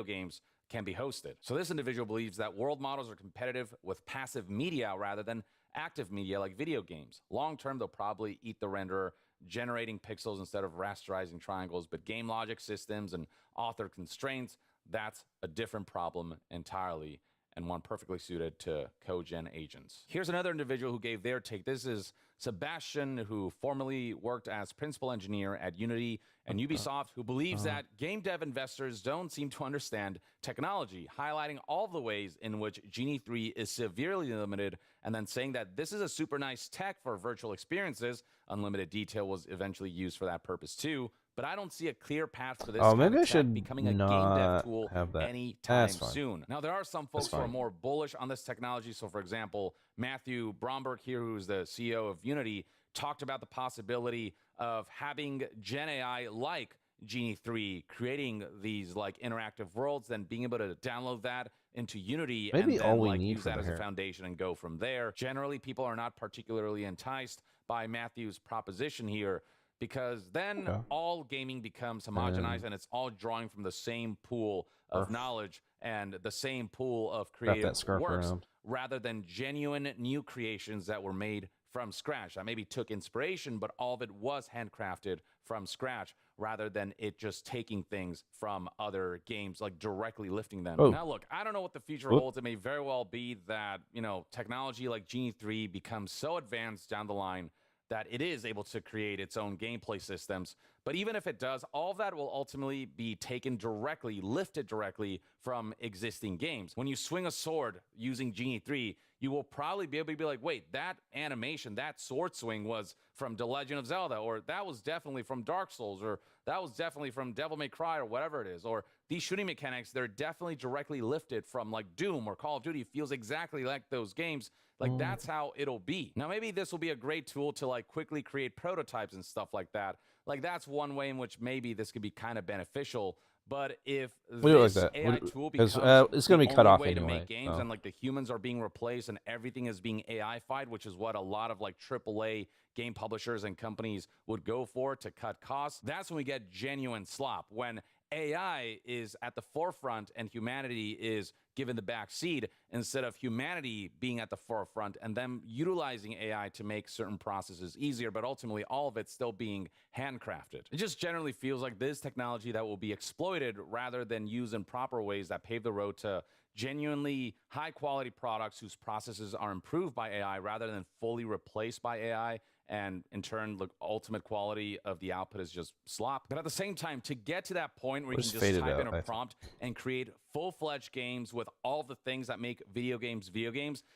games can be hosted. So this individual believes that world models are competitive with passive media rather than active media like video games. Long term, they'll probably eat the renderer, generating pixels instead of rasterizing triangles, but game logic systems and author constraints, that's a different problem entirely, and one perfectly suited to cogen agents. Here's another individual who gave their take. This is Sebastian, who formerly worked as principal engineer at Unity and Ubisoft, who believes that game dev investors don't seem to understand technology, highlighting all the ways in which Genie 3 is severely limited, and then saying that this is a super nice tech for virtual experiences. Unlimited detail was eventually used for that purpose too, but I don't see a clear path for this maybe I should becoming a game dev tool anytime soon. Now, there are some folks who are more bullish on this technology. So, for example, Matthew Bromberg here, who's the CEO of Unity, talked about the possibility of having Gen AI like Genie 3, creating these like interactive worlds, then being able to download that into Unity and then like use that as a foundation and go from there. Generally, people are not particularly enticed by Matthew's proposition here, because then all gaming becomes homogenized and it's all drawing from the same pool of knowledge and the same pool of creative works rather than genuine new creations that were made from scratch. I maybe took inspiration, but all of it was handcrafted from scratch rather than it just taking things from other games, like directly lifting them. Now, look, I don't know what the future holds. It may very well be that, you know, technology like Genie 3 becomes so advanced down the line that it is able to create its own gameplay systems. But even if it does, all of that will ultimately be taken directly, lifted directly from existing games. When you swing a sword using Genie 3, you will probably be able to be like, wait, that animation, that sword swing was from The Legend of Zelda, or that was definitely from Dark Souls, or that was definitely from Devil May Cry, or whatever it is. Or these shooting mechanics, they're definitely directly lifted from like Doom or Call of Duty. It feels exactly like those games. Like, that's how it'll be. Now, maybe this will be a great tool to like quickly create prototypes and stuff like that. Like, that's one way in which maybe this could be kind of beneficial. But if this AI tool becomes it's going to be cut off way to anyway, make games and like the humans are being replaced and everything is being AI-fied, which is what a lot of like AAA game publishers and companies would go for to cut costs, that's when we get genuine slop. When AI is at the forefront and humanity is given the back seat instead of humanity being at the forefront and them utilizing AI to make certain processes easier, but ultimately all of it still being handcrafted. It just generally feels like this technology that will be exploited rather than used in proper ways that pave the road to genuinely high quality products whose processes are improved by AI rather than fully replaced by AI. And in turn, the ultimate quality of the output is just slop. But at the same time, to get to that point where you can just type in a prompt and create full-fledged games with all the things that make video games,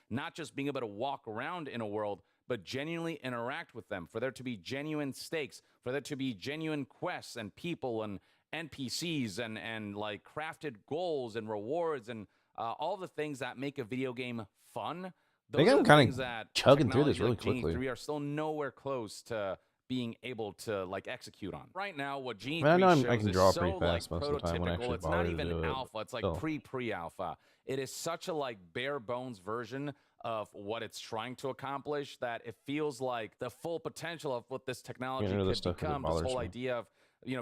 not just being able to walk around in a world, but genuinely interact with them, for there to be genuine stakes, for there to be genuine quests and people and NPCs and like crafted goals and rewards and all the things that make a video game fun. I think I'm kind of chugging through this really quickly. We are still nowhere close to being able to like execute on. Right now, what Genie 3 I know shows I can is draw so pretty fast like most of the time when I prototypical. actually It's not bother to even do it. alpha. It's like pre-alpha. It is such a like bare bones version of what it's trying to accomplish that it feels like the full potential of what this technology could become. This whole idea of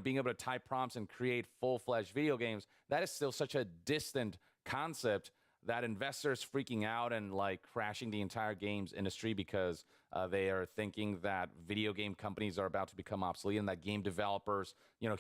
being able to type prompts and create full-fledged video games, that is still such a distant concept that investors freaking out and like crashing the entire games industry because they are thinking that video game companies are about to become obsolete and that game developers,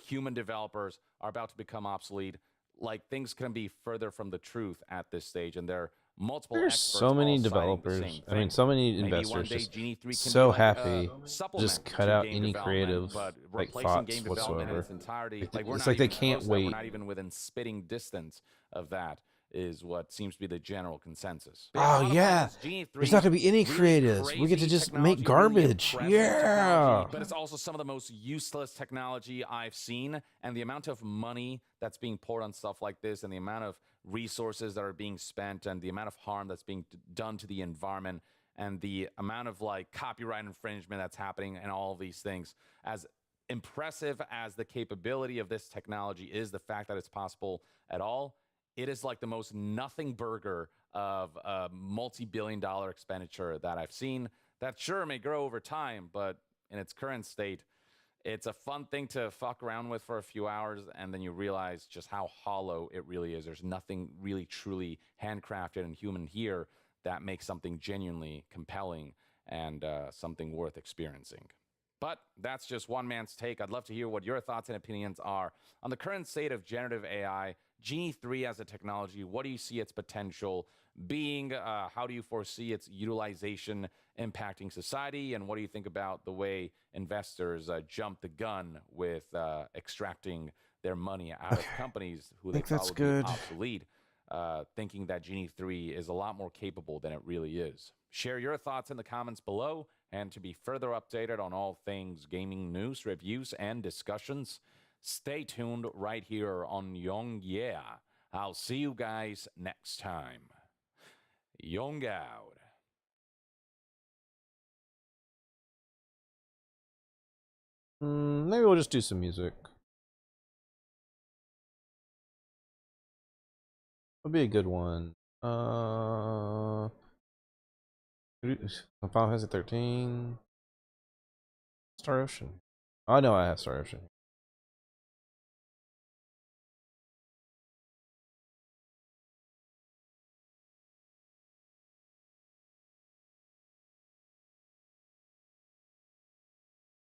human developers are about to become obsolete. Like things can be further from the truth at this stage, and there are multiple There's experts so many all citing the developers. same I mean, thing. so many Maybe one investors day just Genie 3 can so be like happy a supplement just cut to out game any development, creative but like replacing thoughts game development in whatsoever. its entirety. Like we're It's not like they even can't close to that. wait. We're not even within spitting distance of that. Is what seems to be the general consensus. Oh yeah, there's not gonna be any creatives. We get to just make garbage. Yeah. But it's also some of the most useless technology I've seen, and the amount of money that's being poured on stuff like this, and the amount of resources that are being spent, and the amount of harm that's being done to the environment, and the amount of like copyright infringement that's happening, and all of these things. As impressive as the capability of this technology is, the fact that it's possible at all, it is like the most nothing burger of a multi-billion-dollar expenditure that I've seen. That sure may grow over time, but in its current state, it's a fun thing to fuck around with for a few hours, and then you realize just how hollow it really is. There's nothing really truly handcrafted and human here that makes something genuinely compelling and something worth experiencing. But that's just one man's take. I'd love to hear what your thoughts and opinions are on the current state of generative AI, Genie 3 as a technology. What do you see its potential being? How do you foresee its utilization impacting society? And what do you think about the way investors jump the gun with extracting their money out of companies who they thought would be obsolete, thinking that Genie 3 is a lot more capable than it really is? Share your thoughts in the comments below, and to be further updated on all things gaming news, reviews, and discussions, stay tuned right here on Young Yeah. I'll see you guys next time. Young out. Maybe we'll just do some music. That'll be a good one. Final Fantasy 13. Star Ocean. I know I have Star Ocean.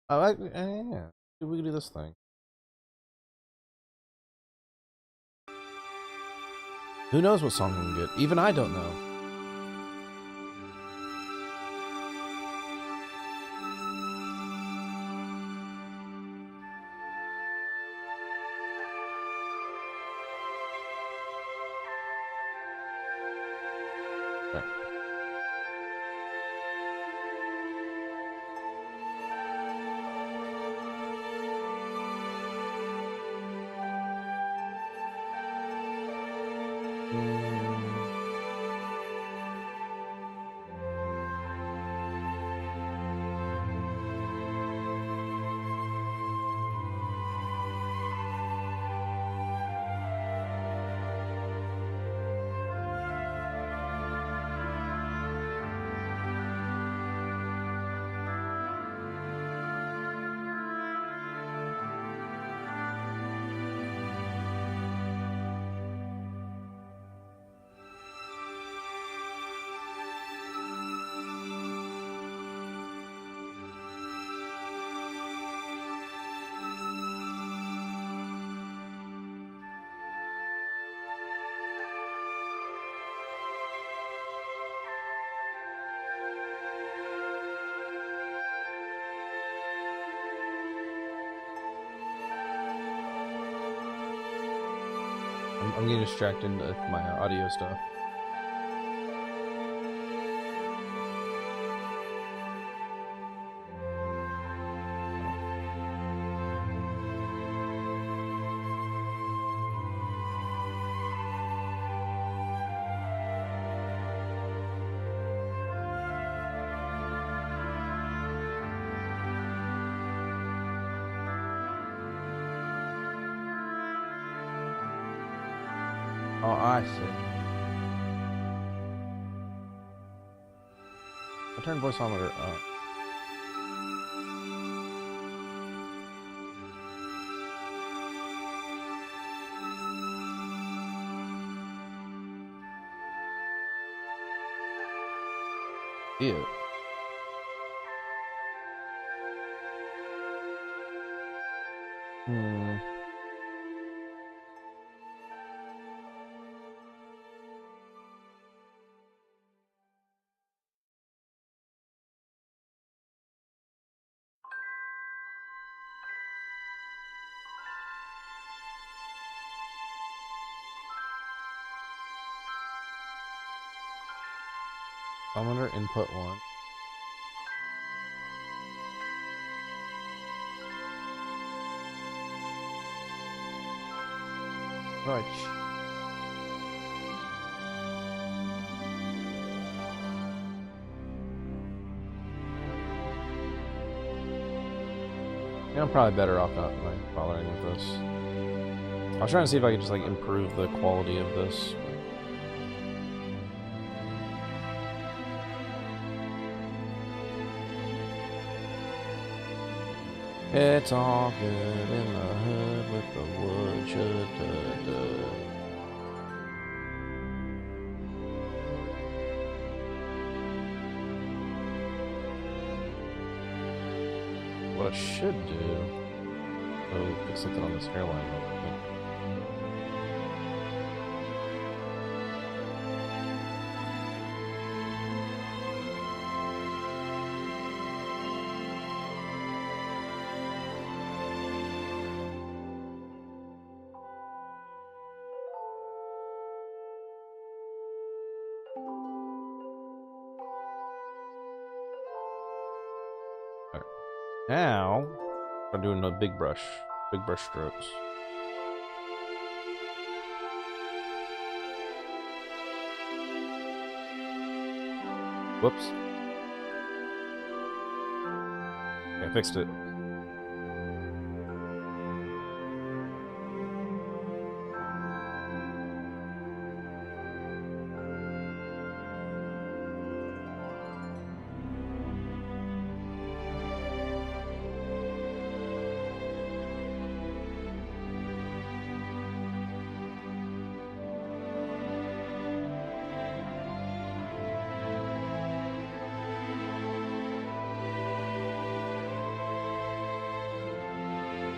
I like, yeah. We can do this thing. Who knows what song we can get? Even I don't know. I'm getting distracted with my audio stuff. Oh, I see. I turned voiceometer up. Ew. Hmm. Voiceometer input 1. Right. Yeah, I'm probably better off not like bothering with this. I was trying to see if I could just like improve the quality of this. It's all good in the hood with the wood. What I should do... Oh, fix something on this hairline real quick. Now, I'm doing a big brush strokes. Whoops. Okay, I fixed it.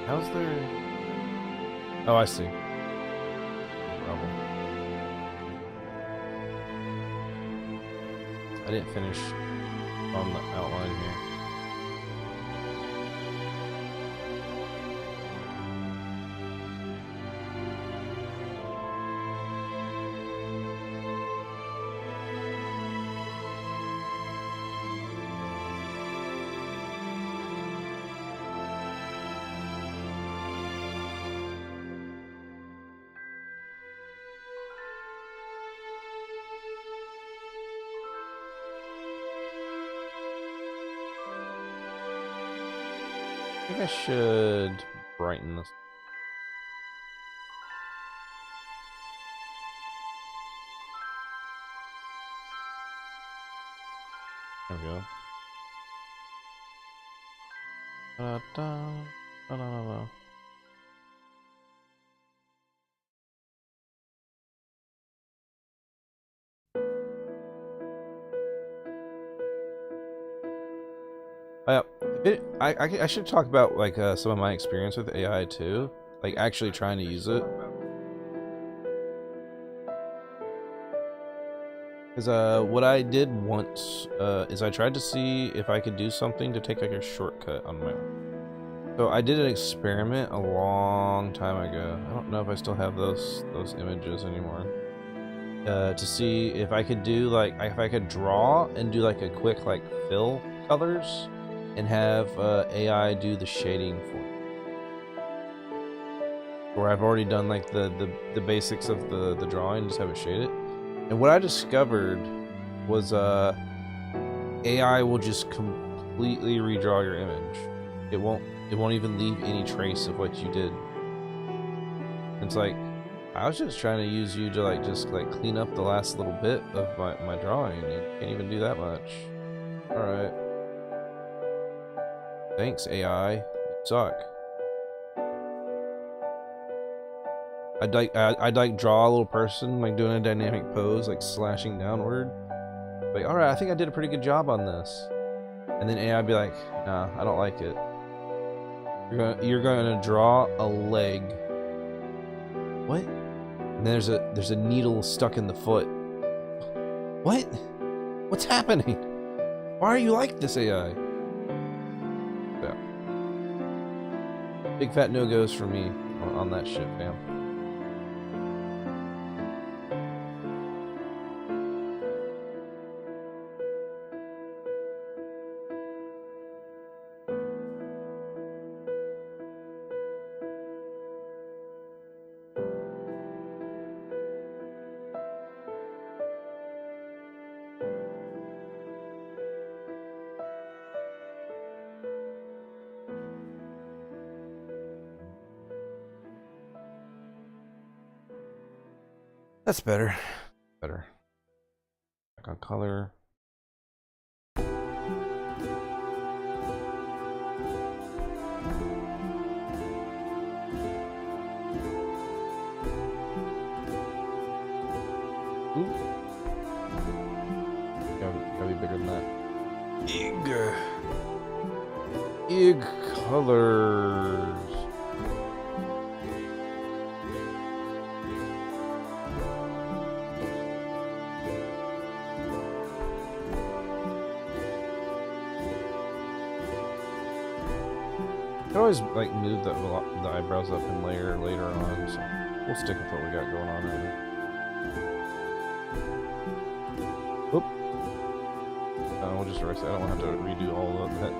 How's there... Oh, I see. Problem. I didn't finish on the outline here. I think I should brighten this. There we go. Da-da-da. I should talk about like some of my experience with AI too, like actually trying to use it. Because what I did once is I tried to see if I could do something to take like a shortcut on my own. So I did an experiment a long time ago. I don't know if I still have those images anymore. To see if I could do like if I could draw and do like a quick like fill colors and have AI do the shading for me. Where I've already done like the basics of the drawing, just have it shade it. And what I discovered was AI will just completely redraw your image. It won't even leave any trace of what you did. It's like, I was just trying to use you to like just like clean up the last little bit of my drawing. You can't even do that much. Alright. Thanks, AI. You suck. I'd like draw a little person like doing a dynamic pose, like slashing downward. Like, alright, I think I did a pretty good job on this. And then AI would be like, nah, I don't like it. You're gonna draw a leg. What? And there's a needle stuck in the foot. What? What's happening? Why are you like this, AI? Yeah. Big fat no-goes for me on that shit, fam. That's better. Better. Back on color. Ooh. Gotta be bigger than that. Ig colors. I always like move the eyebrows up and layer later on, so we'll stick with what we got going on right now. Oop. We'll just erase it. I don't want to have to redo all of that.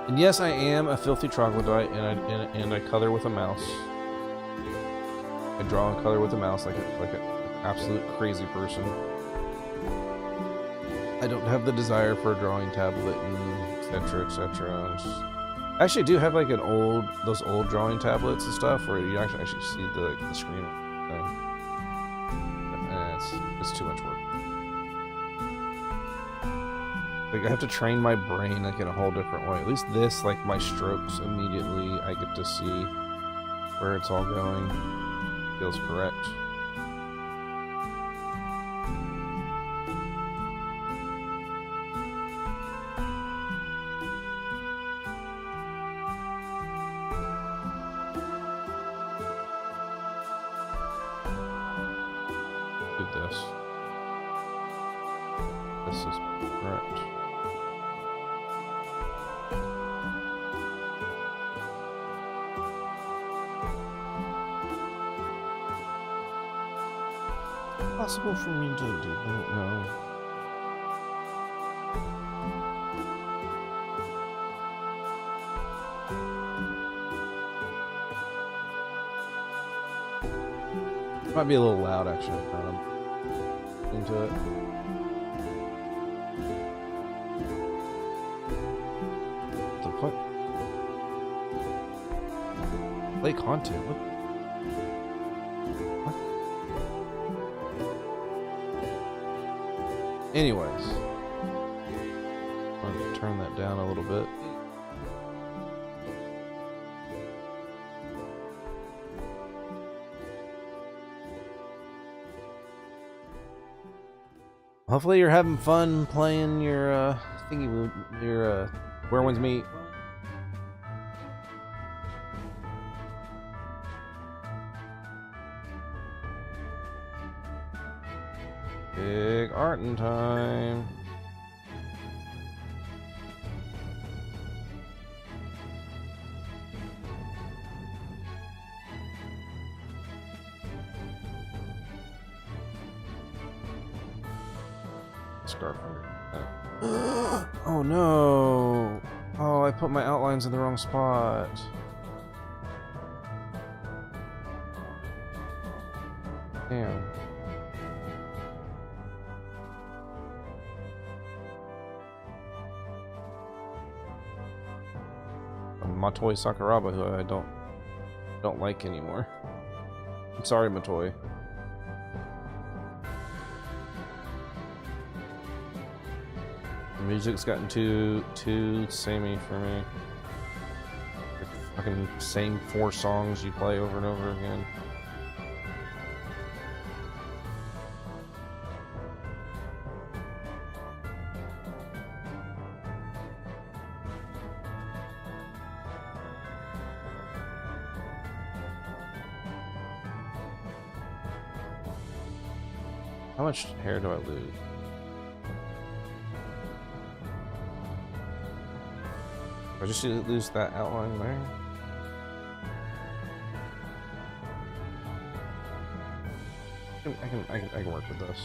And yes, I am a filthy troglodyte, and I color with a mouse. I draw and color with a mouse like an absolute crazy person. I don't have the desire for a drawing tablet and etc. etc. I actually do have like those old drawing tablets and stuff where you actually see the screen. It's too much work. Like I have to train my brain like in a whole different way. At least this, like my strokes immediately, I get to see where it's all going. Feels correct. This is correct. Possible for me to do, I don't know. Might be a little loud actually, into it. What the fuck? Play content? What? Anyways, I'm going to turn that down a little bit. Hopefully you're having fun playing your thingy, your Where Winds Meet. Big artin' time. scarf under that. Oh no! Oh, I put my outlines in the wrong spot. Damn. Matoi Sakuraba, who I don't like anymore. I'm sorry, Matoi. The music's gotten too samey for me. The fucking same 4 songs you play over and over again. How much hair do I lose? I just lose that outline there. I can work with this.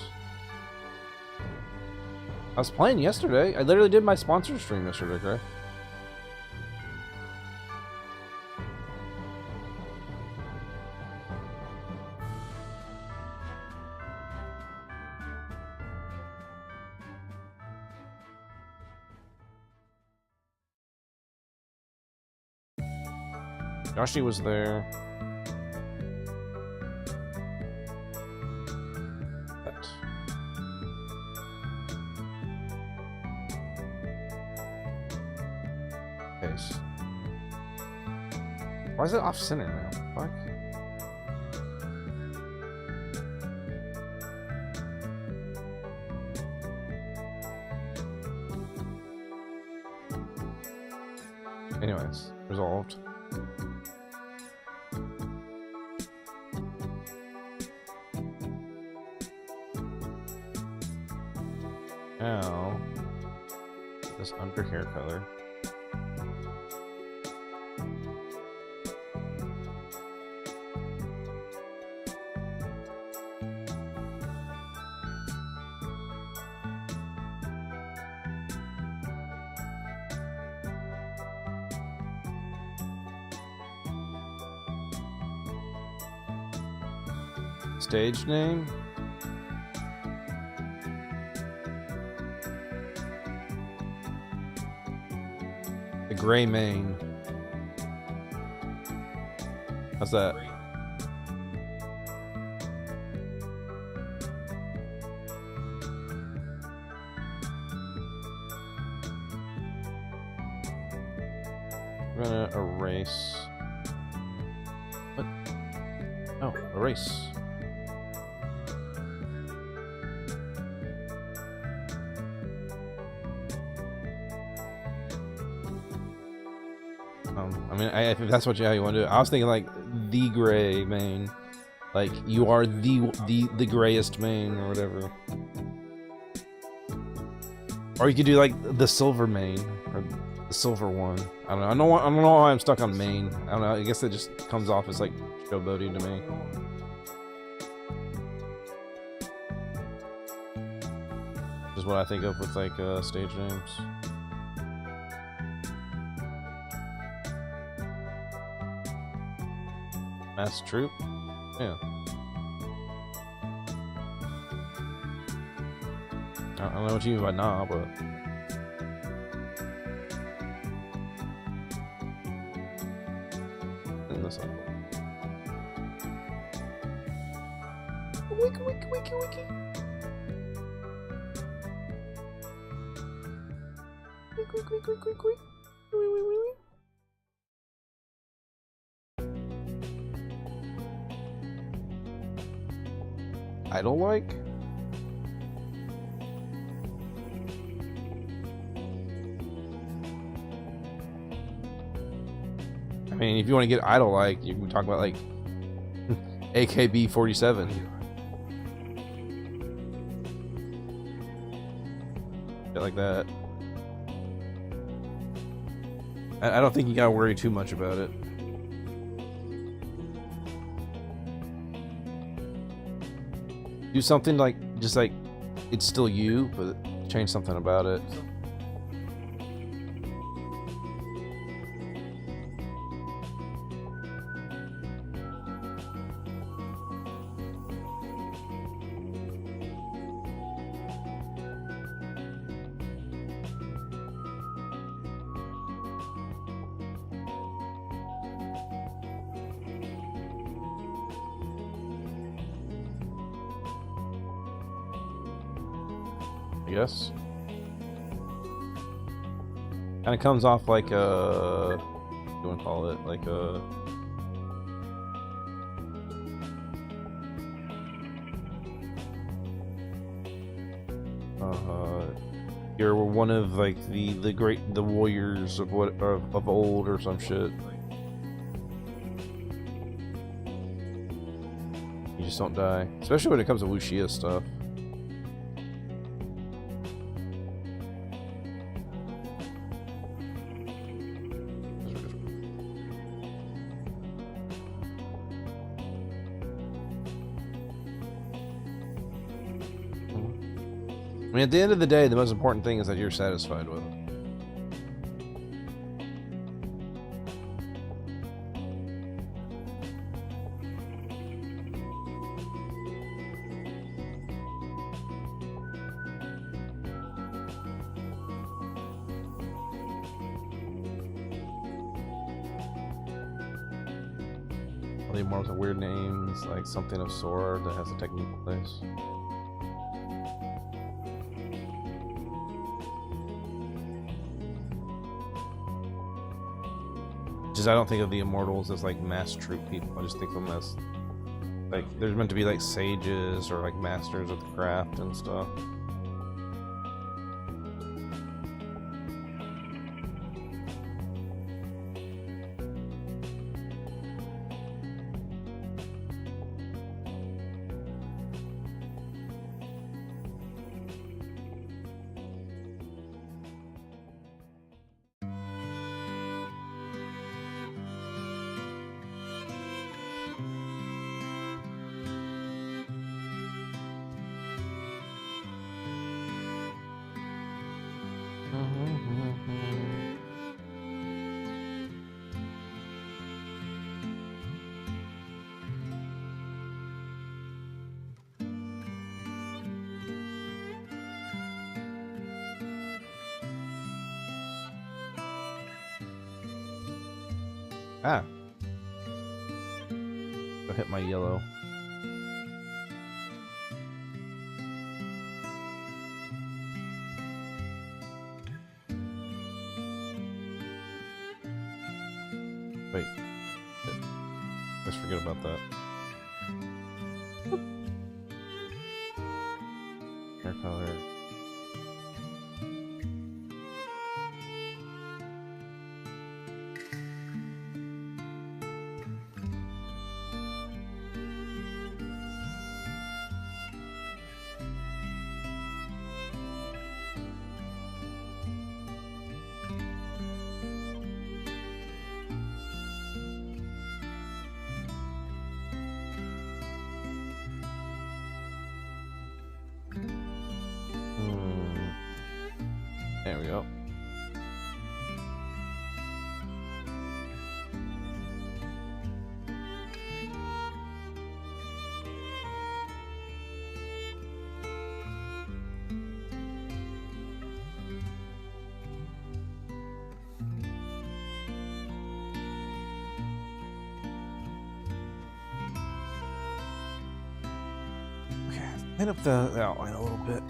I was playing yesterday. I literally did my sponsor stream yesterday, Gray. Yoshi was there. But case. Why is it off center now? Fuck. Anyways, resolved. Now, this under hair color. Stage name? The Gray Mane. How's that? We're gonna erase. What? Oh, erase. I mean, if that's how you want to do it. I was thinking like the Gray Mane, like you are the grayest mane or whatever. Or you could do like the silver mane or the silver one. I don't know. I don't know why I'm stuck on mane. I don't know. I guess it just comes off as like showboating to me. Is what I think of with like stage names. Mass Troop? Yeah. I don't know what you mean by nah, but... In this one. Wiki, wiki, wiki, wiki. Wiki, wiki, wiki, wiki, wiki. Wee, wee, wee, wee. Idol like? I mean, if you want to get idol like, you can talk about like AKB47. Shit like that. I don't think you gotta worry too much about it. Do something like, just like, it's still you, but change something about it. I guess. Kind of comes off like a, what do you want to call it? Like a, you're one of like the warriors of what of old or some shit. You just don't die, especially when it comes to Wuxia stuff. I mean, at the end of the day, the most important thing is that you're satisfied with it. All the immortals have weird names, like something of sword that has a technique in place. I don't think of the immortals as like mass troop people. I just think of them as like there's meant to be like sages or like masters of the craft and stuff. Ah. Go hit my yellow. Wait. Let's forget about that. Hair color. There we go. Okay, clean up the outline a little bit.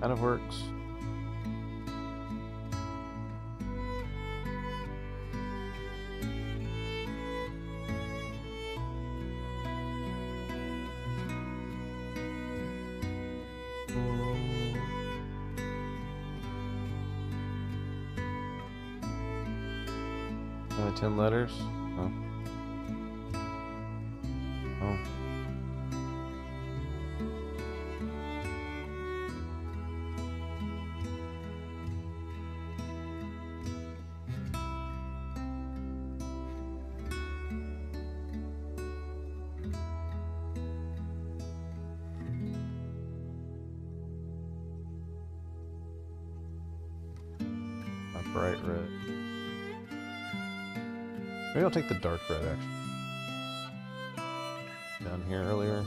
Kind of works. Only 10 letters? Oh. Oh. A bright red. Maybe I'll take the dark red, actually. Down here earlier.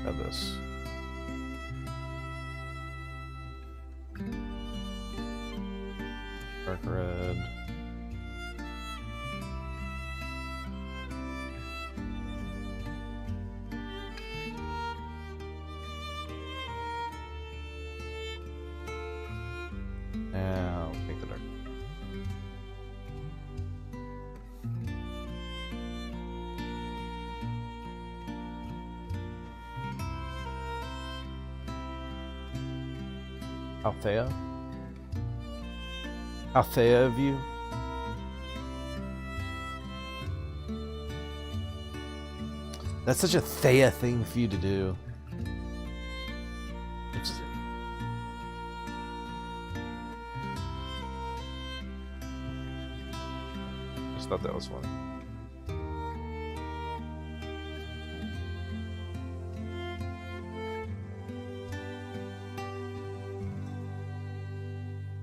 Have this. Dark red. Now take the dark. Althea? Althea of you? That's such a Thea thing for you to do. It's just thought that was funny.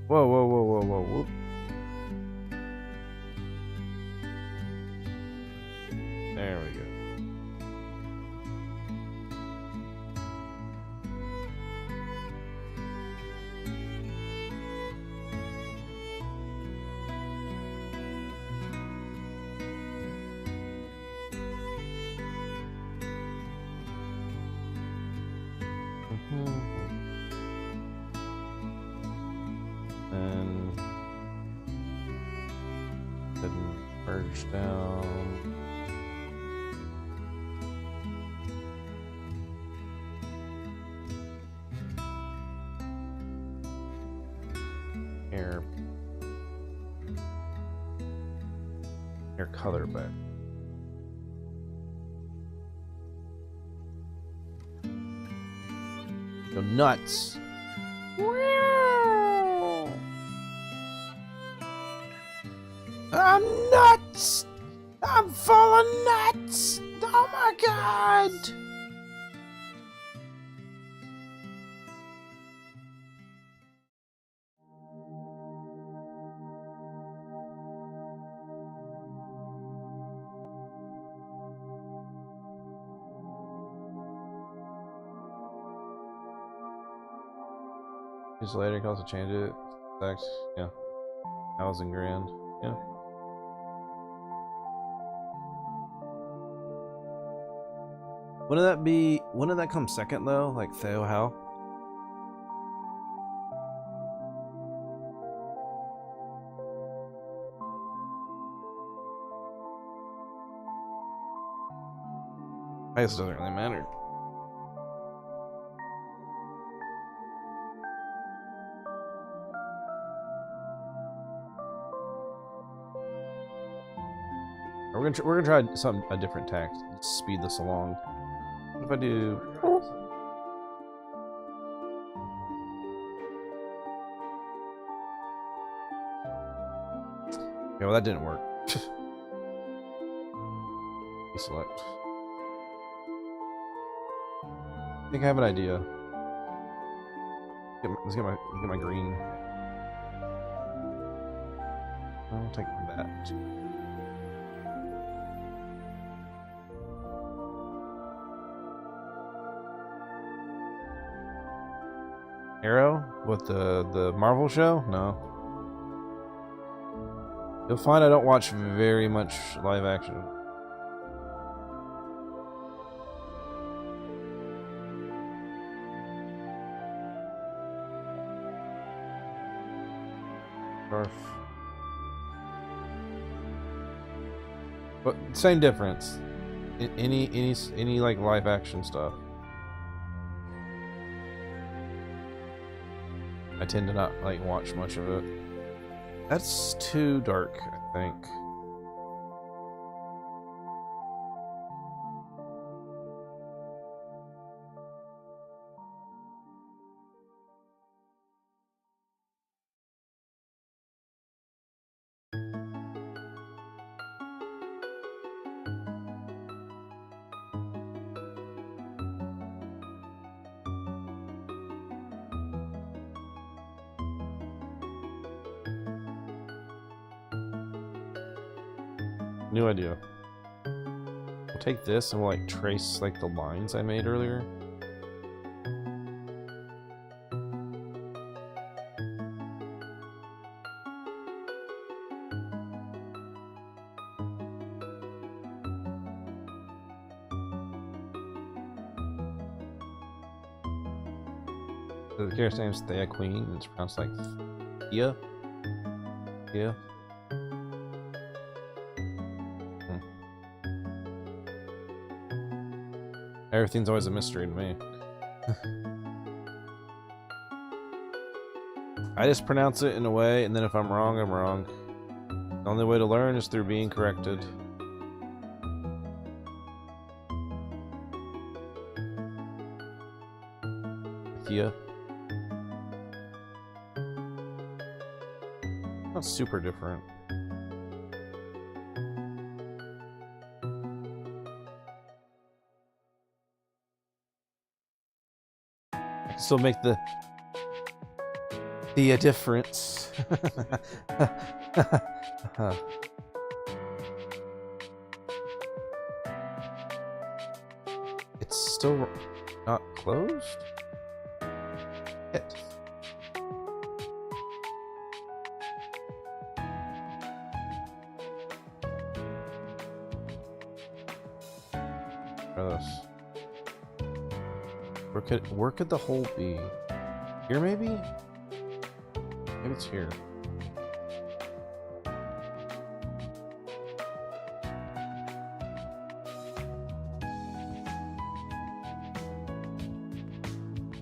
Whoa, whoa, whoa, whoa, whoa, whoop. There we go. And then merge down. Hair color back. Go nuts. I'm nuts! I'm full of nuts! Oh my god! Use later, can also change it. Sex, yeah. 1,000 grand, yeah. Wouldn't that come second though? Like Theo Hal? I guess it doesn't really matter. We're gonna try a different tact. Speed this along. What if I do? Yeah, well that didn't work. Deselect. I think I have an idea. Let's get my green. I'll take that. Arrow? What, the Marvel show? No. You'll find I don't watch very much live action. Scarf. But same difference. Any like live action stuff. I tend to not like watch much of it. That's too dark, I think. New idea. We'll take this and we'll like trace like the lines I made earlier. So the character's name is Thea Queen, and it's pronounced like Thea. Thea. Everything's always a mystery to me. I just pronounce it in a way, and then if I'm wrong, I'm wrong. The only way to learn is through being corrected. Thea. Not super different. Still make the difference. It's still not closed? It. Try this. Where could the hole be? Here maybe? Maybe it's here.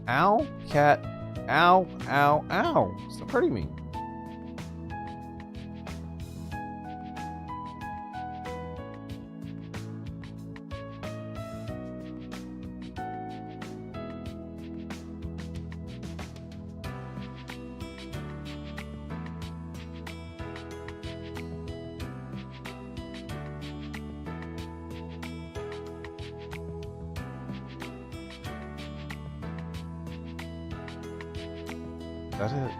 Ow, cat. Ow, ow, ow. Stop hurting me. Is that it?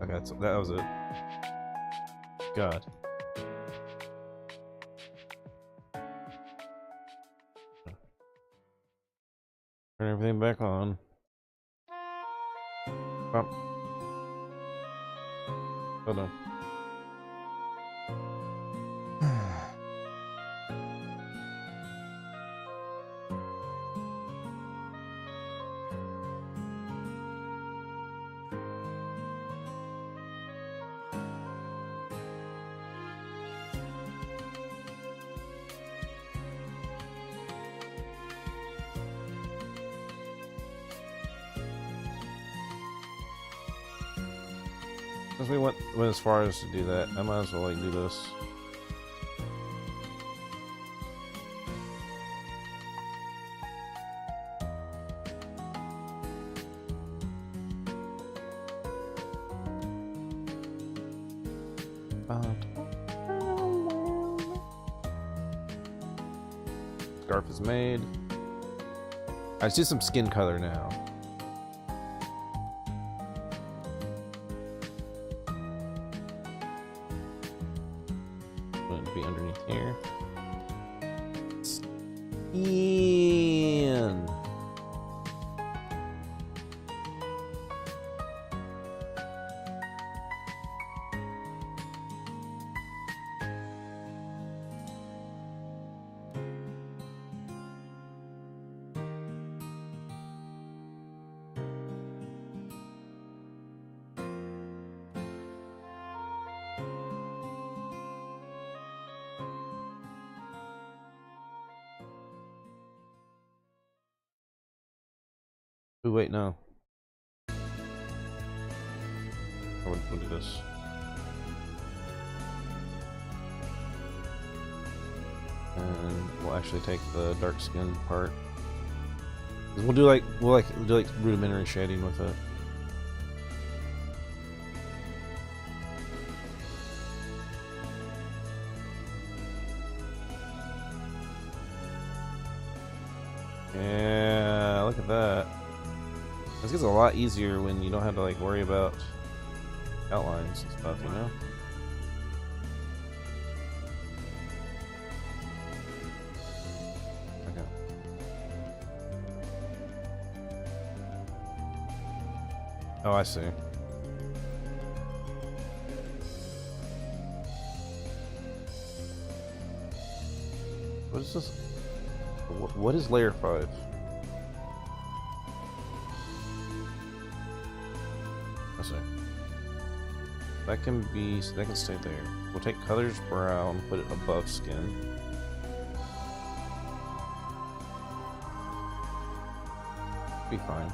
Okay, that was it. God. Turn everything back on. Oh. Hold on. Since we went as far as to do that, I might as well like do this. Scarf is made. I just do some skin color now. Ian. Oh, wait, no. We'll do this. And we'll actually take the dark skin part. We'll do like rudimentary shading with it. Yeah, look at that. This gets a lot easier when you don't have to like worry about outlines and stuff, you know? Okay. Oh, I see. What is this? What is layer 5? I see. That can be, that can stay there. We'll take colors brown, put it above skin. Be fine.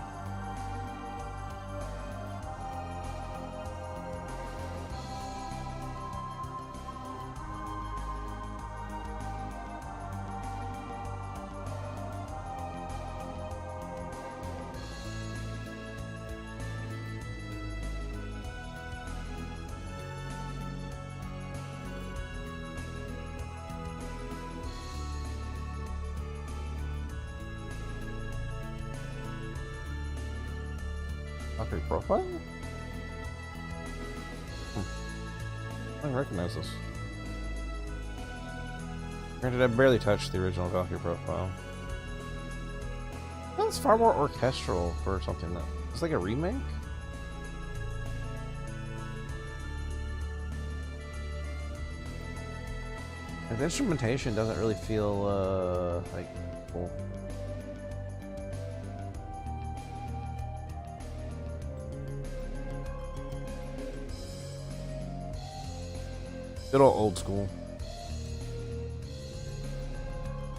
Okay, profile? I don't recognize this. Granted, I barely touched the original Valkyrie profile. That's far more orchestral for something that it's like a remake. Like, the instrumentation doesn't really feel like cool. Good old school.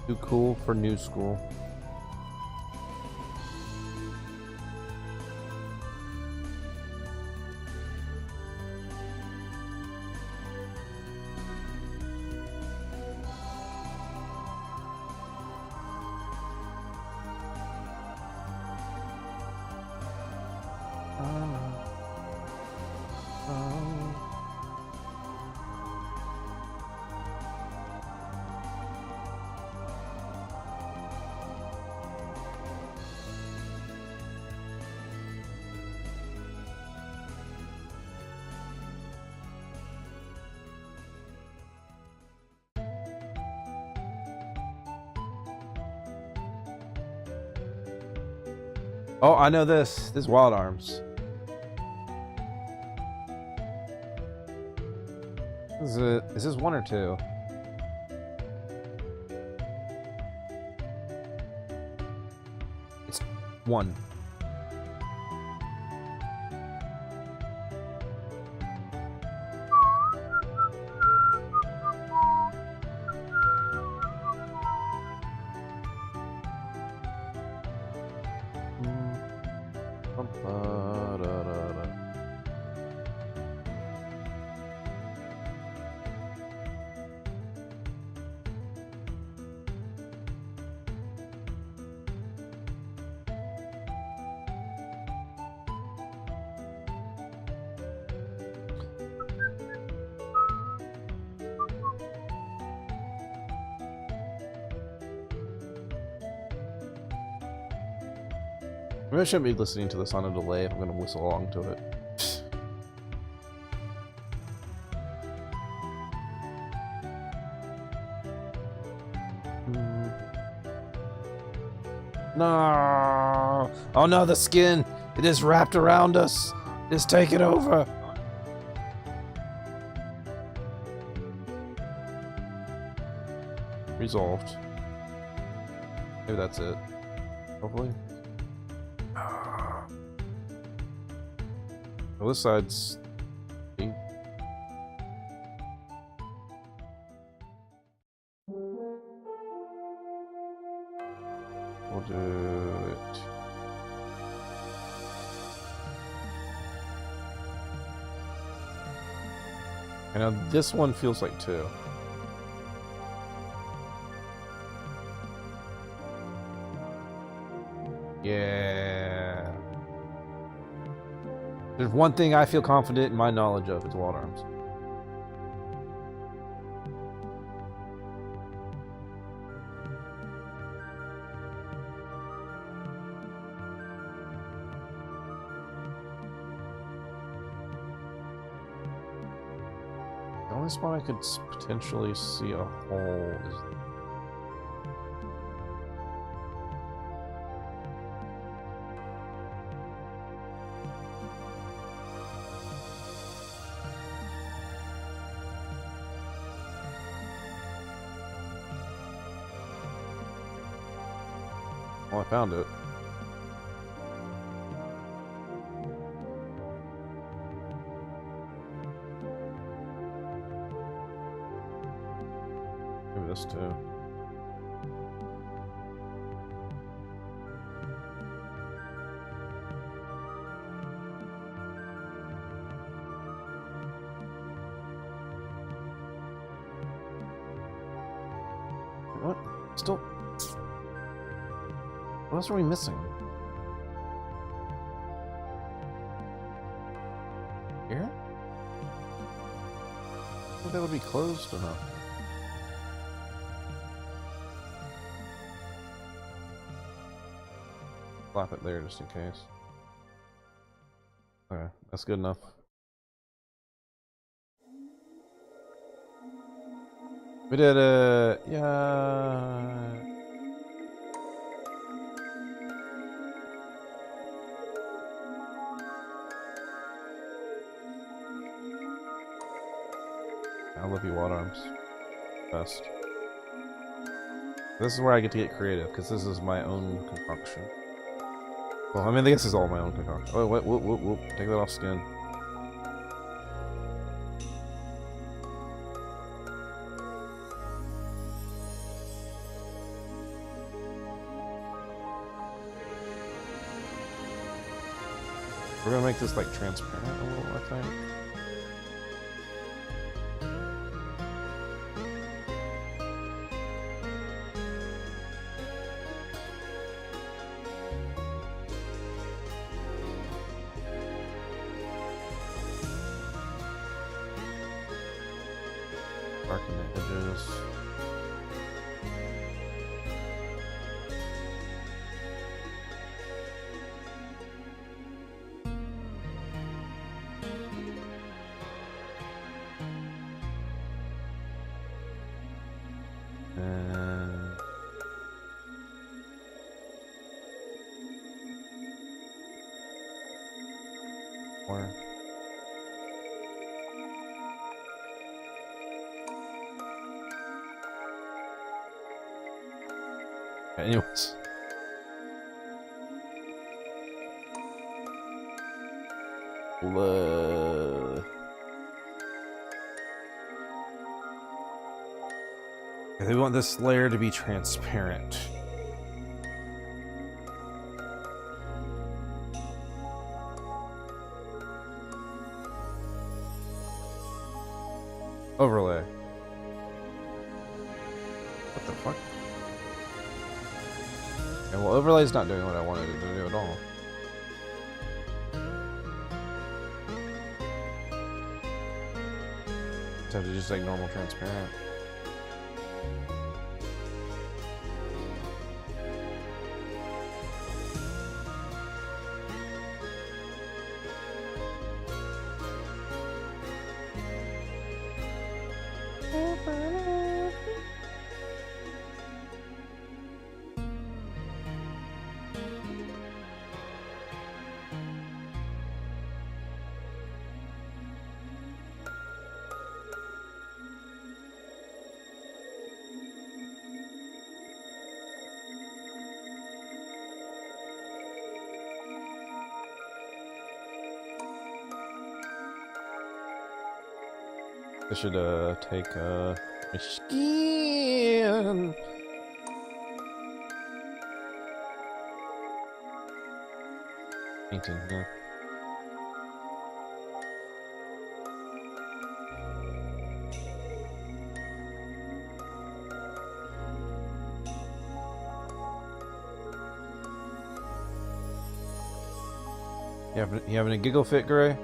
Too cool for new school. Oh, I know this. This is Wild Arms. Is this 1 or 2? It's 1. Maybe I shouldn't be listening to this on a delay if I'm going to whistle along to it. No. Oh no, the skin. It is wrapped around us. Just take it over. Resolved. Maybe that's it. Hopefully. Well, this side's... We'll do it. And now this one feels like 2. Yeah. There's one thing I feel confident in my knowledge of, it's Wild Arms. The only spot I could potentially see a hole is... Well, I found it. Maybe this too. What? Still... What else are we missing? Here? I think that would be closed enough. Flap it there just in case. Okay, that's good enough. We did it! Yeah! I love you, Wild Arms. Best. This is where I get to get creative, because this is my own concoction. Well, I mean, I guess it's all my own concoction. Oh, wait, whoop, whoop, whoop. Take that off skin. We're gonna make this, like, transparent a little, I think. Darken the edges. And more. Anyways. They want this layer to be transparent. Overlay. What the fuck? Yeah, well, overlay's not doing what I wanted it to do at all. Just have to just like normal transparent. I should take my skin. Painting, yeah. You having a giggle fit, Gray?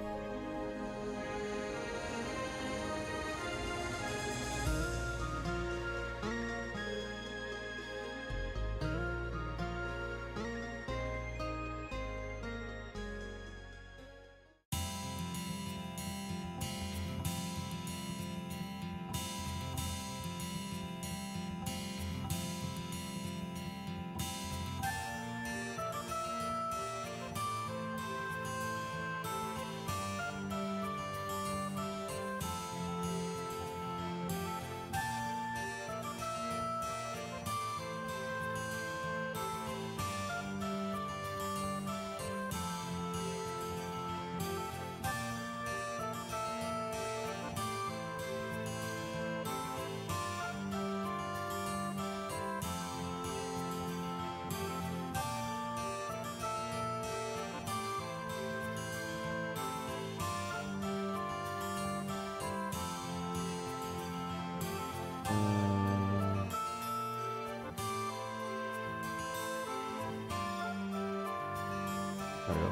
There we go.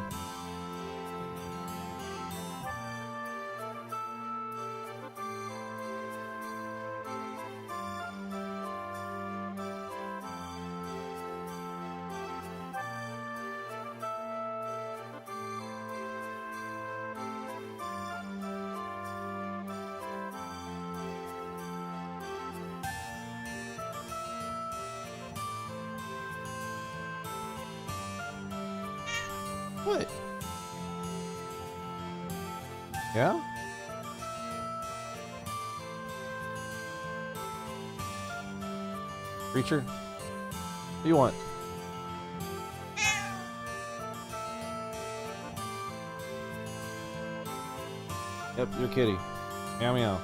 What? Yeah? Creature? What do you want? Yep, you're a kitty. Meow meow.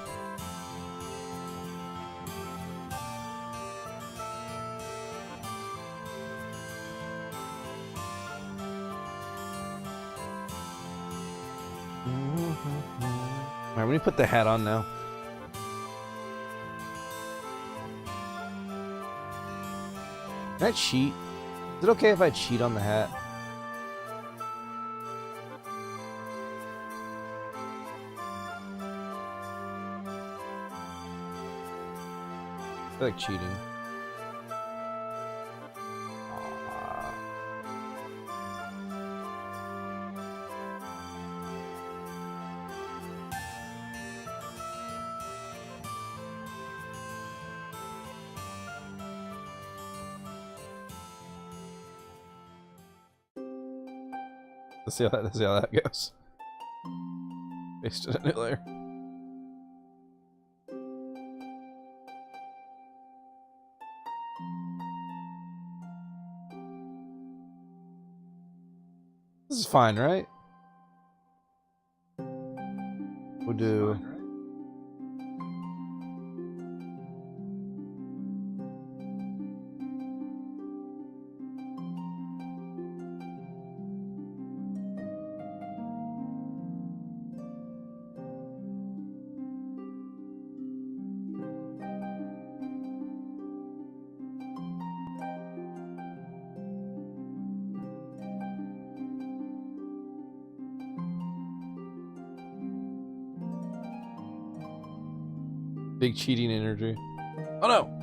Alright, we need to put the hat on now. Can I cheat? Is it okay if I cheat on the hat? I feel like cheating. Let's see how that goes. Pasted a new layer. This is fine, right? We'll do. Big cheating energy. Oh no!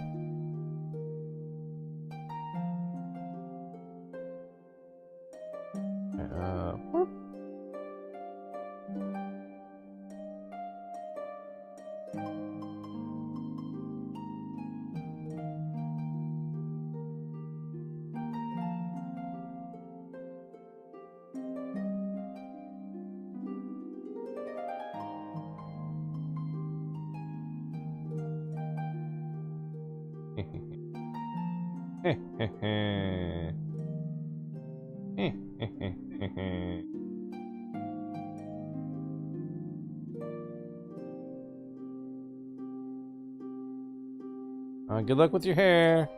Good luck with your hair.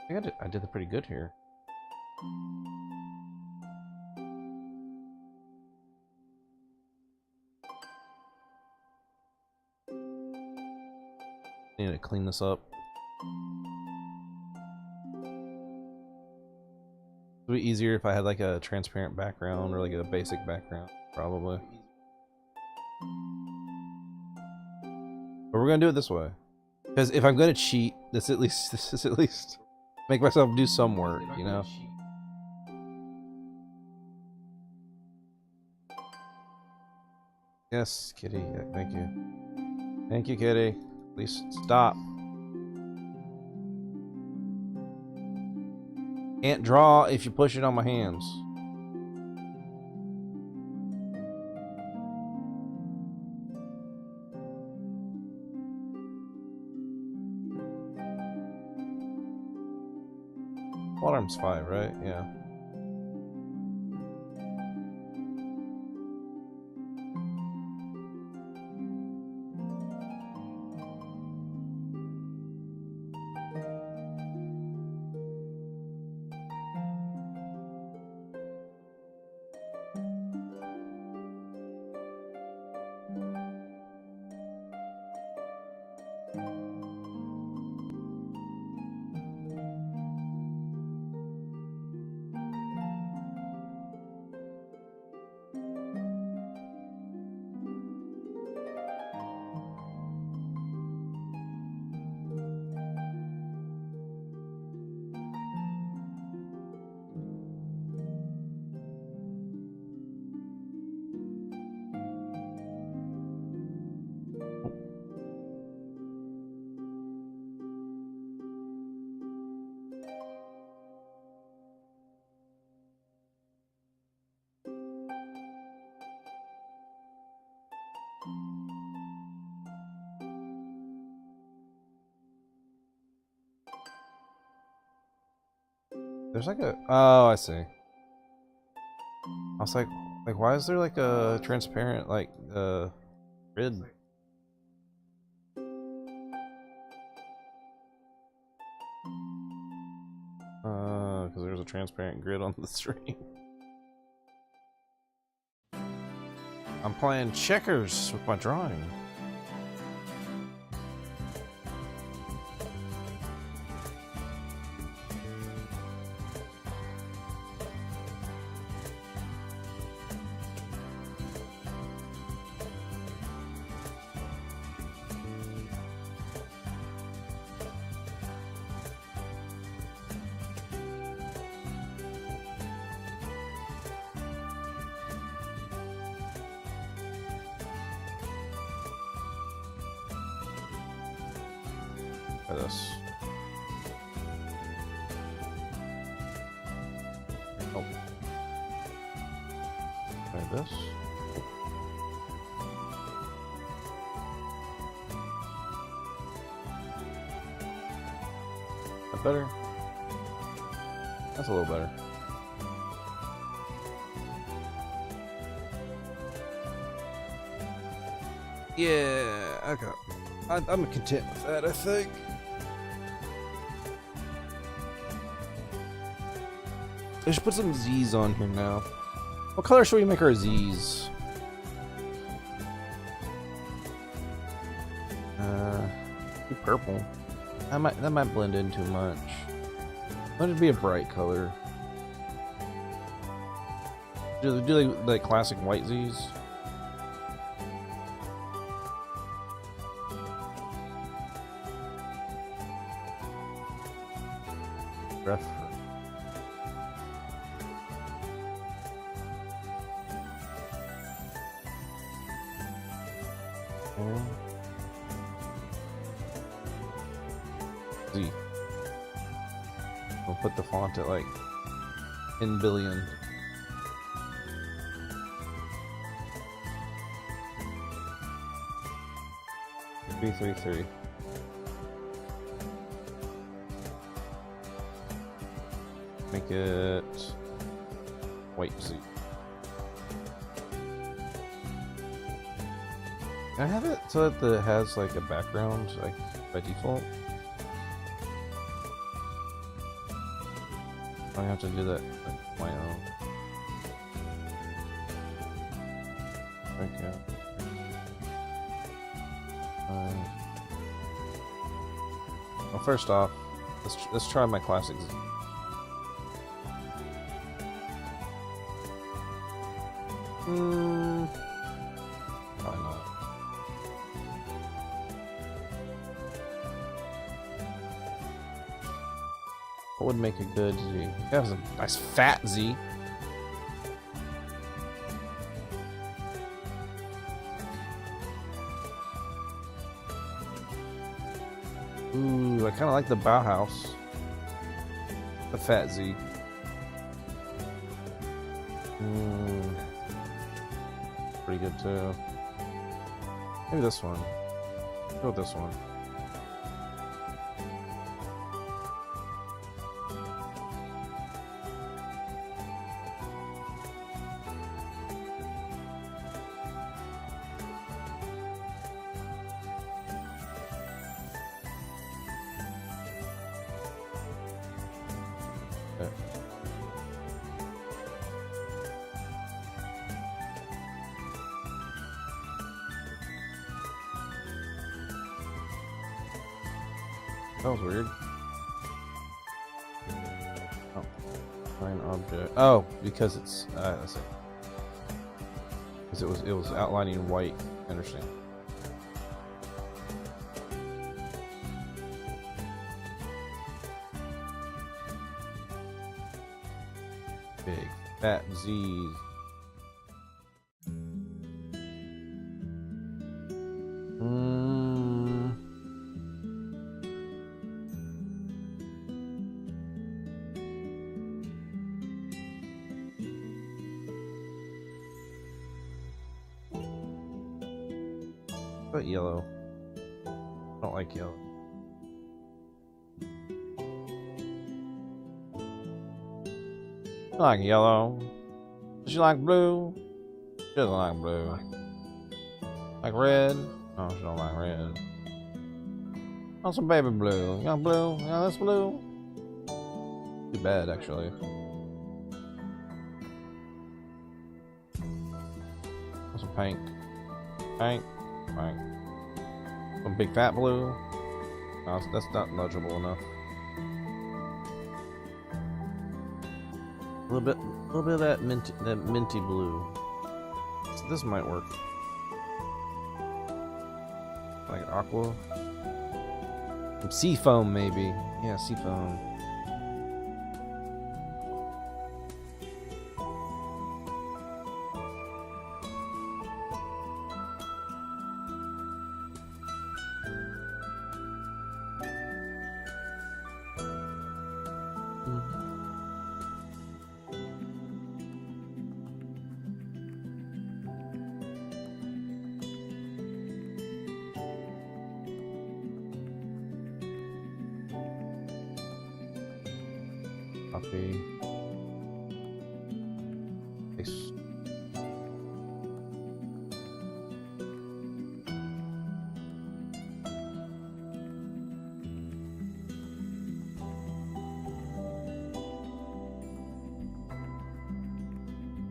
I did pretty good here. Need to clean this up. It would be easier if I had like a transparent background or like a basic background, probably. But we're gonna do it this way, because if I'm gonna cheat, this is at least make myself do some work, you know. Yes, Kitty. Yeah, thank you. Thank you, Kitty. Please stop. Can't draw if you push it on my hands. Alarm's 5, right? Yeah. There's like a... Oh, I see. I was like, why is there like a transparent, like, grid? Because there's a transparent grid on the stream. I'm playing checkers with my drawing. This. Oh. Try this. That better? That's a little better. Yeah, okay. I'm content with that, I think. I should put some Z's on here now. What color should we make our Z's? Purple. That might blend in too much. Let it be a bright color. Do they like classic white Z's? Ref. Z. We'll put the font at like in billion. $333. Make it white Z. Can I have it so that it has like a background, like by default? I'm gonna have to do that like, my own. Okay. Well, first off, let's try my classic Z. Probably not. What would make a good Z? That was a nice fat Z. Ooh, I kind of like the Bauhaus. The fat Z. Pretty good too. Maybe this one. Go with this one. That was weird. Oh, fine object. Oh, because it's let's see. Because it was outlining white. I understand. Big fat Z's. But yellow. I don't like yellow. I like yellow. Does she like blue? She doesn't like blue. Like red? No, she don't like red. Oh, some baby blue. You got blue? Yeah, that's blue. Too bad, actually. Some pink. Pink. Pink. Some big fat blue. No, that's not legible enough. A little bit of that minty blue. So this might work. Like aqua. Some sea foam, maybe. Yeah, sea foam. Copy. Paste.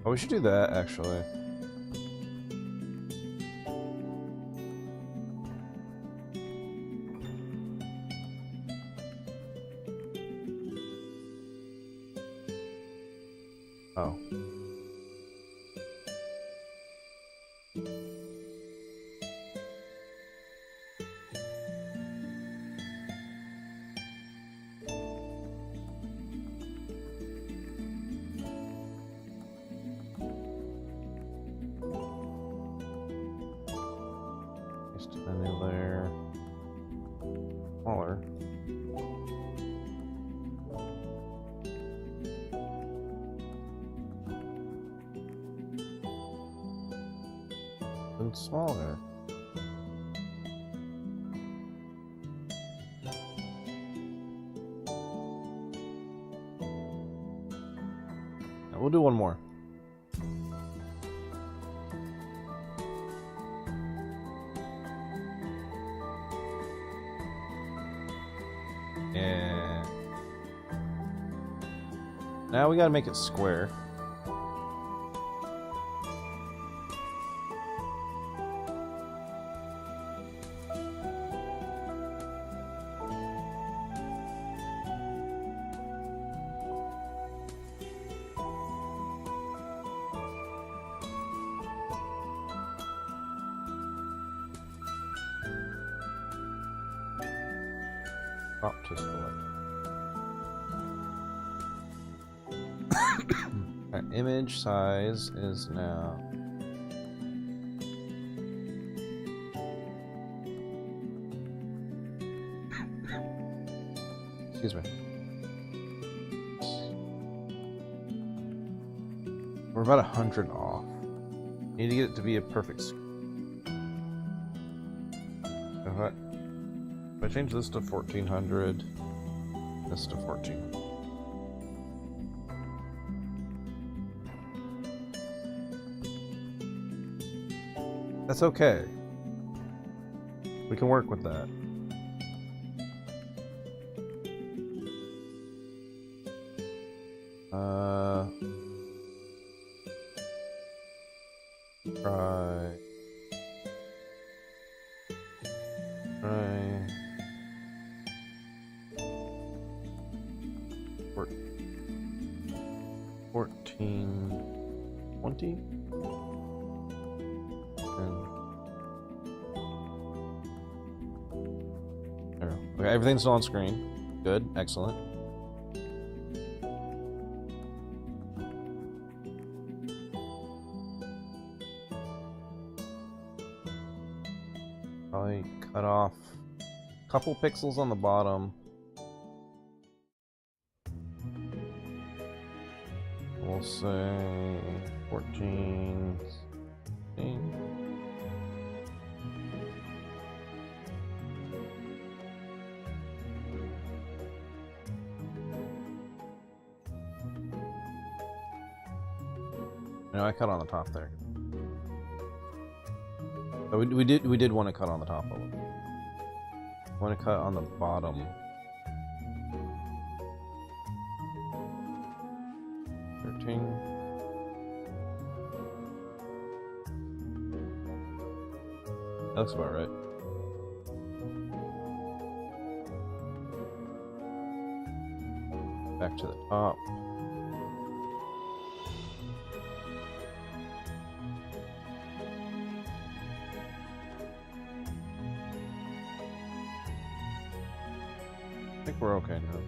Oh, we should do that actually. Oh. Just a new layer. Smaller. And smaller. Now we'll do one more. And now we gotta make it square. Drop to select. Our image size is now excuse me. We're about 100 off. Need to get it to be a perfect. If I change this to 1400, this to 1400. That's okay. We can work with that. Try 1420. Okay, everything's still on screen. Good, excellent. Probably cut off a couple pixels on the bottom. We'll say 14. 16. No, I cut on the top there. So we did want to cut on the top of it. I want to cut on the bottom. 13. That looks about right. Back to the top. I think we're okay now.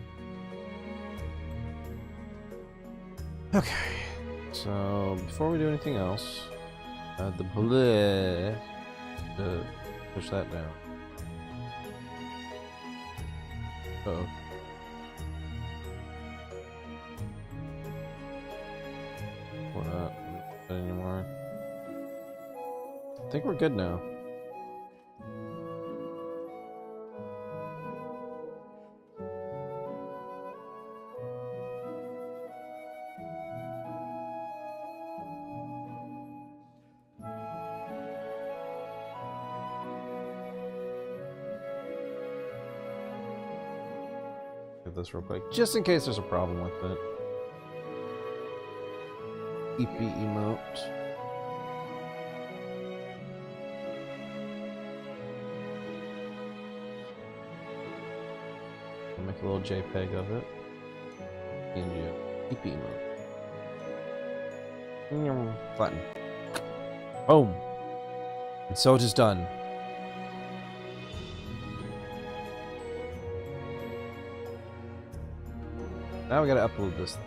Okay, so before we do anything else, the bleh, push that down. Uh-oh. What? Anymore? I think we're good now. This real quick, just in case there's a problem with it. EP emote. I'll make a little JPEG of it. And EP emote. Flatten. Boom. And so it is done. Now we gotta upload this.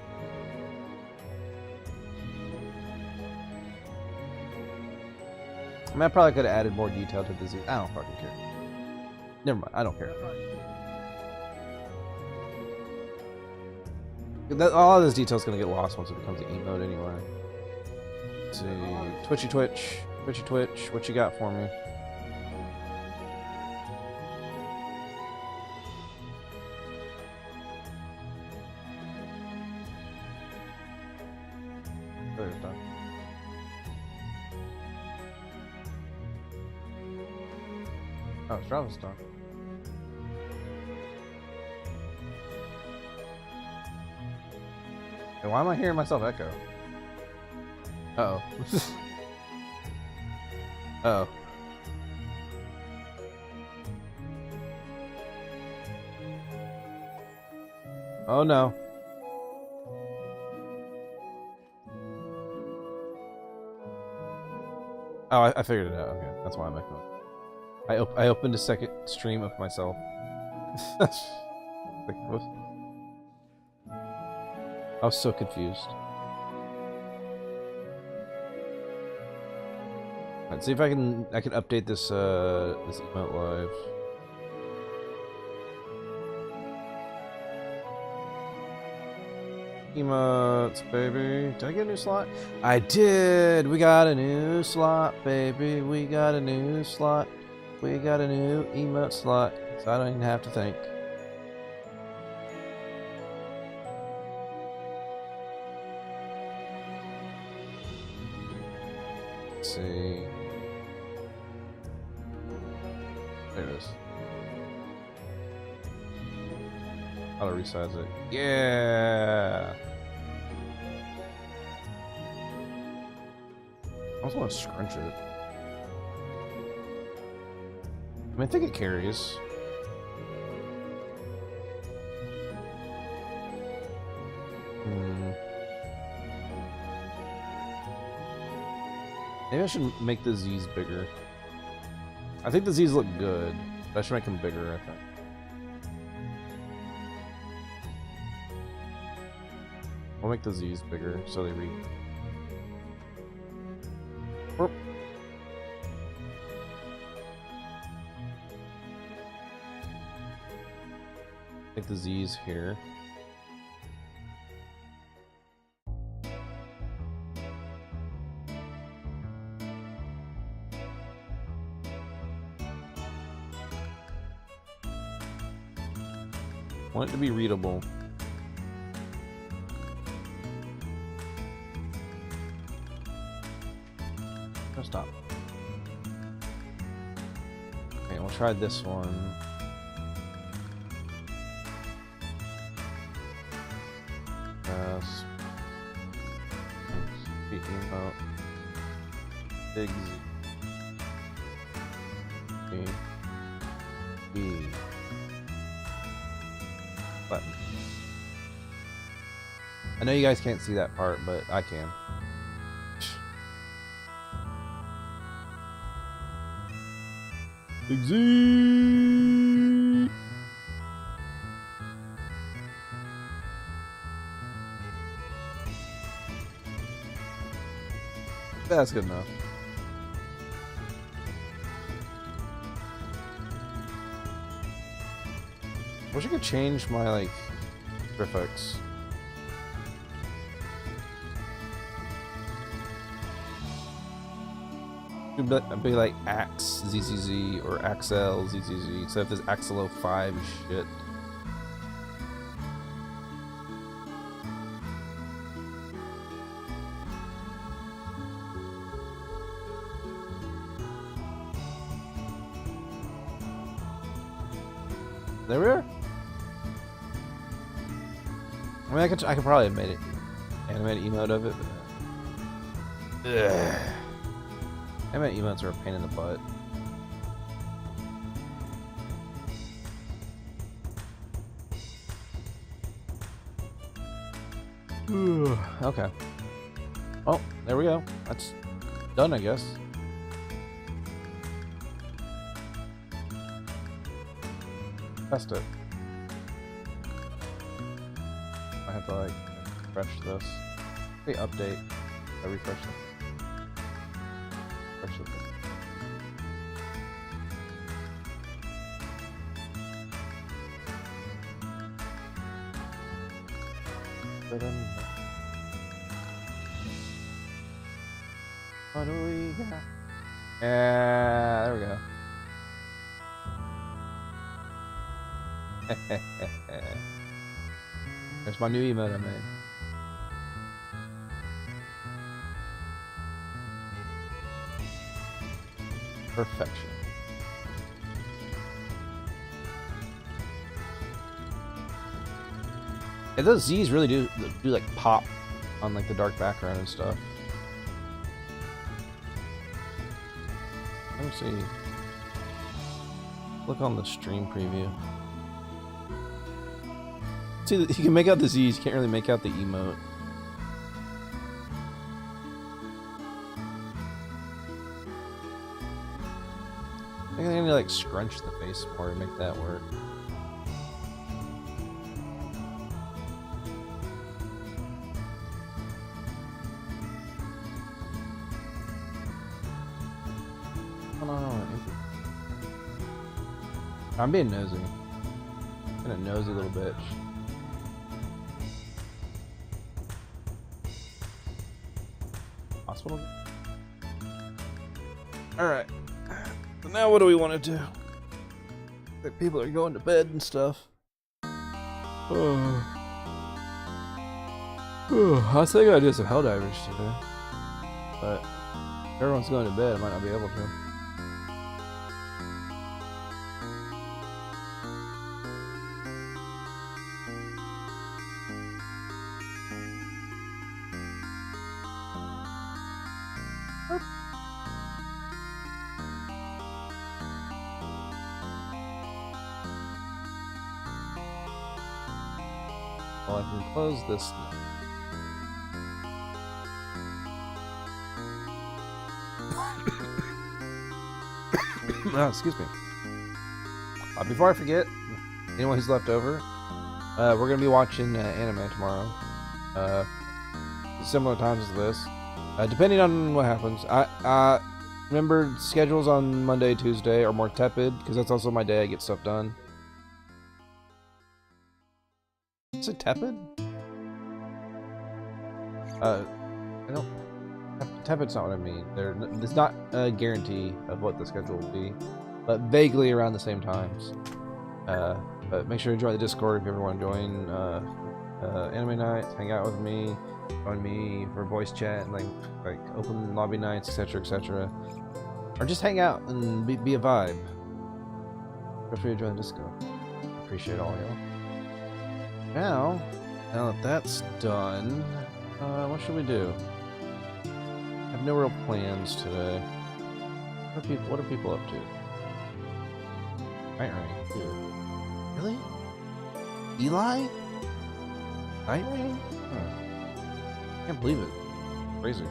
I mean, I probably could have added more detail to the Z. I don't fucking care. Never mind, I don't care. All of this detail is gonna get lost once it becomes an emote anyway. Let's see, Twitchy Twitch, what you got for me? Oh, it's Travel Star. Hey, why am I hearing myself echo? Uh-oh. Uh-oh. Oh no. Oh, I figured it out. Okay, that's why I'm echoing. I opened a second stream of myself. I was so confused. Let's see if I can update this this emote live. Emotes, baby. Did I get a new slot? I did! We got a new slot, baby. We got a new slot. We got a new emote slot. So I don't even have to think. Let's see. There it is. Auto resize it. Yeah! I also want to scrunch it. I think it carries. Maybe I should make the Z's bigger. I think the Z's look good, but I should make them bigger, I think. I'll make the Z's bigger so they read. Oop. Make the Z's here. I want it to be readable. Oh, stop. Okay, we'll try this one. Speaking about big Z. B. Button. I know you guys can't see that part, but I can. Big Z. That's good enough. Wish I could change my like graphics. It'd be like Axe ZZZ or Axel ZZZ, except this Axelo 5 shit. There we are. I mean, I could probably have made it animated emote of it. But, animated emotes are a pain in the butt. Okay. Oh, there we go. That's done, I guess. Test it. I have to like refresh this. Hey, update. I refresh it. Refresh it. What do we got? Yeah, there we go. There's my new emote I made. Perfection. And those Z's really do like pop on like the dark background and stuff. Let me see. Look on the stream preview. See, you can make out the Z's, you can't really make out the emote. I think I need to like scrunch the face more to make that work. I'm being nosy. I'm a nosy little bitch. Hospital? Alright. So now what do we want to do? Like people are going to bed and stuff. I was thinking I'd do some Helldivers today. But if everyone's going to bed, I might not be able to. Well, I can close this now. Oh, excuse me. Before I forget, anyone who's left over, we're gonna be watching anime tomorrow. Similar times as this, depending on what happens. I remember schedules on Monday, Tuesday are more tepid because that's also my day I get stuff done. Is it tepid? I don't. Tepid's not what I mean. There's not a guarantee of what the schedule will be, but vaguely around the same times. But make sure to join the Discord if you ever want to join anime nights, hang out with me, join me for voice chat, and like open lobby nights, etc., etc. Or just hang out and be a vibe. Feel free to join the Discord. Appreciate all y'all. Now that that's done, what should we do? I have no real plans today. What are people up to? Night Rain. Really? Eli? Night Rain? Huh. Can't believe it. Crazy.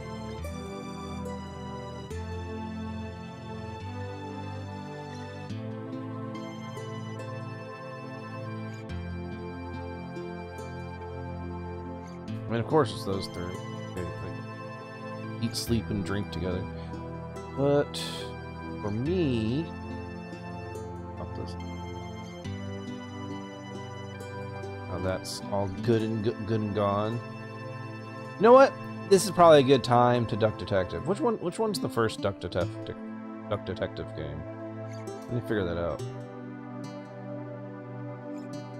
I mean, of course it's those three. They eat, sleep, and drink together. But for me, oh, that's all good and gone. You know what? This is probably a good time to Duck Detective. Which one's the first Duck Detective game? Let me figure that out.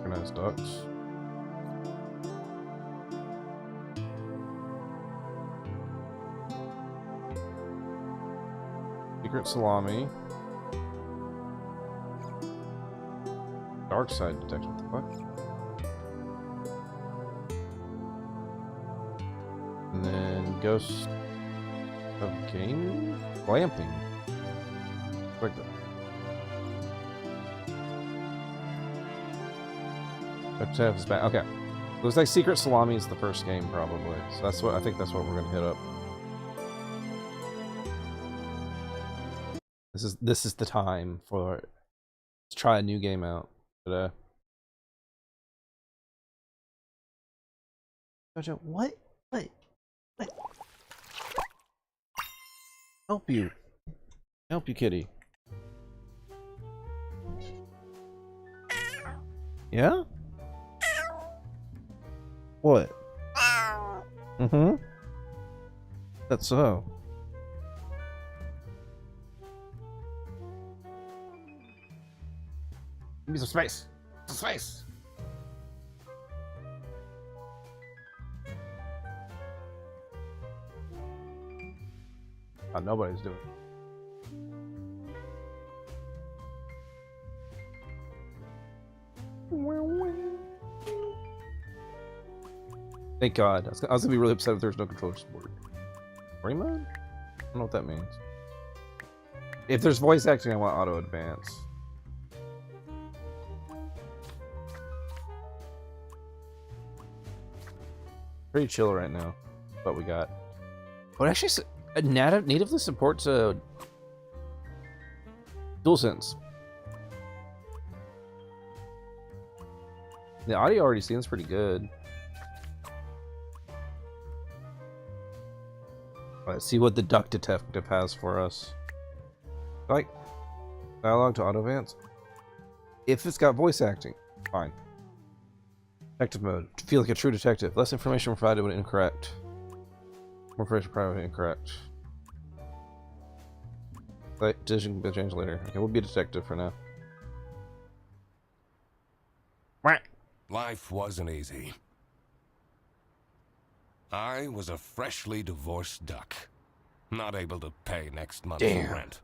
Recognize ducks. Secret Salami. Dark Side Detective. What the fuck? And then Ghost of Game? Glamping. Like that. Detective's back. Okay. Looks like Secret Salami is the first game, probably. So that's what I think. That's what we're gonna hit up. This is the time for let's try a new game out today. Jojo, what? Help you, kitty. Yeah? What? Mm-hmm. That's so. Give me some space. Some space. Oh, nobody's doing it. Thank God. I was gonna be really upset if there's no controller support. Story mode? I don't know what that means. If there's voice acting, I want auto advance. Pretty chill right now. What we got? But actually, natively supports DualSense. The audio already seems pretty good. Let's see what the Duck Detective has for us. Like, dialogue to auto advance. If it's got voice acting, fine. Detective mode. Feel like a true detective. Less information provided when incorrect. More information provided when incorrect. Decision can be changed later. Okay, we'll be a detective for now. Life wasn't easy. I was a freshly divorced duck, not able to pay next month's rent.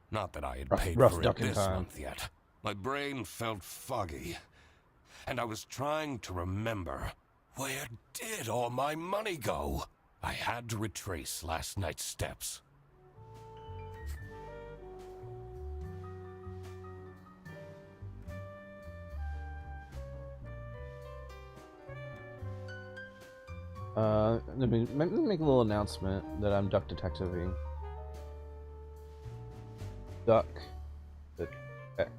Not that I had paid for it this month yet. My brain felt foggy, and I was trying to remember, where did all my money go? I had to retrace last night's steps. Let me make a little announcement that I'm duck detectiving. Duck detect.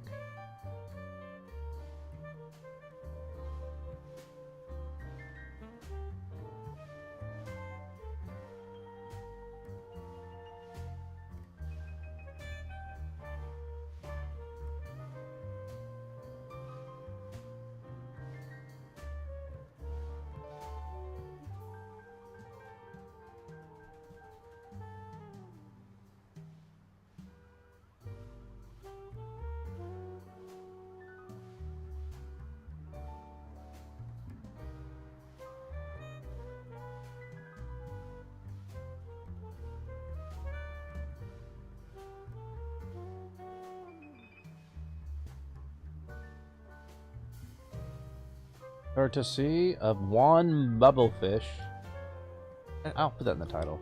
Courtesy of Juan Bubblefish. And I'll put that in the title.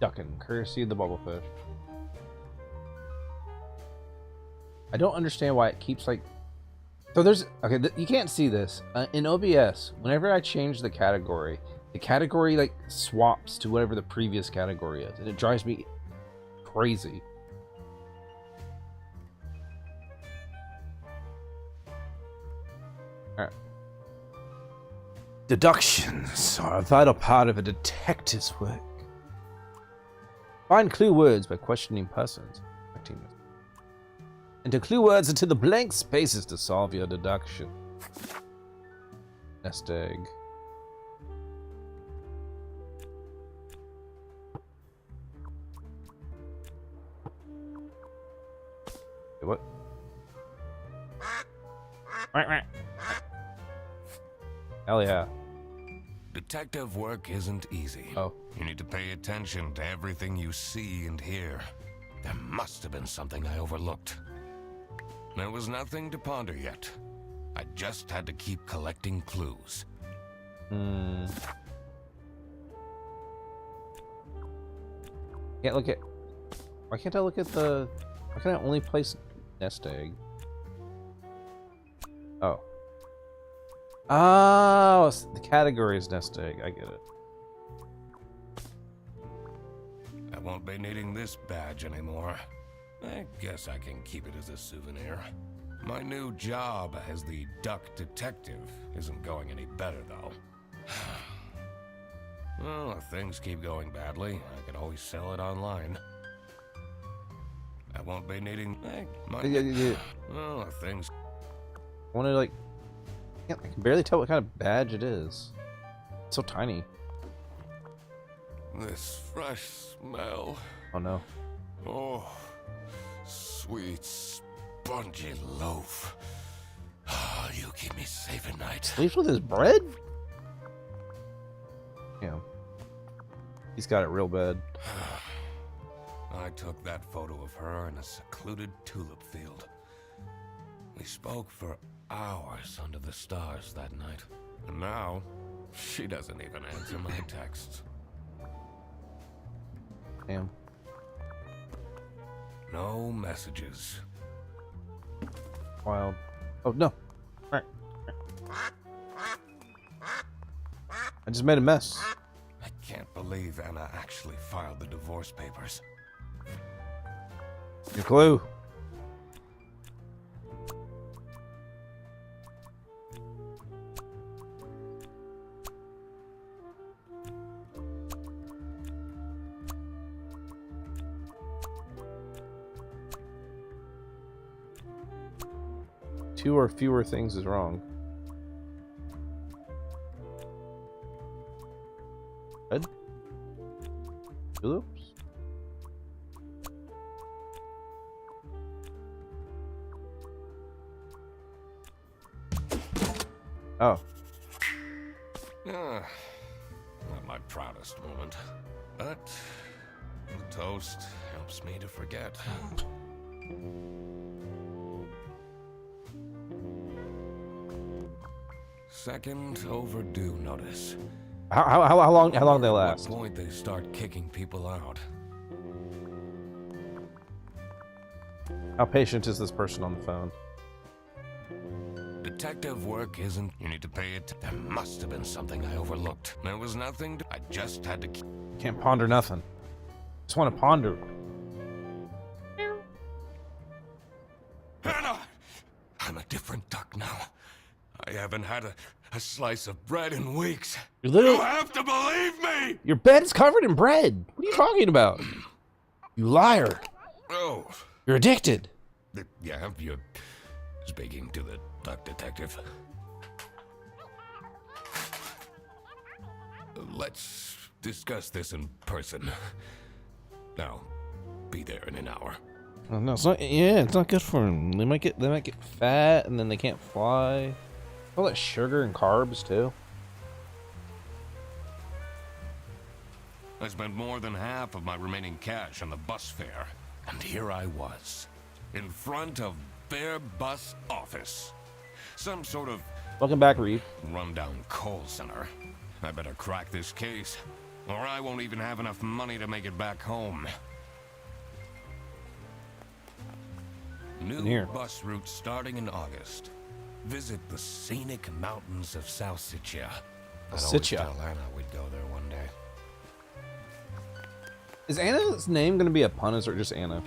Duckin', courtesy of the Bubblefish. I don't understand why it keeps like. So there's okay. You can't see this in OBS. Whenever I change the category like swaps to whatever the previous category is, and it drives me crazy. All right. Deductions are a vital part of a detective's work. Find clue words by questioning persons. Enter clue words into the blank spaces to solve your deduction. Nest egg. What? Hell yeah. Detective work isn't easy. Oh. You need to pay attention to everything you see and hear. There must have been something I overlooked. There was nothing to ponder yet. I just had to keep collecting clues. Can't look at. Why can't I look at the? Why can I only place nest egg? Oh. Oh, the category is nest egg. I get it. I won't be needing this badge anymore. I guess I can keep it as a souvenir. My new job as the duck detective isn't going any better, though. Well, if things keep going badly, I can always sell it online. I won't be needing... Well, if things... I want to, like... I can barely tell what kind of badge it is. It's so tiny. This fresh smell. Oh, no. Oh... Sweet, spongy loaf. You keep me safe at night. Sleeps with his bread? Yeah. He's got it real bad. I took that photo of her in a secluded tulip field. We spoke for hours under the stars that night. And now, she doesn't even answer my texts. Damn. No messages. Wild. Oh, no. Alright. I just made a mess. I can't believe Anna actually filed the divorce papers. Your clue. Two or fewer things is wrong. Red? Tulips? Oh. Not my proudest moment, but the toast helps me to forget. Second overdue notice. How long they last? At what point they start kicking people out. How patient is this person on the phone? Detective work isn't. You need to pay it. There must have been something I overlooked. There was nothing. I just had to. Can't ponder nothing. Just want to ponder. Anna! I'm a different duck now. I haven't had a slice of bread in weeks. You literally have to believe me! Your bed's covered in bread. What are you talking about? You liar. Oh. You're addicted. Yeah, you're speaking to the duck detective. Let's discuss this in person. Now, be there in an hour. Oh, no, it's not. Yeah, it's not good for them. They might get fat, and then they can't fly. All that sugar and carbs too. I spent more than half of my remaining cash on the bus fare, and here I was, in front of their bus office. Some sort of Welcome back, Reeve. rundown call center. I better crack this case, or I won't even have enough money to make it back home. New bus route starting in August. Visit the scenic mountains of Salsiccia. I'd always tell Anna we'd go there one day. Is Anna's name gonna be a pun, or just Anna?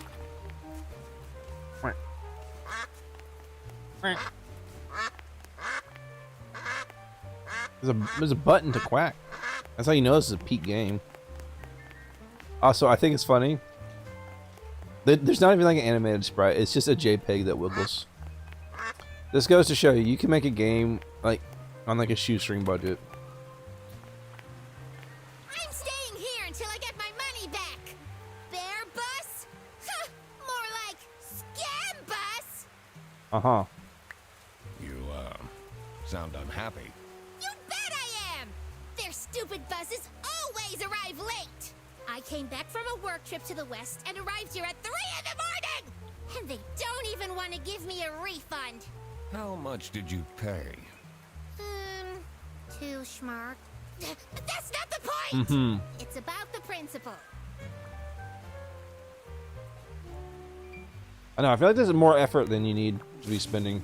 There's a button to quack. That's how you know this is a peak game. Also, I think it's funny. There's not even like an animated sprite. It's just a JPEG that wiggles. This goes to show you can make a game like on like a shoestring budget. I'm staying here until I get my money back. Bear bus? Huh, more like scam bus. Uh-huh. You, sound unhappy. You bet I am. Their stupid buses always arrive late. I came back from a work trip to the west and arrived here at 3 in the morning. And they don't even want to give me a refund. How much did you pay? 2 schmark. But that's not the point! Mm-hmm. It's about the principle. I know, I feel like there's more effort than you need to be spending.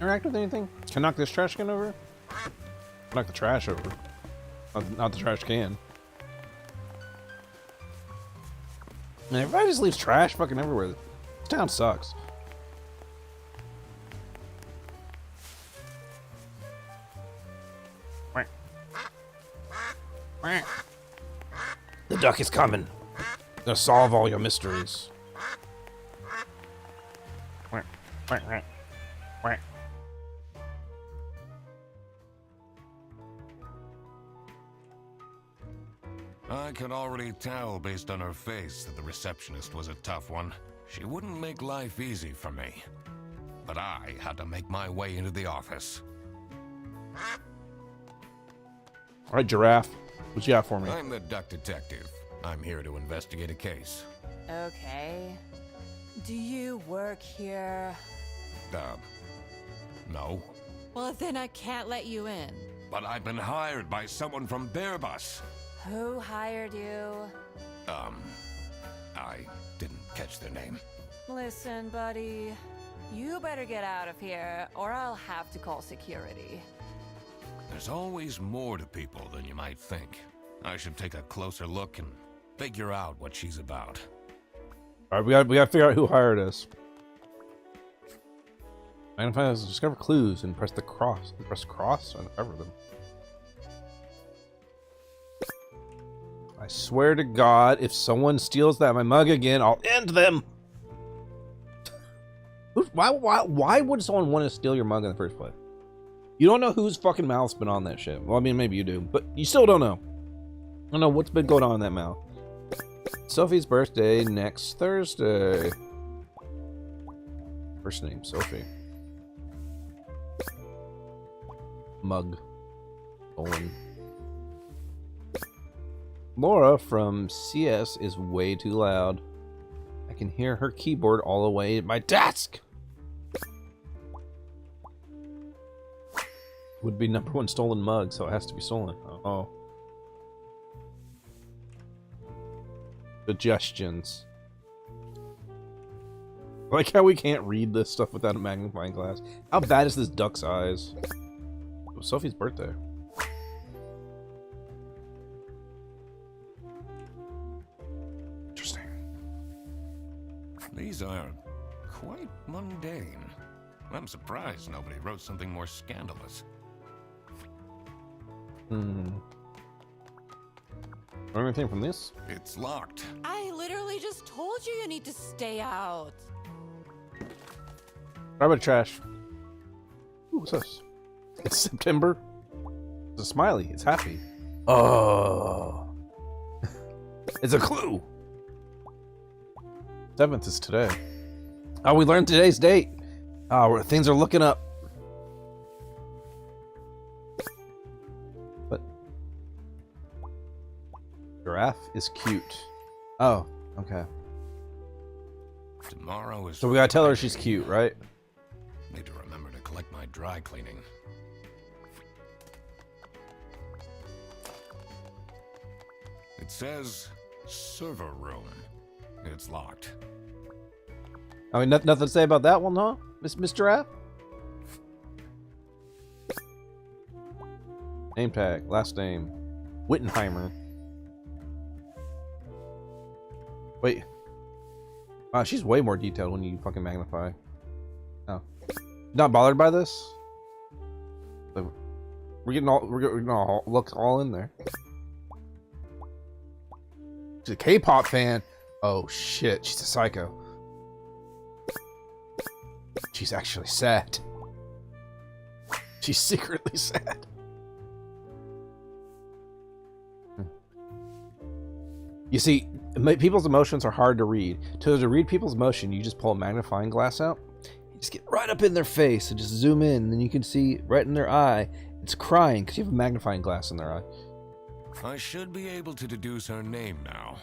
Interact with anything? Can I knock this trash can over? Knock the trash over. Not the trash can. Man, everybody just leaves trash fucking everywhere. This town sucks. The duck is coming. Gonna solve all your mysteries. I could already tell based on her face that the receptionist was a tough one. She wouldn't make life easy for me. But I had to make my way into the office. Alright, Giraffe. What you got for me? I'm the duck detective. I'm here to investigate a case. Okay. Do you work here? No. Well, then I can't let you in. But I've been hired by someone from Bearbus. Who hired you? I didn't catch their name. Listen, buddy. You better get out of here, or I'll have to call security. There's always more to people than you might think. I should take a closer look and figure out what she's about. Alright, we gotta figure out who hired us. Magnify us, discover clues, and press the cross. Press cross and cover them. I swear to God, if someone steals my mug again, I'll end them. Why would someone want to steal your mug in the first place? You don't know whose fucking mouth's been on that shit. Well, I mean, maybe you do, but you still don't know. I don't know what's been going on in that mouth. Sophie's birthday next Thursday. First name, Sophie. Mug. Owen. Laura from CS is way too loud. I can hear her keyboard all the way at my desk. Would be #1 stolen mug, so it has to be stolen. Oh. Suggestions. I like how we can't read this stuff without a magnifying glass. How bad is this duck's eyes? It was Sophie's birthday. Interesting. These are quite mundane. I'm surprised nobody wrote something more scandalous. Learn anything from this? It's locked. I literally just told you need to stay out. Grab a trash. Ooh, what's this? It's September. It's a smiley. It's happy. Oh. It's a clue. 7th is today. Oh, we learned today's date. Oh, things are looking up. But Giraffe is cute. Oh, okay. Tomorrow is. So we gotta tell her she's cute, right? Need to remember to collect my dry cleaning. It says server room. It's locked. I mean, nothing to say about that one, huh, Miss Giraffe? Name tag, last name, Wittenheimer. Wait. Wow, she's way more detailed when you fucking magnify. Oh, not bothered by this? We're getting all looks all in there. She's a K-pop fan. Oh shit, she's a psycho. She's actually sad. She's secretly sad. You see, people's emotions are hard to read. To read people's emotion, you just pull a magnifying glass out. You just get right up in their face and just zoom in, and then you can see right in their eye. It's crying because you have a magnifying glass in their eye. I should be able to deduce her name now.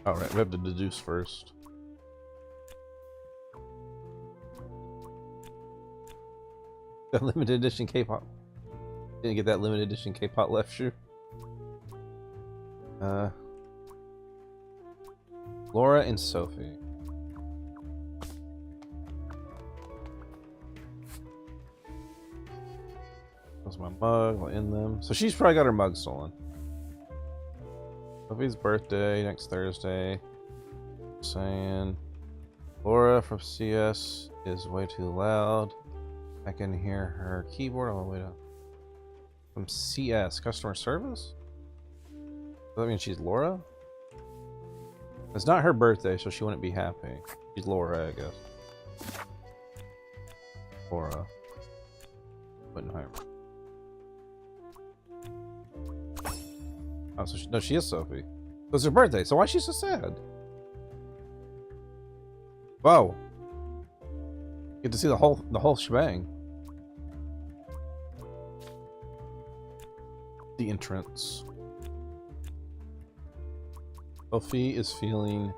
Alright, we have to deduce first. The limited edition K-pop. Didn't get that limited edition K-pop left shoe. Laura and Sophie. That's my mug. I'll end them. So she's probably got her mug stolen. Sophie's birthday next Thursday. Saying Laura from CS is way too loud. I can hear her keyboard all the way down. From CS, customer service? Does that mean she's Laura? It's not her birthday, so she wouldn't be happy. She's Laura, I guess. Laura. Wittenheimer. Oh, so no, she is Sophie. So it's her birthday. So why is she so sad? Whoa. Get to see the whole shebang. The entrance. Sophie is feeling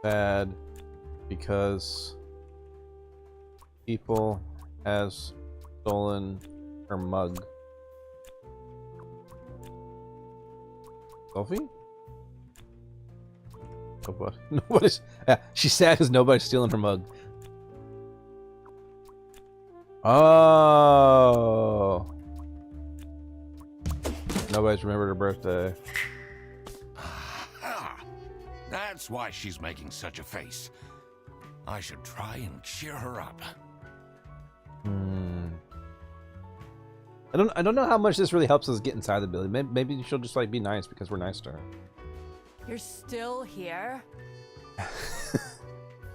bad because people has stolen her mug. Sophie? Oh, what? Nobody's. She's sad because nobody's stealing her mug. Oh. Nobody's remembered her birthday. That's why she's making such a face. I should try and cheer her up. I don't know how much this really helps us get inside the building. Maybe she'll just like be nice because we're nice to her. You're still here?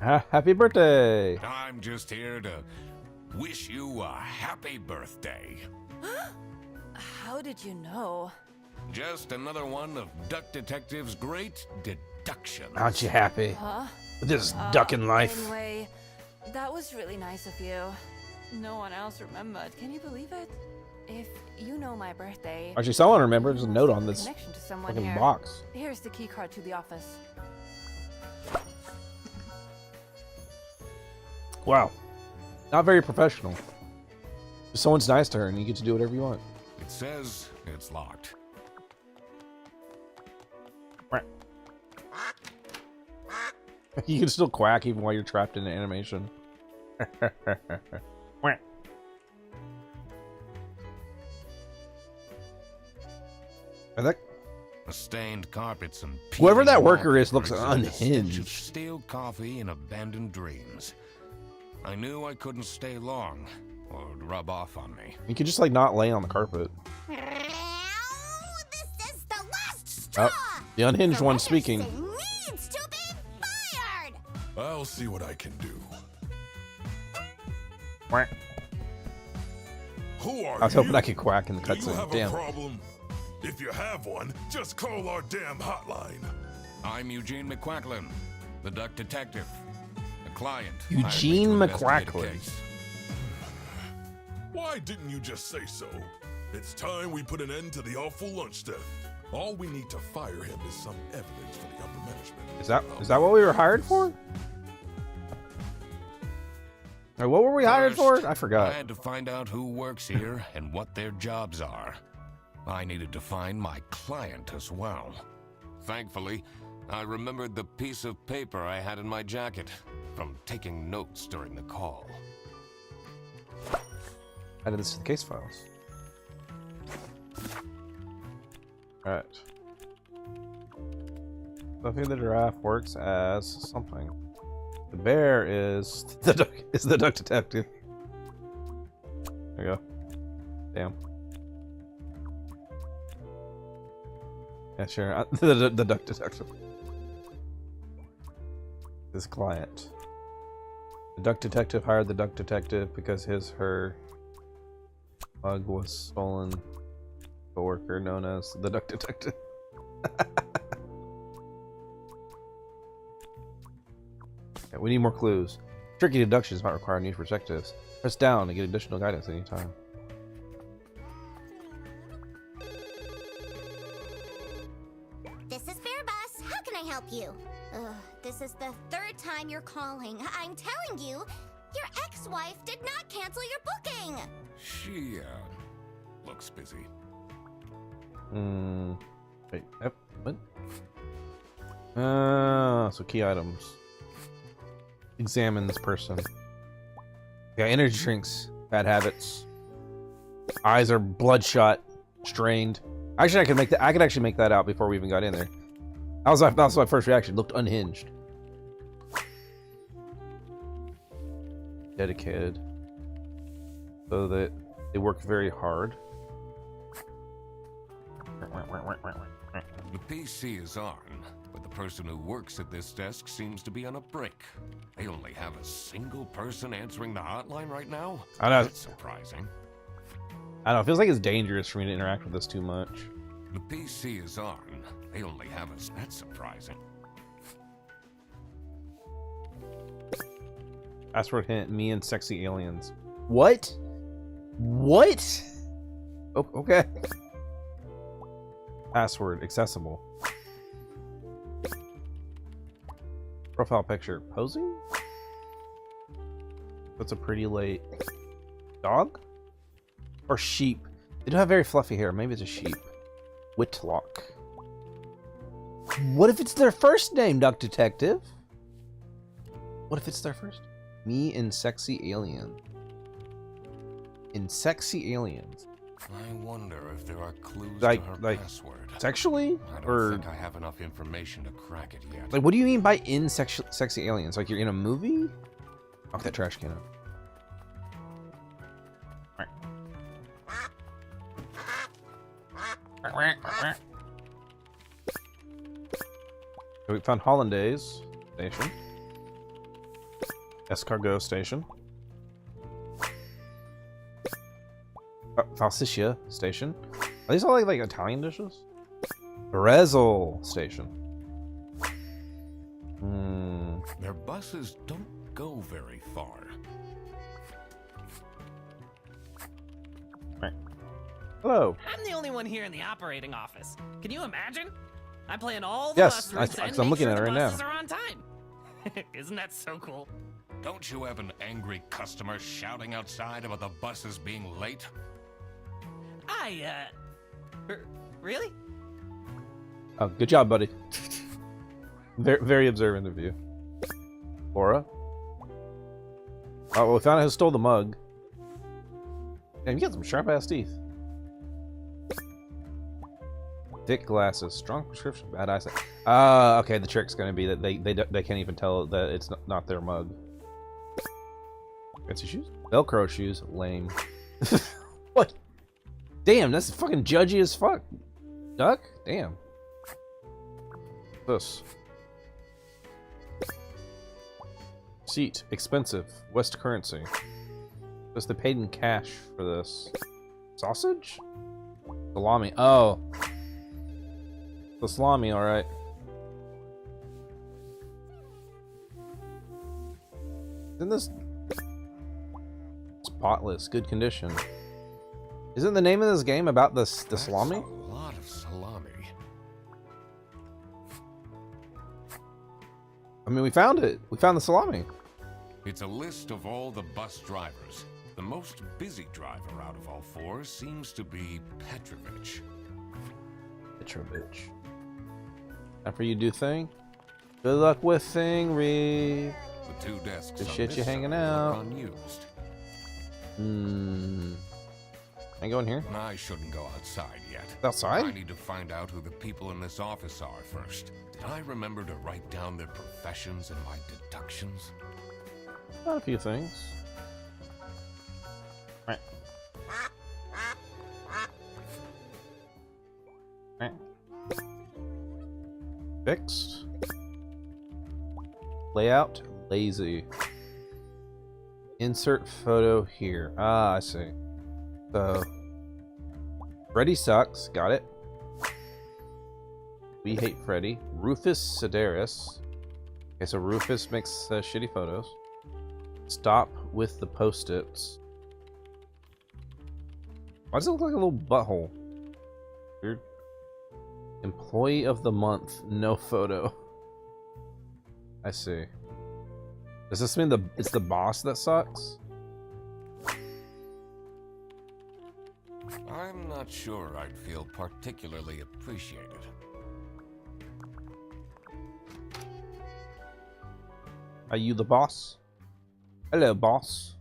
Happy birthday! I'm just here to wish you a happy birthday. How did you know? Just another one of Duck Detective's great deductions. Aren't you happy? Huh? With this ducking life. Anyway, that was really nice of you. No one else remembered. Can you believe it? If you know my birthday... Actually, someone remembers a note on this connection to someone fucking here. box. Here's the key card to the office. Wow. Not very professional. If someone's nice to her and you get to do whatever you want. It says it's locked. You can still quack even while you're trapped in an animation. I think The stained carpets and whoever that peeling worker is looks wallpaper present a stench of unhinged. stale coffee and abandoned dreams. I knew I couldn't stay long, or it would rub off on me. You could just like not lay on the carpet. This is the last straw. Oh, the unhinged one speaking. Needs to be fired. I'll see what I can do. Quack. Who are I was hoping you? I could quack in the Do you cutscene. have Damn. a problem? If you have one, just call our damn hotline. I'm Eugene McQuacklin, the Duck Detective. A client. Eugene hired me to investigate a McQuacklin. case. Why didn't you just say so? It's time we put an end to the awful lunch death. All we need to fire him is some evidence for the upper management. Is that what we were hired for? Or what were we hired First, for? I forgot. I had to find out who works here and what their jobs are. I needed to find my client as well. Thankfully, I remembered the piece of paper I had in my jacket from taking notes during the call. Added this to the case files. Alright. Sophie the giraffe works as something. The bear is the duck detective. There you go. Damn. Yeah, sure. The duck detective. This client. The duck detective hired the duck detective because her mug was stolen. Co-worker known as the duck detective. Yeah, we need more clues. Tricky deductions might require new perspectives. Press down to get additional guidance anytime. This is Fairbus. How can I help you? This is the third time you're calling. I'm telling you, your ex-wife did not cancel your booking. She, looks busy. Wait, yep, what? So key items. Examine this person. Yeah, energy drinks, bad habits. Eyes are bloodshot, strained. Actually, I could actually make that out before we even got in there. That was my first reaction. Looked unhinged. Dedicated. So that they work very hard. The PC is on, but the person who works at this desk seems to be on a break. They only have a single person answering the hotline right now? I know. That's surprising. I don't know. It feels like it's dangerous for me to interact with this too much. The PC is on, They only have us. That's surprising. Password hint, me and sexy aliens. What? What? Oh, okay. Password accessible. Profile picture. Posing? That's a pretty late dog? Or sheep. They do have very fluffy hair. Maybe it's a sheep. Whitlock. What if it's their first name, Duck Detective? What if it's their first? Me and sexy alien. In sexy aliens. I wonder if there are clues Like to her password. Sexually? I don't Or think I have enough information to crack it yet. like, what do you mean by in sexy aliens? Like you're in a movie? Knock that trash can out. So we found Hollandaise Station. Escargot Station. Falsicia Station. Are these all like Italian dishes? Brezzel Station. Their buses don't go very far. Hello. I'm the only one here in the operating office. Can you imagine? I plan all the Yes, bus routes and I'm make looking sure at it the right now. buses are on time. Isn't that so cool? Don't you have an angry customer shouting outside about the buses being late? Really? Oh, good job, buddy. Very, very observant of you. Laura? Oh, well, we found out who stole the mug. Damn, you got some sharp-ass teeth. Thick glasses, strong prescription, bad eyesight. Okay, the trick's gonna be that they can't even tell that it's not their mug. Fancy shoes? Velcro shoes, lame. What? Damn, that's fucking judgy as fuck. Duck? Damn. This. Seat, expensive, West currency. What's they paid in cash for this? Sausage? Salami. Oh. The salami, alright. Isn't this spotless, good condition? Isn't the name of this game about the salami? A lot of salami. I mean, we found it. We found the salami. It's a list of all the bus drivers. The most busy driver out of all four seems to be Petrovich. Petrovich. After you do thing. Good luck with thing, Reeve. The two desks Good on shit this you hanging side are out. unused. I go in here? I shouldn't go outside yet. Outside? I need to find out who the people in this office are first. Did I remember to write down their professions and my deductions? Got a few things. Right. Right. Fixed. Layout, lazy. Insert photo here. Ah, I see. So, Freddy sucks. Got it. We hate Freddy. Rufus Sedaris. Okay, so Rufus makes shitty photos. Stop with the post-its. Why does it look like a little butthole? Weird. Employee of the month. No photo. I see. Does this mean it's the boss that sucks? I'm not sure I'd feel particularly appreciated. Are you the boss? Hello, boss.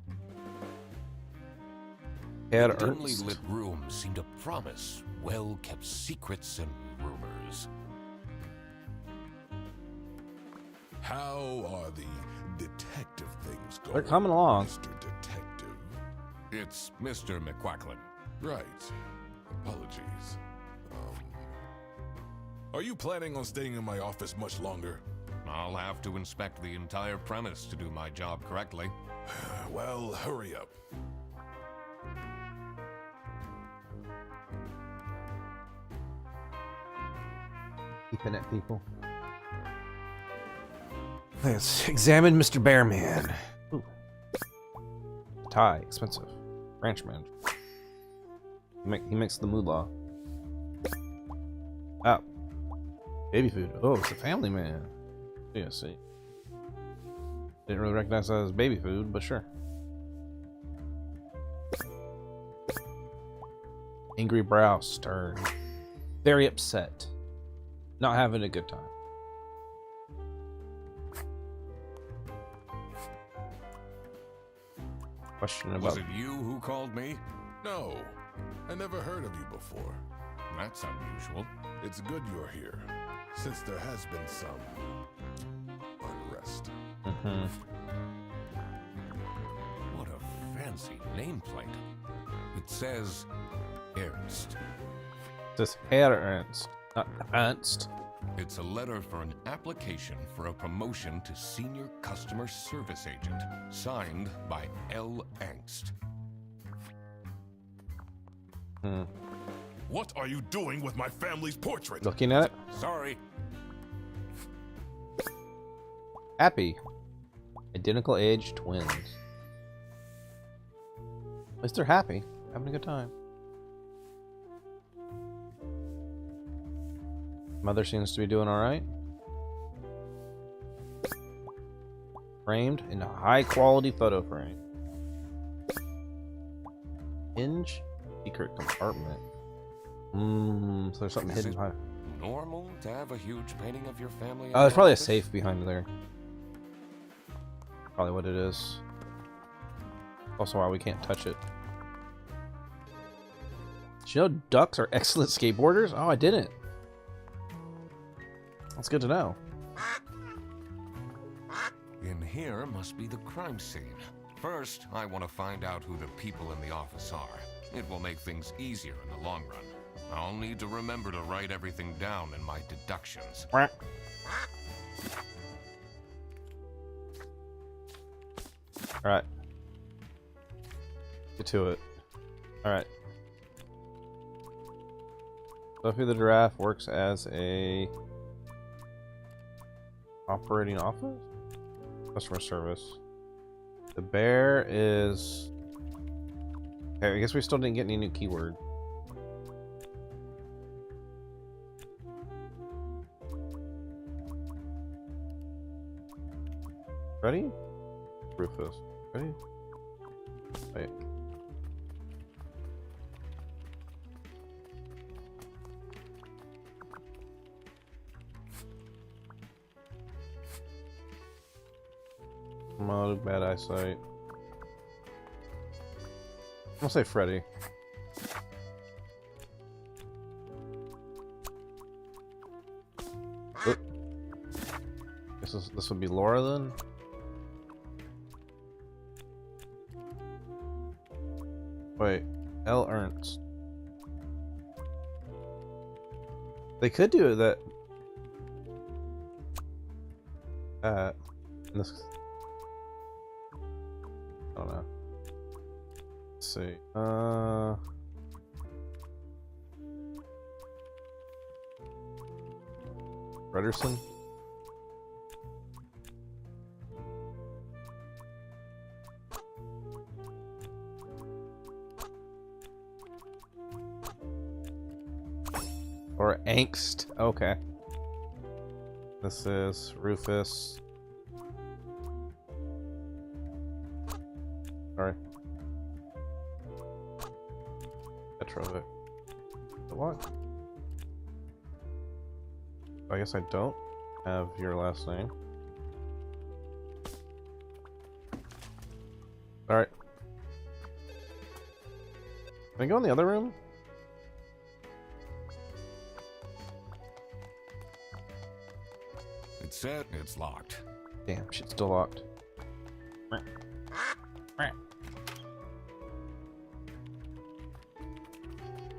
Herr The dimly Ernst. lit room seemed to promise well-kept secrets and rumors. How are the detective things going? They're coming along. Mr. Detective. It's Mr. McQuacklin. Right. Apologies. Are you planning on staying in my office much longer? I'll have to inspect the entire premise to do my job correctly. Well, hurry up. Peeping at people. Let's examine Mr. Bearman. Ooh. Tie, expensive. Ranch manager. He makes the moolah. Ah. Baby food. Oh, it's a family man. Yeah, see. Didn't really recognize that as baby food, but sure. Angry brow, stern. Very upset. Not having a good time. Question about... Was it you who called me? No, I never heard of you before. That's unusual. It's good you're here, since there has been some unrest. What a fancy nameplate. It says Ernst. It says Herr Ernst, not Ernst. It's a letter for an application for a promotion to Senior Customer Service Agent, signed by L. Angst. What are you doing with my family's portrait? Looking at it? Sorry. Happy. Identical age twins. At least they're happy. Having a good time. Mother seems to be doing alright. Framed in a high quality photo frame. Hinge? Secret compartment. So there's something hidden behind. Normal to have a huge painting of your family? Oh, there's probably a safe behind there. Probably what it is. Also why we can't touch it. Did you know ducks are excellent skateboarders? Oh, I didn't. That's good to know. In here must be the crime scene. First, I want to find out who the people in the office are. It will make things easier in the long run. I'll need to remember to write everything down in my deductions. Alright. Get to it. Alright. Sophie the giraffe works as a operating office? Customer service. The bear is... Okay, I guess we still didn't get any new keyword. Ready? Rufus. Ready? Wait. Mode, bad eyesight. I'll say Freddy. Oop. This would be Laura then. Wait, L. Ernst. They could do that. This. I don't know. Let's see. Rederson? Or Angst. Okay. This is Rufus. Sorry. Petrovic. What? I guess I don't have your last name. Alright. Can I go in the other room? It said it's locked. Damn, shit's still locked.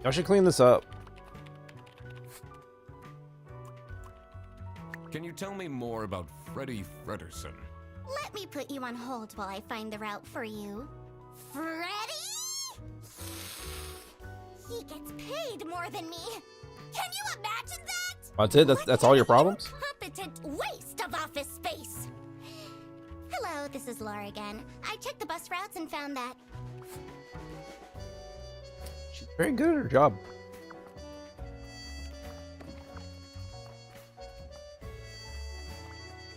Y'all should clean this up. Can you tell me more about Freddy Frederson? Let me put you on hold while I find the route for you. Freddy? He gets paid more than me. Can you imagine that? That's it? That's all your problems? Competent waste of office space. Hello, this is Laura again. I checked the bus routes and found that. She's very good at her job.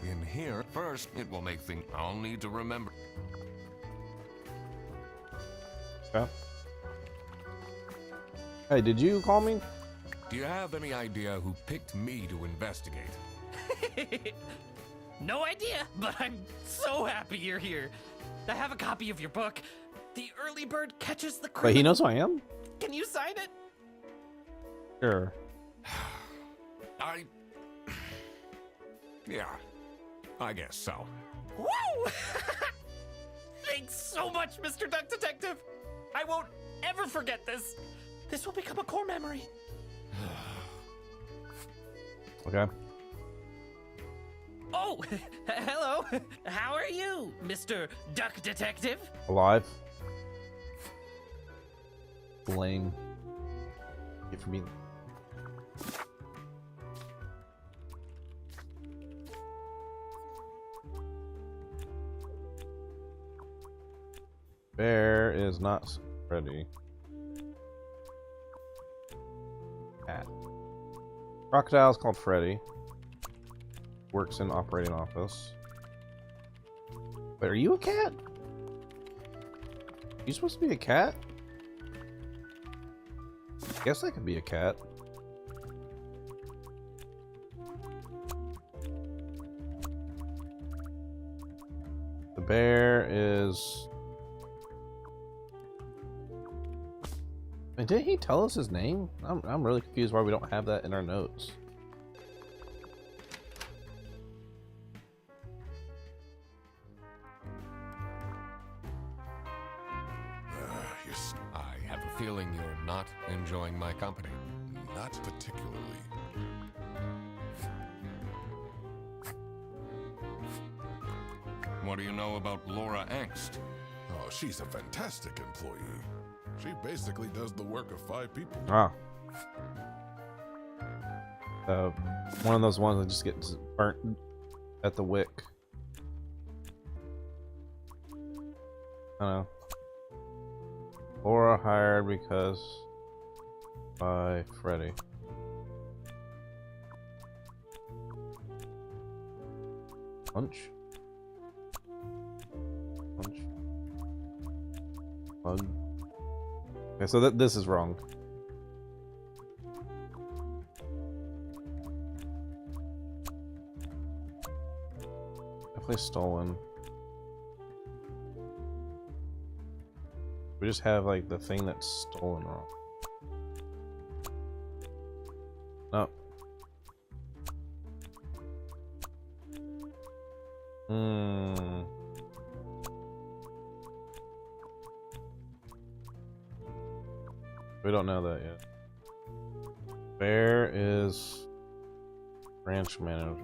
In here, first, it will make things I'll need to remember. Okay. Hey, did you call me? Do you have any idea who picked me to investigate? No idea, but I'm so happy you're here. I have a copy of your book. The early bird catches the criminal. Wait, he knows who I am? Can you sign it? Sure. Yeah, I guess so. Woo! Thanks so much, Mr. Duck Detective. I won't ever forget this. This will become a core memory. Okay. Oh, hello. How are you, Mr. Duck Detective? Alive. Lame. Get for me. Bear is not ready. Cat. Crocodile is called Freddy. Works in operating office. Wait, are you a cat? You supposed to be a cat? Guess I could be a cat. The bear is... Did he tell us his name? I'm really confused why we don't have that in our notes. Yes. I have a feeling you're not enjoying my company. Not particularly. What do you know about Laura Angst? Oh, she's a fantastic employee. She basically does the work of 5 people. Ah. One of those ones that just gets burnt at the wick. I don't know. Laura hired because by Freddy. Punch. Punch. Bug. Okay, so this is wrong. Definitely stolen. We just have like the thing that's stolen wrong. No. We don't know that yet. Bear is branch manager.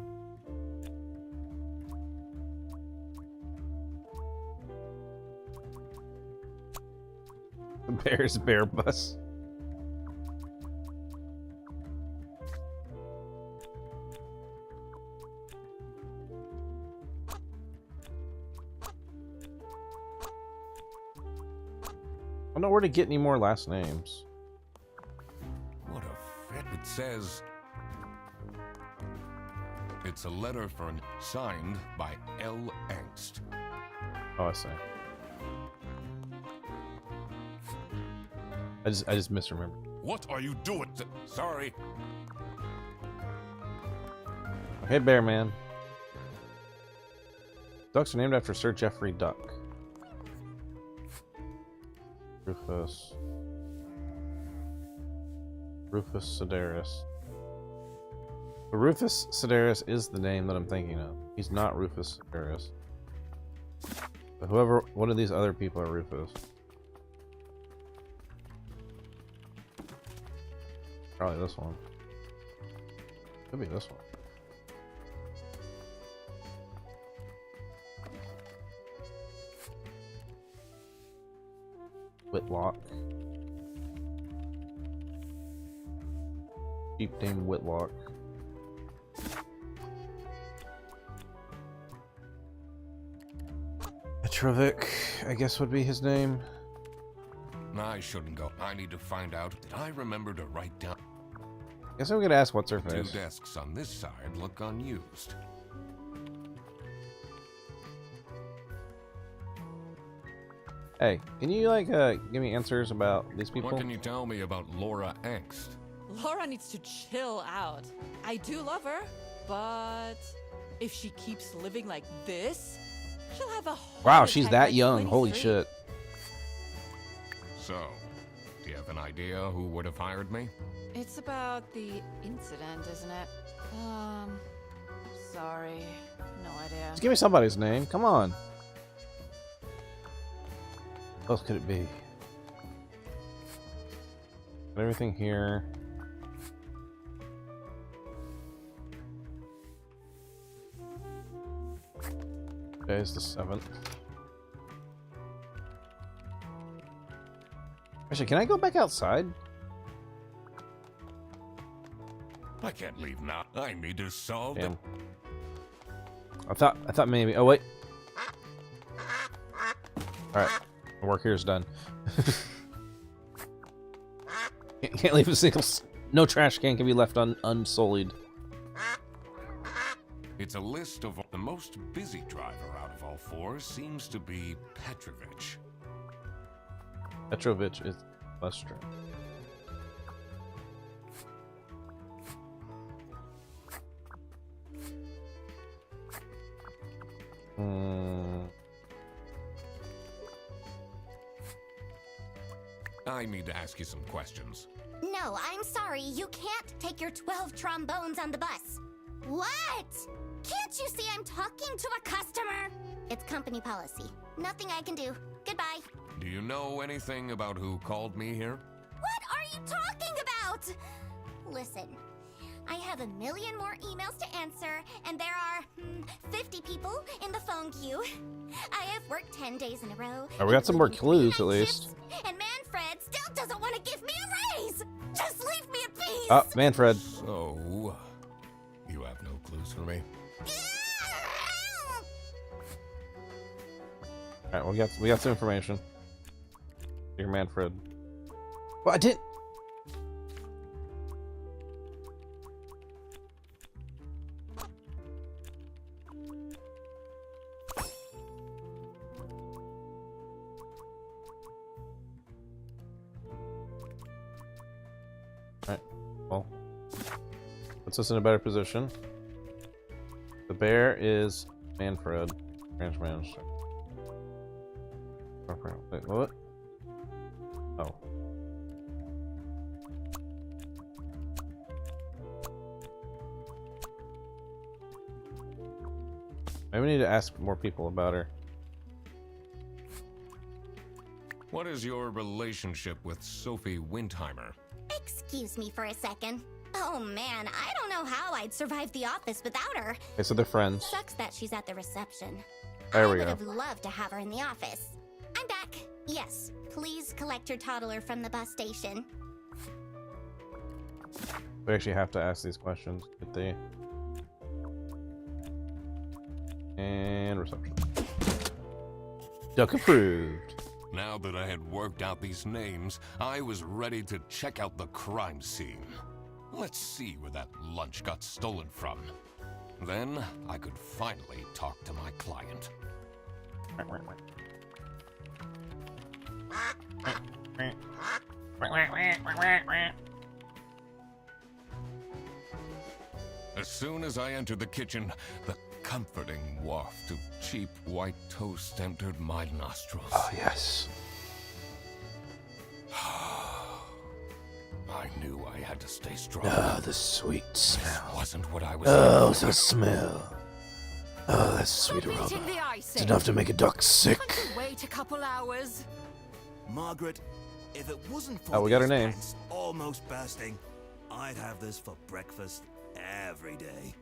Bear's bear bus. I don't know where to get any more last names. What a fit. It says... It's a letter for an... signed by L. Angst. Oh, I see. I just misremembered. What are you doing? Sorry. Hey, Bear Man. Ducks are named after Sir Geoffrey Duck. Rufus Sedaris. But Rufus Sedaris is the name that I'm thinking of. He's not Rufus Sedaris. But one of these other people are Rufus. Probably this one. Could be this one. Whitlock. Sheep named Whitlock. Petrovic, I guess would be his name. I shouldn't go. I need to find out. Did I remember to write down? Guess I'm gonna ask what's her Two face. desks on this side look unused. Hey, can you like give me answers about these people? What can you tell me about Laura Angst? Laura needs to chill out. I do love her, but if she keeps living like this, she'll have a Wow, heart she's attack that by young. Holy 23. shit. So, do you have an idea who would have hired me? It's about the incident, isn't it? Sorry. No idea. Just give me somebody's name. Come on. What else could it be? Got everything here. Today's the 7th. Actually, can I go back outside? I can't leave now. I need to solve Damn. I thought maybe. Oh wait. All right, my work here is done. Can't leave a single. No trash can be left unsullied. It's a list of the most busy driver out of all four seems to be Petrovich. Petrovich is bus driver. I need to ask you some questions. No, I'm sorry. You can't take your 12 trombones on the bus. What? Can't you see I'm talking to a customer? It's company policy. Nothing I can do. Goodbye. Do you know anything about who called me here? What are you talking about? Listen, I have a million more emails to answer, and there are 50 people in the phone queue. I have worked 10 days in a row. Oh, we got some more clues at least. And Manfred still doesn't want to give me a raise. Just leave me in peace. Oh, Manfred. So, you have no clues for me? All right, we got some information. Dear Manfred. Well, I didn't. Alright, well, puts us in a better position. The bear is Manfred, branch manager. Wait, what? Oh. Maybe we need to ask more people about her. What is your relationship with Sophie Windheimer? Excuse me for a second. Oh man, I don't know how I'd survive the office without her. Okay, so they're friends. Sucks that she's at the reception. There we I would go. have loved to have her in the office. I'm back. Yes, please collect your toddler from the bus station. We actually have to ask these questions. Get the and reception. Duck approved. Now that I had worked out these names, I was ready to check out the crime scene. Let's see where that lunch got stolen from. Then I could finally talk to my client. As soon as I entered the kitchen, the comforting waft of cheap white toast entered my nostrils. Oh, yes. I knew I had to stay strong. Oh, the sweet smell. This wasn't what I was. Oh, the smell. Oh, that's sweet aroma. Eating the It's icing. enough to make a duck sick. Can't you wait a couple hours? Margaret, if it wasn't for Oh, we got her these name. pants almost bursting, I'd have this for breakfast every day.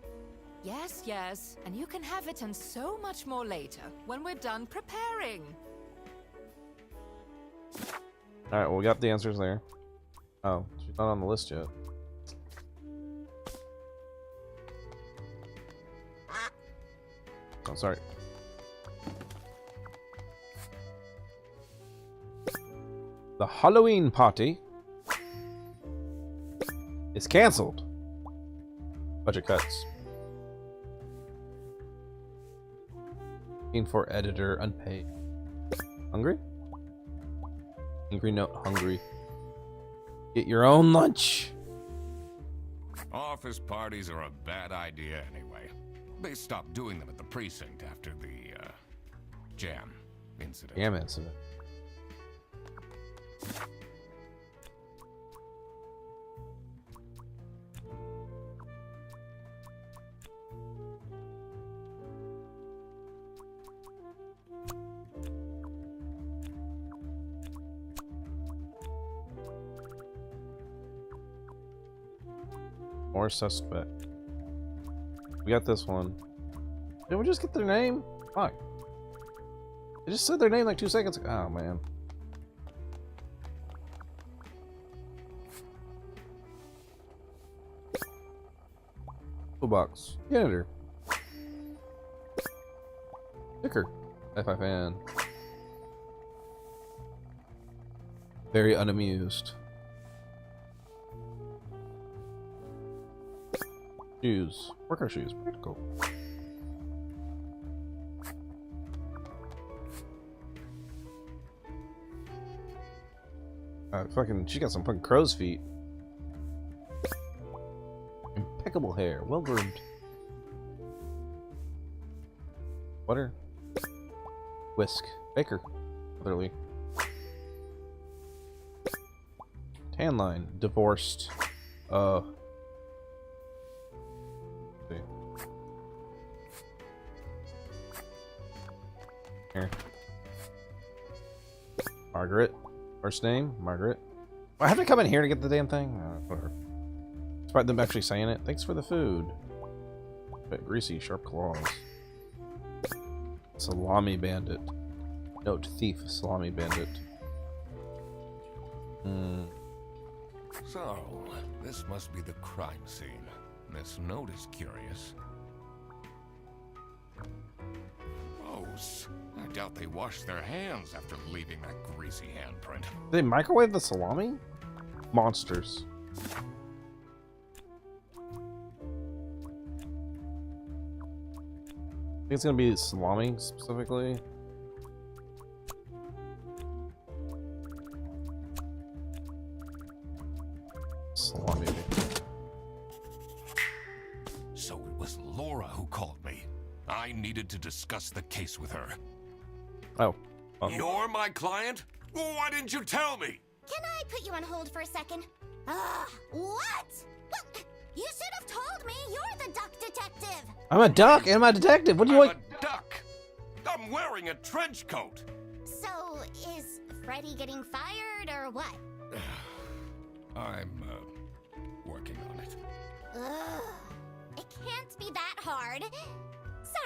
Yes, yes. And you can have it and so much more later, when we're done preparing. Alright, well, we got the answers there. Oh, she's not on the list yet. Oh, sorry. The Halloween party is cancelled. Budget cuts. Looking for editor, unpaid. Hungry? Angry note, hungry. Get your own lunch. Office parties are a bad idea anyway. They stopped doing them at the precinct after the, jam incident. Jam incident. More suspect. We got this one. Did we just get their name? Fuck. I just said their name like 2 seconds ago. Oh, man. Toolbox. Janitor. Sticker. FFN. Very unamused. Shoes. Worker shoes. Practical. Fucking, she got some fucking crow's feet. Impeccable hair. Well groomed. Butter. Whisk. Baker. Literally. Tan line. Divorced. Here. Margaret. First name, Margaret. I have to come in here to get the damn thing? Whatever. Despite them actually saying it. Thanks for the food. Bit greasy, sharp claws. Salami bandit. Note thief, salami bandit. So, this must be the crime scene. This note is curious. Gross. I doubt they washed their hands after leaving that greasy handprint. Did they microwave the salami? Monsters. I think it's gonna be salami specifically. Salami. So it was Laura who called me. I needed to discuss the case with her. Oh. You're my client? Why didn't you tell me? Can I put you on hold for a second? What? Well, you should have told me. You're the duck detective. I'm a duck and I'm a detective. What do you want? I'm a duck. I'm wearing a trench coat. So, is Freddy getting fired or what? I'm, working on it. It can't be that hard.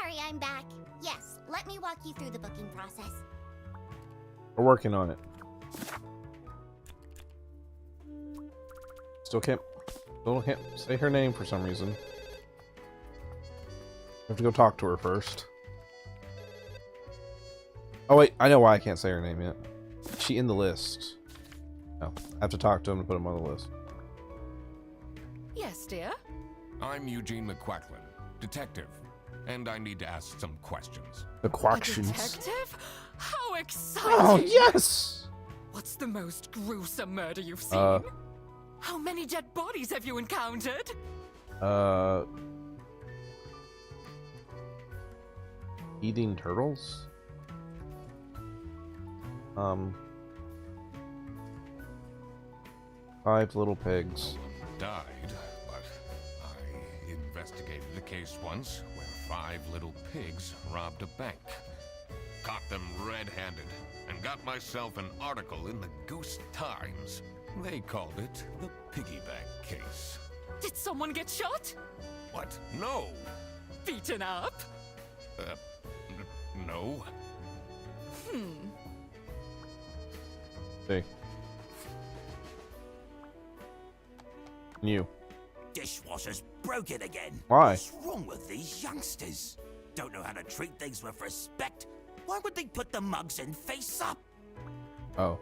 Sorry, I'm back. Yes, let me walk you through the booking process. We're working on it. Still can't say her name for some reason. I have to go talk to her first. Oh wait, I know why I can't say her name yet. Is she in the list? No, I have to talk to him to put him on the list. Yes, dear? I'm Eugene McQuacklin, detective, and I need to ask some questions. The questions. Detective? How exciting! Oh yes! What's the most gruesome murder you've seen? How many dead bodies have you encountered? Eating turtles? 5 little pigs. Died, but I investigated the case once where 5 little pigs robbed a bank. Caught them red-handed and got myself an article in the Goose Times. They called it the Piggy Bank case. Did someone get shot? What? No. Beaten up? No. Hey. You. Dishwasher's broken again. Why? What's wrong with these youngsters? Don't know how to treat things with respect. Why would they put the mugs in face up? Oh.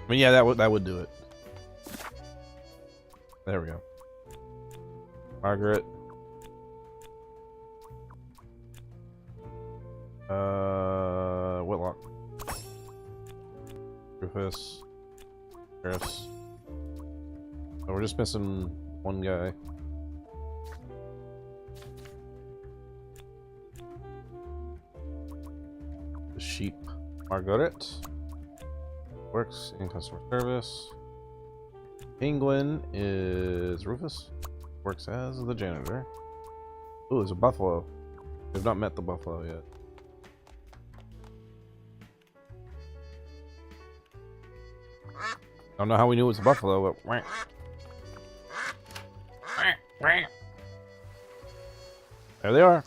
I mean, yeah, that would do it. There we go. Margaret. Whitlock. Rufus. Harris. Oh, we're just missing one guy. The sheep. Margaret. Works in customer service. Penguin is Rufus. Works as the janitor. Ooh, there's a buffalo. We've not met the buffalo yet. I don't know how we knew it was a buffalo, but there they are.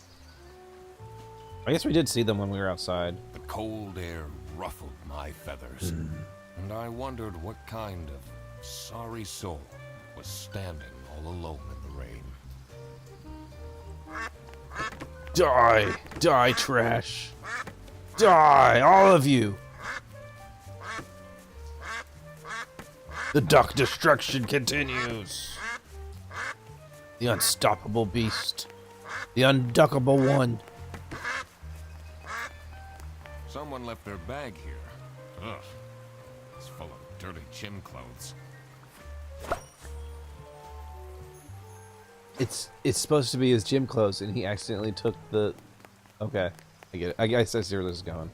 I guess we did see them when we were outside. The cold air ruffled my feathers, and I wondered what kind of sorry soul was standing all alone in the rain. Die! Die, trash! Die, all of you! The duck destruction continues. The unstoppable beast. The unduckable one. Someone left their bag here. Ugh. It's full of dirty gym clothes. It's supposed to be his gym clothes, and he accidentally took the... Okay, I get it. I guess I see where this is going.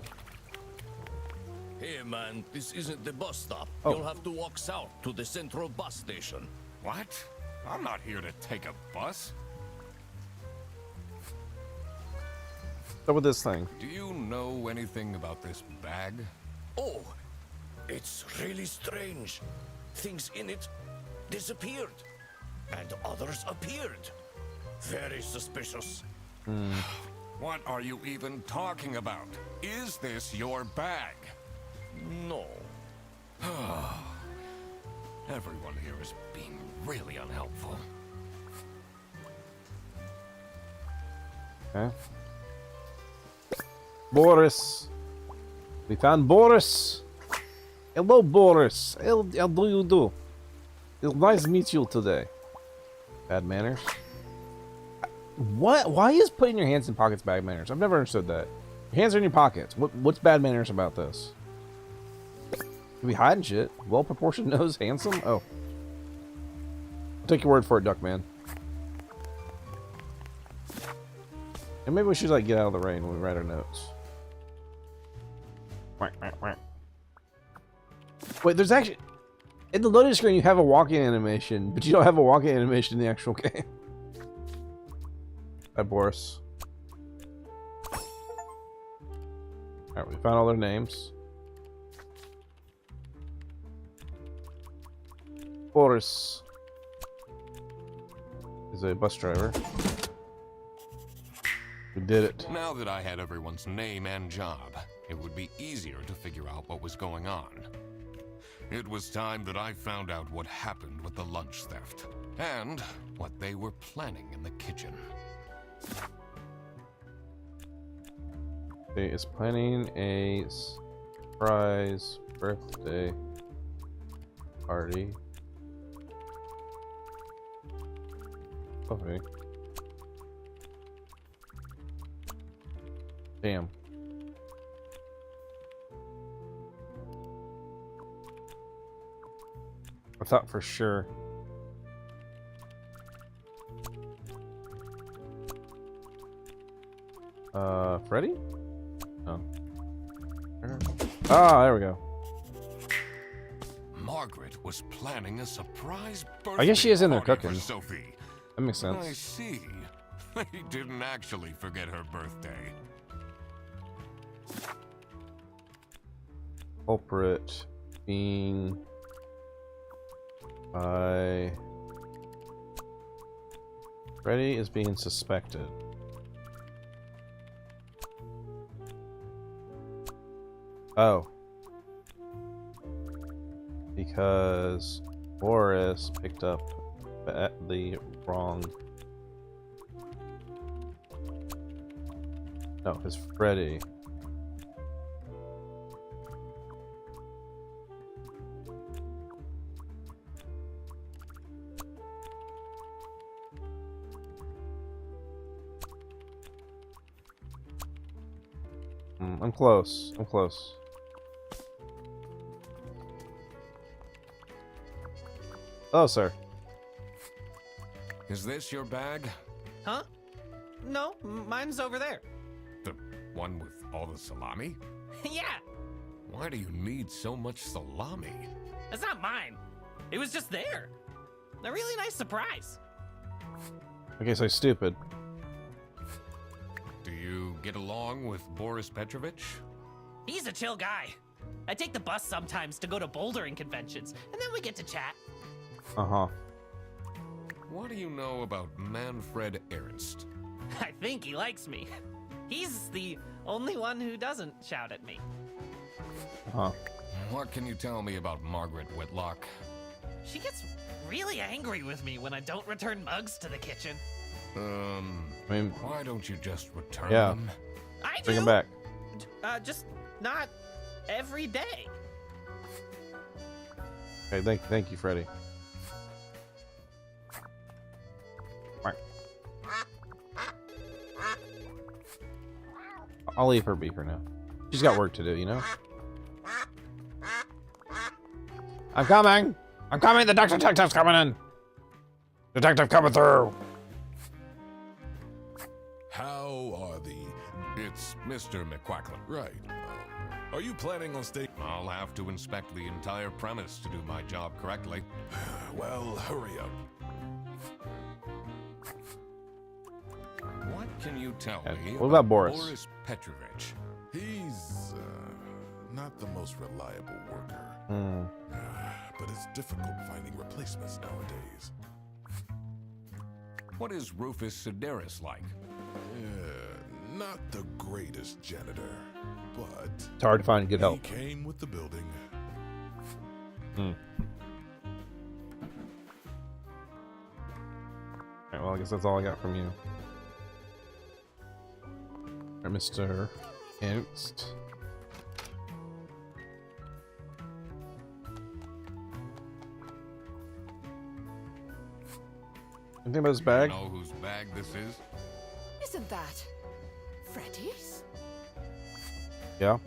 Hey man, this isn't the bus stop. Oh. You'll have to walk south to the central bus station. What? I'm not here to take a bus. What's up with this thing? Do you know anything about this bag? Oh, it's really strange. Things in it disappeared, and others appeared. Very suspicious. What are you even talking about? Is this your bag? No. Everyone here is being really unhelpful. Okay. Boris. We found Boris. Hello, Boris. How do you do? It's nice to meet you today. Bad manners. What? Why is putting your hands in pockets bad manners? I've never understood that. Your hands are in your pockets. What's bad manners about this? Can we hide shit? Well-proportioned nose, handsome? Oh. I'll take your word for it, Duckman. And maybe we should, like, get out of the rain when we write our notes. Wait, there's actually... In the loading screen, you have a walking animation, but you don't have a walking animation in the actual game. Hi, Boris. Alright, we found all their names. Boris is a bus driver. We did it. Now that I had everyone's name and job, it would be easier to figure out what was going on. It was time that I found out what happened with the lunch theft, and what they were planning in the kitchen. They is planning a surprise birthday party. Okay. Damn. I thought for sure. Freddy? No. Ah, there we go. Margaret was planning a surprise birthday I guess she is in there party cooking. for Sophie. That makes sense. I see. They didn't actually forget her birthday. Culprit being by Freddy is being suspected. Oh. Because Boris picked up the wrong... No, it's Freddy. I'm close. I'm close. Oh, sir. Is this your bag? Huh? No, mine's over there. The one with all the salami? Yeah, Why do you need so much salami? it's not mine. It was just there. A really nice surprise. Okay, so stupid. Do you get along with Boris Petrovich? He's a chill guy. I take the bus sometimes to go to bouldering conventions, and then we get to chat. Uh-huh. What do you know about Manfred Ernst? I think he likes me. He's the only one who doesn't shout at me. Huh. What can you tell me about Margaret Whitlock? She gets really angry with me when I don't return mugs to the kitchen. I mean, why don't you just return yeah. them? I do. Bring him back. Just not every day. Okay, thank you, Freddy. I'll leave her be for now. She's got work to do, you know? I'm coming! I'm coming! The detective's coming in! Detective coming through! How are the... It's Mr. McQuackland. Right. Are you planning on staying... I'll have to inspect the entire premise to do my job correctly. Well, hurry up. What can you tell me What about Boris? Boris Petrovich? He's not the most reliable worker. Hmm. But it's difficult finding replacements nowadays. What is Rufus Sedaris like? Not the greatest janitor, but... It's hard to find good help. He came with the building. Hmm. Alright, well, I guess that's all I got from you. Alright, Mr. Ernst. Anything about his bag? You know whose bag this is? Isn't that Freddy's? Yeah.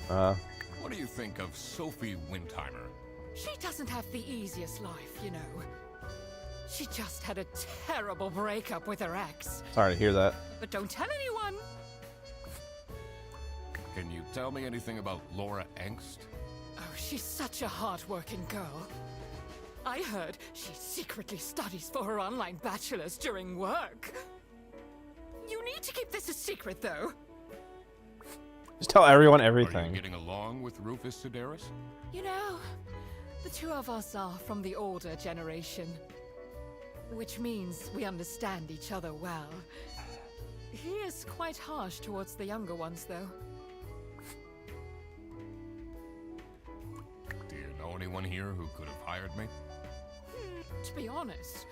What do you think of Sophie Windheimer? She doesn't have the easiest life, you know. She just had a terrible breakup with her ex. Sorry to hear that. But don't tell anyone. Can you tell me anything about Laura Angst? Oh, she's such a hard-working girl. I heard she secretly studies for her online bachelor's during work. You need to keep this a secret, though. Just tell everyone Are you everything. getting along with Rufus Sedaris? You know, the two of us are from the older generation. Which means we understand each other well. He is quite harsh towards the younger ones, though. Do you know anyone here who could have hired me? To be honest,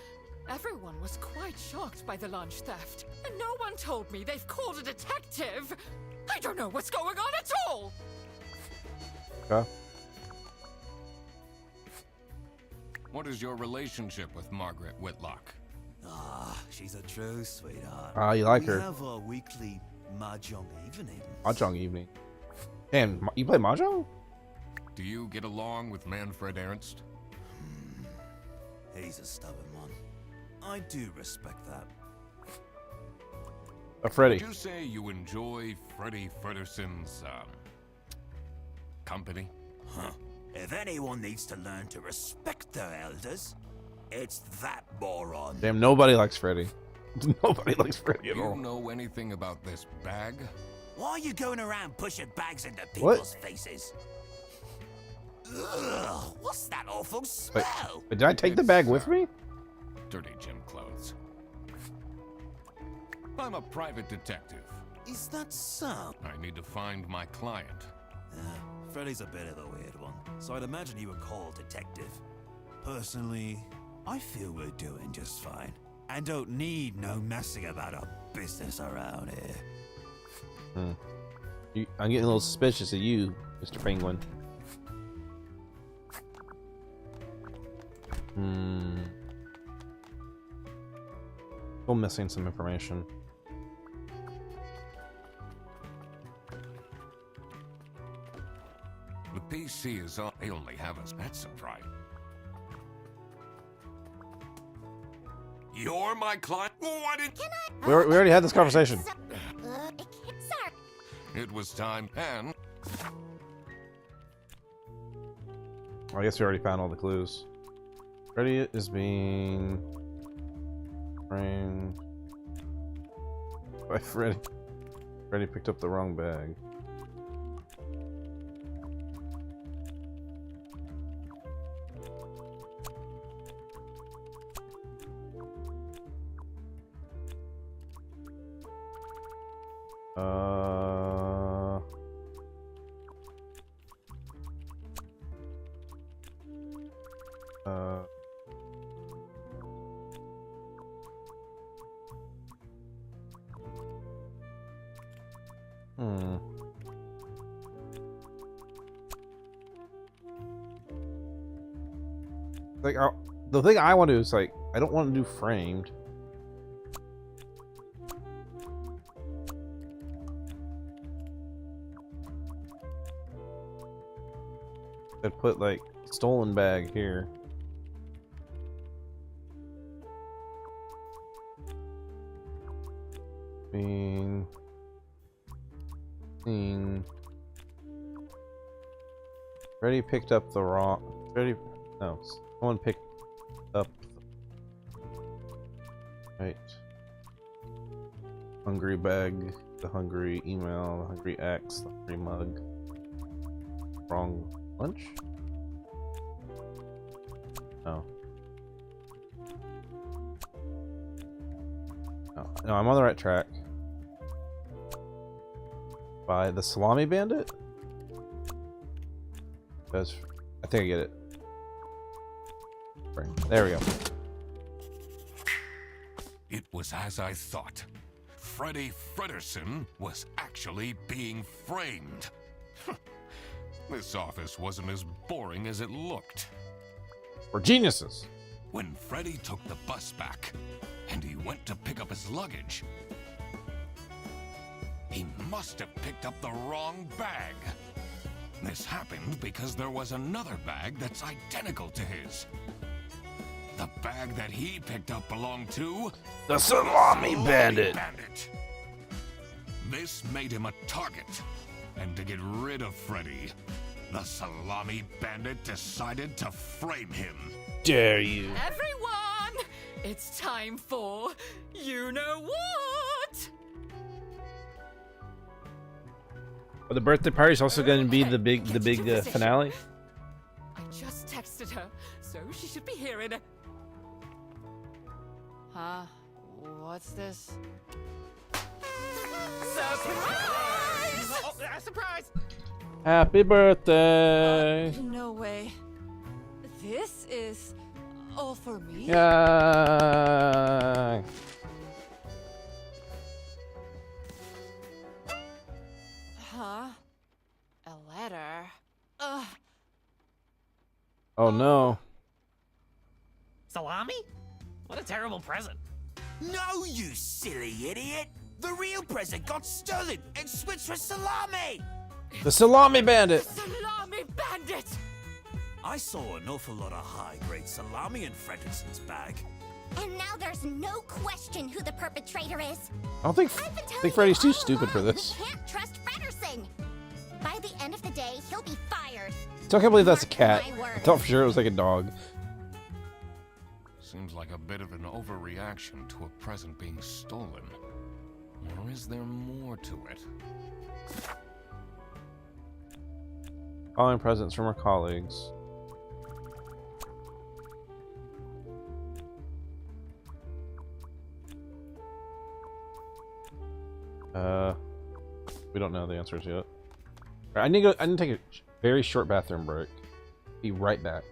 everyone was quite shocked by the lunch theft. And no one told me they've called a detective! I don't know what's going on at all! Okay. What is your relationship with Margaret Whitlock? She's a true sweetheart. Ah, you like we her. We have our weekly mahjong evenings. Mahjong evening. Man, you play Mahjong? Do you get along with Manfred Ernst? He's a stubborn one. I do respect that. Freddy. Would you say you enjoy Freddy Fredderson's, company? Huh. If anyone needs to learn to respect their elders, it's that moron. Damn, nobody likes Freddy. Nobody likes Freddy at Do all. you know anything about this bag? Why are you going around pushing bags into people's What? faces? Ugh, what's that awful smell? But did I take the bag with me? Dirty gym clothes. I'm a private detective. Is that so? I need to find my client. Freddy's a bit of a weird one, so I'd imagine you would call detective. Personally, I feel we're doing just fine, and don't need no messing about our business around here. I'm getting a little suspicious of you, Mr. Penguin. Still missing some information. PC is on. They only have us. That's surprising. You're my client. Why did? We already had this conversation. Sorry. It was time, and I guess we already found all the clues. Freddy is being framed by Freddy. Freddy picked up the wrong bag. Like, the thing I want to do is, like, I don't want to do framed. I'd put, like, stolen bag here. Being seen. Freddy picked up the wrong. Freddy. No, someone picked up. Right. Hungry bag, the hungry email, the hungry X, the hungry mug. Wrong lunch? No. No, I'm on the right track. By the Salami Bandit? Because I think I get it. There we go. it was as I thought. Freddy Fredersen was actually being framed. This office wasn't as boring as it looked. We're geniuses. When Freddy took the bus back, and he went to pick up his luggage, he must have picked up the wrong bag. This happened because there was another bag that's identical to his. The bag that he picked up belonged to... the Salami Bandit. This made him a target. And to get rid of Freddy, the Salami Bandit decided to frame him. Dare you. Everyone! It's time for you know what? But the birthday party is also going to be the big finale. I just texted her, so she should be hearing it. Huh? What's this? Surprise! Surprise! Happy birthday! No way. This is all for me? Yeah. Huh? A letter? Ugh. Oh no. Salami? What a terrible present. No, you silly idiot! The real present got stolen and switched for salami! The Salami Bandit! Salami Bandit! I saw an awful lot of high-grade salami in Fredersen's bag. And now there's no question who the perpetrator is. I don't think Freddy's too stupid for this. We can't trust Fredersen. By the end of the day, he'll be fired. Still can't believe that's a cat. My word. I thought for sure it was like a dog. Seems like a bit of an overreaction to a present being stolen. Or is there more to it? Following presents from our colleagues. We don't know the answers yet. I need to take a very short bathroom break. Be right back.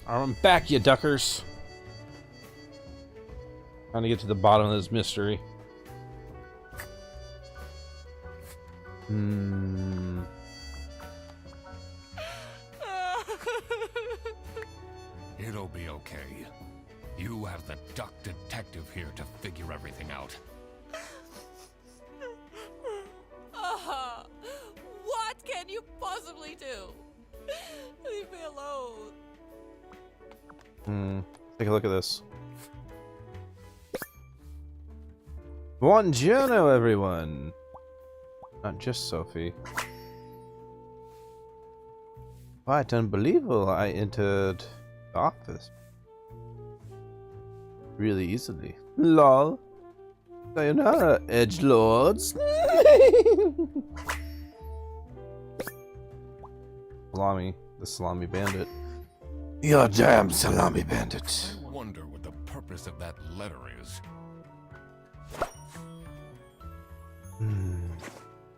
I'm back, you duckers. Trying to get to the bottom of this mystery. It'll be okay. You have the duck detective here to figure everything out. What can you possibly do? Leave me alone. Take a look at this. Buongiorno, everyone. Not just Sophie. Quite unbelievable. I entered the office really easily. Lol. Sayonara, edgelords. Salami, the salami bandit. You're damn salami bandit. I wonder what the purpose of that letter is.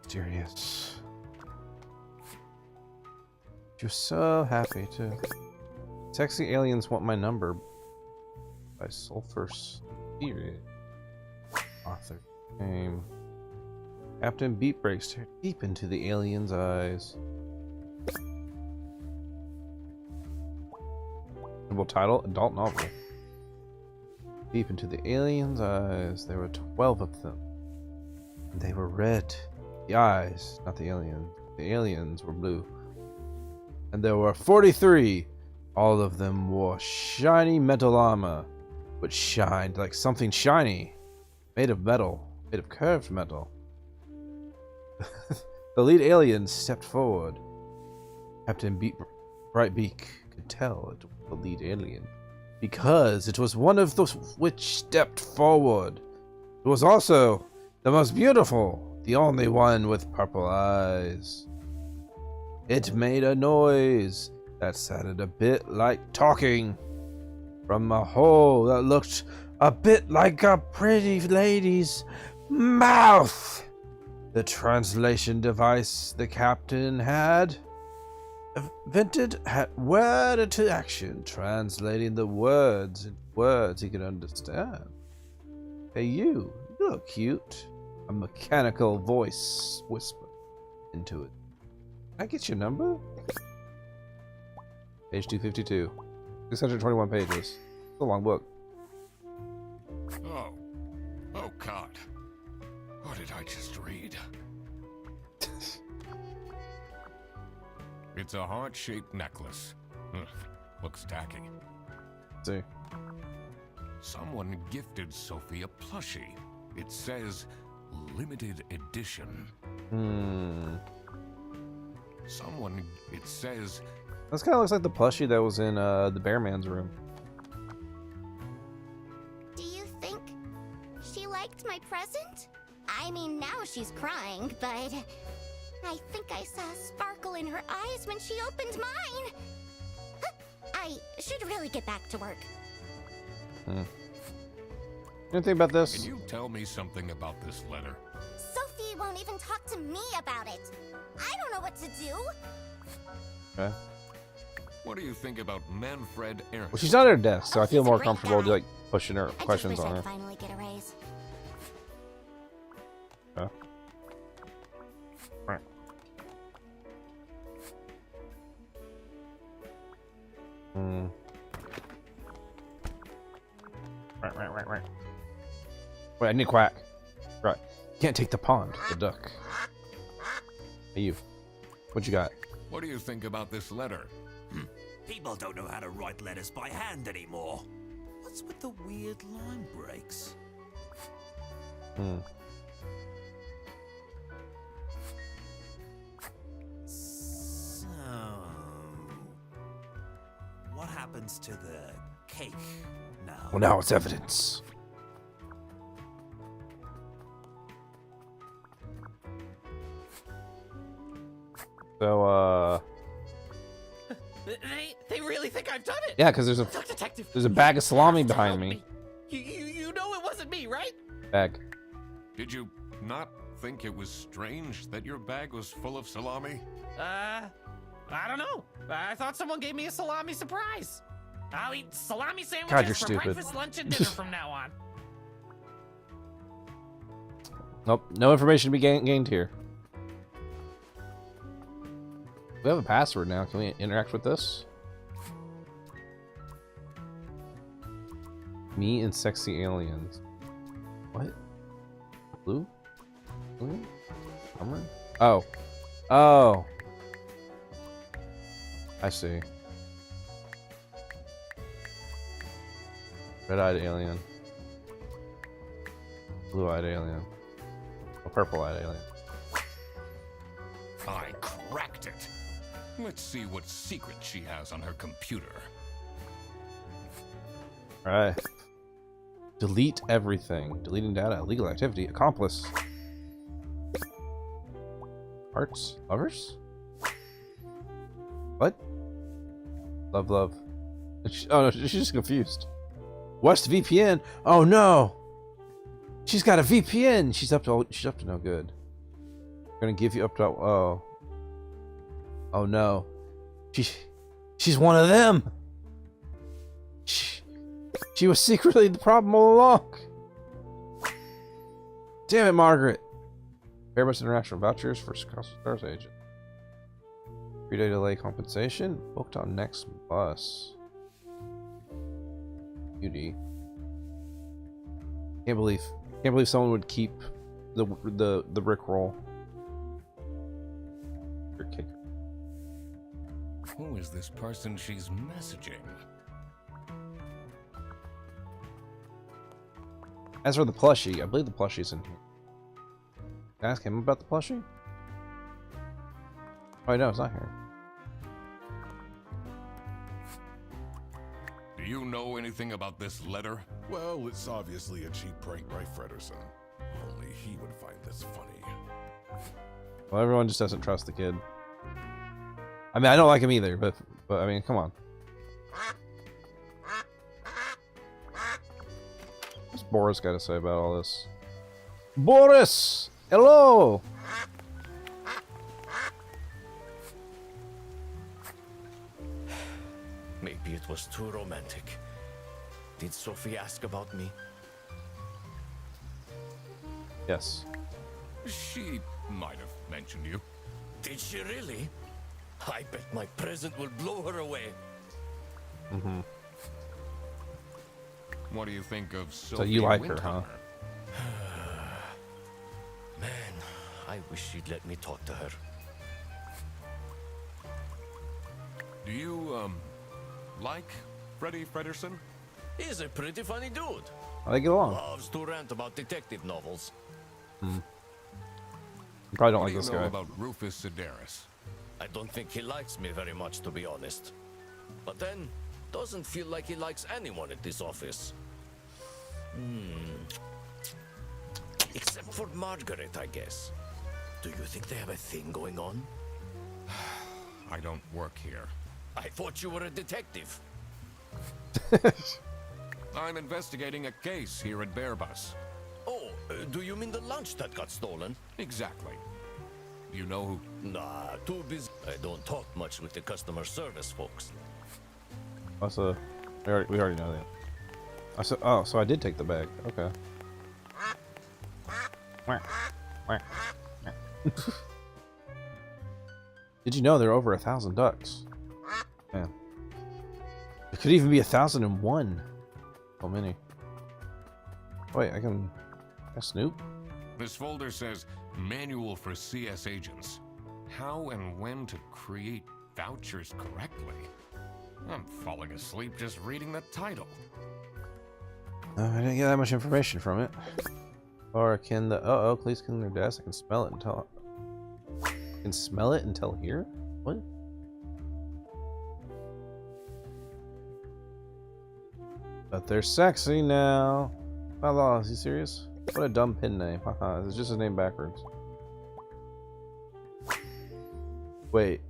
Mysterious. You're so happy too. Sexy aliens want my number. By Sulfur Spirit. Author. Name. Captain Beat breaks deep into the alien's eyes. Title, adult novel. Deep into the alien's eyes. There were 12 of them. And they were red. The eyes, not the alien. The aliens were blue. And there were 43. All of them wore shiny metal armor, which shined like something shiny. Made of metal. Made of curved metal. The lead alien stepped forward. Captain Brightbeak could tell it was the lead alien, because it was one of those which stepped forward. It was also the most beautiful, the only one with purple eyes. It made a noise that sounded a bit like talking from a hole that looked a bit like a pretty lady's mouth. The translation device the captain had invented had word into action, translating the words in words he could understand. Hey, you look cute. A mechanical voice whispered into it. Can I get your number? Page 252. 621 pages. It's a long book. Oh God. What did I just read? It's a heart-shaped necklace. Looks tacky. See. Someone gifted Sophie a plushie. It says limited edition. It says... This kind of looks like the plushie that was in the Bear Man's room. Do you think she liked my present? I mean, now she's crying, but I think I saw a sparkle in her eyes when she opened mine. I should really get back to work. Anything about this? Can you tell me something about this letter? Sophie won't even talk to me about it. I don't know what to do. Okay. What do you think about Manfred Ernst? Well, she's not at her desk, so I feel more comfortable like pushing her questions I on her. I'd finally get a raise. Okay. Right. Right. Wait, I need a quack. Right. You can't take the pond, the duck. Hey, you. What you got? What do you think about this letter? People don't know how to write letters by hand anymore. What's with the weird line breaks? So, what happens to the cake now? Well, now it's evidence. So, They really think I've done it. yeah, because there's a bag of salami behind me. You know it wasn't me, right? Bag. Did you not think it was strange that your bag was full of salami? I don't know. I thought someone gave me a salami surprise. I'll eat salami sandwiches God, you're for stupid. breakfast, lunch, and dinner from now on. Nope, no information to be gained here. We have a password now. Can we interact with this? Me and sexy aliens. What? Blue? Blue? Summer? Oh. Oh. I see. Red-eyed alien. Blue-eyed alien. A purple-eyed alien. I cracked it. Let's see what secret she has on her computer. Alright. Delete everything. Deleting data. Illegal activity. Accomplice. Hearts? Lovers? What? Love, love. Oh no, she's just confused. West VPN? Oh no! She's got a VPN! She's up to no good. I'm gonna give you up to oh. Oh no. She's one of them! She was secretly the problem all along. Damn it, Margaret. Airbus International vouchers for Stars agent. 3-day delay compensation. Booked on next bus. Beauty. Can't believe someone would keep the Rickroll. Your kicker. Who is this person she's messaging? As for the plushie, I believe the plushie's in here. Can I ask him about the plushie? Oh no, it's not here. Do you know anything about this letter? Well, it's obviously a cheap prank by Frederson. Only he would find this funny. Well, everyone just doesn't trust the kid. I mean, I don't like him either, but I mean, come on. What's Boris got to say about all this? Boris! Hello! Maybe it was too romantic. Did Sophie ask about me? Yes. She might have mentioned you. Did she really? I bet my present will blow her away. Mm-hmm. What do you think of Sophie? So you like her, huh? Man, I wish she'd let me talk to her. Do you, like Freddie Frederson? He's a pretty funny dude. How they get along? Loves to rant about detective novels. Hmm. You probably don't What like do this you know guy. about Rufus Sedaris? I don't think he likes me very much, to be honest. But then, doesn't feel like he likes anyone at this office. Except for Margaret, I guess. Do you think they have a thing going on? I don't work here. I thought you were a detective. I'm investigating a case here at Bearbus. Oh, do you mean the lunch that got stolen? Exactly. You know who? Nah, too busy. I don't talk much with the customer service folks. Also, we already know that. Oh, so I did take the bag. Okay. Did you know there are over 1,000 ducks? Man. It could even be 1,001. So many. Wait, I can snoop? This folder says Manual for CS Agents. How and when to create vouchers correctly. I'm falling asleep just reading the title. I didn't get that much information from it. Or can the please clean their desk? I can smell it and tell. I can smell it and tell here? What? But they're sexy now. Oh, is he serious? What a dumb pin name. Haha, it's just his name backwards. Wait.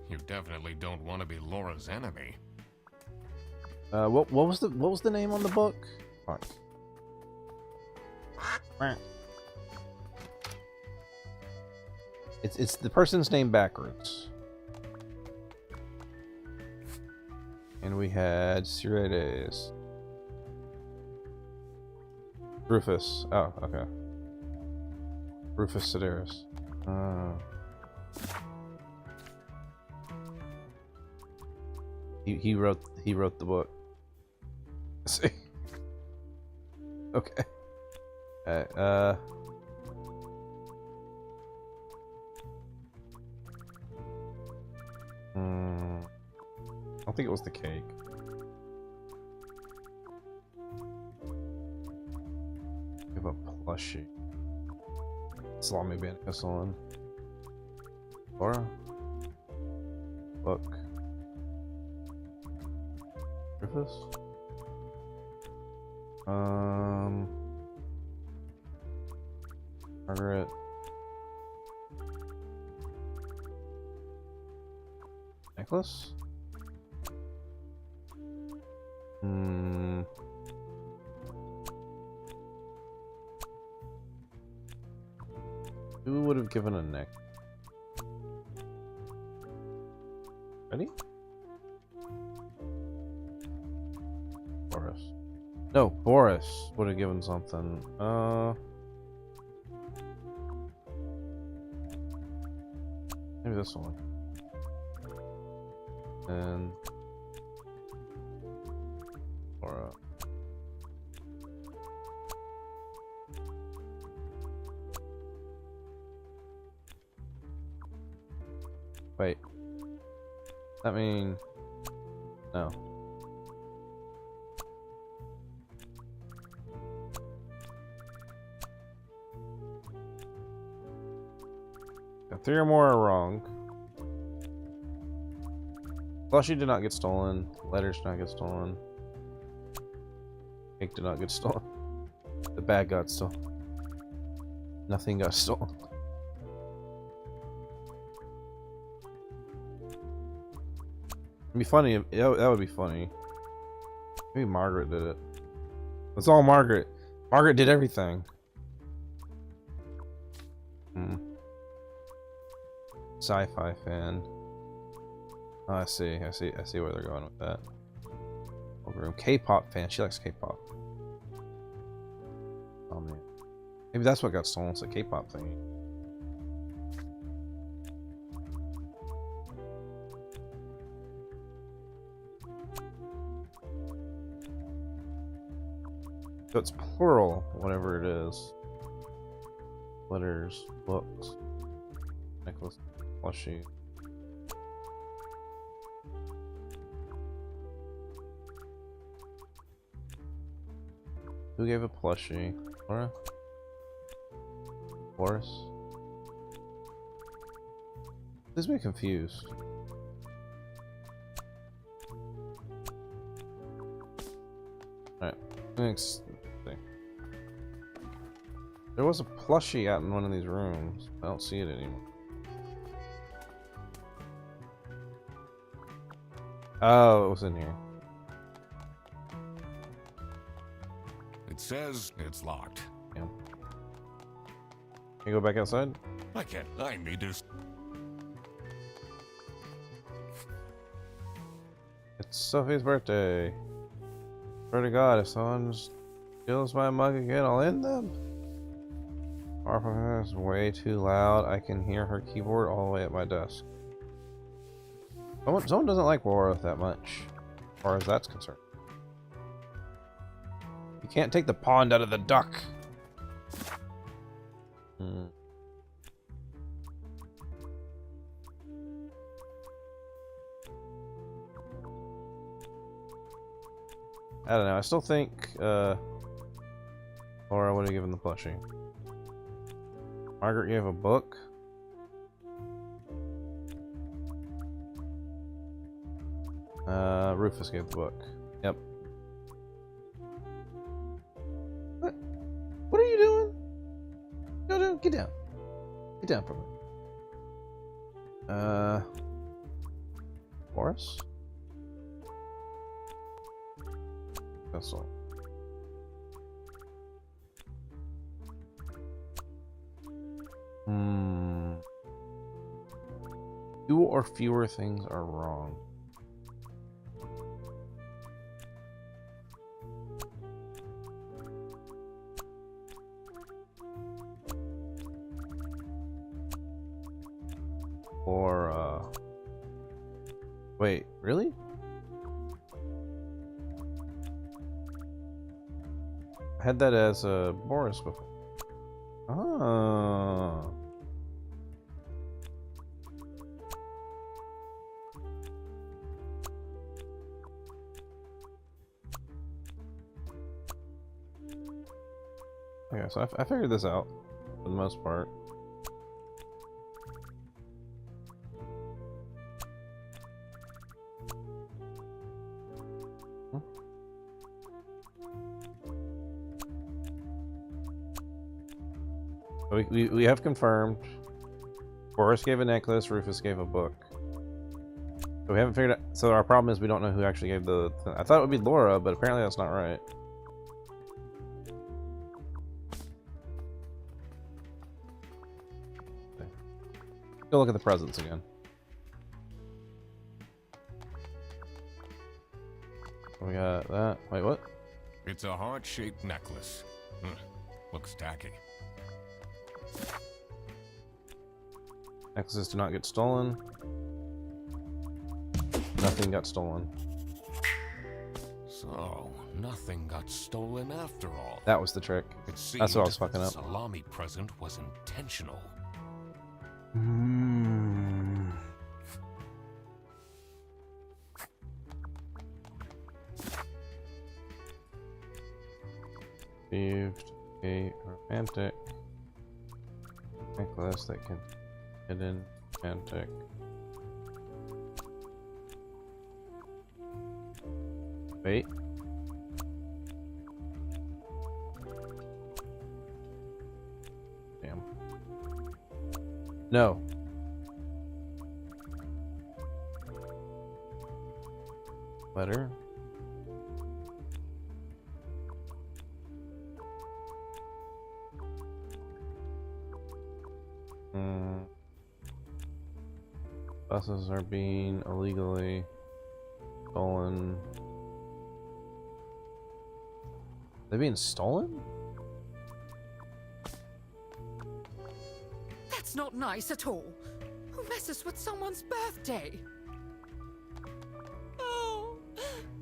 You definitely don't want to be Laura's enemy. What was the name on the book? Fuck. It's the person's name backwards. And we had Ciredes. Rufus. Oh, okay. Rufus Sedaris. He wrote the book. See. Okay. I don't think it was the cake. Give a plushie. Salami Bancason. Laura? Book. Rufus? Margaret. Nicholas? Who would have given a neck? Ready? Boris. No, Boris would have given something. Maybe this one. And Laura. Wait. That mean no. Now, 3 or more are wrong. Plushie did not get stolen. Letters did not get stolen. Cake did not get stolen. The bag got stolen. Nothing got stolen. It'd be funny. That would be funny. Maybe Margaret did it. It's all Margaret. Margaret did everything. Sci-fi fan. Oh, I see where they're going with that. K-pop fan. She likes K-pop. Oh man. Maybe that's what got stolen. It's a K-pop thing. So it's plural, whatever it is. Letters, books, necklace, plushie. Who gave a plushie? Laura? Boris? This makes me confused. Alright, next thing. There was a plushie out in one of these rooms. I don't see it anymore. Oh, it was in here. It says it's locked. Yeah. Can you go back outside? I can't. I need to. It's Sophie's birthday. Swear to God, if someone steals my mug again, I'll end them. Marfa is way too loud. I can hear her keyboard all the way at my desk. Someone doesn't like Laura that much, as far as that's concerned. You can't take the pond out of the duck. I don't know. I still think Laura would have given the plushie. Margaret gave a book. Rufus gave the book. Yep. What are you doing? No, get down. Get down from it. Boris? That's all. Two or fewer things are wrong. Or, wait, really? I had that as Boris before. Oh. Okay, so I figured this out for the most part. We have confirmed. Boris gave a necklace, Rufus gave a book. But we haven't figured out. So our problem is we don't know who actually gave the. I thought it would be Laura, but apparently that's not right. Okay. Go look at the presents again. We got that. Wait, what? It's a heart-shaped necklace. Looks tacky. Necklaces do not get stolen. Nothing got stolen. So, nothing got stolen after all. That was the trick. That's what I was fucking up. The salami present was intentional. Received a romantic necklace that can hidden romantic. Wait. Damn. No. Letter. Buses are being illegally stolen. They're being stolen? That's not nice at all. Who messes with someone's birthday? Oh,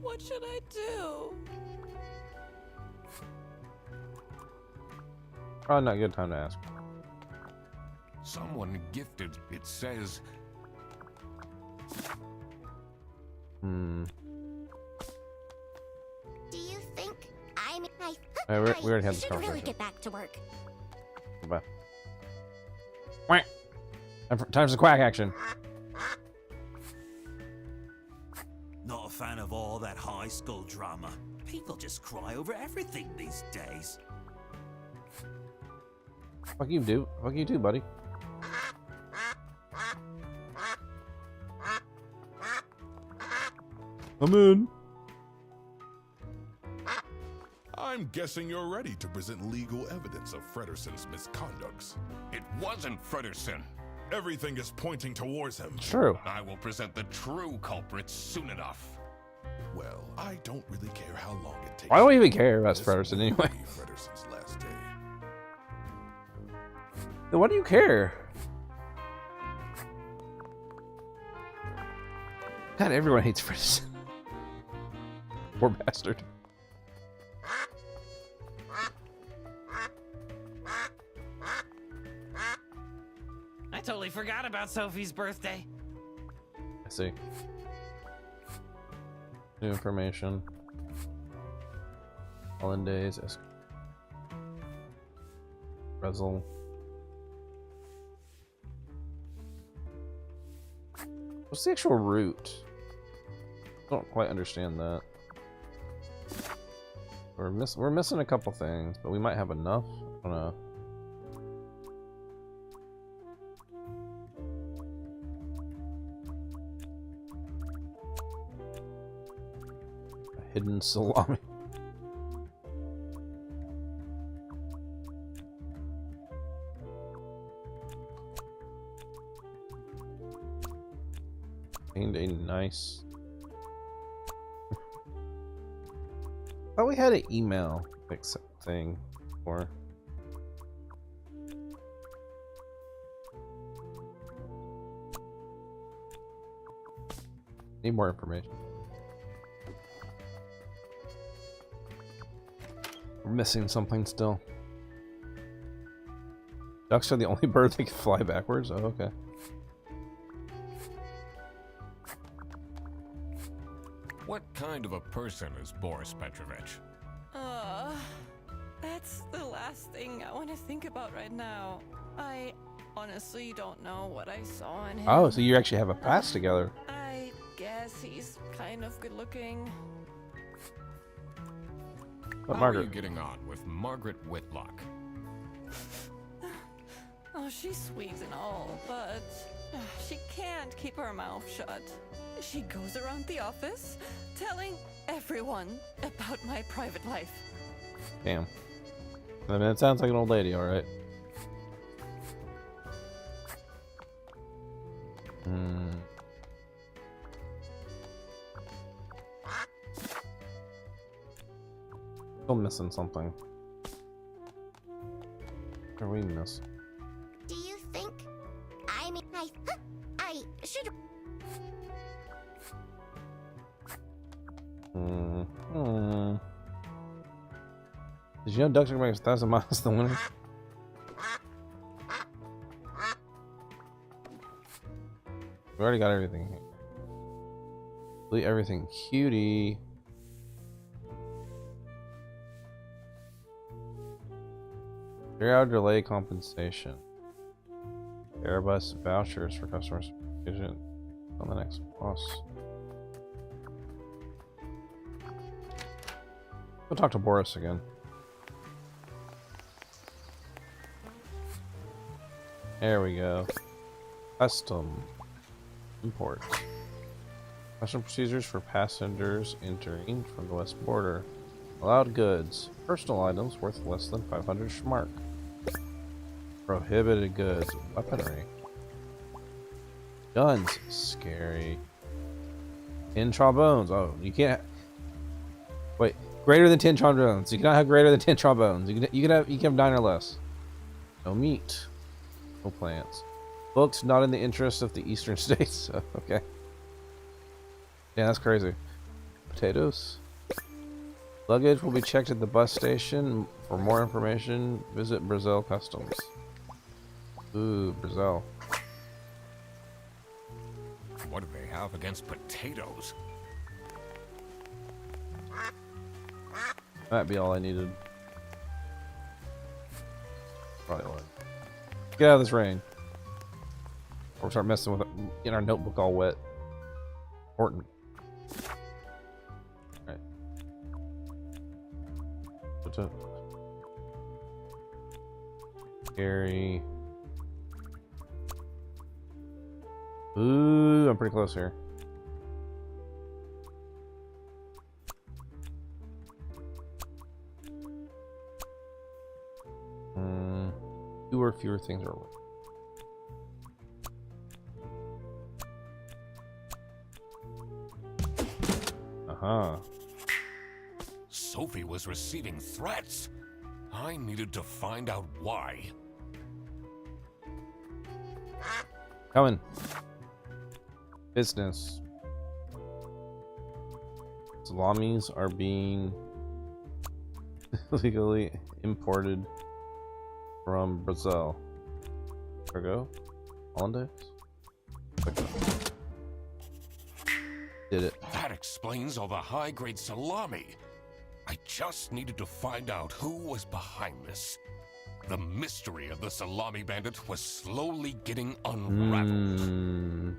what should I do? Probably not a good time to ask. Someone gifted, it says. Do you think I'm... We already had this should conversation. really get back to work. Bye. Quack. Time for quack action. Not a fan of all that high school drama. People just cry over everything these days. Fuck you, dude. Fuck you too, buddy. I'm in. I'm guessing you're ready to present legal evidence of Frederson's misconducts. It wasn't Frederson. Everything is pointing towards him. True. I will present the true culprits soon enough. Well, I don't really care how long it takes. Why do we even care about Frederson anyway? Frederson's last day. Then why do you care? God, everyone hates Frederson. Poor bastard. I totally forgot about Sophie's birthday. I see. New information. Hollandaise. Rezel. What's the actual route? I don't quite understand that. We're missing a couple things, but we might have enough. I don't know. A hidden salami. Gained a nice. Thought we had an email thing for. Need more information. We're missing something still. Ducks are the only bird that can fly backwards? Oh, okay. What kind of a person is Boris Petrovich? That's the last thing I want to think about right now. I honestly don't know what I saw in him. Oh, so you actually have a past together. I guess he's kind of good looking. But How Margaret. are you getting on with Margaret Whitlock? Oh, she's sweet and all, but she can't keep her mouth shut. She goes around the office telling everyone about my private life. Damn. I mean, it sounds like an old lady, alright. Still missing something. What are we missing? Do you think? I mean, I should. Did you know ducks are making 1,000 miles in the winter? We already got everything here. Delete everything. Cutie. Zero delay compensation. Airbus vouchers for customers on the next boss. We'll talk to Boris again. There we go. Custom import. Custom procedures for passengers entering from the west border. Allowed goods. Personal items worth less than 500 schmark. Prohibited goods. Weaponry. Guns. Scary. Tin trombones. Oh, you can't. Wait. Greater than 10 trombones. You cannot have greater than 10 trombones. You can have 9 or less. No meat. No plants. Books not in the interest of the eastern states. Okay. Yeah, that's crazy. Potatoes. Luggage will be checked at the bus station. For more information, visit Brazil Customs. Ooh, Brazil. What do they have against potatoes? That'd be all I needed. Probably would. Get out of this rain. Or start messing with it. Get our notebook all wet. Important. Alright. What's up? Scary. Ooh, I'm pretty close here. Two or fewer things are. Sophie was receiving threats. I needed to find out why. Coming. Business. Salamis are being legally imported from Brazil. Ergo. Hollandaise. Did it. That explains all the high-grade salami. I just needed to find out who was behind this. The mystery of the salami bandit was slowly getting unraveled.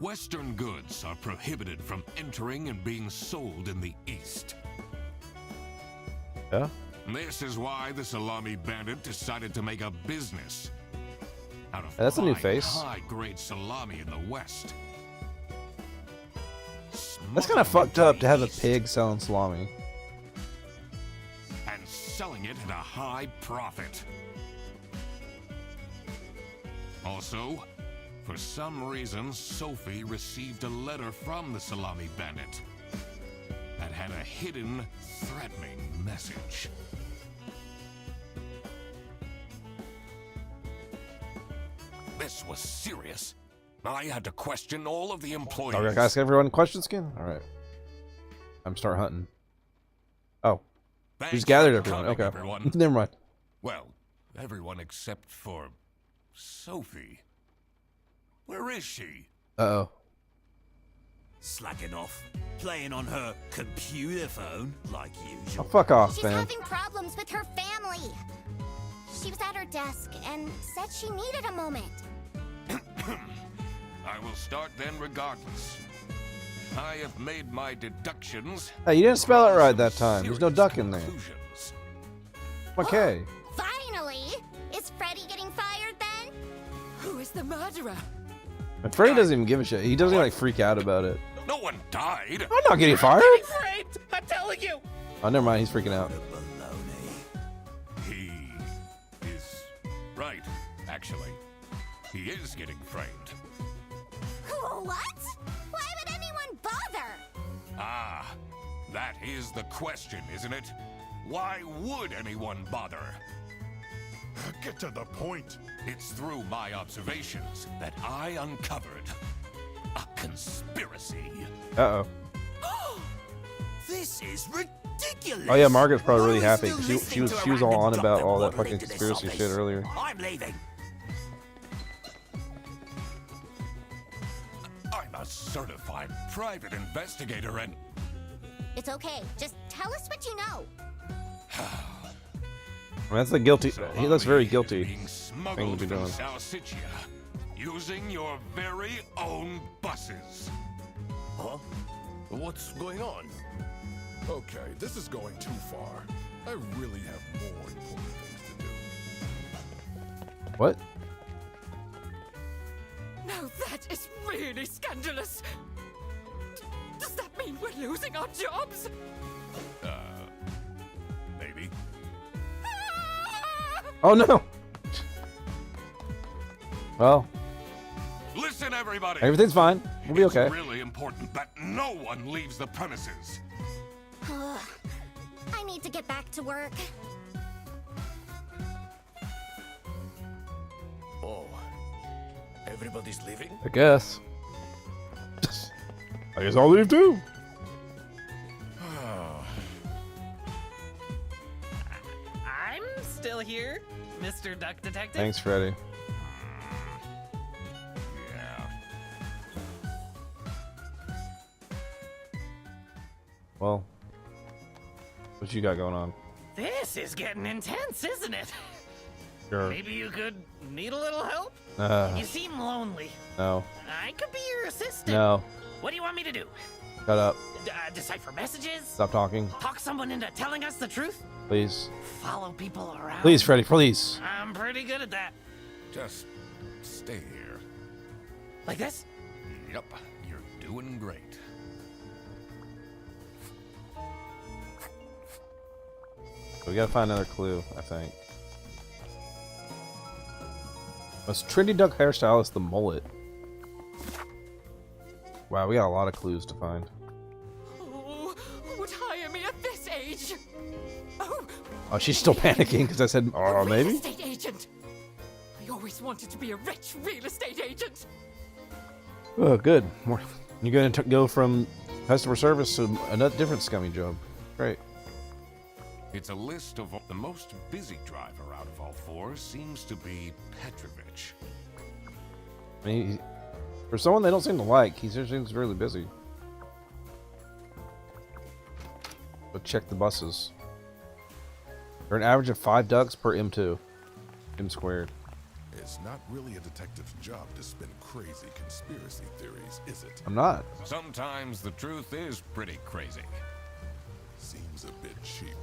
Western goods are prohibited from entering and being sold in the East. Yeah? This is why the salami bandit decided to make a business out of That's a new face. high-grade salami in the West. That's kind of fucked up to have a pig selling salami. And selling it at a high profit. Also, For some reason, Sophie received a letter from the Salami Bandit that had a hidden, threatening message. This was serious. I had to question all of the employees. Oh, I gotta ask everyone questions again? Alright. I'm start hunting. Oh. He's gathered everyone. Okay. Everyone. Never mind. Well, everyone except for Sophie. Where is she? Uh-oh. Slacking off, playing on her computer phone like usual. Oh, fuck off, She's man. having problems with her family. She was at her desk and said she needed a moment. I will start then regardless. I have made my deductions. Hey, you didn't spell it right that time. There's no duck in there. Okay. Finally! Is Freddy getting fired then? Who is the murderer? And Freddy doesn't even give a shit. He doesn't like freak out about it. No one died. I'm not getting fired. Framed! I'm telling you! Oh, never mind. He's freaking out. He is right, actually. He is getting framed. What? Why would anyone bother? Ah, that is the question, isn't it? Why would anyone bother? Get to the point. It's through my observations that I uncovered a conspiracy. Uh-oh. This is ridiculous. Oh yeah, Margaret's probably really happy because she was all on about all that fucking conspiracy shit earlier. I'm leaving. I'm a certified private investigator and... It's okay. Just tell us what you know. I mean, that's the guilty. He looks very guilty thing to Smuggled be from doing. Salsichia, using your very own buses. Huh? What's going on? Okay, this is going too far. I really have more important things to do. What? Now that is really scandalous. Does that mean we're losing our jobs? Maybe. Oh no. Well, Listen, everybody. everything's fine. We'll be okay. It's really important that no one leaves the premises. I need to get back to work. Oh, everybody's leaving? I guess. I guess I'll leave too. I'm still here, Mr. Duck Detective. Thanks, Freddy. Well, what you got going on? This is getting intense, isn't it? Sure. Maybe you could need a little help? You seem lonely. No. I could be your assistant. No. What do you want me to do? Shut up. Decipher messages? Stop talking. Talk someone into telling us the truth? Please. Follow people around? Please, Freddy, please. I'm pretty good at that. Just stay here. Like this? Yep, you're doing great. We gotta find another clue, I think. Was Trinity Duck hairstylist the mullet? Wow, we got a lot of clues to find. Oh, who would hire me at this age? Oh, she's still panicking because I said, oh, Real maybe? estate agent. I always wanted to be a rich real estate agent. Oh, good. You're gonna go from customer service to another different scummy job. Great. It's a list of the most busy driver out of all four seems to be Petrovich. I mean, for someone they don't seem to like, he just seems really busy. But check the buses. They're an average of 5 ducks per M2. M squared. It's not really a detective's job to spin crazy conspiracy theories, is it? I'm not. Sometimes the truth is pretty crazy. Seems a bit cheap.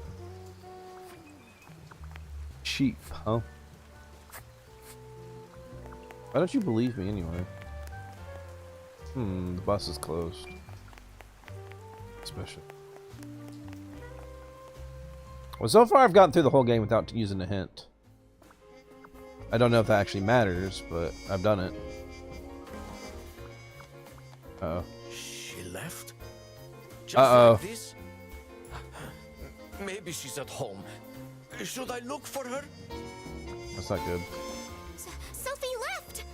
Cheap, huh? Why don't you believe me anyway? The bus is closed. Suspicious. Well, so far I've gotten through the whole game without using a hint. I don't know if that actually matters, but I've done it. Uh-oh. She left? Just Uh-oh. like this? Maybe she's at home. Should I look for her? That's not good. Sophie left!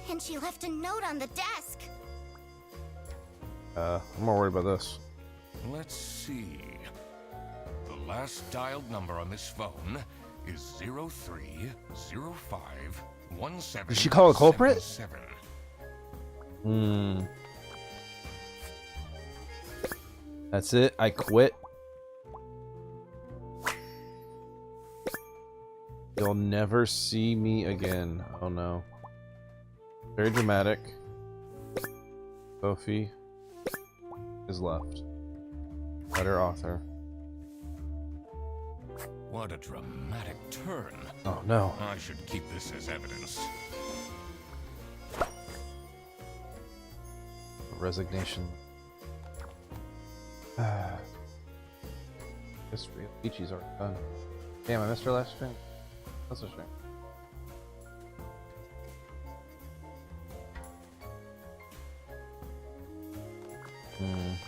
And she left a note on the desk. I'm more worried about this. Let's see. The last dialed number on this phone is 030517. Did she call a culprit? Hmm. That's it. I quit. You'll never see me again. Oh no. Very dramatic. Sophie is left. Letter author. What a dramatic turn. Oh no. I should keep this as evidence. Resignation. Guess real Peachy's already done. Damn, I missed her last stream. That's a shame.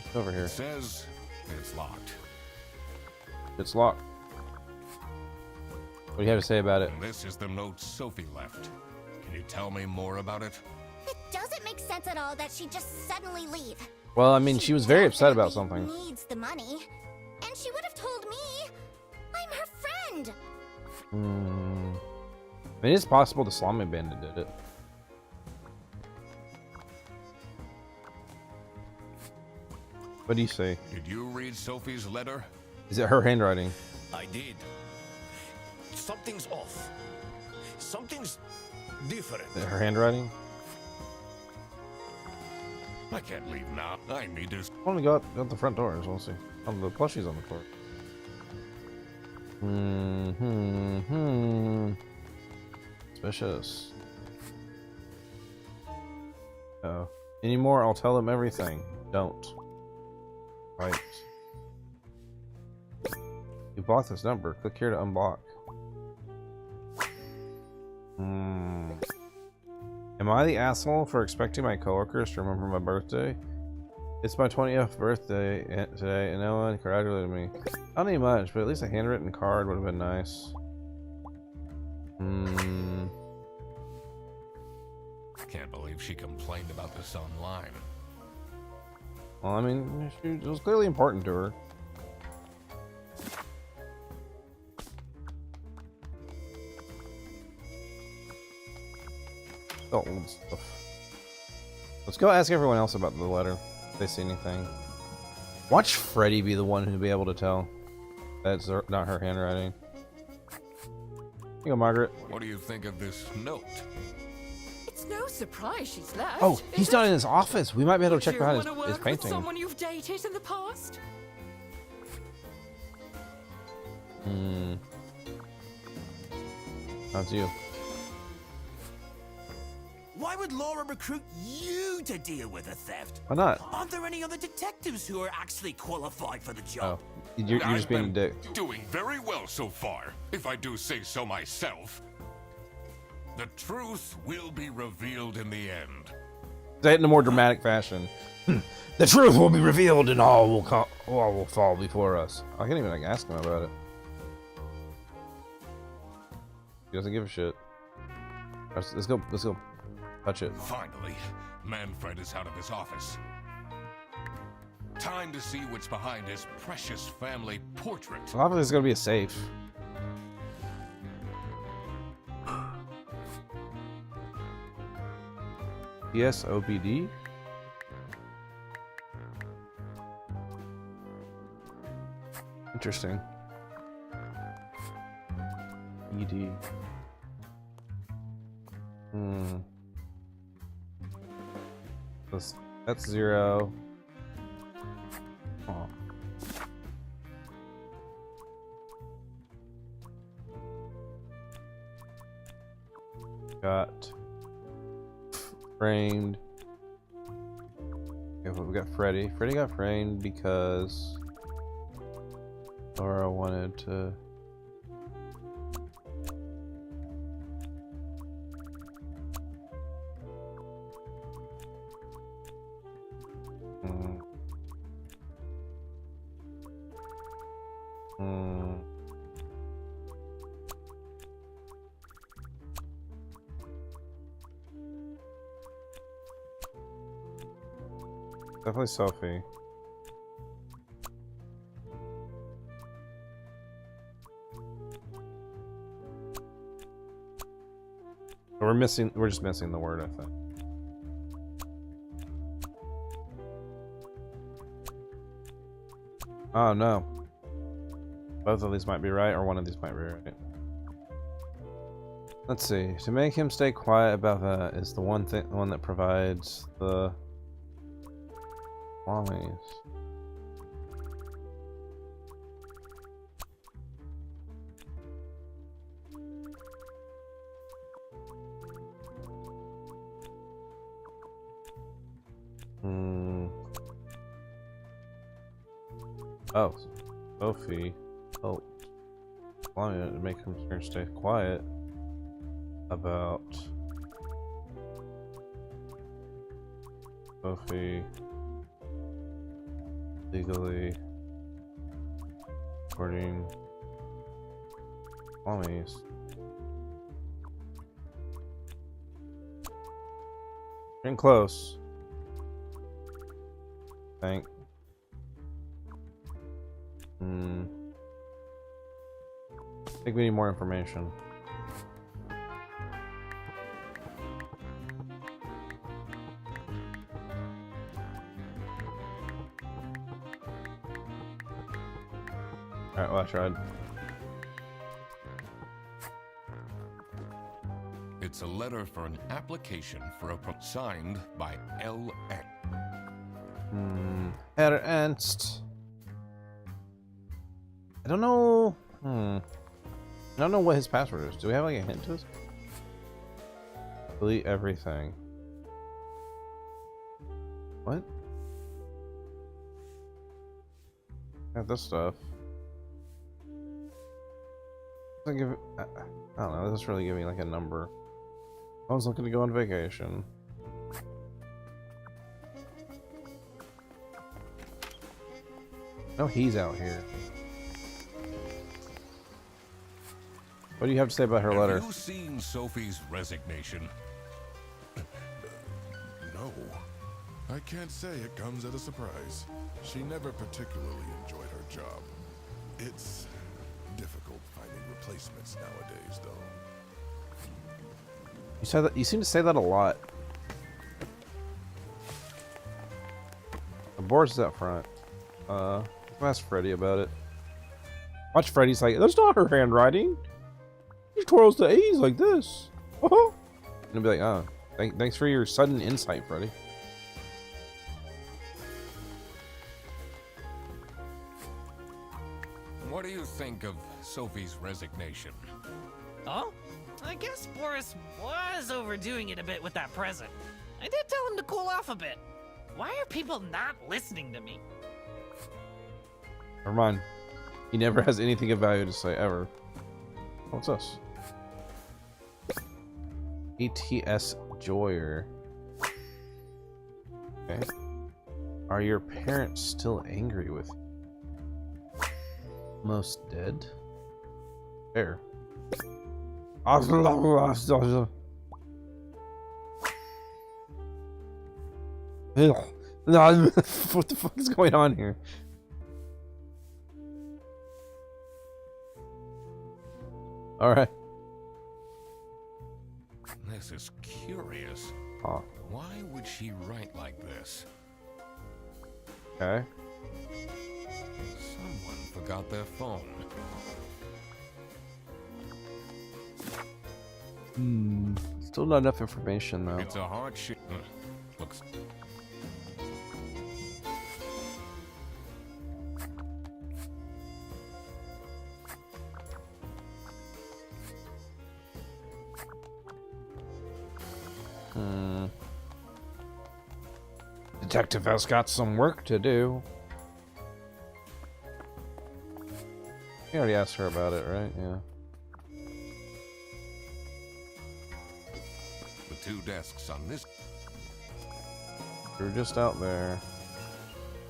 It's over here. It says it's locked. It's locked. What do you have to say about it? And this is the note Sophie left. Can you tell me more about it? It doesn't make sense at all that she'd just suddenly leave. Well, I mean, she was very upset about something. Needs the money, and she would have told me. I'm her friend. I mean, it's possible the Salami Bandit did it. What do you say? Did you read Sophie's letter? Is it her handwriting? I did. Something's off. Something's different. Is it her handwriting? I can't leave now. I need to. I want to go out the front door. We'll see. Oh, the plushie's on the floor. Suspicious. Oh. Any more? I'll tell them everything. Don't. Right. You blocked this number. Click here to unblock. Am I the asshole for expecting my coworkers to remember my birthday? It's my 20th birthday today, and no one congratulated me. I don't need much, but at least a handwritten card would have been nice. Can't believe she complained about this online. Well, I mean, it was clearly important to her. Oh, old stuff. Let's go ask everyone else about the letter. If they see anything. Watch Freddy be the one who'd be able to tell. That's not her handwriting. Here you go, Margaret. What do you think of this note? It's no surprise she's left. Oh, he's is not it? in his office. We might be able to check You behind wanna his work with painting. someone you've dated in the past? That's you. Why would Laura recruit you to deal with a theft? Why not? Aren't there any other detectives who are actually qualified for the Oh, job? you're just being a dick. Doing very well so far, if I do say so myself. The truth will be revealed in the end. Say it in a more dramatic fashion. The truth will be revealed, and all will fall before us. I can't even ask him about it. He doesn't give a shit. Let's go. Touch it. Finally, Manfred is out of his office. Time to see what's behind his precious family portrait. Well, obviously, it's gonna be a safe. Yes, OBD. Interesting. ED. That's 0. Oh. Got framed. Okay, well, we got Freddy. Freddy got framed because Laura wanted to. Definitely Sophie. We're just missing the word, I think. Oh no. Both of these might be right, or one of these might be right. Let's see. To make him stay quiet about that is the one that provides the Lollies. Oh, Sophie helped Lolly to make him stay quiet about Sophie legally recording Lollies. Getting close. I think we need more information. Alright, well, I tried. It's a letter for an application for a signed by L.N. Herr Ernst. I don't know. I don't know what his password is. Do we have like a hint to this? Delete everything. What? Got this stuff. I don't know. This is really giving like a number. I was looking to go on vacation. No, he's out here. What do you have to say about her letter? Have you seen Sophie's resignation? No. I can't say it comes as a surprise. She never particularly enjoyed her job. It's difficult finding replacements nowadays, though. You said that. You seem to say that a lot. The board's out front. Ask Freddy about it. Watch Freddy's like, that's not her handwriting. She twirls the A's like this. And he'll be like, oh, thanks for your sudden insight, Freddy. What do you think of Sophie's resignation? Oh? I guess Boris was overdoing it a bit with that present. I did tell him to cool off a bit. Why are people not listening to me? Never mind. He never has anything of value to say, ever. What's this? ATS Joyer. Okay. Are your parents still angry with you? Most dead? Where? What the fuck is going on here? Alright. This is curious. Huh. Why would she write like this? Okay. Someone forgot their phone. Still not enough information though. It's a hard shit. Looks. Detective has got some work to do. You already asked her about it, right? Yeah. The two desks on this. You're just out there.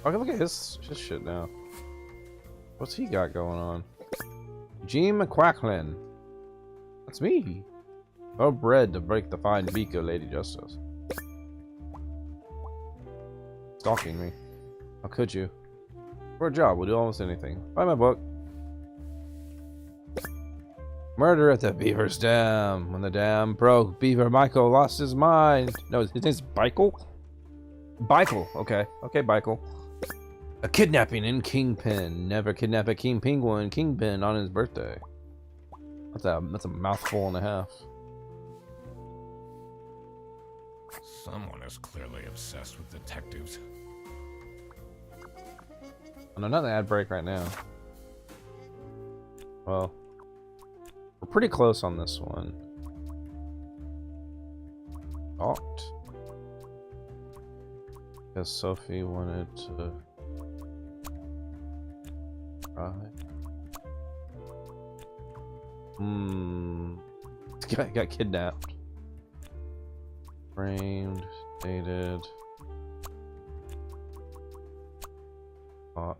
Oh, look at his shit now. What's he got going on? Gene McQuacklin. That's me. No bread to break the fine beak of Lady Justice. stalking me. How could you? For a job, we'll do almost anything. Buy my book. Murder at the Beaver's Dam. When the dam broke, Beaver Michael lost his mind. No, his name's Michael? Michael, okay. Okay, Michael. A kidnapping in Kingpin. Never kidnap a king penguin Kingpin on his birthday. That's a mouthful and a half. Someone is clearly obsessed with detectives. Oh, no, not the ad break right now. Well, we're pretty close on this one. Talked. Because Sophie wanted to try. Got kidnapped. Framed, dated. Caught.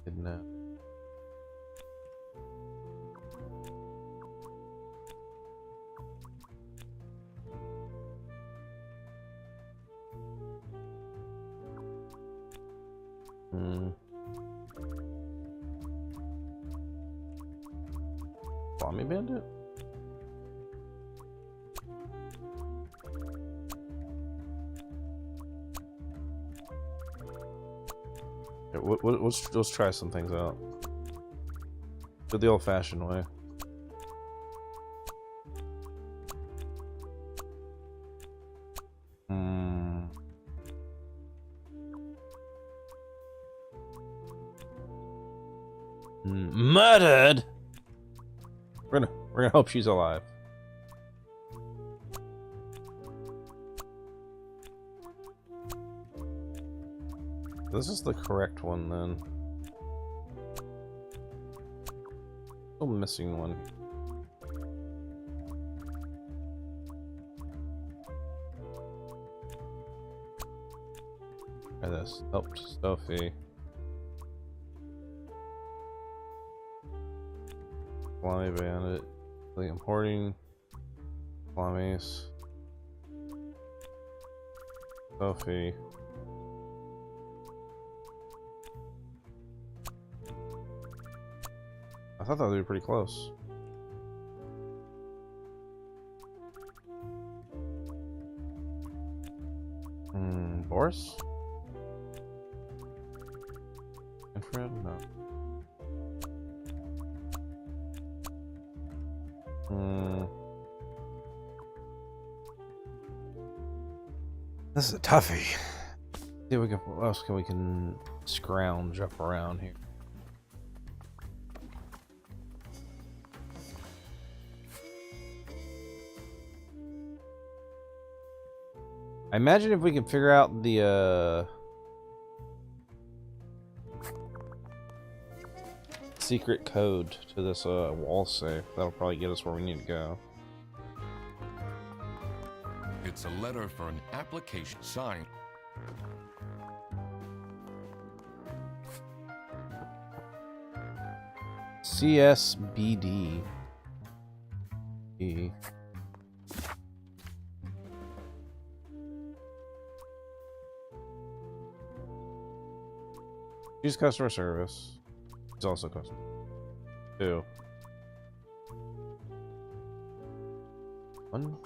Kidnapped. Bommy Bandit? Let's try some things out. Do the old-fashioned way. Murdered. We're gonna hope she's alive. This is the correct one then. Still missing one. Try this. Helped Sophie. Salami Bandit. The importing. Salamis. Sophie. I thought that would be pretty close. Boris? Infrared? No. This is a toughie. See what else we can scrounge up around here. I imagine if we can figure out the secret code to this wall safe, that'll probably get us where we need to go. It's a letter for an application signed. CSBD. Use customer service. It's also customer. 2. 1.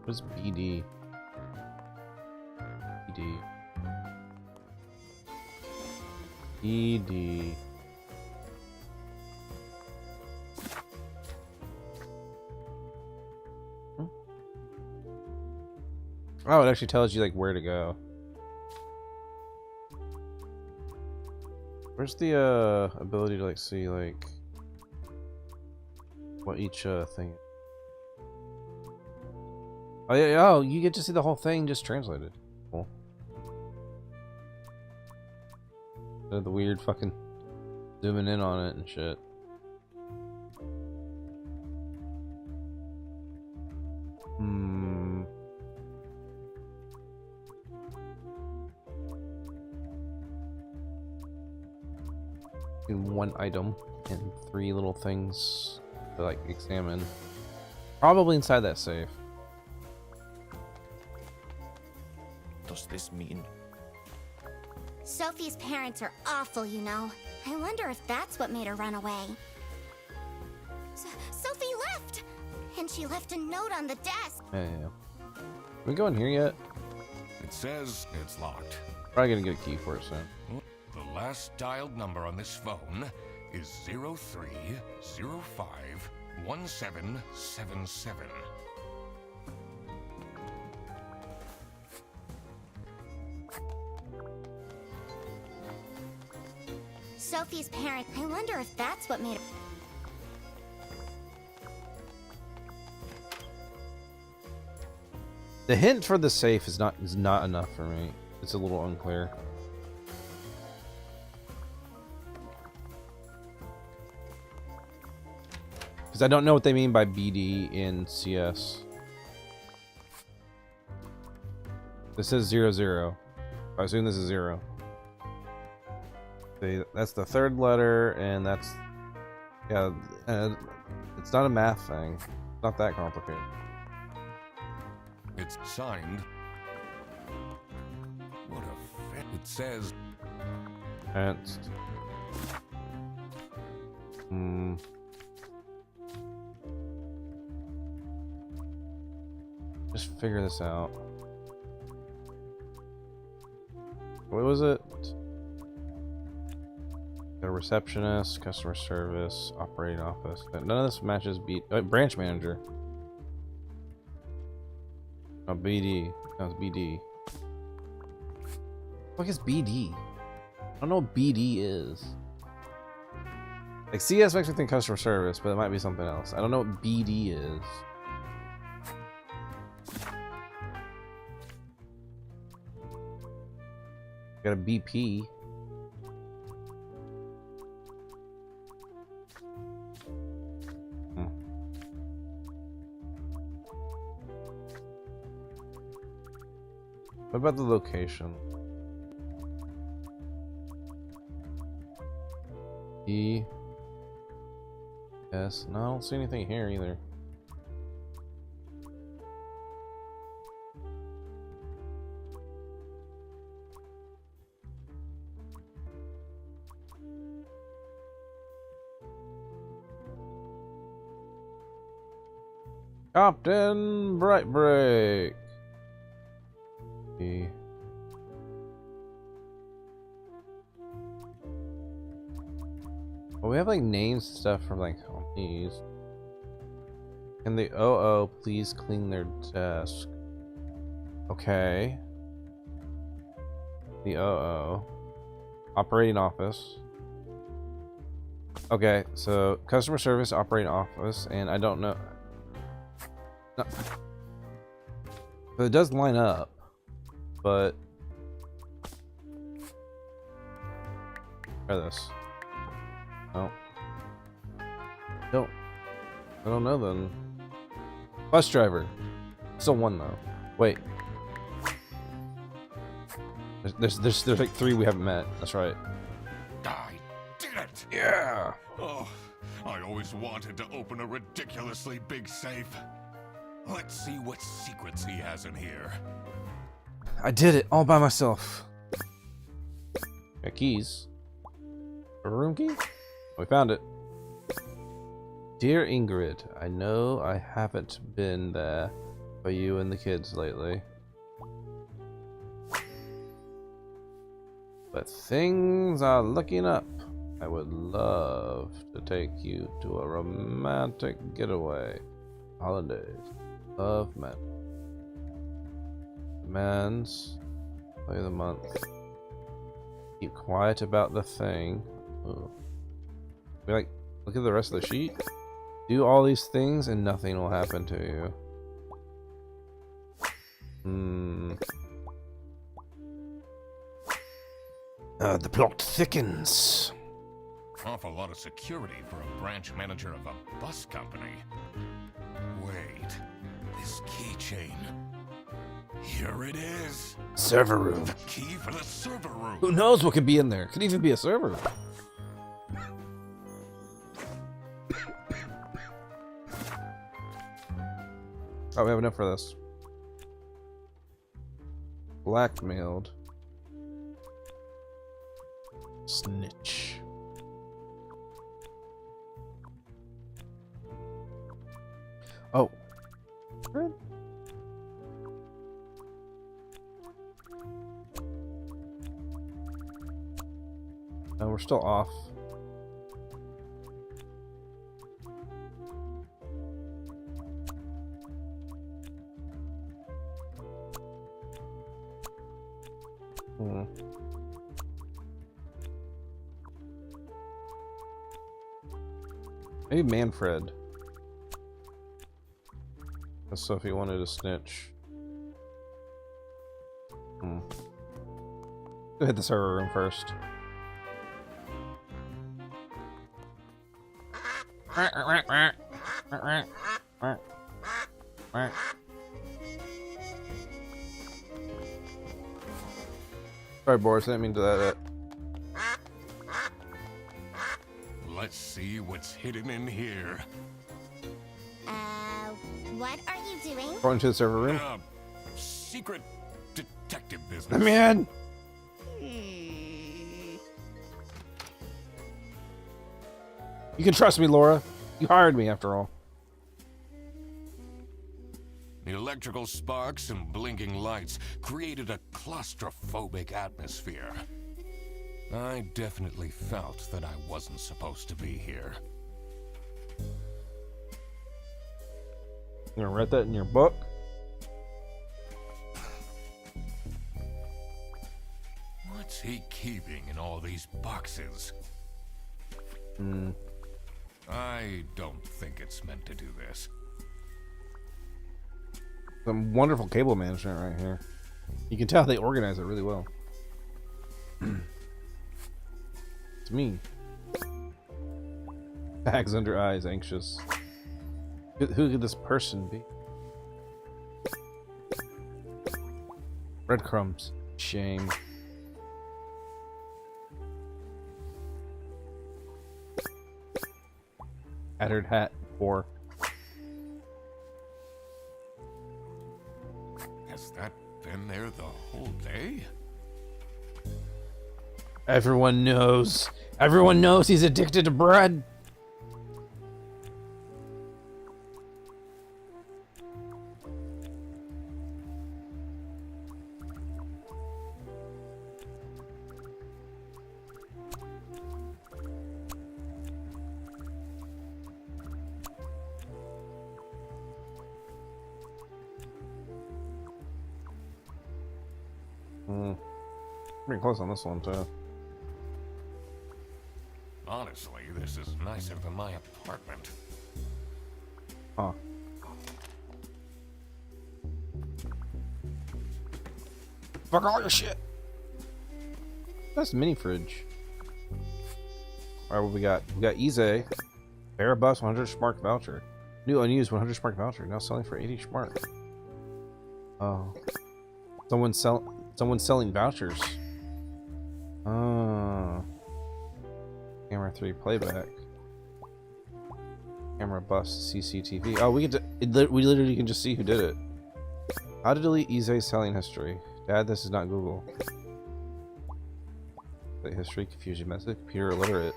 What is BD? BD. BD. Oh, it actually tells you like where to go. Where's the ability to like see like what each thing? Oh yeah, oh, you get to see the whole thing just translated. Cool. The weird fucking zooming in on it and shit. In one item and 3 little things to like examine. Probably inside that safe. Does this mean? Sophie's parents are awful, you know. I wonder if that's what made her run away. Sophie left! And she left a note on the desk. Yeah. Can we go in here yet? It says it's locked. Probably gonna get a key for it soon. The last dialed number on this phone is 0305 1777. Sophie's parents. I wonder if that's what made her. The hint for the safe is not enough for me. It's a little unclear. Because I don't know what they mean by BD in CS. This says 00. I assume this is 0. That's the third letter, and that's... Yeah, it's not a math thing. It's not that complicated. It's signed. What a fit. It says... Enhanced. Just figure this out. What was it? Got a receptionist, customer service, operating office. None of this matches branch manager. No, BD. No, it's BD. What is BD? I don't know what BD is. Like CS makes me think customer service, but it might be something else. I don't know what BD is. Got a BP. What about the location? E. S. No, I don't see anything here either. Captain Brightbreak. E. Well, we have like names and stuff from like companies. Can the OO please clean their desk? Okay. The OO. Operating office. Okay, so customer service, operating office, and I don't know. No. But it does line up, but try this. No. I don't know then. Bus driver. Still one though. Wait. There's like 3 we haven't met. That's right. I did it! Yeah! Oh, I always wanted to open a ridiculously big safe. Let's see what secrets he has in here. I did it all by myself. Got keys. A room key? We found it. Dear Ingrid, I know I haven't been there for you and the kids lately. But things are looking up. I would love to take you to a romantic getaway. Holidays. Love men. Demands. Play of the month. Keep quiet about the thing. Ooh. We like look at the rest of the sheet. Do all these things and nothing will happen to you. The plot thickens. Awful lot of security for a branch manager of a bus company. Wait, this keychain. Here it is. Server room. The key for the server room. Who knows what could be in there? Could even be a server. Oh, we have enough for this. Blackmailed. Snitch. Oh. No, we're still off. Maybe Manfred. So if he wanted to snitch. Go hit the server room first. Sorry, Boris, I didn't mean to do that. Let's see what's hidden in here. What are you doing? Going to the server room. Secret detective business. Let me in. You can trust me, Laura. You hired me after all. The electrical sparks and blinking lights created a claustrophobic atmosphere. I definitely felt that I wasn't supposed to be here. You gonna write that in your book? What's he keeping in all these boxes? I don't think it's meant to do this. Some wonderful cable management right here. You can tell they organize it really well. It's me. Bags under eyes, anxious. Who could this person be? Breadcrumbs. Shame. Tattered hat. 4. Has that been there the whole day? Everyone knows. Everyone knows he's addicted to bread. Pretty close on this one too. Honestly, this is nicer than my apartment. Huh. Fuck all your shit. That's a mini fridge. Alright, what we got? We got Ize. Barabus 100 Schmark voucher. New unused 100 Schmark voucher. Now selling for 80 Schmark. Oh. Someone's selling vouchers. Camera 3 playback. Camera bus CCTV. Oh, we literally can just see who did it. How to delete Ize's selling history. Dad, this is not Google. Play history, confusion message, computer illiterate.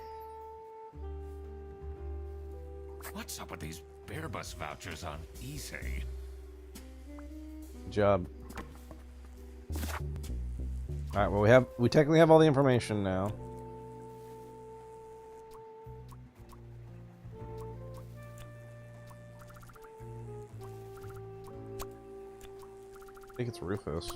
What's up with these Bearbus vouchers on Ize? Good job. Alright, well we technically have all the information now. I think it's Rufus.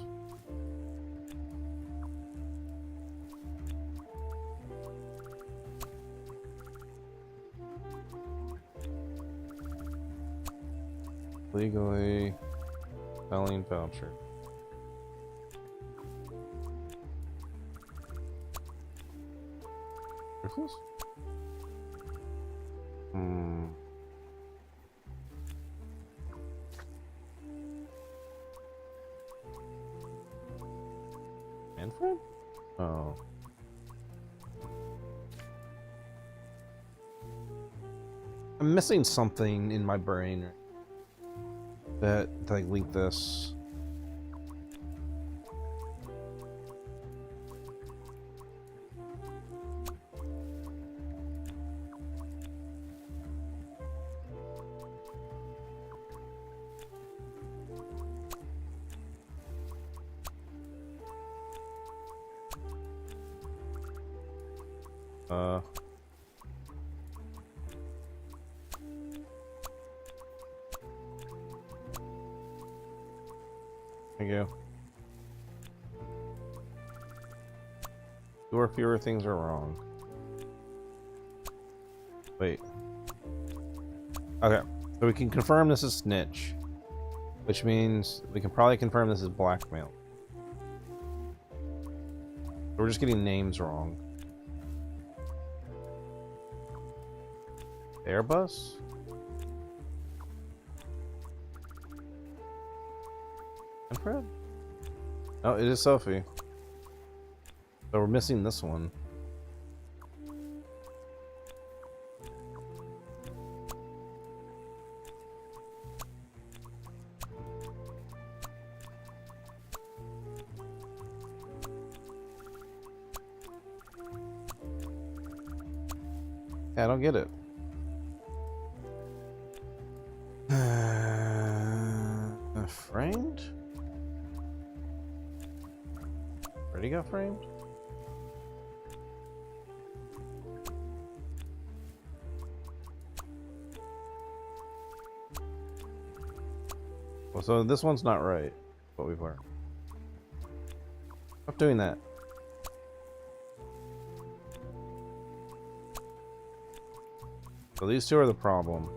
Legally selling voucher. Rufus? Manfred? Oh. I'm missing something in my brain. that like link this. Thank you. Two or fewer things are wrong. Wait. Okay, so we can confirm this is snitch, which means we can probably confirm this is blackmail. We're just getting names wrong. Airbus? Manfred? No, it is Sophie. So we're missing this one. Yeah, I don't get it. Framed? Already got framed? Well, so this one's not right, what we've learned. Stop doing that. So these two are the problem.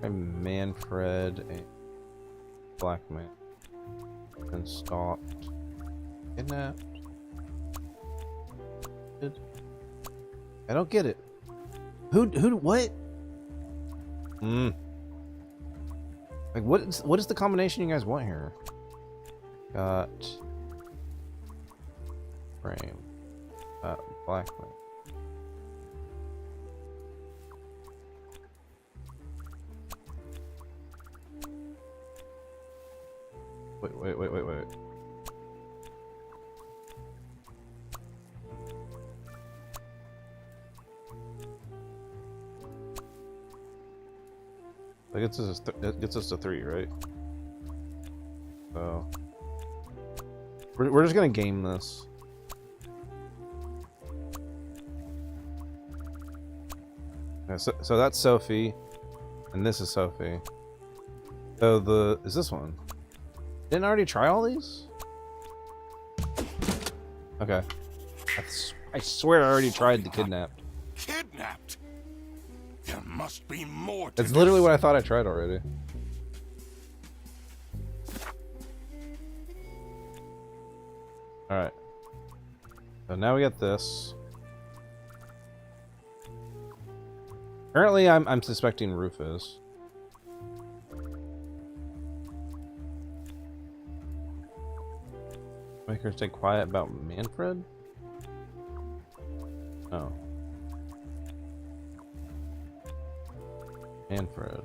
And Manfred and Blackman been stalked, kidnapped. I don't get it. Who, what? Like, what is the combination you guys want here? Got frame, Blackman. Wait. That gets us to 3, right? So we're just gonna game this. Okay, so that's Sophie, and this is Sophie. So is this one? Didn't I already try all these? Okay. I swear I already tried the kidnapped. Kidnapped? There must be more to That's this. literally what I thought I tried already. Alright. So now we got this. Currently I'm suspecting Rufus. Make her stay quiet about Manfred? Oh. Manfred.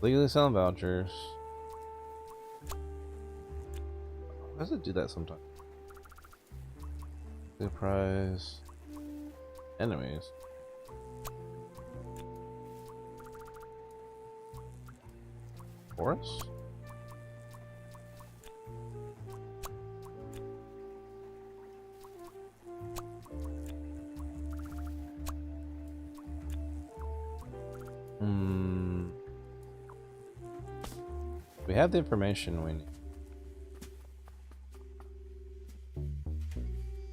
Legally selling vouchers. Why does it do that sometimes? Good prize. Enemies. Forest? We have the information we need.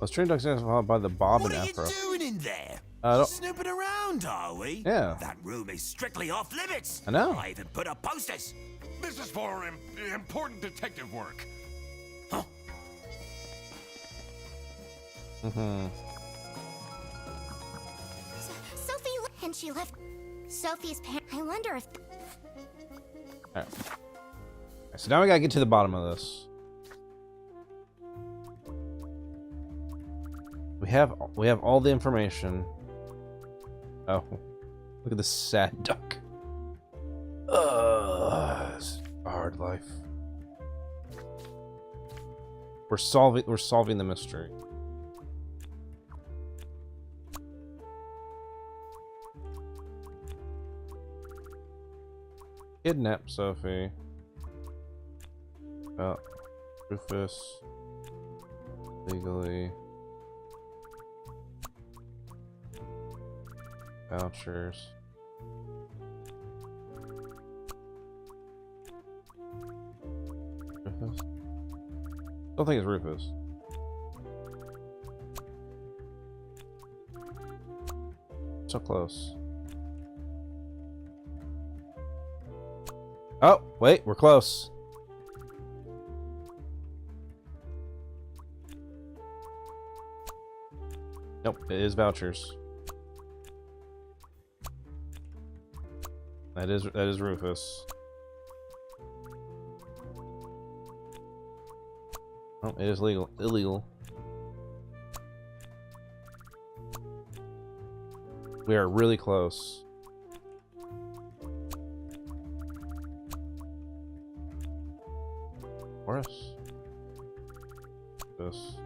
Let's train ducks followed by the Bob and Afro. What are you doing in there? Don't... Snooping around, are we? Yeah. That room is strictly off limits. I know. I even put up posters. This is for important detective work. Huh? Sophie, and she left Sophie's parents. I wonder if. Alright. So now we gotta get to the bottom of this. We have all the information. Oh, look at this sad duck. It's a hard life. We're solving the mystery. Kidnap Sophie. Rufus. Legally. Vouchers. Rufus? Don't think it's Rufus. So close. Oh, wait, we're close. Nope, it is vouchers. That is Rufus. Oh, it is illegal. We are really close. Boris? This.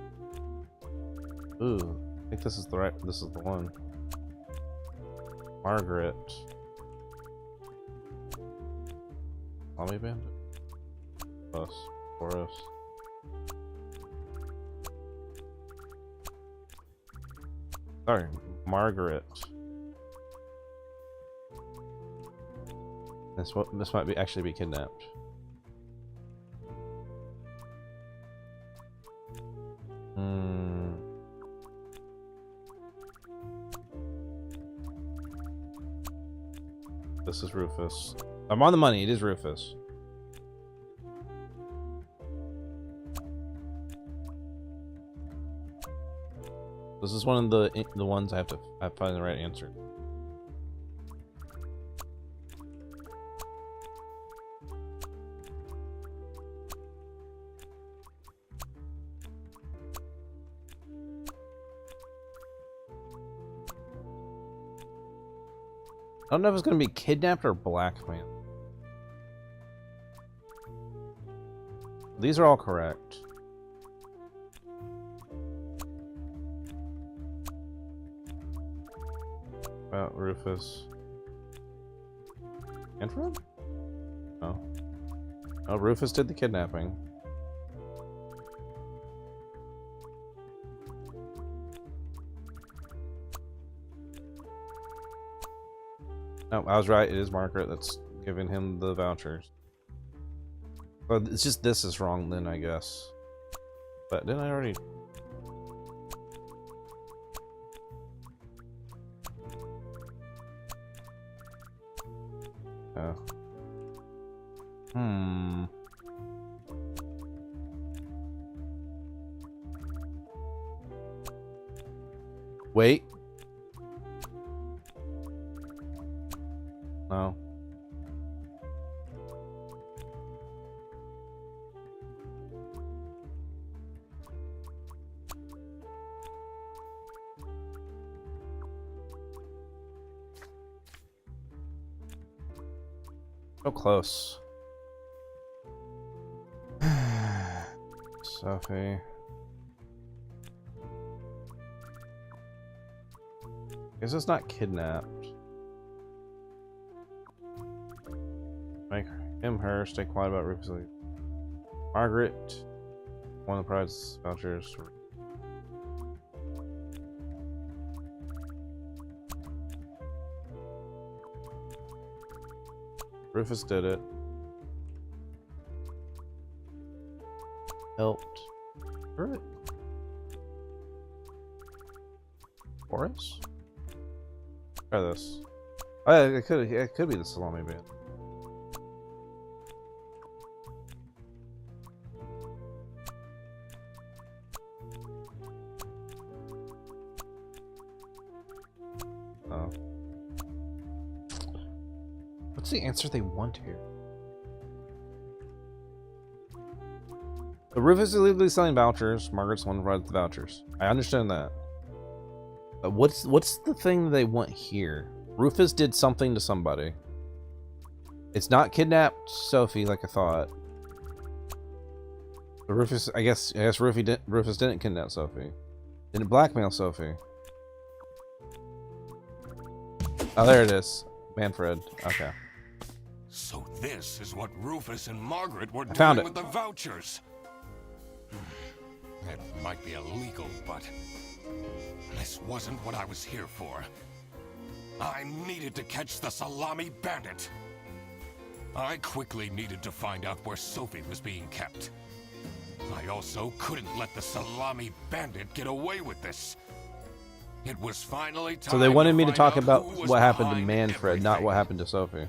Ooh, I think this is the one. Margaret. Mommy Bandit? Us. Boris. Sorry, Margaret. This might actually be kidnapped. This is Rufus. I'm on the money. It is Rufus. This is one of the ones I have to find the right answer. I don't know if it's going to be kidnapped or blackmailed. These are all correct. About Rufus. Antrim? Oh. Oh, Rufus did the kidnapping. No, I was right. It is Margaret that's giving him the vouchers. Well, it's just this is wrong then, I guess. But didn't I already... Oh. Wait. No. So close. Sophie. Guess it's not kidnapped. Make him, her, stay quiet about Rufus. Margaret. One of the prize vouchers. Rufus did it. Helped. Hurt it. Boris? Try this. Oh, yeah, it could be the salami band. Oh. What's the answer they want here? The Rufus is illegally selling vouchers. Margaret's the one who provides the vouchers. I understand that. What's the thing they want here? Rufus did something to somebody. It's not kidnapped Sophie like I thought. But Rufus, I guess Rufus didn't kidnap Sophie. Didn't blackmail Sophie. Oh, there it is. Manfred. Okay. So this is what Rufus and Margaret were found doing it. with the vouchers. It might be illegal, but this wasn't what I was here for. I needed to catch the Salami Bandit. I quickly needed to find out where Sophie was being kept. I also couldn't let the Salami Bandit get away with this. It was finally time. So they wanted me to find talk out about who was what happened to behind Manfred, not what happened to Sophie.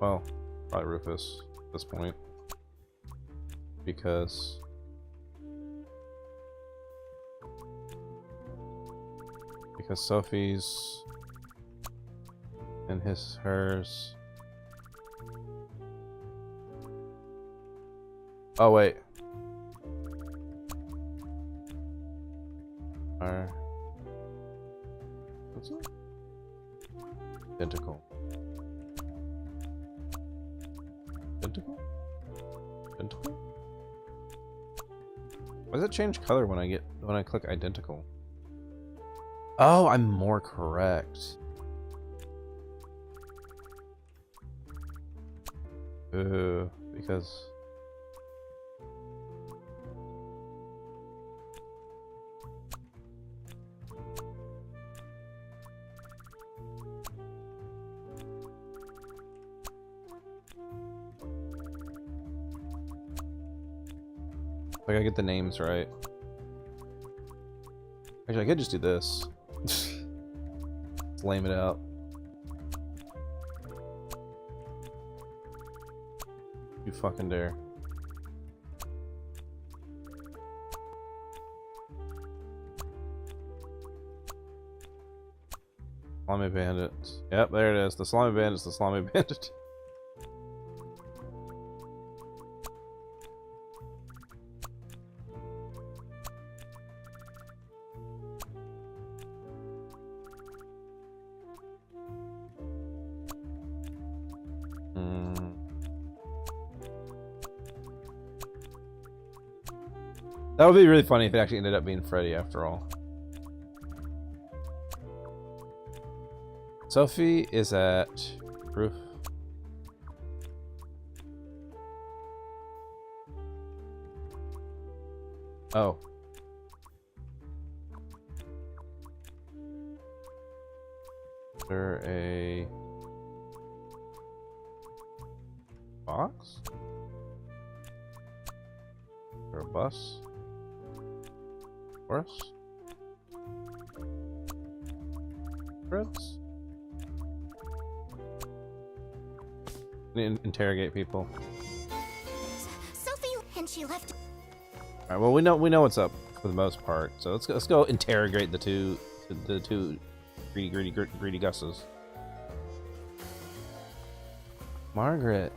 Well, probably Rufus at this point. Because Sophie's and hers. Oh wait. What's it? Identical. Identical? Identical? Why does it change color when I click identical? Oh, I'm more correct. Because I gotta get the names right. Actually, I could just do this. Let's lame it out. You fucking dare. Salami Bandit. Yep, there it is. The Salami Bandit's the Salami Bandit. That would be really funny if it actually ended up being Freddy after all. Sophie is at roof. Oh. Is there a box? Is there a bus? Horse? Fritz? Interrogate people. Sophie, and she left. All right. Well, we know what's up for the most part. So let's go interrogate the two greedy Gusses. Margaret.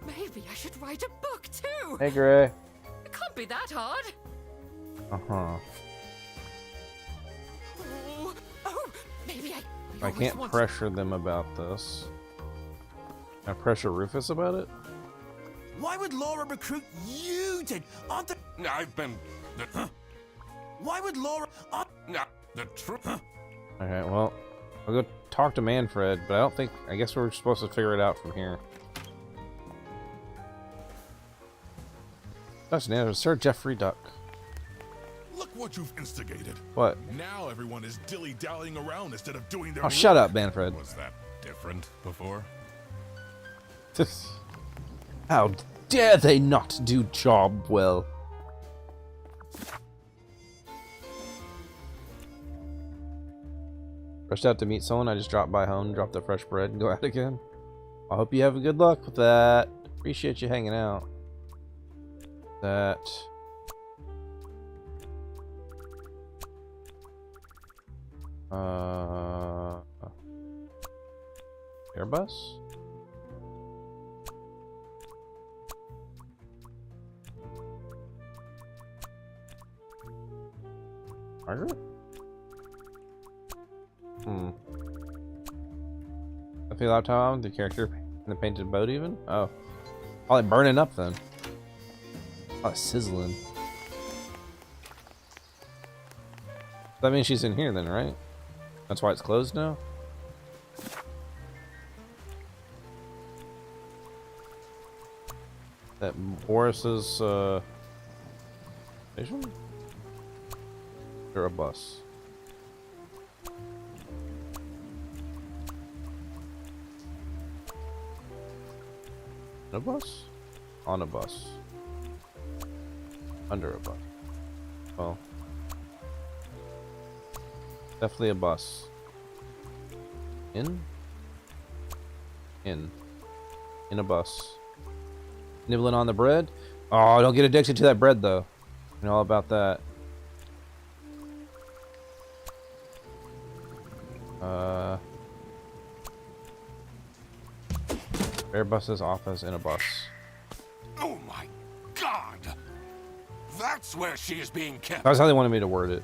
Maybe I should write a book too. Hey, Gray. It can't be that hard. Oh, maybe I can't pressure them about this. Can I pressure Rufus about it? Why would Laura recruit you to... I've been... Why would Laura... The truth... Okay, well, I'll go talk to Manfred, but I guess we're supposed to figure it out from here. That's an Sir Jeffrey Duck. Look what you've instigated. What? Now everyone is dilly-dallying around instead of doing their Oh, shut up, Manfred. Was that different before? How dare they not do job well? Rushed out to meet someone. I just dropped by home, dropped the fresh bread, and go out again. I hope you have a good luck with that. Appreciate you hanging out. That. Airbus? Margaret? I feel out time the character in the painted boat even? Oh. Probably burning up then. Probably sizzling. That means she's in here then, right? That's why it's closed now? That Boris's station? Or a bus? A bus? On a bus. Under a bus. Well. Definitely a bus. In a bus. Nibbling on the bread? Oh, don't get addicted to that bread though. You know all about that. Airbus's office in a bus. Oh my god! That's where she is being kept. That's how they wanted me to word it.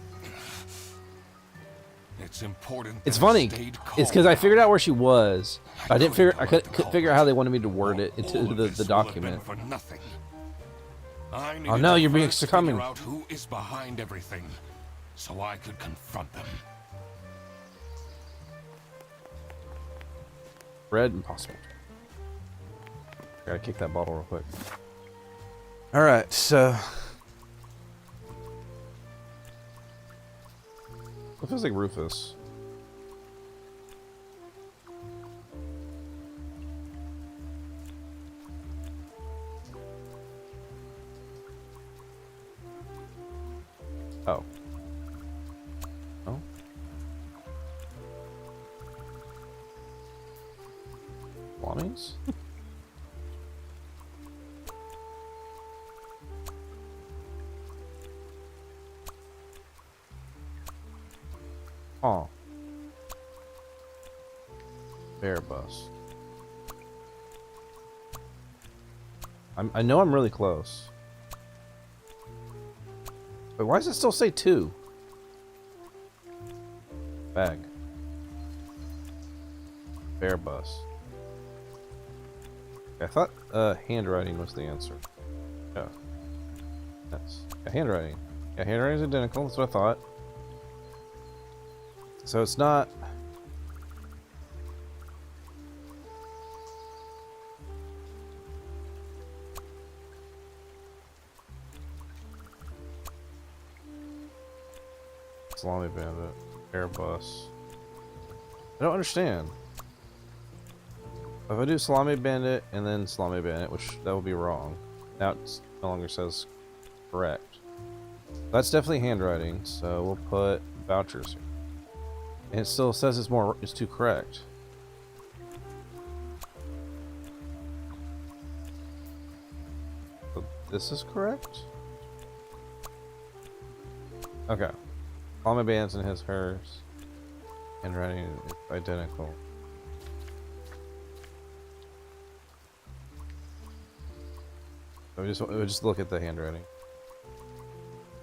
It's important. It's funny. It's because I figured out where she was. I didn't figure. I couldn't figure out how they wanted me to word it into the document. For nothing. Oh no, you're being succumbing. Figure out who is behind everything, so I could confront them. Bread, impossible. Gotta kick that bottle real quick. Alright, so... It feels like Rufus. Oh. Oh? Wammies? Oh. Bear bus. I know I'm really close. But why does it still say 2? Bag. Bear bus. I thought handwriting was the answer. Yeah. That's handwriting. Yeah, handwriting is identical, that's what I thought. So it's not... Salami Bandit, Airbus. I don't understand. If I do Salami Bandit and then Salami Bandit, which that would be wrong. Now it no longer says correct. That's definitely handwriting, so we'll put vouchers here. And it still says it's too correct. So this is correct? Okay. All my bands and hers. Handwriting is identical. So we just look at the handwriting.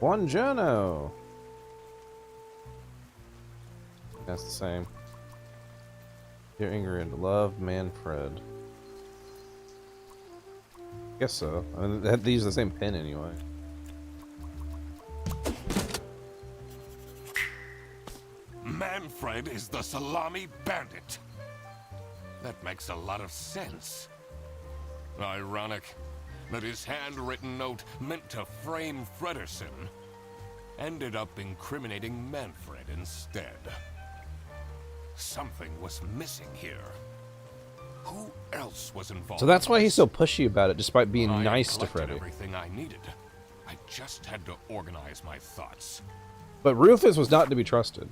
Buongiorno! That's the same. Dear Ingrid, love Manfred. Guess so. I mean, they use the same pen anyway. Manfred is the Salami Bandit. That makes a lot of sense. Ironic that his handwritten note meant to frame Fredersen ended up incriminating Manfred instead. Something was missing here. Who else was involved? So that's why he's so pushy about it, despite being nice to Freddy. Everything I needed. I just had to organize my thoughts. But Rufus was not to be trusted.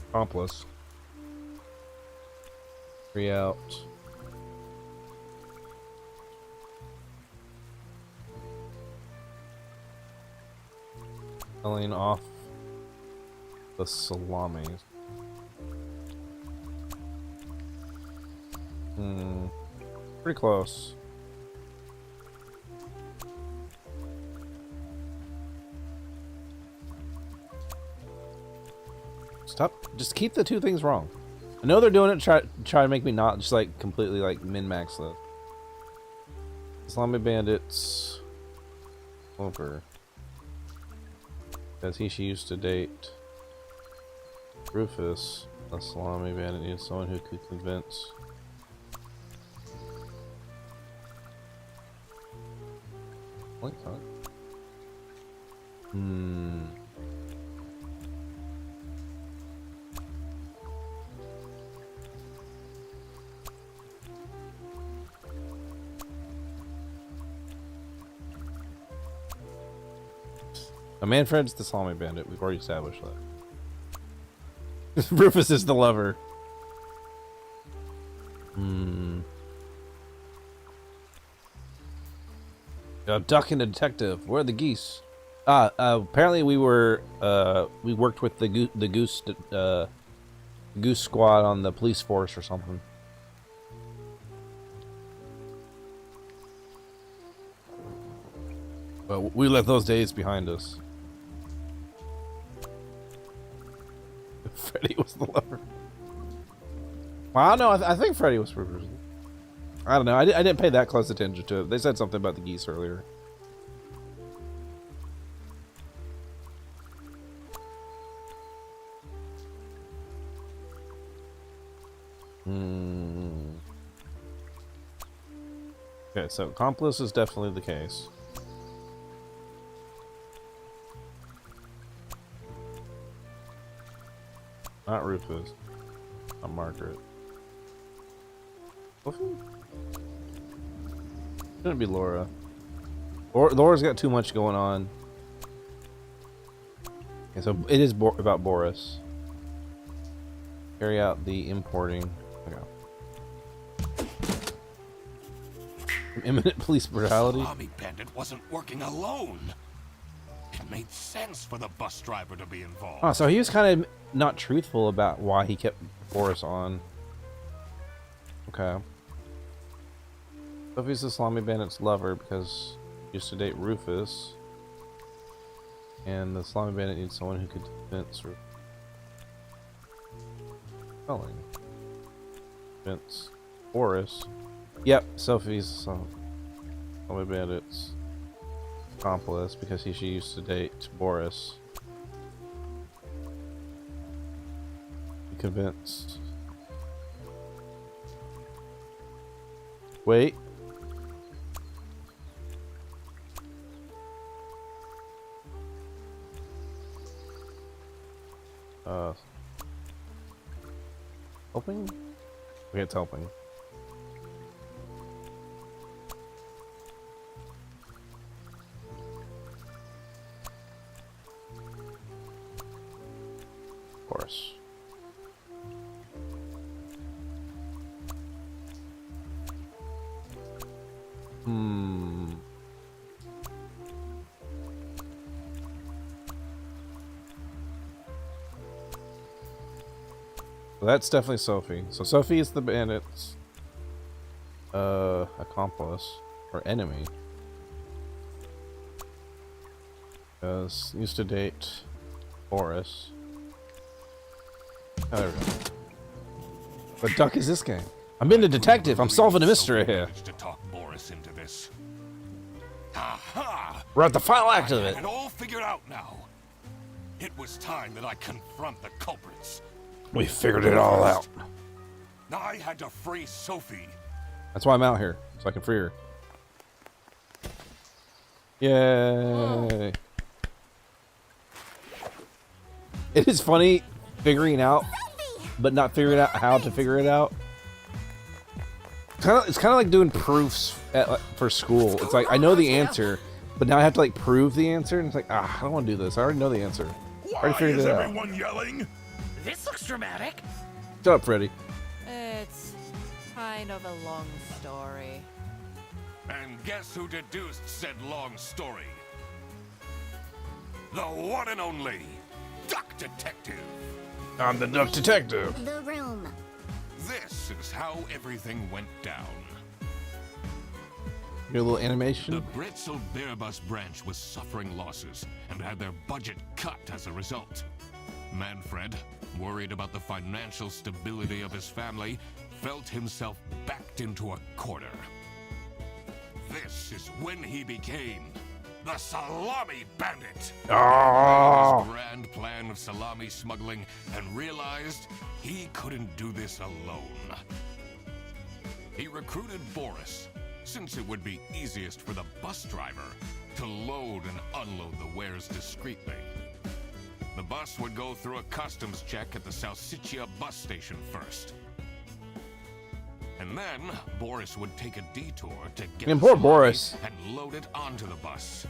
Accomplice. 3 out. Selling off the salamis. Pretty close. Stop. Just keep the two things wrong. I know they're doing it to try to make me not just like completely like min-max this. Islamic bandits. Over. Because she used to date Rufus. A salami bandit needs someone who could convince. What? Manfred's the salami bandit. We've already established that. Rufus is the lover. A duck and a detective. Where are the geese? Apparently we were we worked with the goose squad on the police force or something. But we left those days behind us. Freddy was the lover. Well, I don't know. I think Freddy was Rufus. I don't know. I didn't pay that close attention to it. They said something about the geese earlier. Okay, so accomplice is definitely the case. Not Rufus. Not Margaret. Shouldn't be Laura. Laura's got too much going on. Okay, so it is about Boris. Carry out the importing. Okay. Imminent police brutality. The army bandit wasn't working alone. It made sense for the bus driver to be involved. Oh, so he was kind of not truthful about why he kept Boris on. Okay. Sophie's the salami bandit's lover because he used to date Rufus. And the salami bandit needs someone who could convince Rufus. Spelling. Convince Boris. Yep, Sophie's salami bandit's accomplice because she used to date Boris. He convinced. Wait. Helping? Okay, it's helping. Of course. Well, that's definitely Sophie. So Sophie is the bandit's accomplice or enemy. Because used to date Boris. Oh, there we go. What duck is this game? I'm being a detective. I'm solving a mystery here. To talk Boris into this. Aha! We're at the final act of it. It all figured out now. It was time that I confront the culprits. We figured it all out. I had to free Sophie. That's why I'm out here, so I can free her. Yay! It is funny figuring out, but not figuring out how to figure it out. It's kind of like doing proofs for school. It's like I know the answer, but now I have to like prove the answer, and it's like I don't want to do this. I already know the answer. I already figured it out. Why is everyone yelling? This looks dramatic. Shut up, Freddy. It's kind of a long story. And guess who deduced said long story? The one and only Duck Detective. I'm the Duck Detective. The room. This is how everything went down. Your little animation. The Bretzel Bearbus branch was suffering losses and had their budget cut as a result. Manfred, worried about the financial stability of his family, felt himself backed into a corner. This is when he became the Salami Bandit. Oh. His grand plan of salami smuggling and realized he couldn't do this alone. He recruited Boris, since it would be easiest for the bus driver to load and unload the wares discreetly. The bus would go through a customs check at the Salsiccia bus station first. And then Boris would take a detour to get And poor Boris. and load it onto the bus.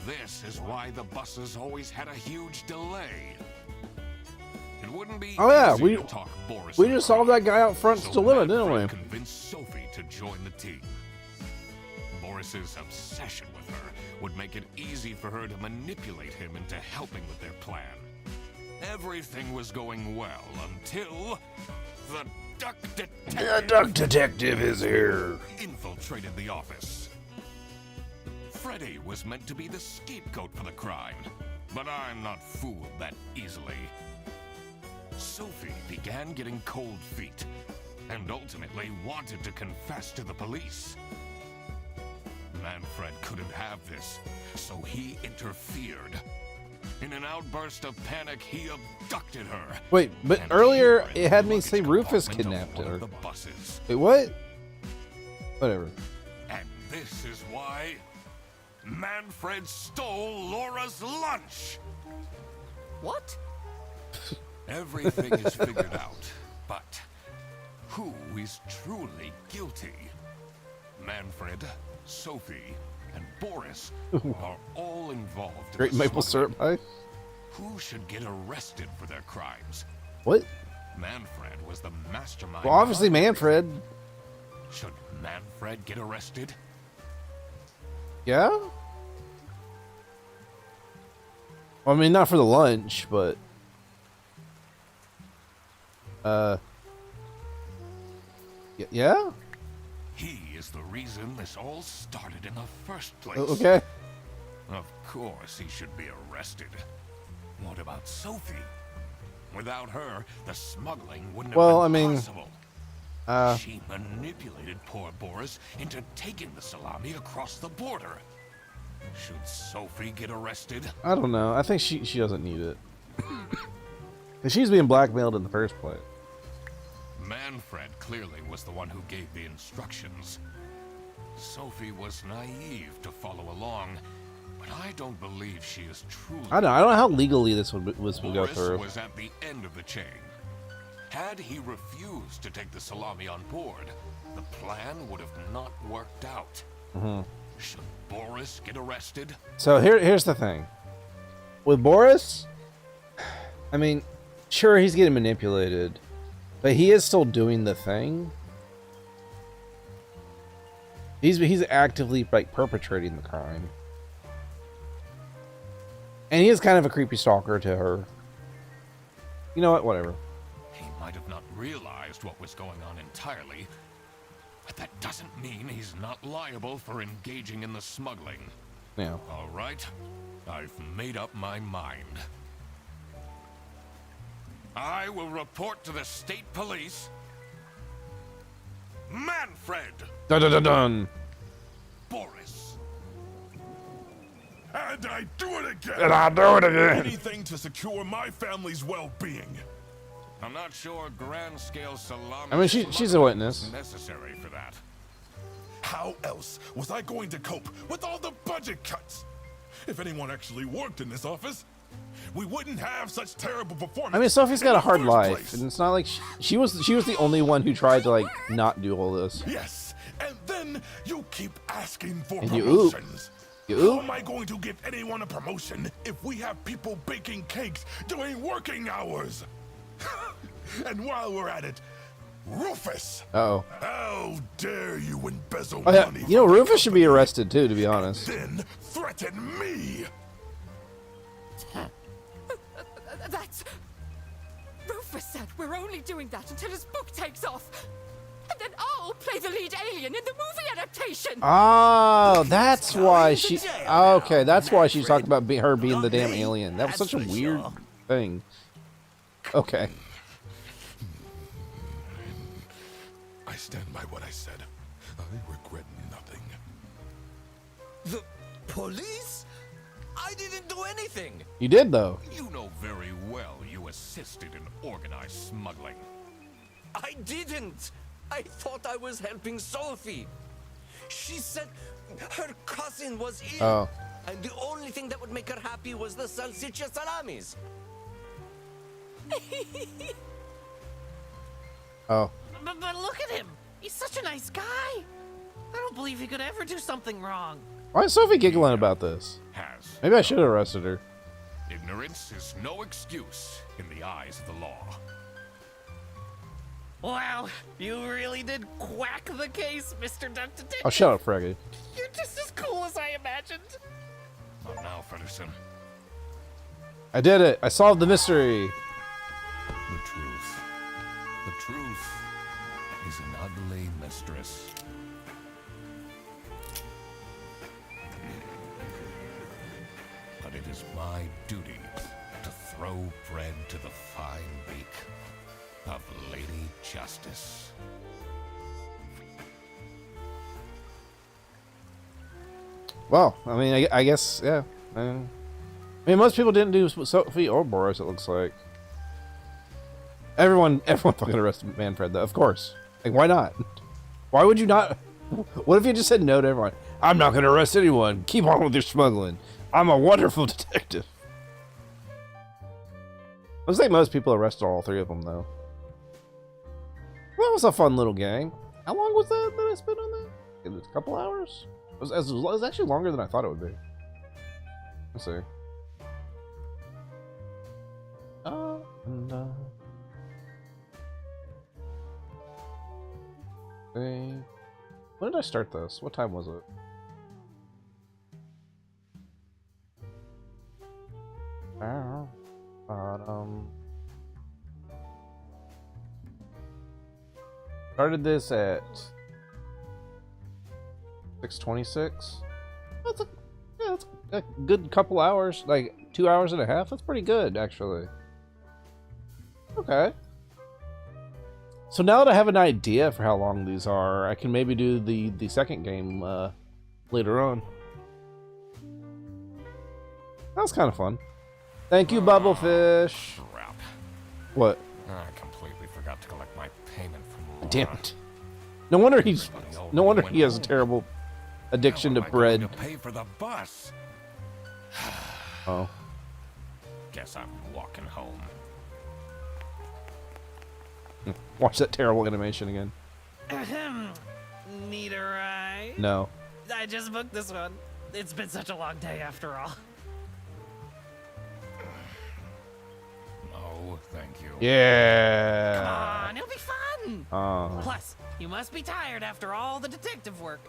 This is why the buses always had a huge delay. It wouldn't be Oh yeah, easy we to talk Boris we into just saw that guy out front so still living, didn't we? convinced Sophie to join the team. Boris's obsession with her would make it easy for her to manipulate him into helping with their plan. Everything was going well until the Duck Detective. The Duck Detective is here. Infiltrated the office. Freddy was meant to be the scapegoat for the crime, but I'm not fooled that easily. Sophie began getting cold feet and ultimately wanted to confess to the police. Manfred couldn't have this, so he interfered. In an outburst of panic, he abducted her. Wait, but earlier it had me say Rufus kidnapped her. The buses. Wait, what? Whatever. And this is why Manfred stole Laura's lunch. What? Everything is figured out, but who is truly guilty? Manfred, Sophie, and Boris are all involved in Great the maple smuggling. syrup pie. Who should get arrested for their crimes? What? Manfred was the mastermind. Well, obviously behind Manfred. it. Should Manfred get arrested? Yeah? Well, I mean, not for the lunch, but... Yeah? He is the reason this all started in the first place. Okay. Of course he should be arrested. What about Sophie? Without her, the smuggling wouldn't Well, have been I mean, possible. She manipulated poor Boris into taking the salami across the border. Should Sophie get arrested? I don't know. I think she doesn't need it. Because she's being blackmailed in the first place. Manfred clearly was the one who gave the instructions. Sophie was naive to follow along, but I don't believe she is truly... I don't know how legally this would go Boris through. was at the end of the chain. Had he refused to take the salami on board, the plan would have not worked out. Mhm. Should Boris get arrested? So here's the thing. With Boris, I mean, sure, he's getting manipulated, but he is still doing the thing. He's actively like perpetrating the crime. And he is kind of a creepy stalker to her. You know what? Whatever. He might have not realized what was going on entirely, but that doesn't mean he's not liable for engaging in the smuggling. Yeah. All right, I've made up my mind. I will report to the state police. Manfred! Dun dun dun dun. Boris. And I do it again! And I do it again! Anything to secure my family's well-being. I'm not sure grand-scale salami I mean, she's a witness. is necessary for that. How else was I going to cope with all the budget cuts? If anyone actually worked in this office, we wouldn't have such terrible performance. I mean, Sophie's got in a the hard first life, place. and it's not like she was the only one who tried to like not do all this. Yes, and then you keep asking for And you oop. promotions. You How oop. am I going to give anyone a promotion if we have people baking cakes during working hours? And while we're at it, Rufus! Uh-oh. How dare you embezzle Oh, yeah. money You know, from the Rufus should be arrested too, to be honest. then threaten me? That's... Rufus said we're only doing that until his book takes off. And then I'll play the lead alien in the movie adaptation. Oh, that's why she. Okay, that's why she's talking about her being the damn alien. That was such a weird thing. Okay. I stand by what I said. I regret nothing. The police? I didn't do anything. You did, though. You know very well you assisted in organized smuggling. I didn't. I thought I was helping Sophie. She said her cousin was ill. Oh. And the only thing that would make her happy was the salsiccia salamis. Oh. But look at him. He's such a nice guy. I don't believe he could ever do something wrong. Why is Sophie giggling about this? Maybe I should have arrested her. Ignorance is no excuse in the eyes of the law. Wow, you really did quack the case, Mr. Duck Detective. Oh, shut up, Freggy. You're just as cool as I imagined. Not now, Fredderson. I did it. I solved the mystery. The truth. The truth is an ugly mistress. But it is my duty to throw bread to the fine beak of Lady Justice. Well, I mean, I guess, yeah. I mean, most people didn't do Sophie or Boris, it looks like. Everyone fucking arrested Manfred, though, of course. Like, why not? Why would you not? What if you just said no to everyone? I'm not going to arrest anyone. Keep on with your smuggling. I'm a wonderful detective. Looks like most people arrested all three of them, though. That was a fun little gang. How long was that I spent on that? It was a couple hours? It was actually longer than I thought it would be. Let's see. When did I start this? What time was it? I don't know. Started this at 6:26. That's a good couple hours, like 2 hours and a half. That's pretty good, actually. Okay. So now that I have an idea for how long these are, I can maybe do the second game later on. That was kind of fun. Thank you, Bubblefish. Crap. What? I completely forgot to collect my payment from Laura. Damn it. No wonder he has a terrible addiction to bread. To pay for the bus. Oh. Guess I'm walking home. Watch that terrible animation again. Ahem. Need a ride? No. I just booked this one. It's been such a long day after all. No, thank you. Yeah. Come on, it'll be fun. Oh. Plus, you must be tired after all the detective work.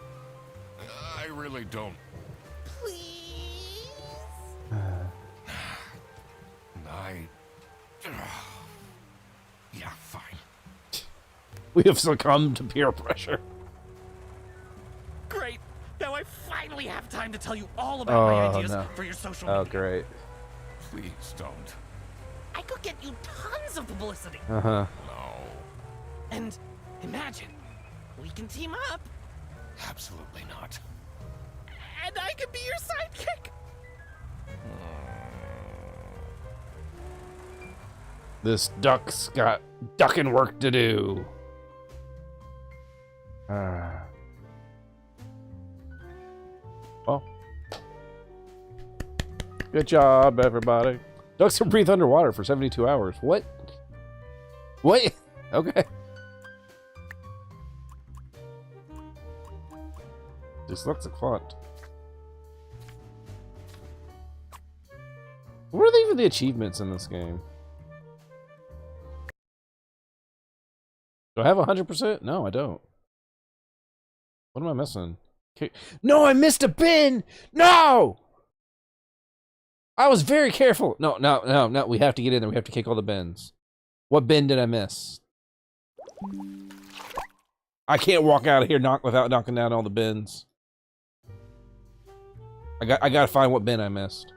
I really don't. Please? Yeah, fine. We have succumbed to peer pressure. Great. Now I finally have time to tell you all about my ideas no. for your social media. Oh, great. Please don't. I could get you tons of publicity. Uh-huh. No. And imagine, we can team up. Absolutely not. And I could be your sidekick. This duck's got ducking work to do. Well. Good job, everybody. Ducks can breathe underwater for 72 hours. What? What? Okay. Dyslexic font. What are even the achievements in this game? Do I have 100%? No, I don't. What am I missing? Okay. No, I missed a bin! No! I was very careful. No. We have to get in there. We have to kick all the bins. What bin did I miss? I can't walk out of here without knocking down all the bins. I gotta find what bin I missed.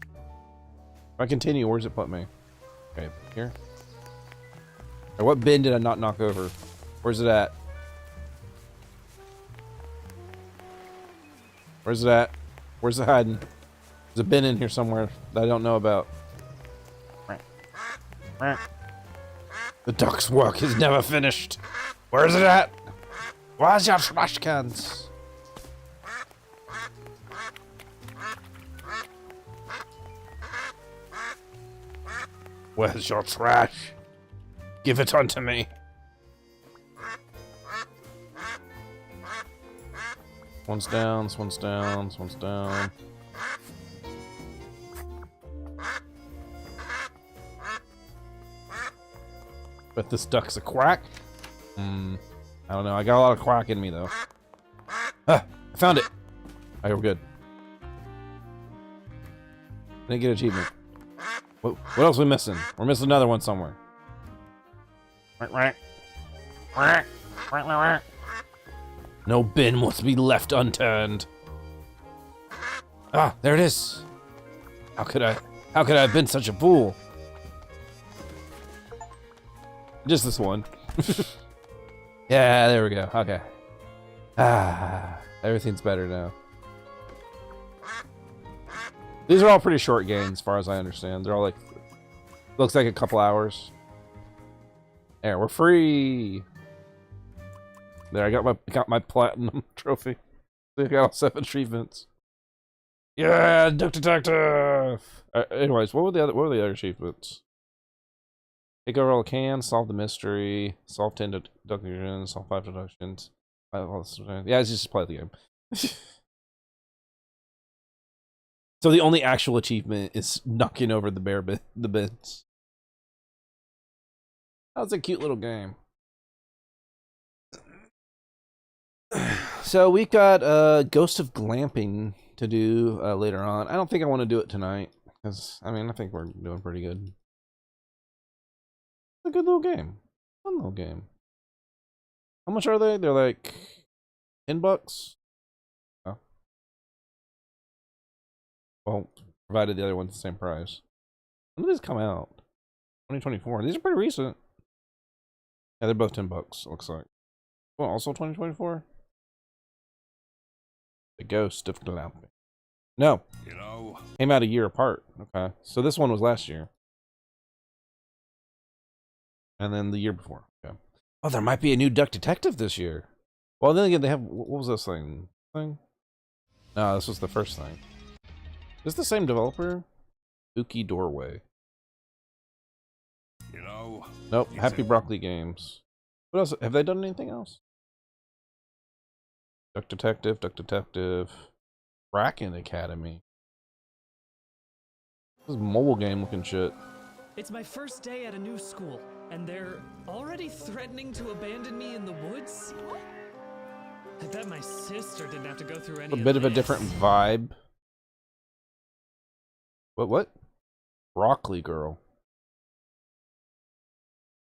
If I continue, where's it put me? Okay, here. Or what bin did I not knock over? Where's it at? Where's it at? Where's it hiding? There's a bin in here somewhere that I don't know about. The duck's work is never finished. Where's it at? Where's your trash cans? Where's your trash? Give it unto me. One's down, this one's down, this one's down. Bet this duck's a quack. I don't know. I got a lot of quack in me though. Ah, I found it. Alright, we're good. Didn't get achievement. What else are we missing? We're missing another one somewhere. No bin must be left unturned. Ah, there it is. How could I have been such a fool? Just this one. Yeah, there we go. Okay. Ah, everything's better now. These are all pretty short games, as far as I understand. They're all like, looks like a couple hours. There, we're free. There, I got my platinum trophy. I got all 7 achievements. Yeah, Duck Detective. Anyways, what were the other achievements? Take over all cans, solve the mystery, solve 10 deductions, solve 5 deductions. Yeah, it's just play the game. So the only actual achievement is knocking over the bins. That was a cute little game. So we got Ghost of Glamping to do later on. I don't think I want to do it tonight because I think we're doing pretty good. It's a good little game. Fun little game. How much are they? They're like $10. Oh. Well, provided the other one's the same price. When did these come out? 2024. These are pretty recent. Yeah, they're both $10, looks like. Well, also 2024? The Ghost of Glamping. No. You know. Came out a year apart. Okay. So this one was last year. And then the year before. Okay. Oh, there might be a new Duck Detective this year. Well, then again, they have... What was this thing? No, this was the first thing. Is this the same developer? Spooky Doorway. You know. Nope. Happy Broccoli Games. What else? Have they done anything else? Duck Detective. Kraken Academy. This is mobile game looking shit. It's my first day at a new school, and they're already threatening to abandon me in the woods? I bet my sister didn't have to go through any A bit of a different vibe. What? Broccoli Girl.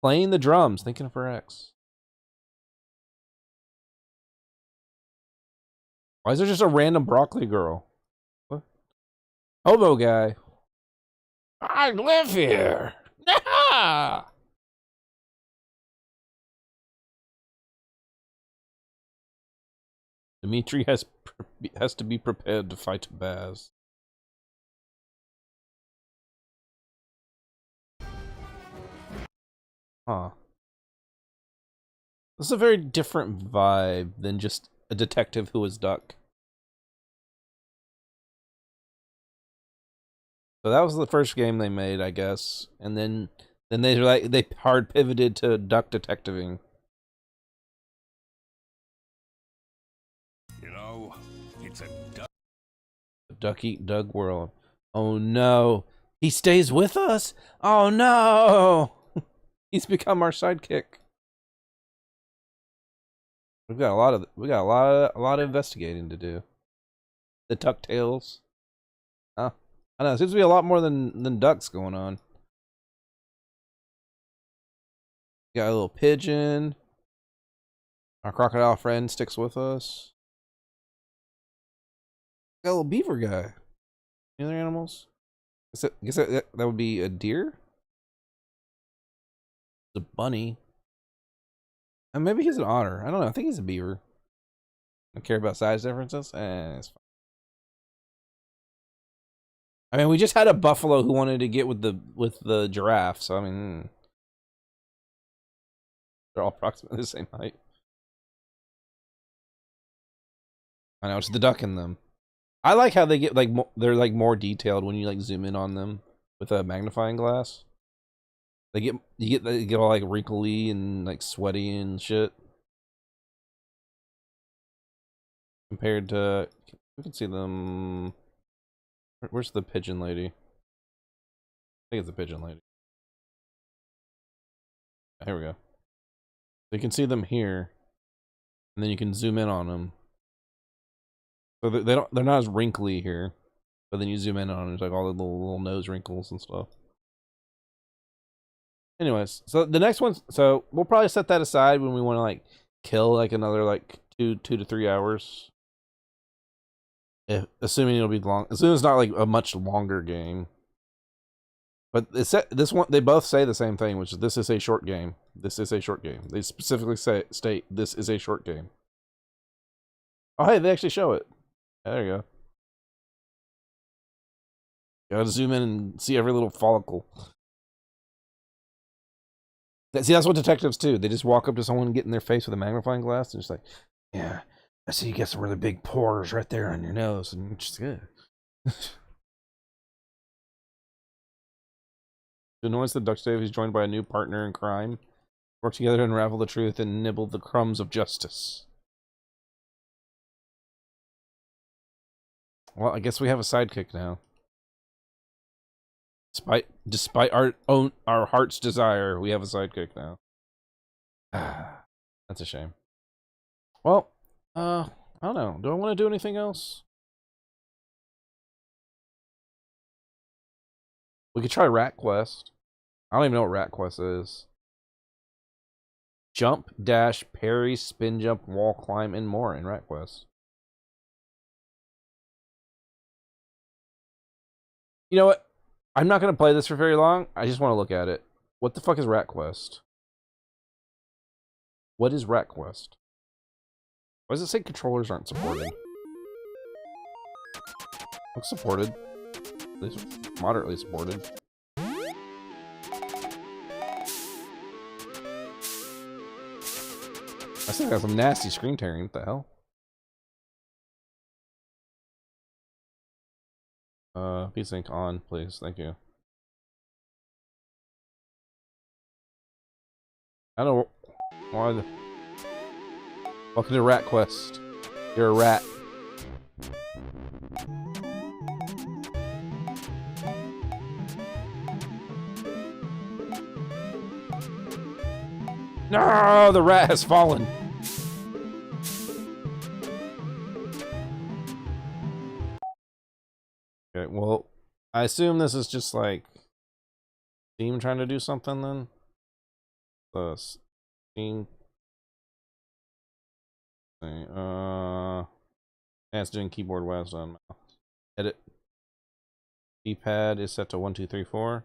Playing the drums, thinking of her ex. Why is there just a random broccoli girl? What? Hobo guy. I live here. Nah! Dimitri has to be prepared to fight Baz. Huh. This is a very different vibe than just a detective who is Duck. So that was the first game they made, I guess, and then they hard pivoted to Duck Detectiving. You know, it's a duck. Duck Eat Doug world. Oh no, he stays with us. Oh no, he's become our sidekick. We got a lot of investigating to do. The DuckTales. Huh? I know, there seems to be a lot more than ducks going on. Got a little pigeon. Our crocodile friend sticks with us. Got a little beaver guy. Any other animals? I guess that would be a deer? A bunny. And maybe he's an otter. I don't know. I think he's a beaver. I don't care about size differences. It's fine. I mean, we just had a buffalo who wanted to get with the giraffe, so I mean, they're all approximately the same height. I know, it's the duck in them. I like how they get like they're like more detailed when you like zoom in on them with a magnifying glass. They get all like wrinkly and like sweaty and shit. Compared to, we can see them. Where's the pigeon lady? I think it's a pigeon lady. Here we go. So you can see them here, and then you can zoom in on them. So they're not as wrinkly here, but then you zoom in on them, it's like all the little nose wrinkles and stuff. Anyways, so the next one, so we'll probably set that aside when we want to like kill like another like 2 to 3 hours. Assuming it'll be long, assuming it's not like a much longer game. But this one, they both say the same thing, which is this is a short game. This is a short game. They specifically state this is a short game. Oh, hey, they actually show it. Yeah, there you go. Gotta zoom in and see every little follicle. See, that's what detectives do. They just walk up to someone and get in their face with a magnifying glass and just like, yeah, I see you got some really big pores right there on your nose, and it's just good. To annoys the Duckstave, he's joined by a new partner in crime. Work together to unravel the truth and nibble the crumbs of justice. Well, I guess we have a sidekick now. Despite our heart's desire, we have a sidekick now. That's a shame. Well, I don't know. Do I want to do anything else? We could try Rat Quest. I don't even know what Rat Quest is. Jump, dash, parry, spin jump, wall climb, and more in Rat Quest. You know what? I'm not going to play this for very long. I just want to look at it. What the fuck is Rat Quest? What is Rat Quest? Why does it say controllers aren't supported? Looks supported. At least moderately supported. I still got some nasty screen tearing. What the hell? VSync on, please. Thank you. I don't know why the... Welcome to Rat Quest. You're a rat. No, the rat has fallen. Okay, well, I assume this is just like Steam trying to do something then. Steam. Yeah, it's doing keyboard WASD on mouse. Edit. D-pad is set to 1, 2, 3, 4.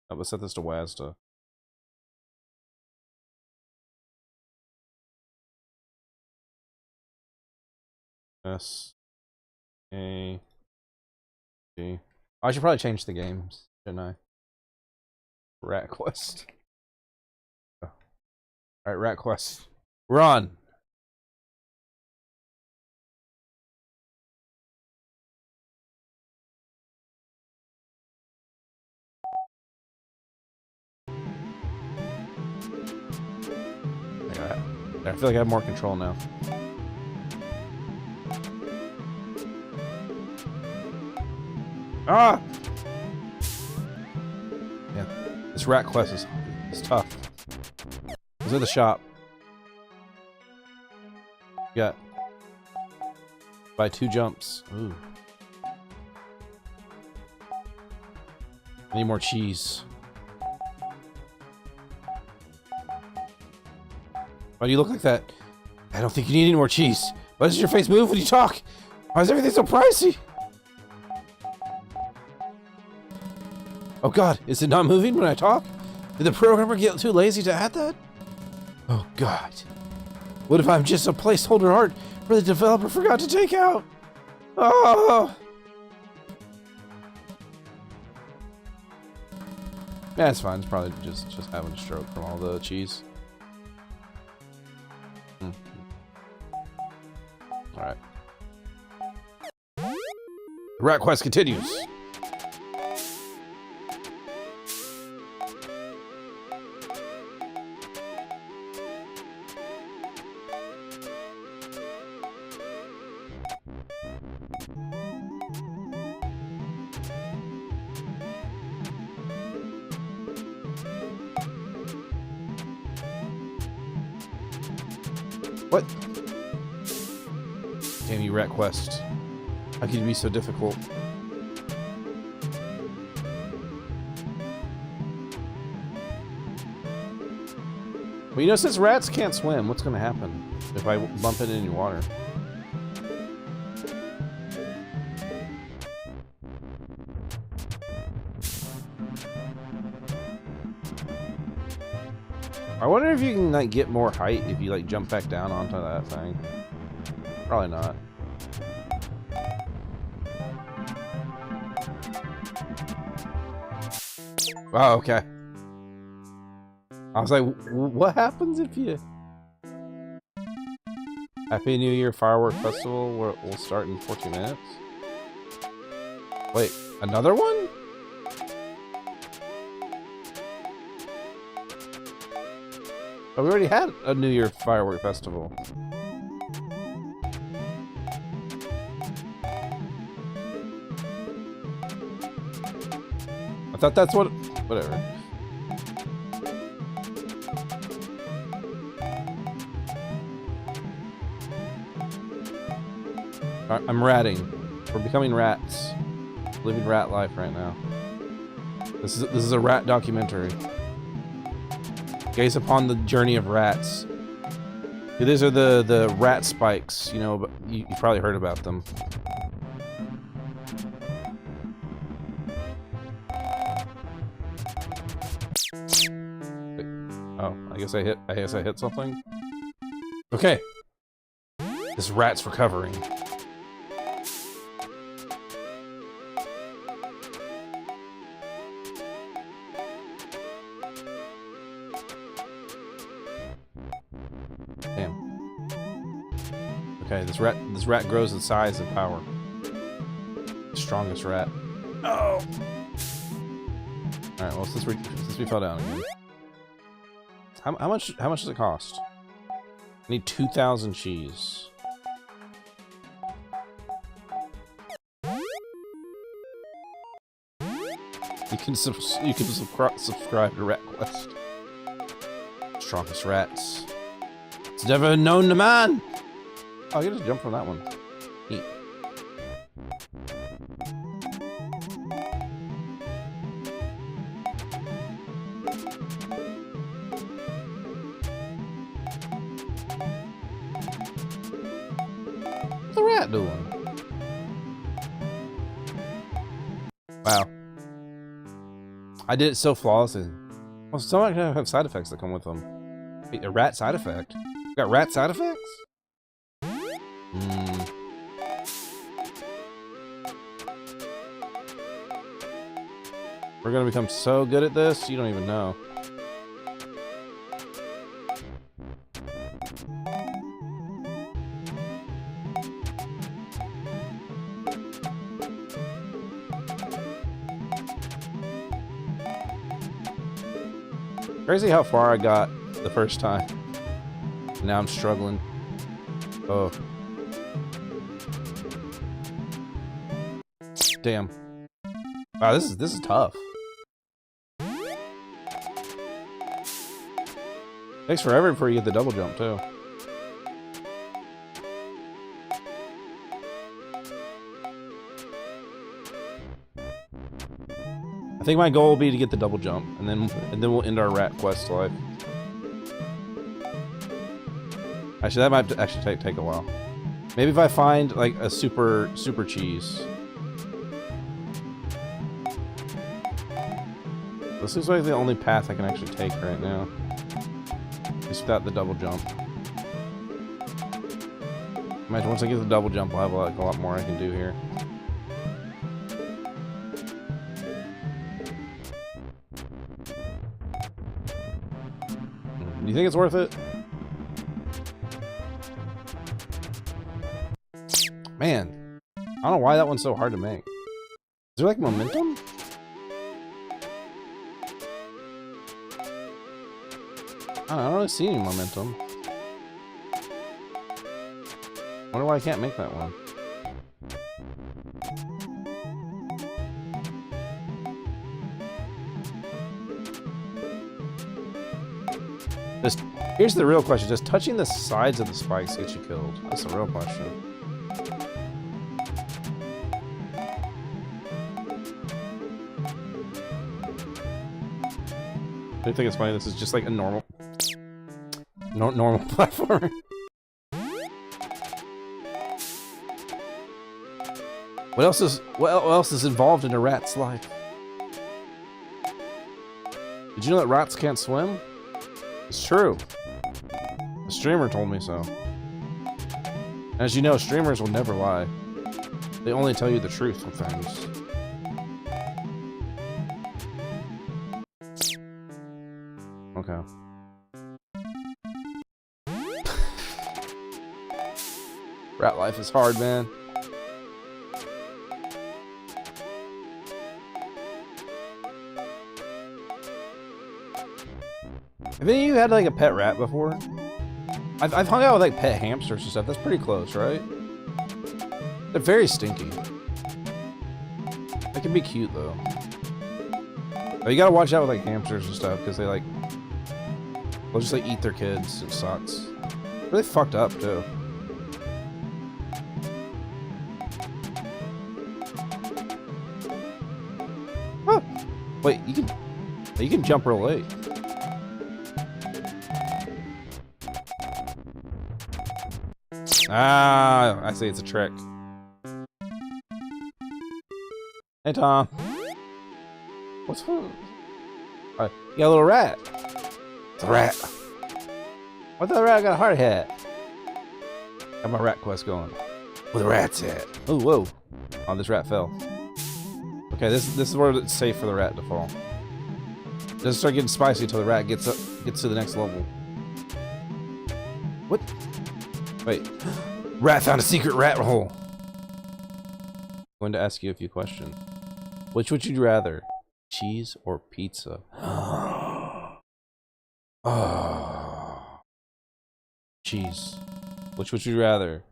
Let's set this to WASD. S A D. I should probably change the games, shouldn't I? Rat Quest. Oh. Alright, Rat Quest. Run! I feel like I have more control now. Ah! Yeah, this Rat Quest is tough. This is the shop. Got by 2 jumps. Ooh. I need more cheese. Why do you look like that? I don't think you need any more cheese. Why does your face move when you talk? Why is everything so pricey? Oh god, is it not moving when I talk? Did the programmer get too lazy to add that? Oh god. What if I'm just a placeholder art where the developer forgot to take out? Oh! Yeah, it's fine. It's probably just having a stroke from all the cheese. Alright. The rat quest continues. What? Damn you, rat quest. How could you be so difficult? Well, you know, since rats can't swim, what's gonna happen if I bump it in your water? I wonder if you can like get more height if you like jump back down onto that thing. Probably not. Oh, okay. I was like, what happens if you... Happy New Year Firework Festival will start in 14 minutes? Wait, another one? Oh, we already had a New Year Firework Festival. I thought that's what... Whatever. I'm ratting. We're becoming rats. Living rat life right now. This is a rat documentary. Gaze upon the journey of rats. These are the rat spikes. You know, you probably heard about them. Oh, I guess I hit something. Okay. This rat's recovering. Damn. Okay, this rat grows in size and power. The strongest rat. Oh. All right. Well, since we fell down again. How much does it cost? I need 2,000 cheese. You can subscribe to Rat Quest. Strongest rats. It's never known to man. Oh, you just jump from that one. Neat. What's the rat doing? Wow. I did it so flawlessly. Well, some are gonna have side effects that come with them. Wait, a rat side effect? You got rat side effects? We're gonna become so good at this, you don't even know. Crazy how far I got the first time. Now I'm struggling. Oh. Damn. Wow, this is tough. Takes forever before you get the double jump too. I think my goal will be to get the double jump, and then we'll end our rat quest life. Actually, that might actually take a while. Maybe if I find like a super cheese. This looks like the only path I can actually take right now. Just without the double jump. Imagine once I get the double jump, I'll have like a lot more I can do here. Do you think it's worth it? Man, I don't know why that one's so hard to make. Is there like momentum? I don't really see any momentum. Wonder why I can't make that one. Just, here's the real question. Just touching the sides of the spikes gets you killed. That's the real question. I think it's funny. This is just like a normal platformer. What else is involved in a rat's life? Did you know that rats can't swim? It's true. The streamer told me so. As you know, streamers will never lie. They only tell you the truth of things. Okay. Rat life is hard, man. Have any of you had like a pet rat before? I've hung out with like pet hamsters and stuff. That's pretty close, right? They're very stinky. They can be cute though. But you gotta watch out with like hamsters and stuff because they'll just like eat their kids. It sucks. Really fucked up too. Huh. Wait, you can jump real late. Ah, I see it's a trick. Hey, Tom. What's fun? You got a little rat. It's a rat. What the rat got a hard hat? Got my rat quest going. Where the rat's at? Oh, whoa. Oh, this rat fell. Okay, this is where it's safe for the rat to fall. It doesn't start getting spicy until the rat gets to the next level. What? Wait. Rat found a secret rat hole. I'm going to ask you a few questions. Which would you rather? Cheese or pizza? Oh. Cheese. Which would you rather?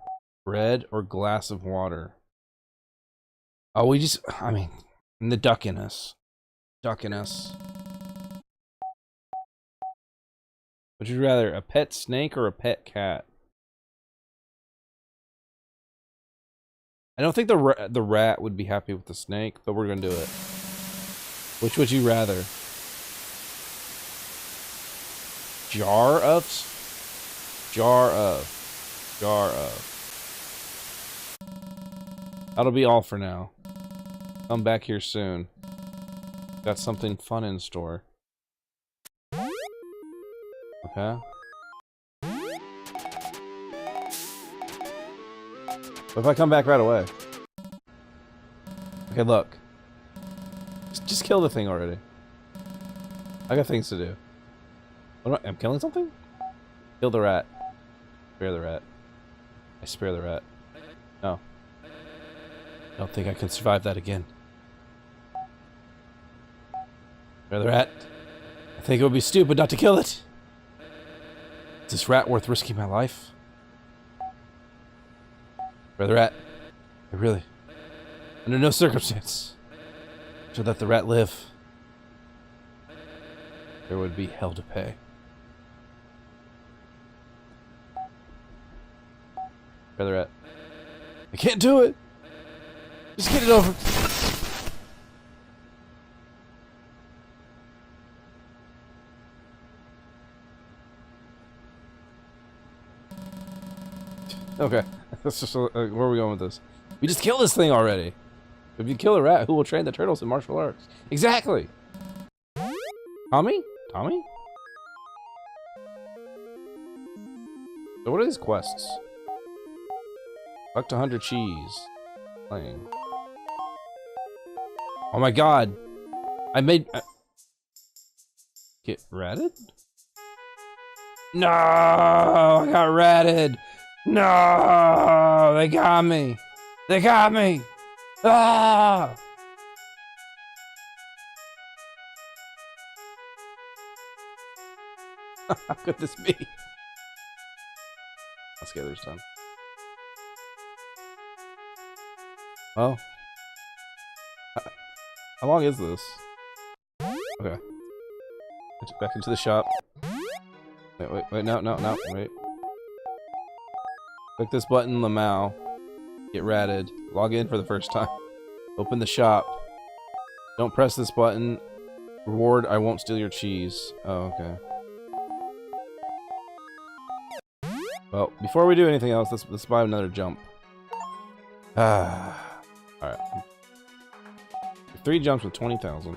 Bread or glass of water? Oh, I mean, the duck in us. Duck in us. Would you rather a pet snake or a pet cat? I don't think the rat would be happy with the snake, but we're gonna do it. Which would you rather? Jar of. That'll be all for now. Come back here soon. Got something fun in store. Okay. What if I come back right away? Okay, look. Just kill the thing already. I got things to do. I'm killing something? Kill the rat. Spare the rat. I spare the rat. No. I don't think I can survive that again. Spare the rat. I think it would be stupid not to kill it. Is this rat worth risking my life? Spare the rat. I really, under no circumstance, should let the rat live. There would be hell to pay. Spare the rat. I can't do it. Just get it over. Okay, that's just where are we going with this? We just killed this thing already. If you kill a rat, who will train the turtles in martial arts? Exactly. Tommy? Tommy? So what are these quests? Collect 100 cheese. Playing. Oh my god! I made. Get ratted? No! I got ratted! No! They got me! They got me! Ah! How could this be? Let's get this done. Well, how long is this? Okay. Back into the shop. Wait, no, wait. Click this button, Lamau. Get ratted. Log in for the first time. Open the shop. Don't press this button. Reward, I won't steal your cheese. Oh, okay. Well, before we do anything else, let's buy another jump. Alright. 3 jumps with 20,000.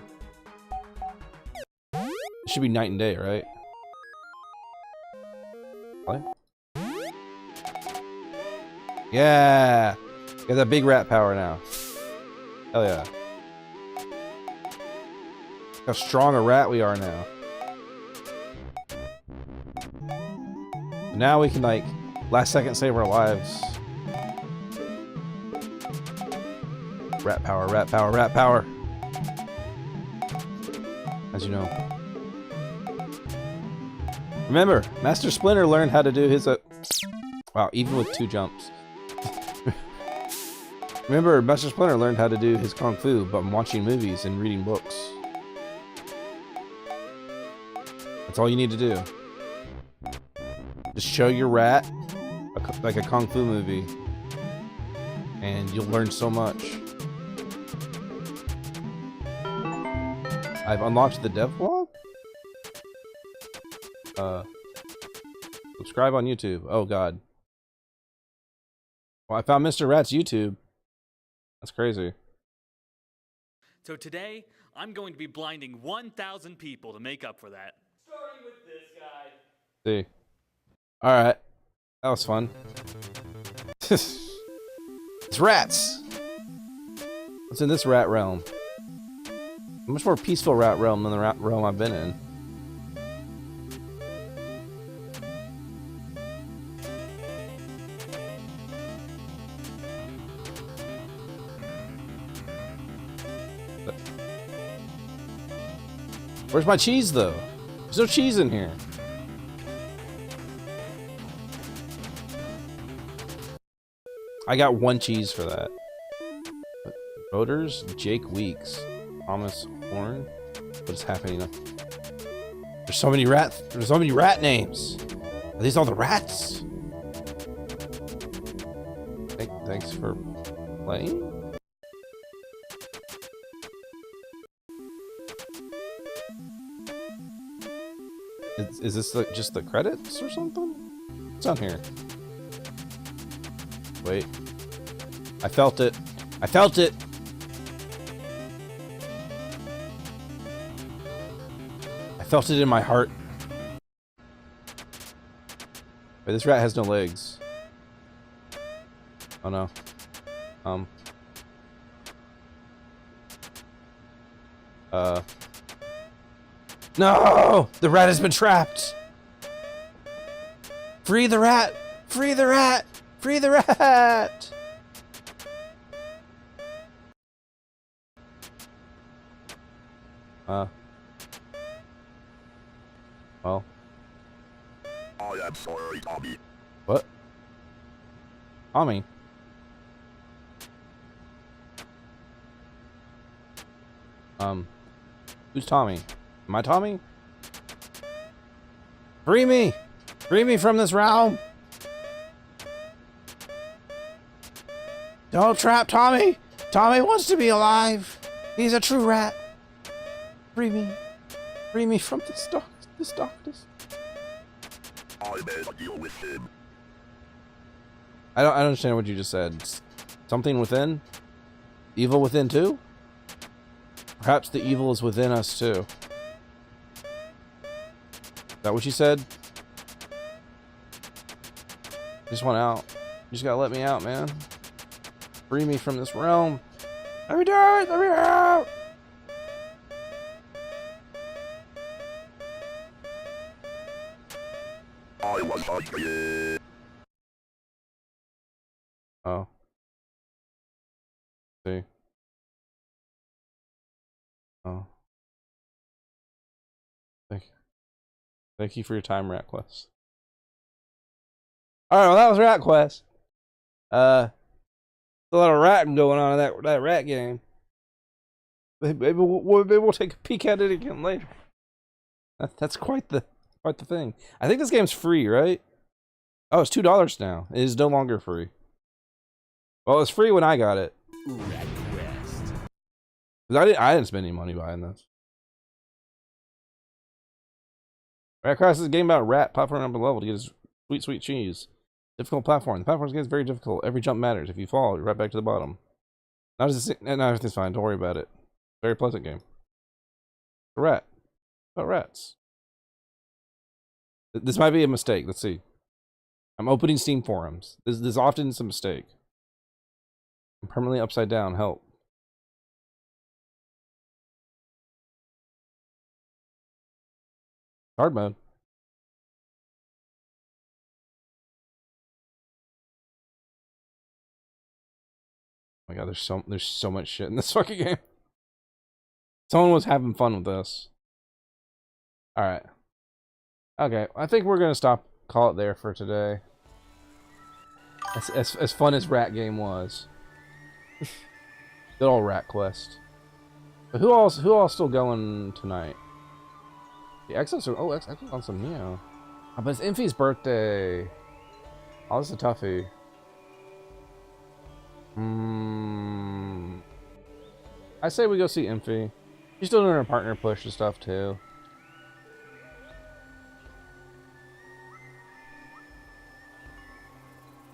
It should be night and day, right? Play? Yeah! Got that big rat power now. Hell yeah. How strong a rat we are now. Now we can, like, last second save our lives. Rat power, rat power, rat power. As you know. Remember, Master Splinter learned how to do his, wow, even with 2 jumps. Remember, Master Splinter learned how to do his Kung Fu by watching movies and reading books. That's all you need to do. Just show your rat like a Kung Fu movie, and you'll learn so much. I've unlocked the devlog? Subscribe on YouTube. Oh god. Well, I found Mr. Rat's YouTube. That's crazy. So today, I'm going to be blinding 1,000 people to make up for that. Starting with this guy. See. Alright. That was fun. It's rats! What's in this rat realm? A much more peaceful rat realm than the rat realm I've been in. Where's my cheese, though? There's no cheese in here. I got 1 cheese for that. Voters, Jake Weeks, Thomas Horn. What is happening? There's so many rat names. Are these all the rats? Thanks for playing. Is this just the credits or something? What's on here? Wait. I felt it. I felt it! I felt it in my heart. Wait, this rat has no legs. Oh no. No! The rat has been trapped! Free the rat! Free the rat! Free the rat! Well. I am sorry, Tommy. What? Tommy? Who's Tommy? Am I Tommy? Free me! Free me from this realm! Don't trap Tommy! Tommy wants to be alive! He's a true rat! Free me! Free me from this darkness! I made a deal with him. I don't understand what you just said. Something within? Evil within too? Perhaps the evil is within us too. Is that what you said? Just want out. You just gotta let me out, man. Free me from this realm. Let me do it! Let me out! I was hungry. Oh. See. Oh. Thank you for your time, Rat Quest. Alright, well that was Rat Quest. A lot of ratting going on in that rat game. Maybe we'll take a peek at it again later. That's quite the thing. I think this game's free, right? Oh, it's $2 now. It is no longer free. Well, it was free when I got it. Rat Quest. I didn't spend any money buying this. Rat Quest is a game about a rat platforming up a level to get his sweet, sweet cheese. Difficult platform. The platform gets very difficult. Every jump matters. If you fall, you're right back to the bottom. No, everything's fine. Don't worry about it. Very pleasant game. A rat. About rats. This might be a mistake. Let's see. I'm opening Steam forums. This often is a mistake. I'm permanently upside down. Help. Hard mode. Oh my god, there's so much shit in this fucking game. Someone was having fun with this. Alright. Okay, I think we're gonna call it there for today. As fun as Rat Game was. Good old Rat Quest. But who else still going tonight? The Exo's Exo's on some Neo. Oh, but it's Infy's birthday. Oh, this is a toughie. I say we go see Infy. She's still doing her partner push and stuff too.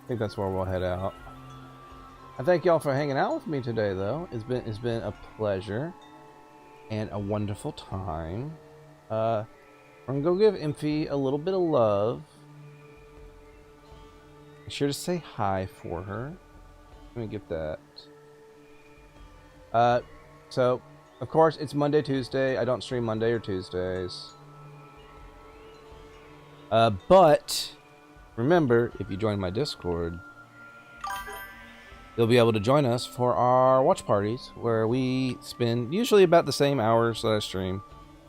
I think that's where we'll head out. I thank y'all for hanging out with me today, though. It's been a pleasure and a wonderful time. We're gonna go give Infy a little bit of love. Be sure to say hi for her. Let me get that. So, of course, it's Monday, Tuesday. I don't stream Monday or Tuesdays. But remember, if you join my Discord, you'll be able to join us for our watch parties, where we spend usually about the same hours that I stream.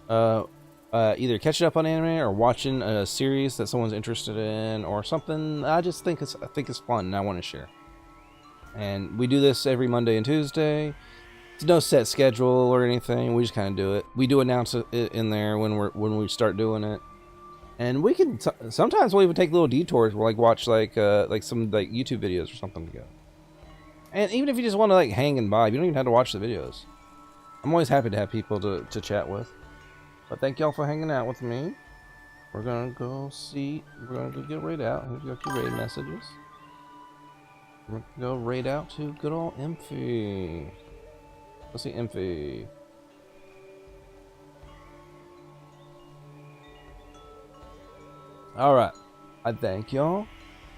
Either catching up on anime or watching a series that someone's interested in or something. I just think it's fun and I want to share. And we do this every Monday and Tuesday. It's no set schedule or anything. We just kind of do it. We do announce it in there when we start doing it. And we can sometimes we'll even take little detours. We'll watch some YouTube videos or something together. And even if you just want to hang and vibe, you don't even have to watch the videos. I'm always happy to have people to chat with. But thank y'all for hanging out with me. We're gonna go get raid out. We've got your raid messages. We're gonna go raid out to good old Infy. Let's see Infy. Alright. I thank y'all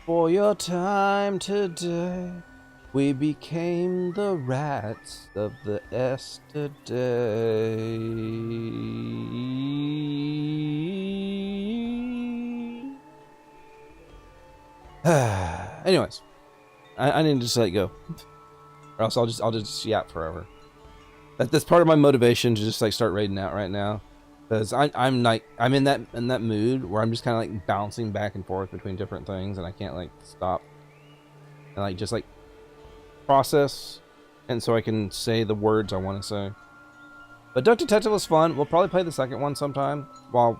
for your time today. We became the rats of the yesterday. Anyways, I need to just let it go, or else I'll just yap forever. That's part of my motivation to just start raiding out right now, because I'm in that mood where I'm just kind of bouncing back and forth between different things, and I can't stop and just process, and so I can say the words I want to say. But Duck Detective was fun. We'll probably play the second one sometime, while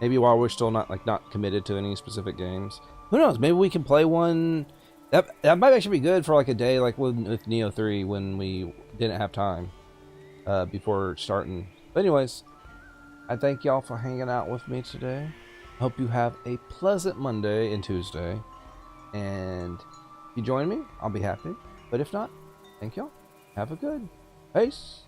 we're still not committed to any specific games. Who knows? Maybe we can play one. That might actually be good for a day with Neo 3 when we didn't have time before starting. But anyways, I thank y'all for hanging out with me today. Hope you have a pleasant Monday and Tuesday, and you join me, I'll be happy. But if not, thank y'all. Have a good. Peace.